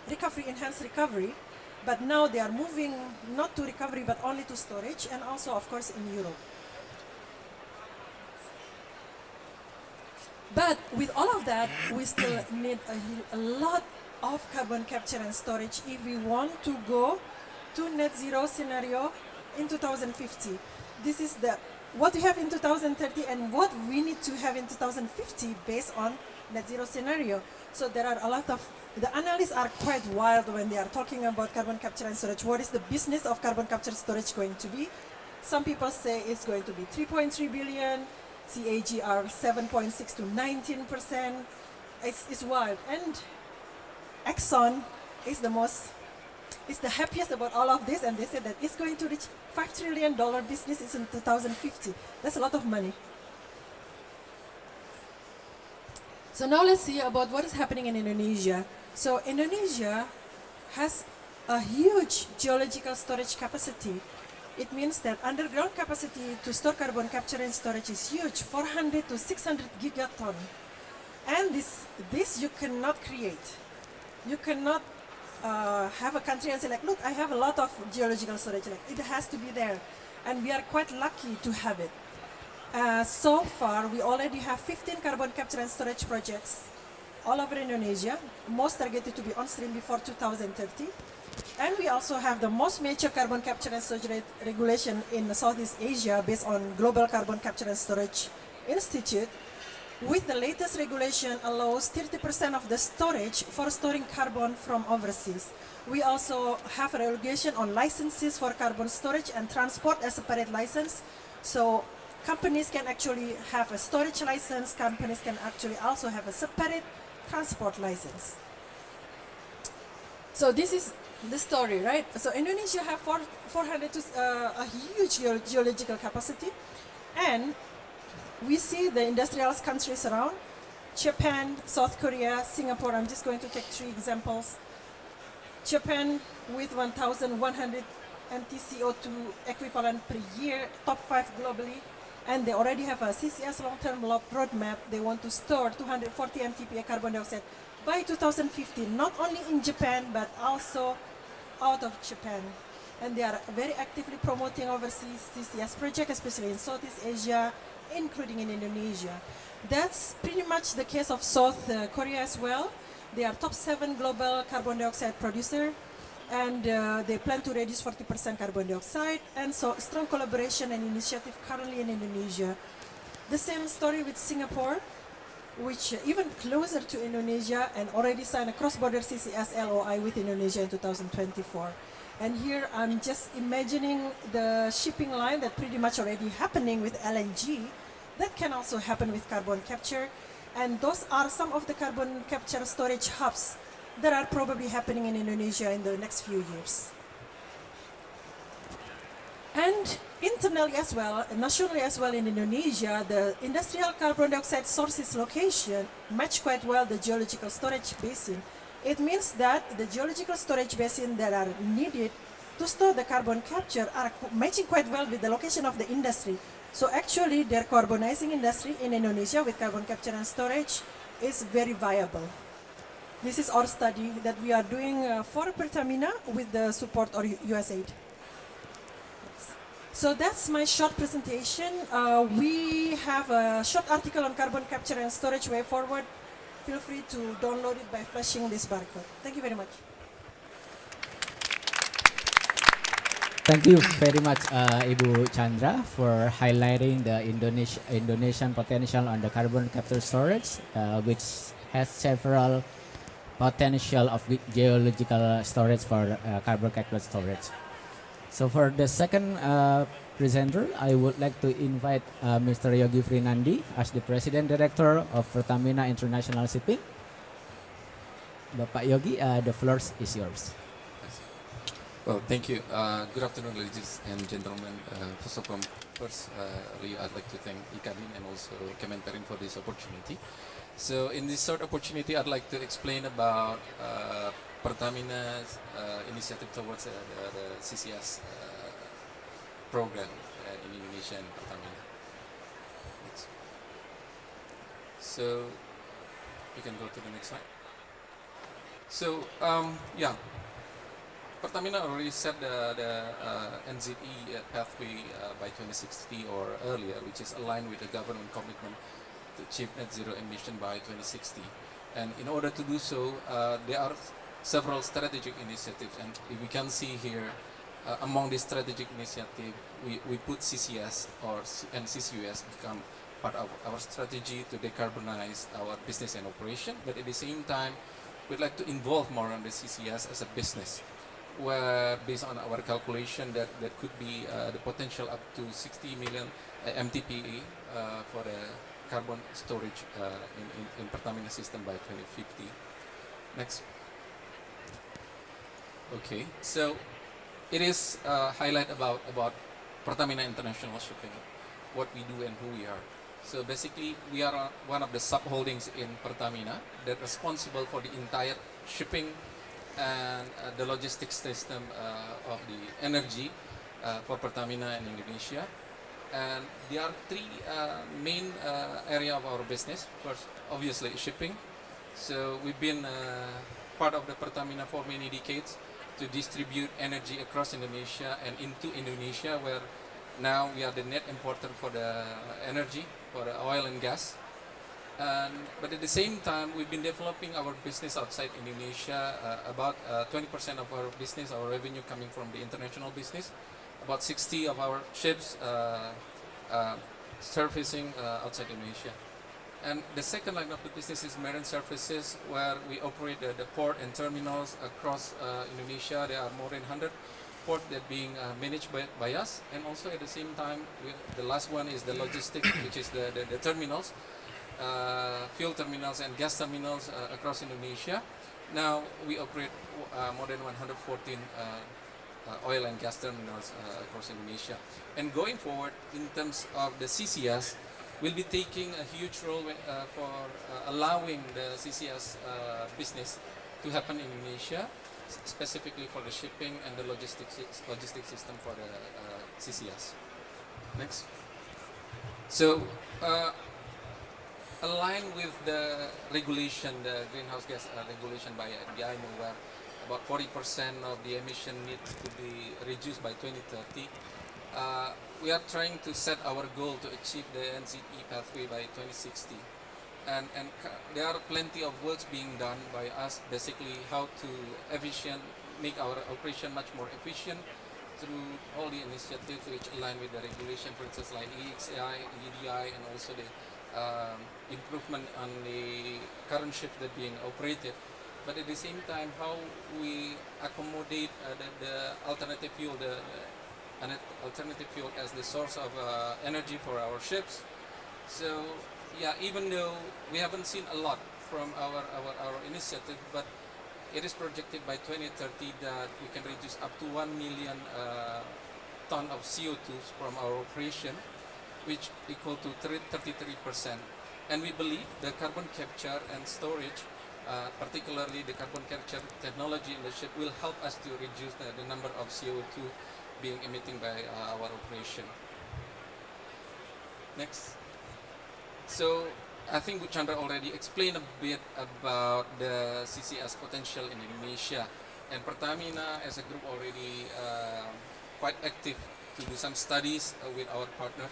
enhanced recovery. But now they are moving not to recovery, but only to storage, and also, of course, in Europe. But with all of that, we still need a lot of carbon capture and storage if we want to go to net zero scenario in 2050. This is what we have in 2030 and what we need to have in 2050 based on net zero scenario. So there are a lot of, the analysts are quite wild when they are talking about carbon capture and storage. What is the business of carbon capture and storage going to be? Some people say it's going to be 3.3 billion. CAGR 7.6 to 19%. It's wild. And Exxon is the happiest about all of this, and they said that it's going to reach $5 trillion business in 2050. That's a lot of money. So now let's see about what is happening in Indonesia. So Indonesia has a huge geological storage capacity. It means that underground capacity to store carbon capture and storage is huge, 400 to 600 gigaton. And this you cannot create. You cannot have a country and say like, look, I have a lot of geological storage. Like, it has to be there. And we are quite lucky to have it. So far, we already have 15 carbon capture and storage projects all over Indonesia, most targeted to be on stream before 2030. And we also have the most mature carbon capture and storage regulation in Southeast Asia based on Global Carbon Capture and Storage Institute. With the latest regulation allows 30% of the storage for storing carbon from overseas. We also have a regulation on licenses for carbon storage and transport as a separate license. So companies can actually have a storage license, companies can actually also have a separate transport license. So this is the story, right? So Indonesia have 400 to a huge geological capacity, and we see the industrial countries around, Japan, South Korea, Singapore. I'm just going to take 3 examples. Japan with 1,100 MT CO2 equivalent per year, top 5 globally, and they already have a CCS long-term roadmap. They want to store 240 MTPA carbon dioxide by 2050, not only in Japan, but also out of Japan. And they are very actively promoting overseas CCS projects, especially in Southeast Asia, including in Indonesia. That's pretty much the case of South Korea as well. They are top 7 global carbon dioxide producer, and they plan to reduce 40% carbon dioxide, and so strong collaboration and initiative currently in Indonesia. The same story with Singapore, which even closer to Indonesia and already signed a cross-border CCS LOI with Indonesia in 2024. And here I'm just imagining the shipping line that pretty much already happening with LNG, that can also happen with carbon capture. And those are some of the carbon capture storage hubs that are probably happening in Indonesia in the next few years. And internally as well, nationally as well in Indonesia, the industrial carbon dioxide sources location match quite well the geological storage basin. It means that the geological storage basin that are needed to store the carbon capture are matching quite well with the location of the industry. So actually, their carbonizing industry in Indonesia with carbon capture and storage is very viable. This is our study that we are doing for Pertamina with the support of USAID. So that's my short presentation. We have a short article on carbon capture and storage way forward. Feel free to download it by flashing this barcode. Thank you very much. Thank you very much, Ibu Chandra, for highlighting the Indonesian potential on the carbon capture storage, which has several potential of geological storage for carbon capture storage. So for the second presenter, I would like to invite Mr. Yogi Frinandi as the President Director of Pertamina International Shipping. Bapak Yogi, the floor is yours. Well, thank you. Good afternoon, ladies and gentlemen. First, I'd like to thank ICADIN and also Kemenperin for this opportunity. So in this short opportunity, I'd like to explain about Pertamina's initiative towards the CCS program in Indonesia and Pertamina. Next. So you can go to the next slide. So yeah, Pertamina already set the NZE pathway by 2060 or earlier, which is aligned with the government commitment to achieve net zero emission by 2060. And in order to do so, there are several strategic initiatives, and we can see here among these strategic initiatives, we put CCS and CCUS become part of our strategy to decarbonize our business and operation, but at the same time, we'd like to involve more on the CCS as a business. where based on our calculation that could be the potential up to 60 million MTPA for the carbon storage in Pertamina system by 2050. Next. Okay, so it is highlight about Pertamina International Shipping, what we do and who we are. So basically, we are one of the sub-holdings in Pertamina that responsible for the entire shipping and the logistics system of the energy for Pertamina in Indonesia. And there are three main area of our business. First, obviously, shipping. So we've been part of the Pertamina for many decades to distribute energy across Indonesia and into Indonesia, where now we are the net importer for the energy, for the oil and gas. But at the same time, we've been developing our business outside Indonesia. About 20% of our business, our revenue coming from the international business. About 60 of our ships servicing outside Indonesia. And the second line of the business is marine services, where we operate the port and terminals across Indonesia. There are more than 100 ports that being managed by us. And also at the same time, the last one is the logistics, which is the terminals, fuel terminals and gas terminals across Indonesia. Now we operate more than 114 oil and gas terminals across Indonesia. And going forward, in terms of the CCS, we'll be taking a huge role for allowing the CCS business to happen in Indonesia, specifically for the shipping and the logistics system for the CCS. Next. So, aligned with the regulation, the greenhouse gas regulation by the IMO, where about 40% of the emission needs to be reduced by 2030. We are trying to set our goal to achieve the NZE pathway by 2060. And there are plenty of works being done by us, basically how to make our operation much more efficient through all the initiatives which align with the regulation, for instance like EXI, EDI, and also the improvement on the current ships that being operated. But at the same time, how we accommodate the alternative fuel, alternative fuel as the source of energy for our ships. So yeah, even though we haven't seen a lot from our initiative, but it is projected by 2030 that we can reduce up to 1 million ton of CO2 from our operation, which equal to 33%. And we believe the carbon capture and storage, particularly the carbon capture technology in the ship, will help us to reduce the number of CO2 being emitting by our operation. Next. So I think Chandra already explained a bit about the CCS potential in Indonesia, and Pertamina as a group already quite active to do some studies with our partner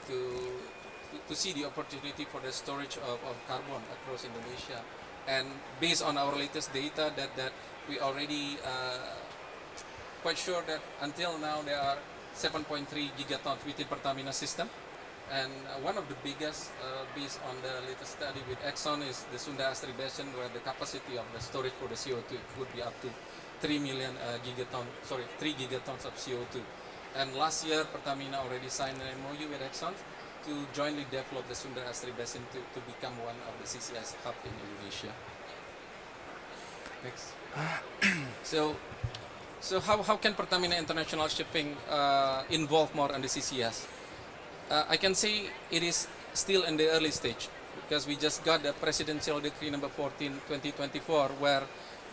to see the opportunity for the storage of carbon across Indonesia. And based on our latest data that we already quite sure that until now there are 7.3 gigatons within Pertamina system, and one of the biggest based on the latest study with Exxon is the Sunda Astri Basin, where the capacity of the storage for the CO2 could be up to 3 gigatons of CO2. And last year Pertamina already signed an MOU with Exxon to jointly develop the Sunda Astri Basin to become one of the CCS hub in Indonesia. Next. So how can Pertamina International Shipping involve more on the CCS? I can say it is still in the early stage, because we just got the Presidential Decree number 14, 2024, where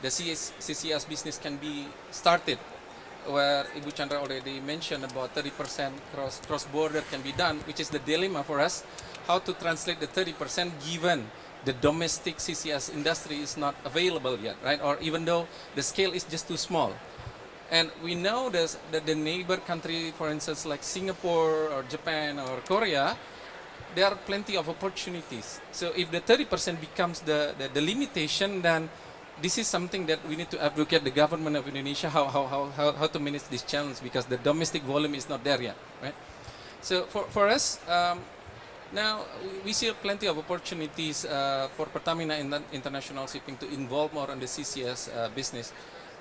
the CCS business can be started, where Ibu Chandra already mentioned about 30% cross-border can be done, which is the dilemma for us, how to translate the 30% given the domestic CCS industry is not available yet, right? Or even though the scale is just too small. And we know that the neighbor country, for instance, like Singapore or Japan or Korea, there are plenty of opportunities. So if the 30% becomes the limitation, then this is something that we need to advocate the government of Indonesia how to manage this challenge, because the domestic volume is not there yet, right? So for us, now we see plenty of opportunities for Pertamina International Shipping to involve more on the CCS business.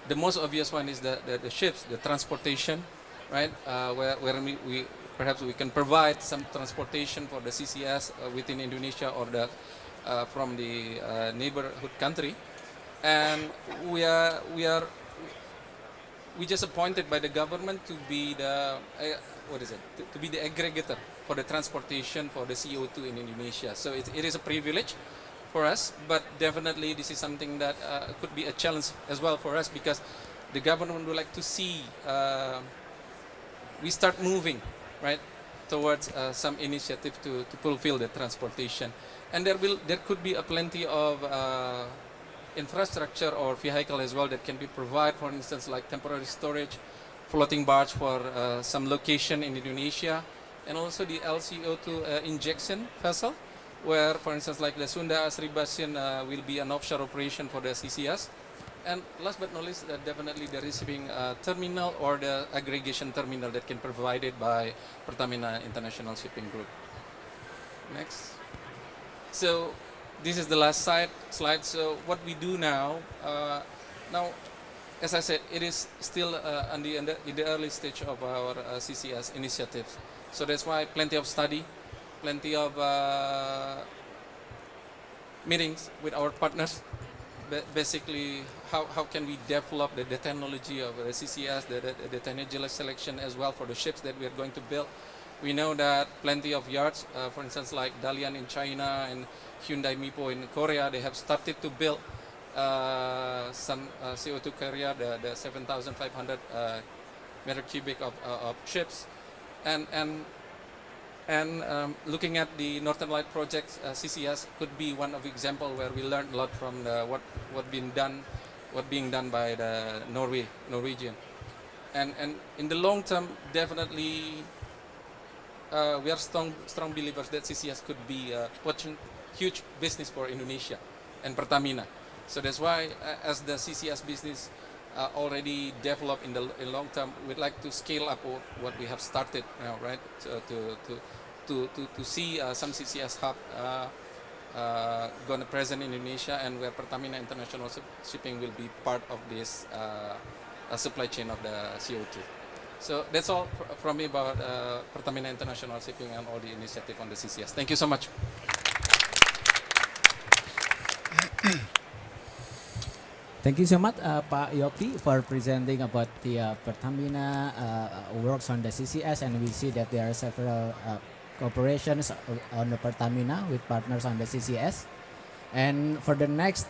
The most obvious one is the ships, the transportation, right? Where we perhaps we can provide some transportation for the CCS within Indonesia or the from the neighborhood country, and we just appointed by the government to be the to be the aggregator for the transportation for the CO2 in Indonesia. So it is a privilege for us, but definitely this is something that could be a challenge as well for us, because the government would like to see we start moving right towards some initiative to fulfill the transportation, and there could be a plenty of infrastructure or vehicle as well that can be provided, for instance, like temporary storage, floating barge for some location in Indonesia, and also the LCO2 injection vessel, where, for instance, like the Sunda Asri Basin will be an offshore operation for the CCS. And last but not least, definitely the receiving terminal or the aggregation terminal that can be provided by Pertamina International Shipping Group. Next. So this is the last slide. So what we do now, as I said, it is still in the early stage of our CCS initiatives. So that's why plenty of study, plenty of meetings with our partners. Basically, how can we develop the technology of the CCS, the technology selection as well for the ships that we are going to build. We know that plenty of yards, for instance, like Dalian in China and Hyundai Mipo in Korea, they have started to build some CO2 carrier, the 7,500 meter cubic of ships, and looking at the Northern Light project, CCS could be one of example where we learned a lot from what being done by the Norwegian, and in the long term, definitely we are strong believers that CCS could be a huge business for Indonesia and Pertamina. So that's why, as the CCS business already developed in the long term, we'd like to scale up what we have started now, right? To see some CCS hub going to present in Indonesia, and where Pertamina International Shipping will be part of this supply chain of the CO2. So that's all from me about Pertamina International Shipping and all the initiative on the CCS. Thank you so much. Thank you so much, Pak Yopi, for presenting about the Pertamina works on the CCS, and we see that there are several cooperations on the Pertamina with partners on the CCS. And for the next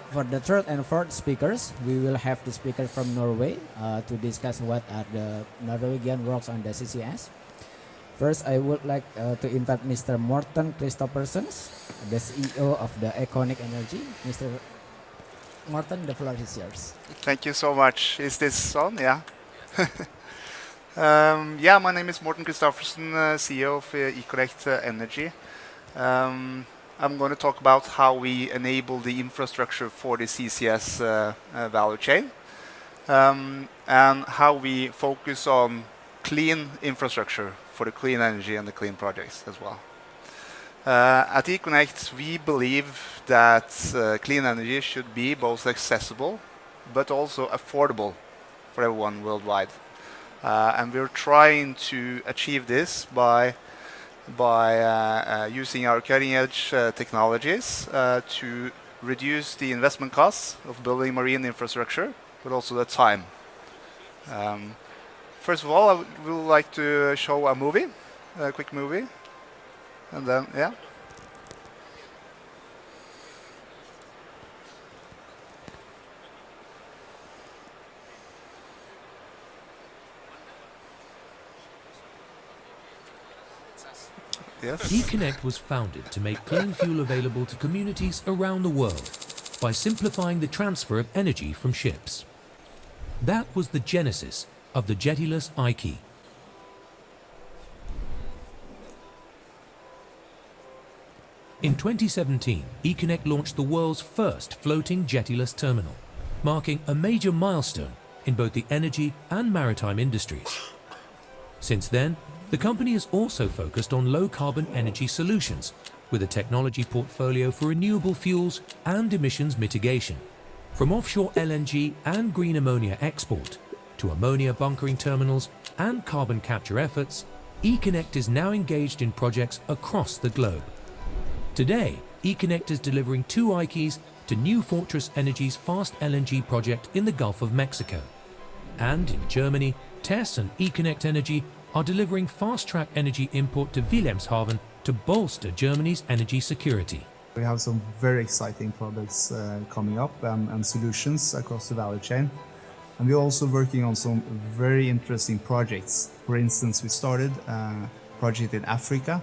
for the third and fourth speakers, we will have the speaker from Norway to discuss what are the Norwegian works on the CCS. First, I would like to invite Mr. Morten Christophersen, the CEO of the Econic Energy. Mr. Morten, the floor is yours. Thank you so much. Is this on? Yeah. Yeah, my name is Morten Christophersen, CEO of Econic Energy. I'm going to talk about how we enable the infrastructure for the CCS value chain, and how we focus on clean infrastructure for the clean energy and the clean projects as well. At Econnect, we believe that clean energy should be both accessible but also affordable for everyone worldwide. And we're trying to achieve this by using our cutting-edge technologies to reduce the investment costs of building marine infrastructure, but also the time. First of all, I would like to show a movie, a quick movie. And then, yeah. Yes. Econnect was founded to make clean fuel available to communities around the world by simplifying the transfer of energy from ships. That was the genesis of the jettyless Ike. In 2017, Econnect launched the world's first floating jettyless terminal, marking a major milestone in both the energy and maritime industries. Since then, the company has also focused on low-carbon energy solutions, with a technology portfolio for renewable fuels and emissions mitigation. From offshore LNG and green ammonia export to ammonia bunkering terminals and carbon capture efforts, eConnect is now engaged in projects across the globe. Today, eConnect is delivering 2 IKEs to New Fortress Energy's fast LNG project in the Gulf of Mexico. And in Germany, TESS and eConnect Energy are delivering fast-track energy import to Wilhelmshaven to bolster Germany's energy security. We have some very exciting products coming up and solutions across the value chain. And we're also working on some very interesting projects. For instance, we started a project in Africa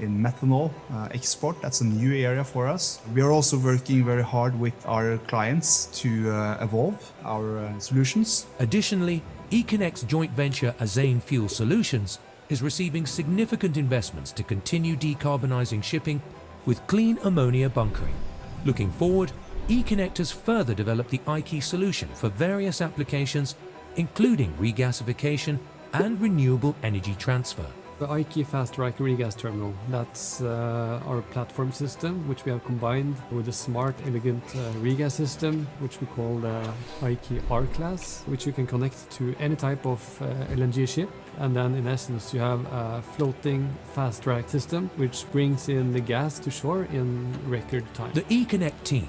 in methanol export. That's a new area for us. We are also working very hard with our clients to evolve our solutions. Additionally, eConnect's joint venture Azane Fuel Solutions is receiving significant investments to continue decarbonizing shipping with clean ammonia bunkering. Looking forward, eConnect has further developed the IKE solution for various applications, including regasification and renewable energy transfer. The IKE Fast Track Regas Terminal, that's our platform system, which we have combined with a smart, elegant regas system, which we call the IKE R-Class, which you can connect to any type of LNG ship. And then in essence, you have a floating fast track system, which brings in the gas to shore in record time. The eConnect team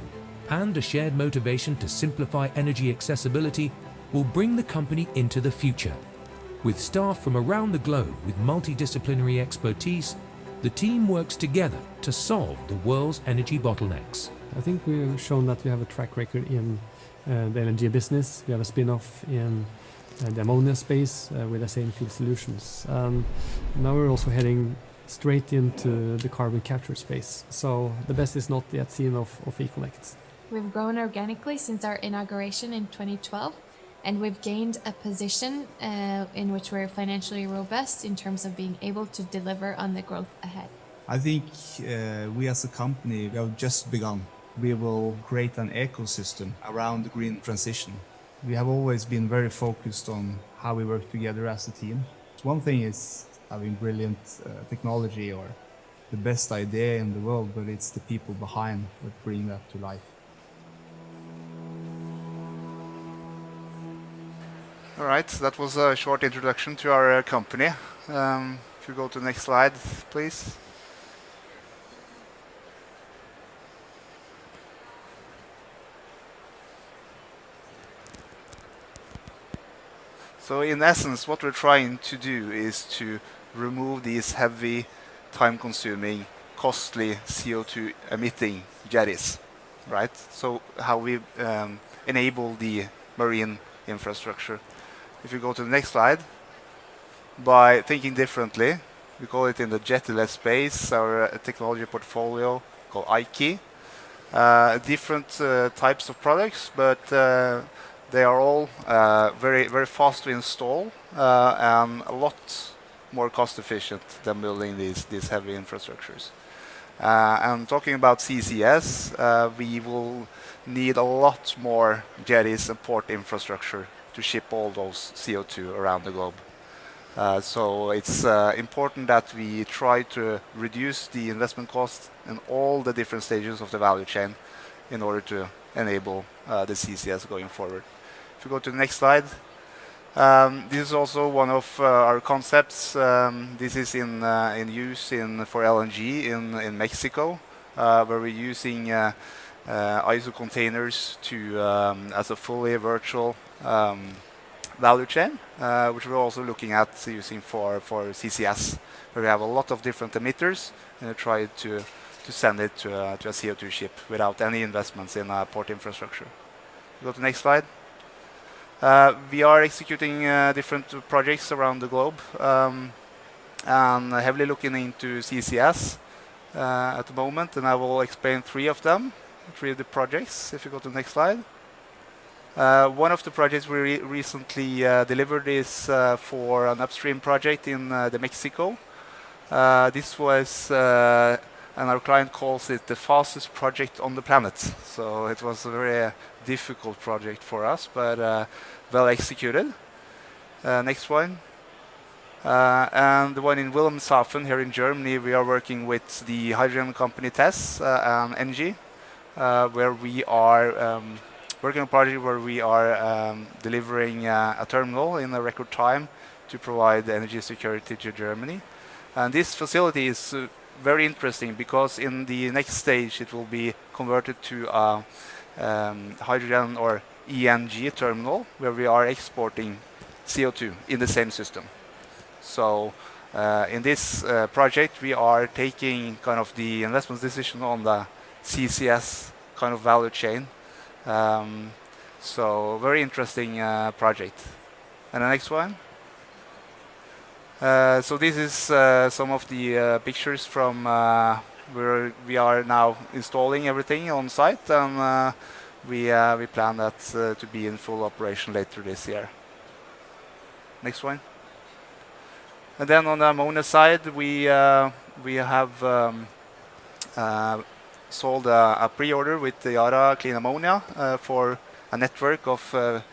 and a shared motivation to simplify energy accessibility will bring the company into the future. With staff from around the globe with multidisciplinary expertise, the team works together to solve the world's energy bottlenecks. I think we've shown that we have a track record in the LNG business. We have a spin-off in the ammonia space with Azane Fuel Solutions. Now we're also heading straight into the carbon capture space. So the best is not yet seen of eConnect. We've grown organically since our inauguration in 2012. And we've gained a position in which we're financially robust in terms of being able to deliver on the growth ahead. I think we as a company, we have just begun. We will create an ecosystem around the green transition. We have always been very focused on how we work together as a team. One thing is having brilliant technology or the best idea in the world, but it's the people behind that bring that to life. All right, that was a short introduction to our company. If you go to the next slide, please. So in essence, what we're trying to do is to remove these heavy, time-consuming, costly CO2 emitting jetties, right? So how we enable the marine infrastructure. If you go to the next slide, by thinking differently, we call it in the jettyless space, our technology portfolio called IKE. Different types of products, but they are all very, very fast to install and a lot more cost efficient than building these heavy infrastructures. And talking about CCS, we will need a lot more jetties and port infrastructure to ship all those CO2 around the globe. So it's important that we try to reduce the investment cost in all the different stages of the value chain in order to enable the CCS going forward. If you go to the next slide, this is also one of our concepts. This is in use for LNG in Mexico, where we're using ISO containers as a fully virtual value chain, which we're also looking at using for CCS, where we have a lot of different emitters and try to send it to a CO2 ship without any investments in port infrastructure. Go to the next slide. We are executing different projects around the globe and heavily looking into CCS at the moment, and I will explain three of the projects. If you go to the next slide. One of the projects we recently delivered is for an upstream project in Mexico. This was, and our client calls it the fastest project on the planet. So it was a very difficult project for us, but well executed. Next one. And the one in Wilhelmshaven here in Germany, we are working with the hydrogen company TESS and ENGIE, where we are working on a project where we are delivering a terminal in a record time to provide energy security to Germany. And this facility is very interesting because in the next stage it will be converted to a hydrogen or ENG terminal where we are exporting CO2 in the same system. So in this project we are taking kind of the investment decision on the CCS kind of value chain. So very interesting project. And the next one. So this is some of the pictures from where we are now installing everything on site, and we plan that to be in full operation later this year. Next one. And then on the ammonia side, we have sold a pre-order with the Yara Clean Ammonia for a network of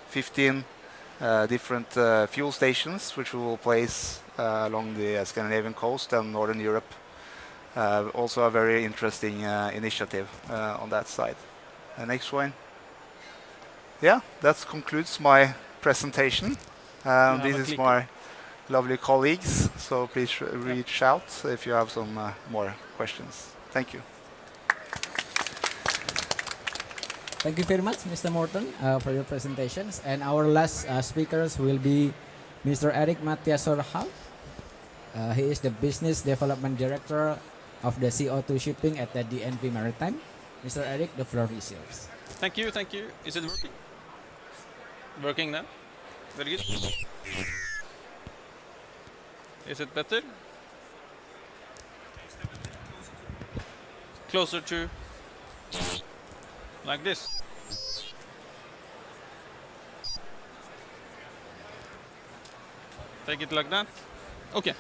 15 different fuel stations, which we will place along the Scandinavian coast and Northern Europe. Also a very interesting initiative on that side. Next one. Yeah, that concludes my presentation. This is my lovely colleagues, so please reach out if you have some more questions. Thank you. Thank you very much, Mr. Morten, for your presentations. And our last speakers will be Mr. Erik Mathias Sorhal. He is the Business Development Director of the CO2 shipping at the DNV Maritime. Mr. Erik, the floor is yours. Thank you, thank you. Is it working? Working now? Very good. Is it better? Closer to like this. Take it like that. Okay.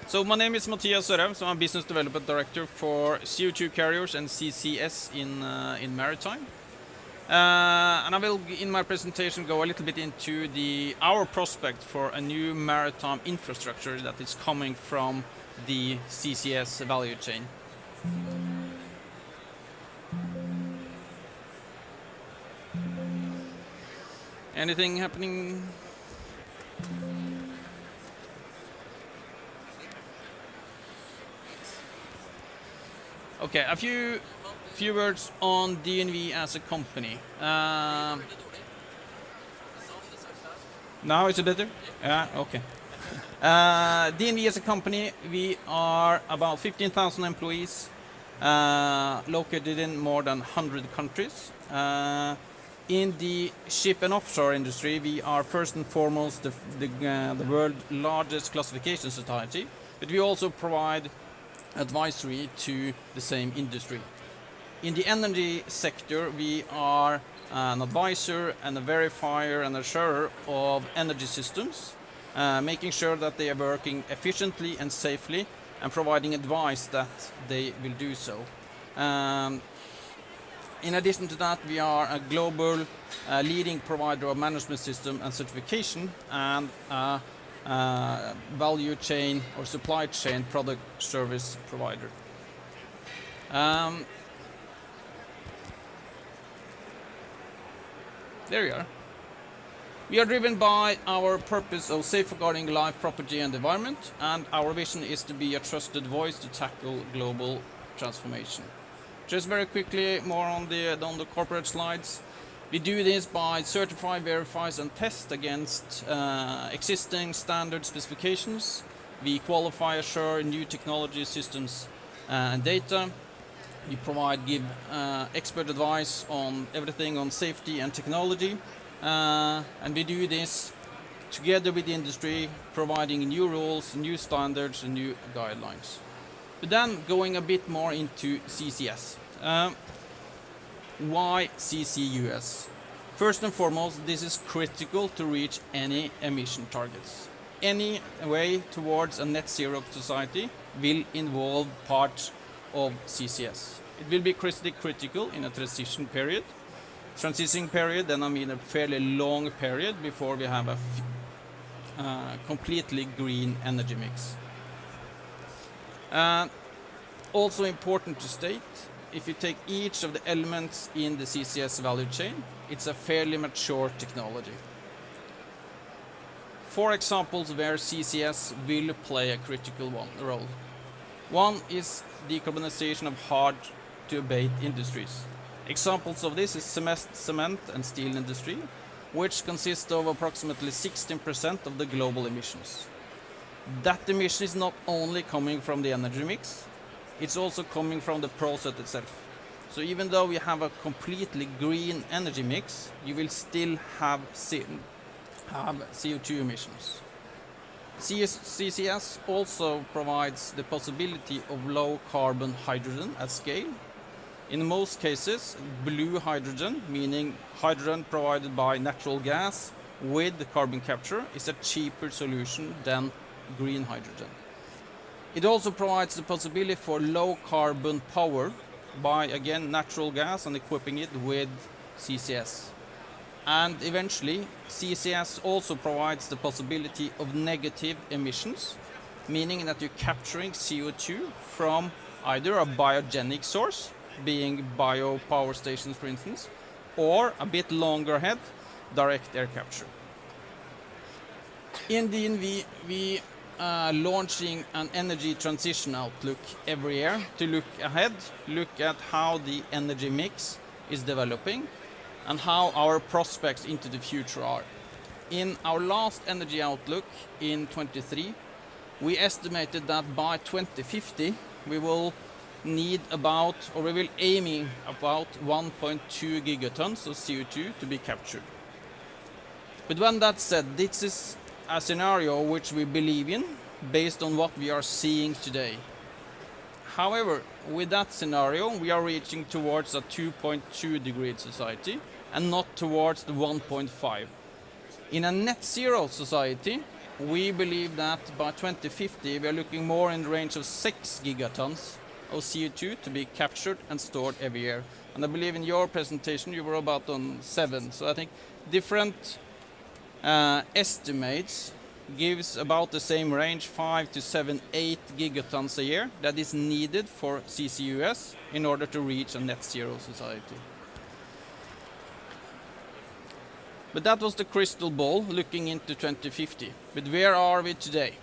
So my name is Mathias Sørheim, so I'm Business Development Director for CO2 carriers and CCS in Maritime. And I will, in my presentation, go a little bit into our prospect for a new maritime infrastructure that is coming from the CCS value chain. Anything happening? Okay, a few words on DNV as a company. Now is it better? Yeah, okay. DNV as a company, we are about 15,000 employees, located in more than 100 countries. In the ship and offshore industry, we are first and foremost the world's largest classification society, but we also provide advisory to the same industry. In the energy sector, we are an advisor and a verifier and assurer of energy systems, making sure that they are working efficiently and safely and providing advice that they will do so. In addition to that, we are a global leading provider of management system and certification and value chain or supply chain product service provider. There we are. We are driven by our purpose of safeguarding life, property and environment, and our vision is to be a trusted voice to tackle global transformation. Just very quickly, more on the corporate slides. We do this by certify, verify and test against existing standard specifications. We qualify, assure new technology systems and data. We give expert advice on everything on safety and technology. And we do this together with the industry, providing new rules, new standards and new guidelines. But then going a bit more into CCS. Why CCUS? First and foremost, this is critical to reach any emission targets. Any way towards a net zero society will involve parts of CCS. It will be critical in a transition period. Transition period, then I mean a fairly long period before we have a completely green energy mix. Also important to state, if you take each of the elements in the CCS value chain, it's a fairly mature technology. 4 examples where CCS will play a critical role. One is decarbonization of hard-to-abate industries. Examples of this is cement and steel industry, which consists of approximately 16% of the global emissions. That emission is not only coming from the energy mix, it's also coming from the process itself. So even though we have a completely green energy mix, you will still have CO2 emissions. CCS also provides the possibility of low carbon hydrogen at scale. In most cases, blue hydrogen, meaning hydrogen provided by natural gas with the carbon capture, is a cheaper solution than green hydrogen. It also provides the possibility for low carbon power by, again, natural gas and equipping it with CCS. And eventually, CCS also provides the possibility of negative emissions, meaning that you're capturing CO2 from either a biogenic source, being biopower stations, for instance, or a bit longer ahead, direct air capture. In DNV, we are launching an energy transition outlook every year to look ahead, look at how the energy mix is developing, and how our prospects into the future are. In our last energy outlook in 23, we estimated that by 2050 we will need about, or we will aiming about 1.2 gigatons of CO2 to be captured. But when that's said, this is a scenario which we believe in based on what we are seeing today. However, with that scenario, we are reaching towards a 2.2 degree society and not towards the 1.5. In a net zero society, we believe that by 2050 we are looking more in the range of 6 gigatons of CO2 to be captured and stored every year. And I believe in your presentation you were about on 7. So I think different estimates gives about the same range, 5 to 7, 8 gigatons a year that is needed for CCUS in order to reach a net zero society. But that was the crystal ball looking into 2050. But where are we today?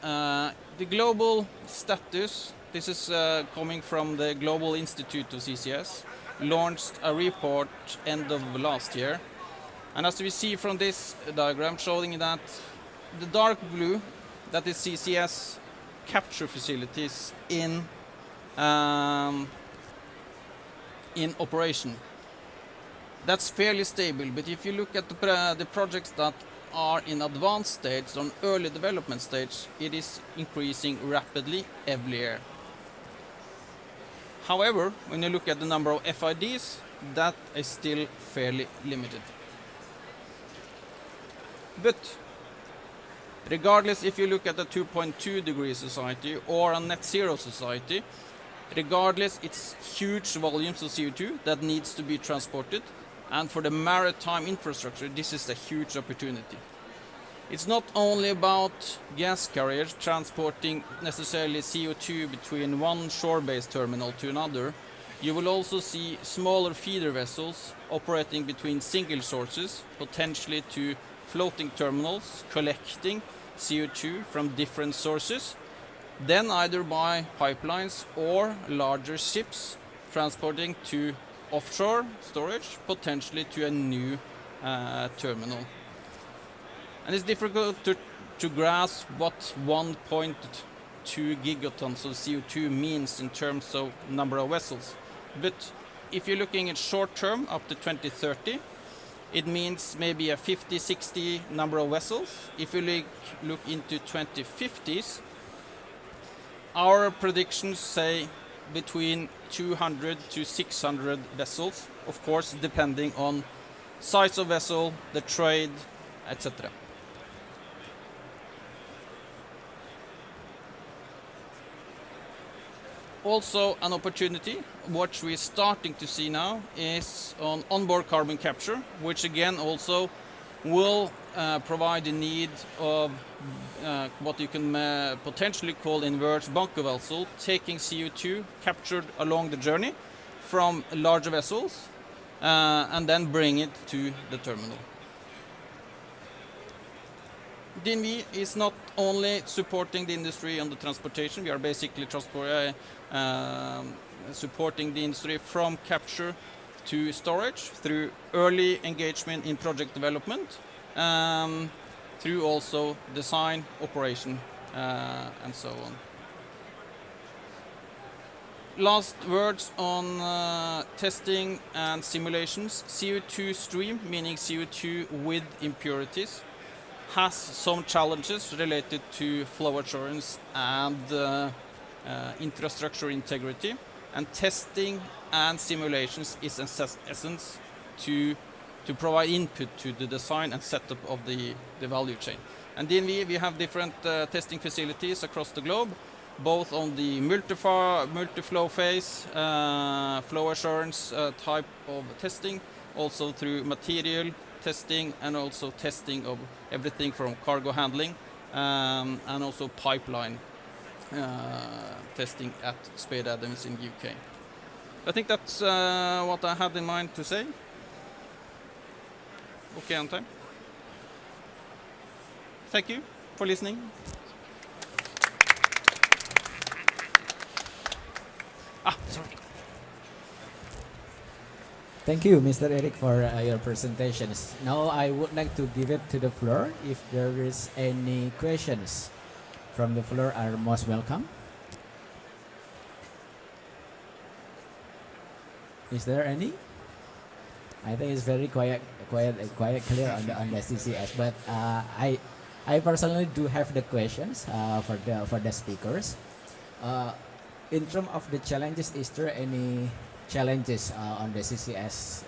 The global status, this is coming from the Global Institute of CCS, launched a report end of last year. And as we see from this diagram showing that the dark blue, that is CCS capture facilities in operation. That's fairly stable, but if you look at the projects that are in advanced stage, on early development stage, it is increasing rapidly every year. However, when you look at the number of FIDs, that is still fairly limited. But regardless if you look at a 2.2 degree society or a net zero society, regardless, it's huge volumes of CO2 that needs to be transported. And for the maritime infrastructure, this is a huge opportunity. It's not only about gas carriers transporting necessarily CO2 between one shore-based terminal to another. You will also see smaller feeder vessels operating between single sources, potentially to floating terminals, collecting CO2 from different sources, then either by pipelines or larger ships transporting to offshore storage, potentially to a new terminal. And it's difficult to grasp what 1.2 gigatons of CO2 means in terms of number of vessels. But if you're looking at short term, up to 2030, it means maybe a 50, 60 number of vessels. If you look into 2050s, our predictions say between 200 to 600 vessels, of course, depending on size of vessel, the trade, etc. Also, an opportunity, what we're starting to see now, is on onboard carbon capture, which again also will provide the need of what you can potentially call inverse bunker vessel, taking CO2 captured along the journey from larger vessels and then bring it to the terminal. DNV is not only supporting the industry on the transportation, we are basically supporting the industry from capture to storage through early engagement in project development, through also design, operation, and so on. Last words on testing and simulations. CO2 stream, meaning CO2 with impurities, has some challenges related to flow assurance and infrastructure integrity, and testing and simulations is an essence to provide input to the design and setup of the value chain. And DNV, we have different testing facilities across the globe, both on the multi-flow phase, flow assurance type of testing, also through material testing, and also testing of everything from cargo handling, and also pipeline testing at Spade Adams in UK. I think that's what I had in mind to say. Okay, on time. Thank you for listening. Sorry. Thank you, Mr. Eric, for your presentations. Now I would like to give it to the floor. If there is any questions from the floor, are most welcome. Is there any? I think it's very quite clear on the CCS. But I personally do have the questions for the speakers. In terms of the challenges, is there any challenges on the CCS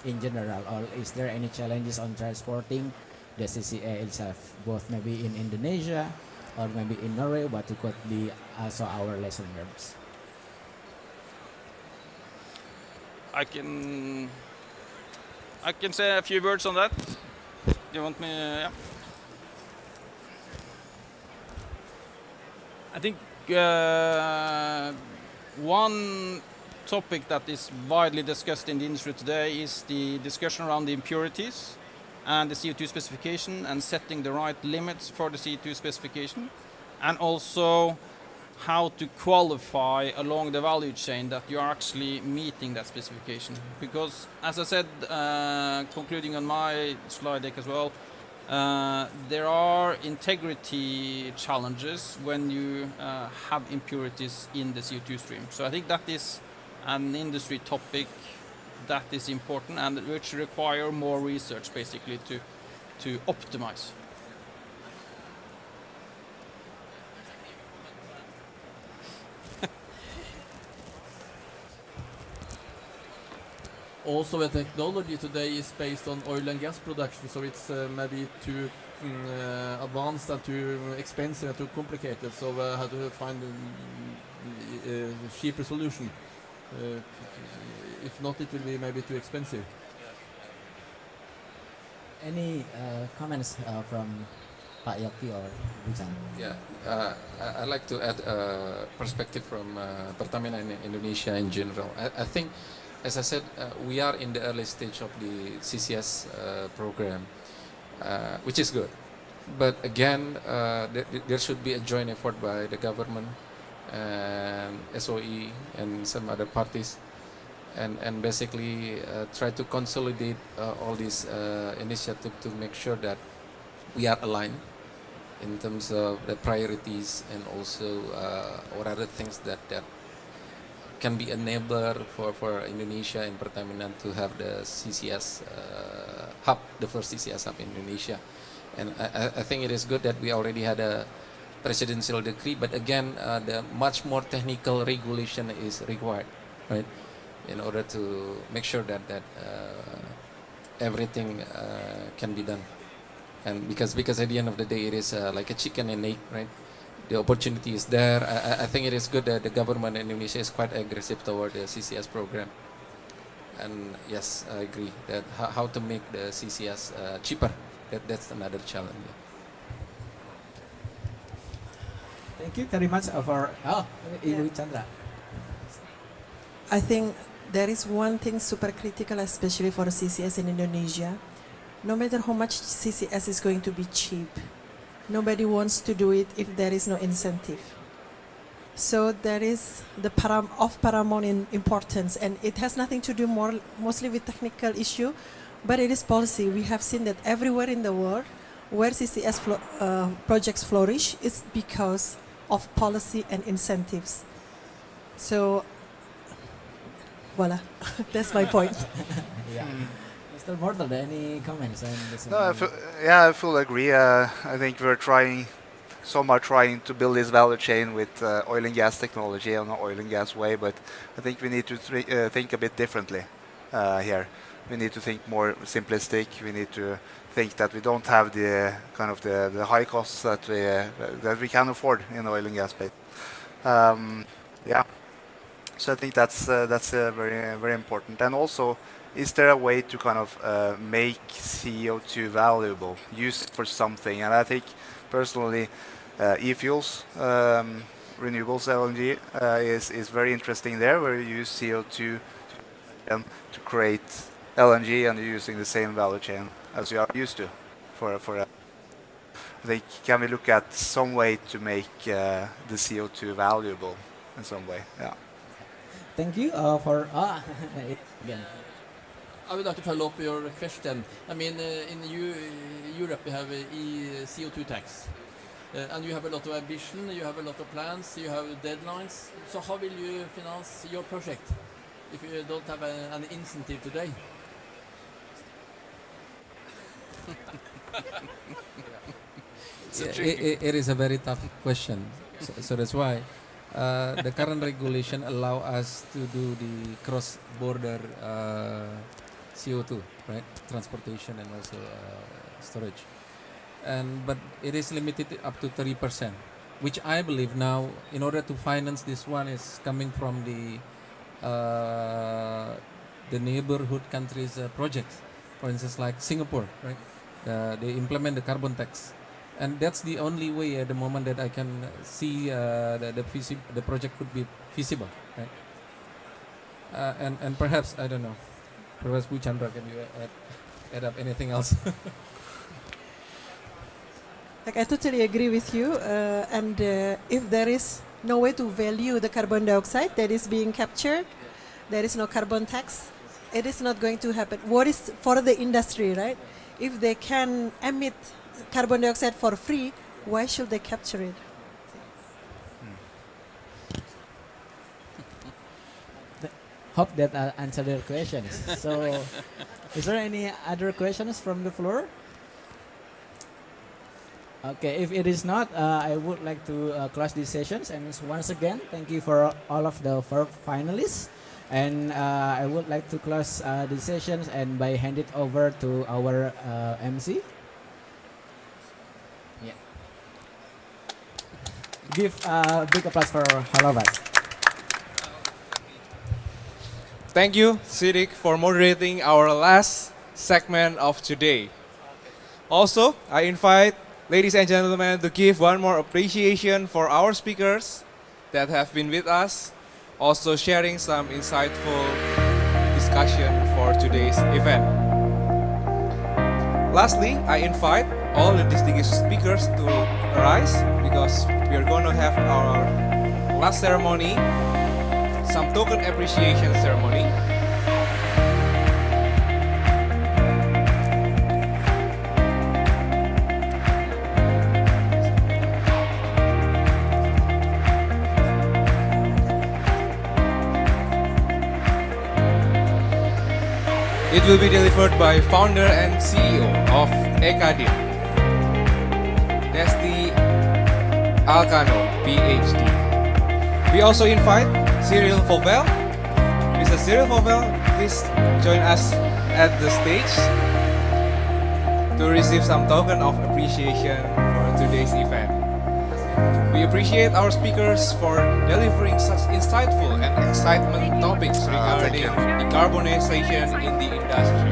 in general, or is there any challenges on transporting the CCS itself, both maybe in Indonesia or maybe in Norway, what could be also our lesson learned? I can say a few words on that. Do you want me? Yeah. I think one topic that is widely discussed in the industry today is the discussion around the impurities and the CO2 specification, and setting the right limits for the CO2 specification, and also how to qualify along the value chain that you are actually meeting that specification. Because, as I said, concluding on my slide deck as well, there are integrity challenges when you have impurities in the CO2 stream. So I think that is an industry topic that is important, and which require more research basically to optimize. Also, the technology today is based on oil and gas production, so it's maybe too advanced and too expensive and too complicated. So how to find a cheaper solution? If not, it will be maybe too expensive. Any comments from Pak Yoki or Buchan? Yeah, I'd like to add a perspective from Pertamina in Indonesia in general. I think, as I said, we are in the early stage of the CCS program, which is good. But again, there should be a joint effort by the government and SOE and some other parties, and basically try to consolidate all these initiatives to make sure that we are aligned in terms of the priorities, and also what are the things that can be enabler for Indonesia and Pertamina to have the CCS hub, the first CCS hub in Indonesia. And I think it is good that we already had a presidential decree, but again, the much more technical regulation is required, right, in order to make sure that everything can be done. And because at the end of the day, it is like a chicken and egg, right? The opportunity is there. I think it is good that the government in Indonesia is quite aggressive toward the CCS program. And yes, I agree that how to make the CCS cheaper, that's another challenge. Thank you very much for Ibu Chandra. I think there is one thing super critical, especially for CCS in Indonesia. No matter how much CCS is going to be cheap, nobody wants to do it if there is no incentive. So there is the paramount importance, and it has nothing to do mostly with technical issue, but it is policy. We have seen that everywhere in the world where CCS projects flourish, it's because of policy and incentives. So, voila, that's my point. Yeah. Mr. Mortal, any comments on this? No, I fully agree. I think we're trying to build this value chain with oil and gas technology and an oil and gas way, but I think we need to think a bit differently here. We need to think more simplistic. We need to think that we don't have the kind of the high costs that we can afford in oil and gas space. Yeah. So I think that's very very important. And also, is there a way to kind of make CO2 valuable, use it for something? And I think personally, e-fuels, renewables, LNG is very interesting there, where you use CO2 to create LNG, and you're using the same value chain as you are used to. I think, can we look at some way to make the CO2 valuable in some way? Yeah. Thank you for again. I would like to follow up your question. I mean, in Europe you have a CO2 tax, and you have a lot of ambition, you have a lot of plans, you have deadlines. So how will you finance your project if you don't have an incentive today? It is a very tough question. So that's why the current regulation allow us to do the cross-border CO2, right? Transportation and also storage. But it is limited up to 30%, which I believe now, in order to finance this one, is coming from the neighborhood countries' projects. For instance, like Singapore, right? They implement the carbon tax, and that's the only way at the moment that I can see the project could be feasible, right? And perhaps, I don't know, perhaps Bu Chandra, can you add up anything else? Like, I totally agree with you. And if there is no way to value the carbon dioxide that is being captured, there is no carbon tax, it is not going to happen. What is for the industry, right? If they can emit carbon dioxide for free, why should they capture it? Hope that answered your questions. So, is there any other questions from the floor? Okay, if it is not, I would like to close these sessions. And once again, thank you for all of the four finalists. And I would like to close the sessions and by hand it over to our MC. Yeah. Give a big applause for all of us. Thank you, Siddiq, for moderating our last segment of today. Also, I invite ladies and gentlemen to give one more appreciation for our speakers that have been with us, also sharing some insightful discussion for today's event. Lastly, I invite all the distinguished speakers to rise because we are going to have our last ceremony, some token appreciation ceremony. It will be delivered by founder and CEO of Ekadim, Desti Alcano, PhD. We also invite Cyril Fauvel. Mr. Cyril Fauvel, please join us at the stage to receive some token of appreciation for today's event. We appreciate our speakers for delivering such insightful and excitement topics regarding decarbonization in the industry.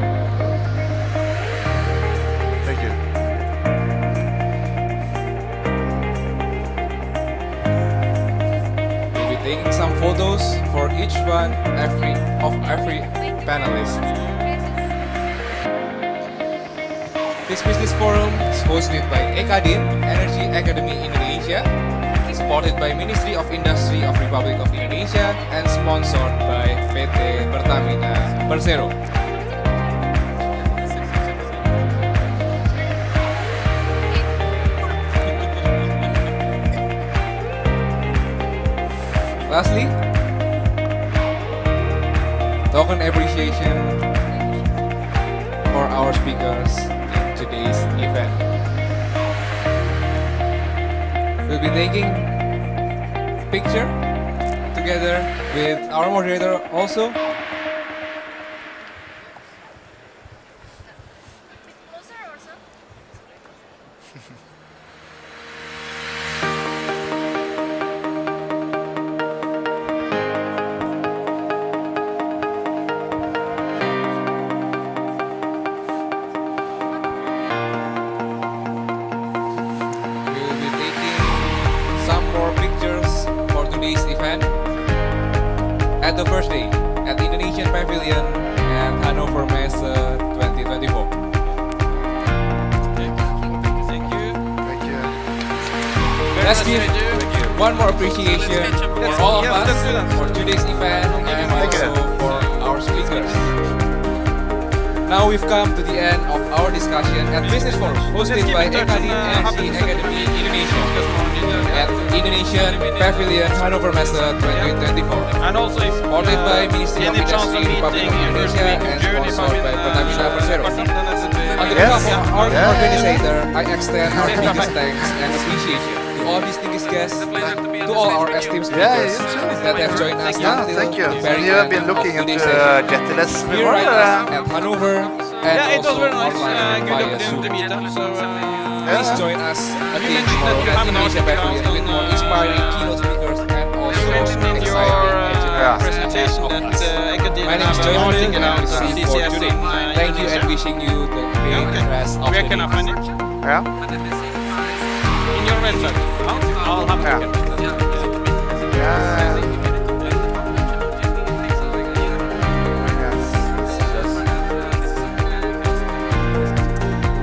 Thank you. If we taking some photos for each one of every panelist. This business forum is hosted by EKADIN, Energy Academy Indonesia, supported by Ministry of Industry of Republic of Indonesia, and sponsored by PT Pertamina Persero. Lastly, token appreciation for our speakers in today's event. We'll be taking picture together with our moderator also. At the first day at the Indonesian Pavilion at Hannover Messe 2024. Thank you. Let's give one more appreciation for all of us for today's event and also for our speakers. Now we've come to the end of our discussion at Business Forum hosted by EKADIN Energy Academy Indonesia at Indonesian Pavilion Hannover Messe 2024. And also if supported by Ministerial any chance of Republic of meeting Indonesia your and journey sponsored by Pertamina Persero. On the Yes. behalf of our Yeah. organizer, I extend our biggest thanks and appreciation to all distinguished guests, to all our esteemed speakers that have joined us until thank you. the very You have end been looking of into today's session. jetless Here before? right now at Hanover and Yeah, it was also very nice. online Good via opportunity to meet them. So, Please join us again tomorrow at Indonesia Pavilion with more inspiring keynote speakers and also exciting engineering presentation that My name is Joy Hamil and I'm the CEO for today. Thank you and wishing you the very best of where the can I day. find it? Yeah. In your website. I'll have a look at it.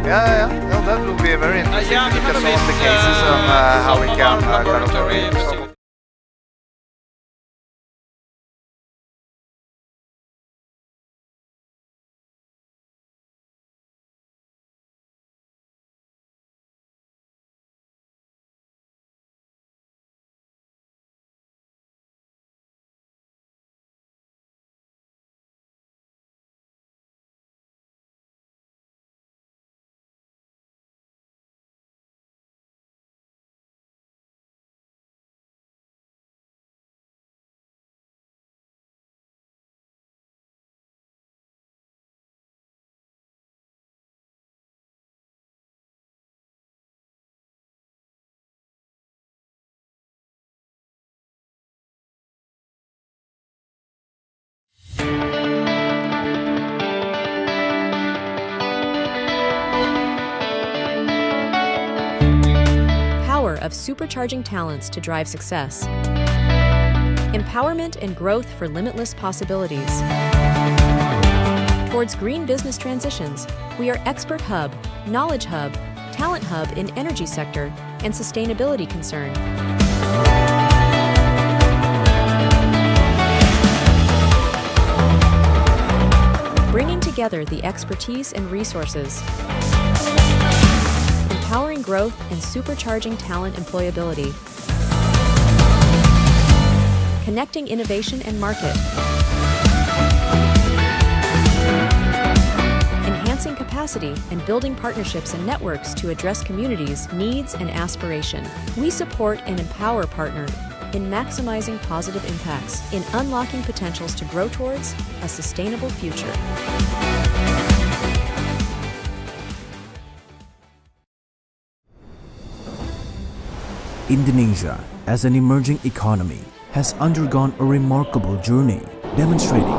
Yeah. No, that will be very interesting yeah, to we look have at a some of the list, cases on how we some of can our kind of laboratory some- Power of supercharging talents to drive success. Empowerment and growth for limitless possibilities. Towards green business transitions, we are Expert Hub, Knowledge Hub, Talent Hub in energy sector, and sustainability concern. Bringing together the expertise and resources, empowering growth and supercharging talent employability, connecting innovation and market, enhancing capacity and building partnerships and networks to address communities' needs and aspiration. We support and empower partners in maximizing positive impacts, in unlocking potentials to grow towards a sustainable future. Indonesia, as an emerging economy, has undergone a remarkable journey, demonstrating